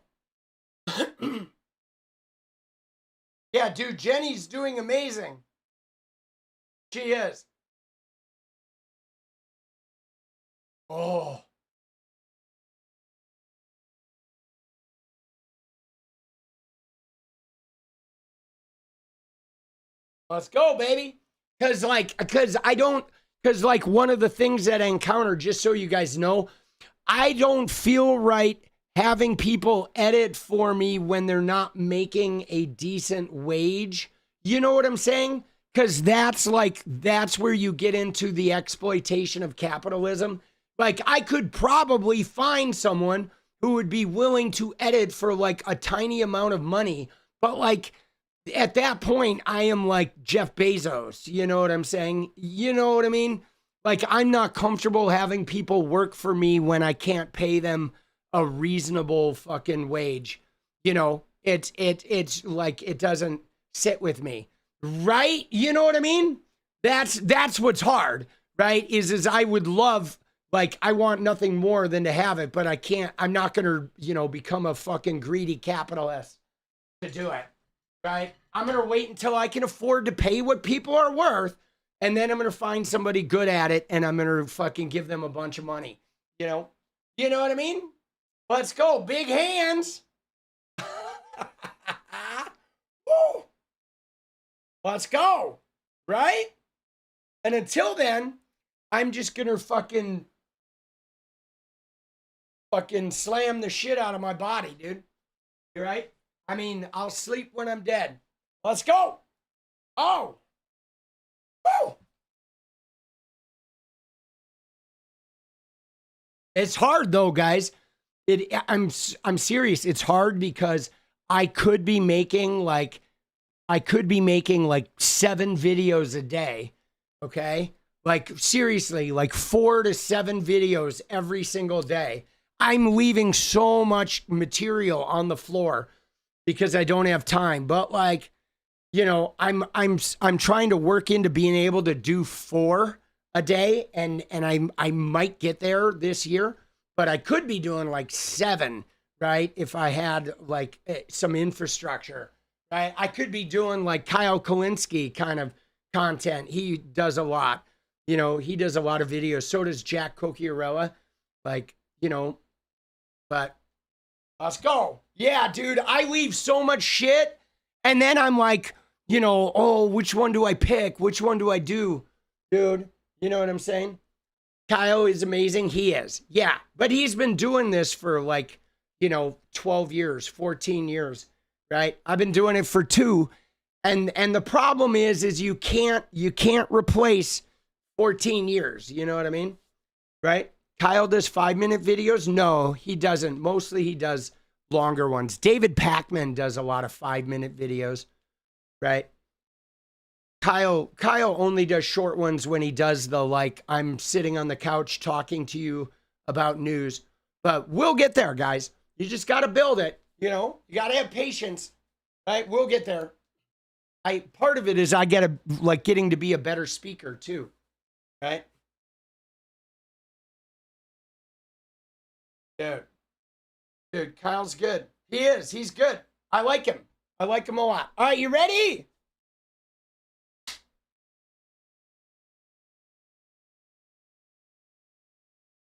Yeah, dude, Jenny's doing amazing. She is. Oh. Let's go, baby. Because one of the things that I encounter, just so you guys know, I don't feel right having people edit for me when they're not making a decent wage. You know what I'm saying? Because that's where you get into the exploitation of capitalism. Like, I could probably find someone who would be willing to edit for like a tiny amount of money, but like, at that point, I am like Jeff Bezos. You know what I'm saying? You know what I mean? Like, I'm not comfortable having people work for me when I can't pay them a reasonable fucking wage. You know, it's like, it doesn't sit with me, right? You know what I mean? That's what's hard, right? Is I would love, like, I want nothing more than to have it, but I can't, I'm not going to, you know, become a fucking greedy capitalist to do it, right? I'm going to wait until I can afford to pay what people are worth. And then I'm going to find somebody good at it and I'm going to fucking give them a bunch of money. You know what I mean? Let's go. Big hands. Woo. Let's go. Right? And until then, I'm just going to fucking slam the shit out of my body, dude. You right? I mean, I'll sleep when I'm dead. Let's go. Oh. Woo. It's hard though, guys. I'm serious. It's hard because I could be making like 7 videos a day. Okay? Like seriously, like 4 to 7 videos every single day. I'm leaving so much material on the floor because I don't have time. But like, you know, I'm trying to work into being able to do 4 a day, and I might get there this year, but I could be doing like 7, right? If I had like some infrastructure, right? I could be doing like 𝗙𝗍𝗍𝗍 kind of content. He does a lot, you know, he does a lot of videos. So does 𝗙cie𝗶𝗹𝗆, like, you know, but let's go. Yeah, dude, I leave so much shit, and then I'm like, you know, oh, which one do I pick? Which one do I do? Dude, you know what I'm saying? Kyle is amazing. He is. Yeah. But he's been doing this for like, you know, 12 years, 14 years, right? I've been doing it for 2. And the problem is you can't replace 14 years. You know what I mean? Right? Kyle does 5-minute videos. No, he doesn't. Mostly he does longer ones. David Pakman does a lot of 5-minute videos. Right? Kyle only does short ones when he does the, like, I'm sitting on the couch talking to you about news. But we'll get there, guys. You just got to build it. You know, you got to have patience. Right? We'll get there. Part of it is I get getting to be a better speaker too. Right? Dude, Kyle's good. He is. He's good. I like him. I like him a lot. All right, you ready?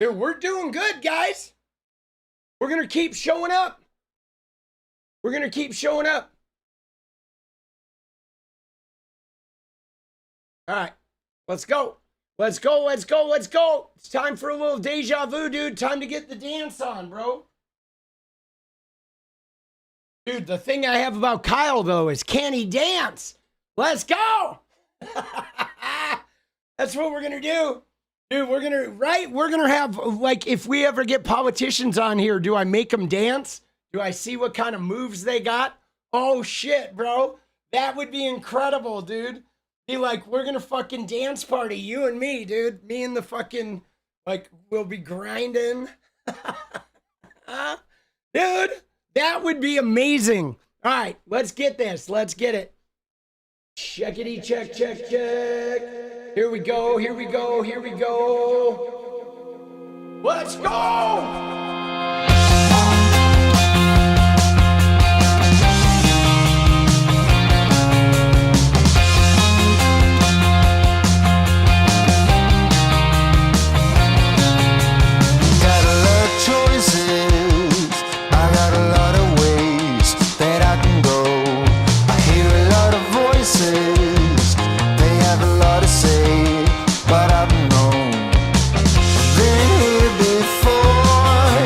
Dude, we're doing good, guys. We're going to keep showing up. We're going to keep showing up. All right, let's go. Let's go, let's go, let's go. It's time for a little deja vu, dude. Time to get the dance on, bro. Dude, the thing I have about Kyle, though, is can he dance? Let's go. That's what we're going to do. Dude, we're going to, right? We're going to have, like, if we ever get politicians on here, do I make them dance? Do I see what kind of moves they got? Oh, shit, bro. That would be incredible, dude. Be like, we're going to fucking dance party, you and me, dude. Me and the fucking, like, we'll be grinding. Dude. That would be amazing. All right, let's get this. Let's get it. Checkity check, check, check. Here we go, here we go, here we go. Let's go! They have a lot to say, but I don't know. Been here before.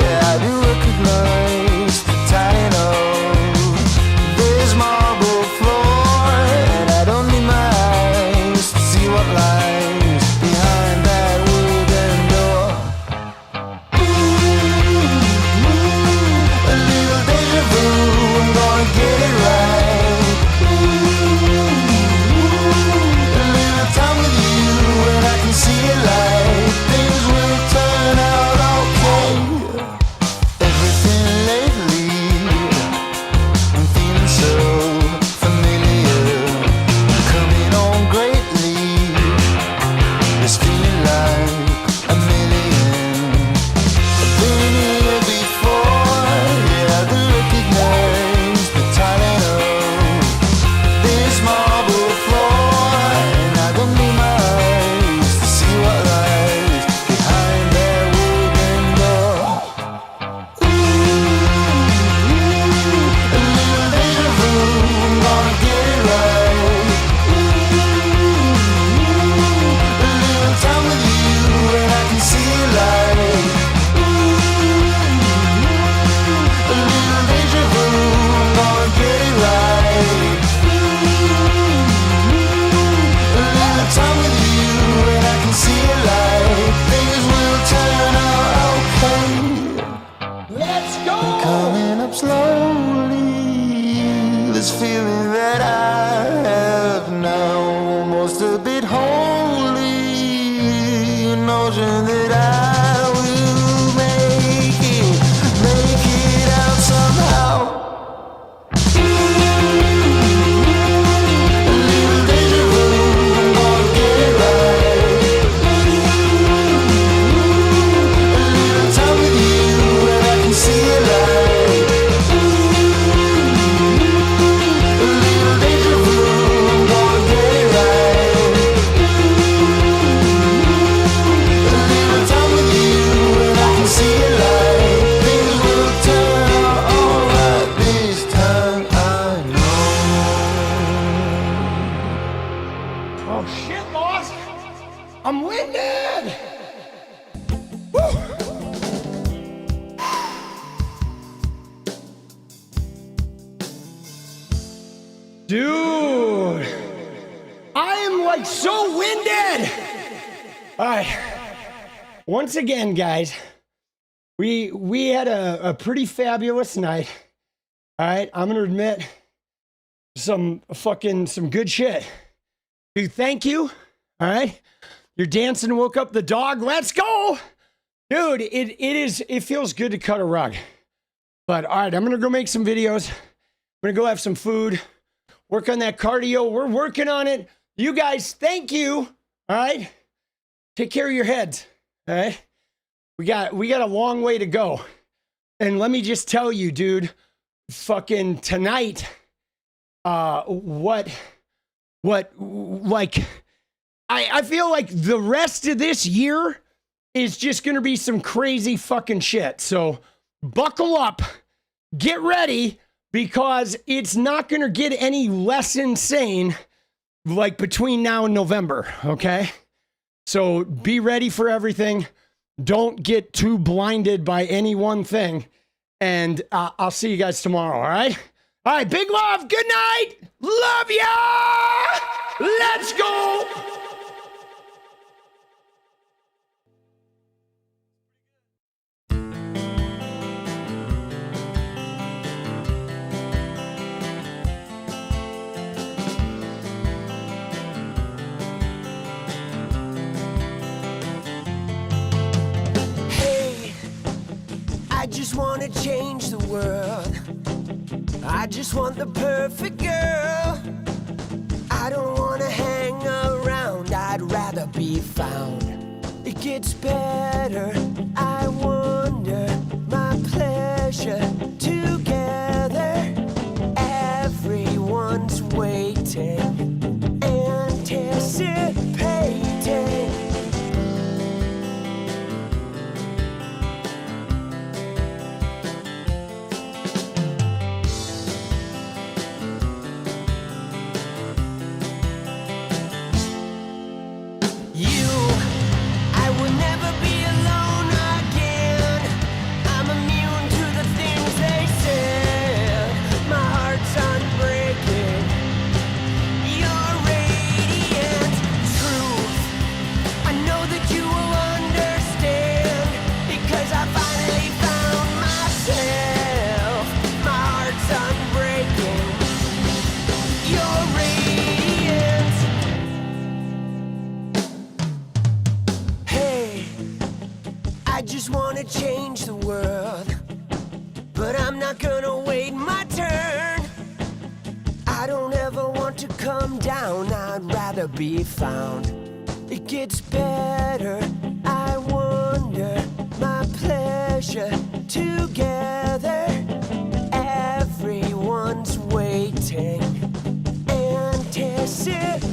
this feeling that I have now, almost a bit holy, an notion that I will make it out somehow. I'm winded! Woo! Dude! I am like so winded! Alright. Once again, guys, we had a pretty fabulous night. Alright, I'm gonna admit some good shit. Dude, thank you. Alright? You're dancing and woke up the dog. Let's go. Dude, it feels good to cut a rug. But all right, I'm going to go make some videos. I'm going to go have some food, work on that cardio. We're working on it. You guys, thank you. All right. Take care of your heads. All right. We got a long way to go. And let me just tell you, dude, fucking tonight, I feel like the rest of this year is just going to be some crazy fucking shit. So buckle up, get ready, because it's not going to get any less insane like between now and November, okay? So be ready for everything. Don't get too blinded by any one thing. And I'll see you guys tomorrow, all right? All right, big love, good night, love ya, let's go. I just wanna change the world. I just want the perfect girl. I don't wanna hang around, I'd rather be found. It gets better, I wonder, my pleasure together. Everyone's waiting, anticipating. Change the world, but I'm not gonna wait my turn. I don't ever want to come down, I'd rather be found. It gets better, I wonder, my pleasure together. Everyone's waiting, anticipating.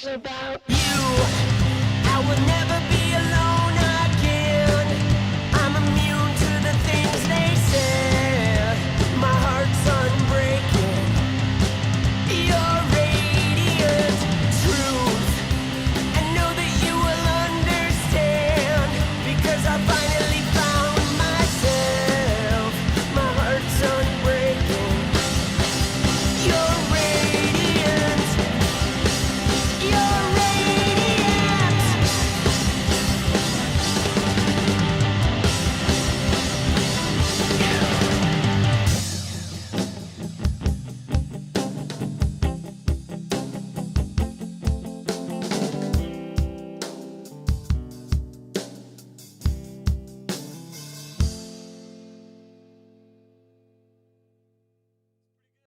about you. I would never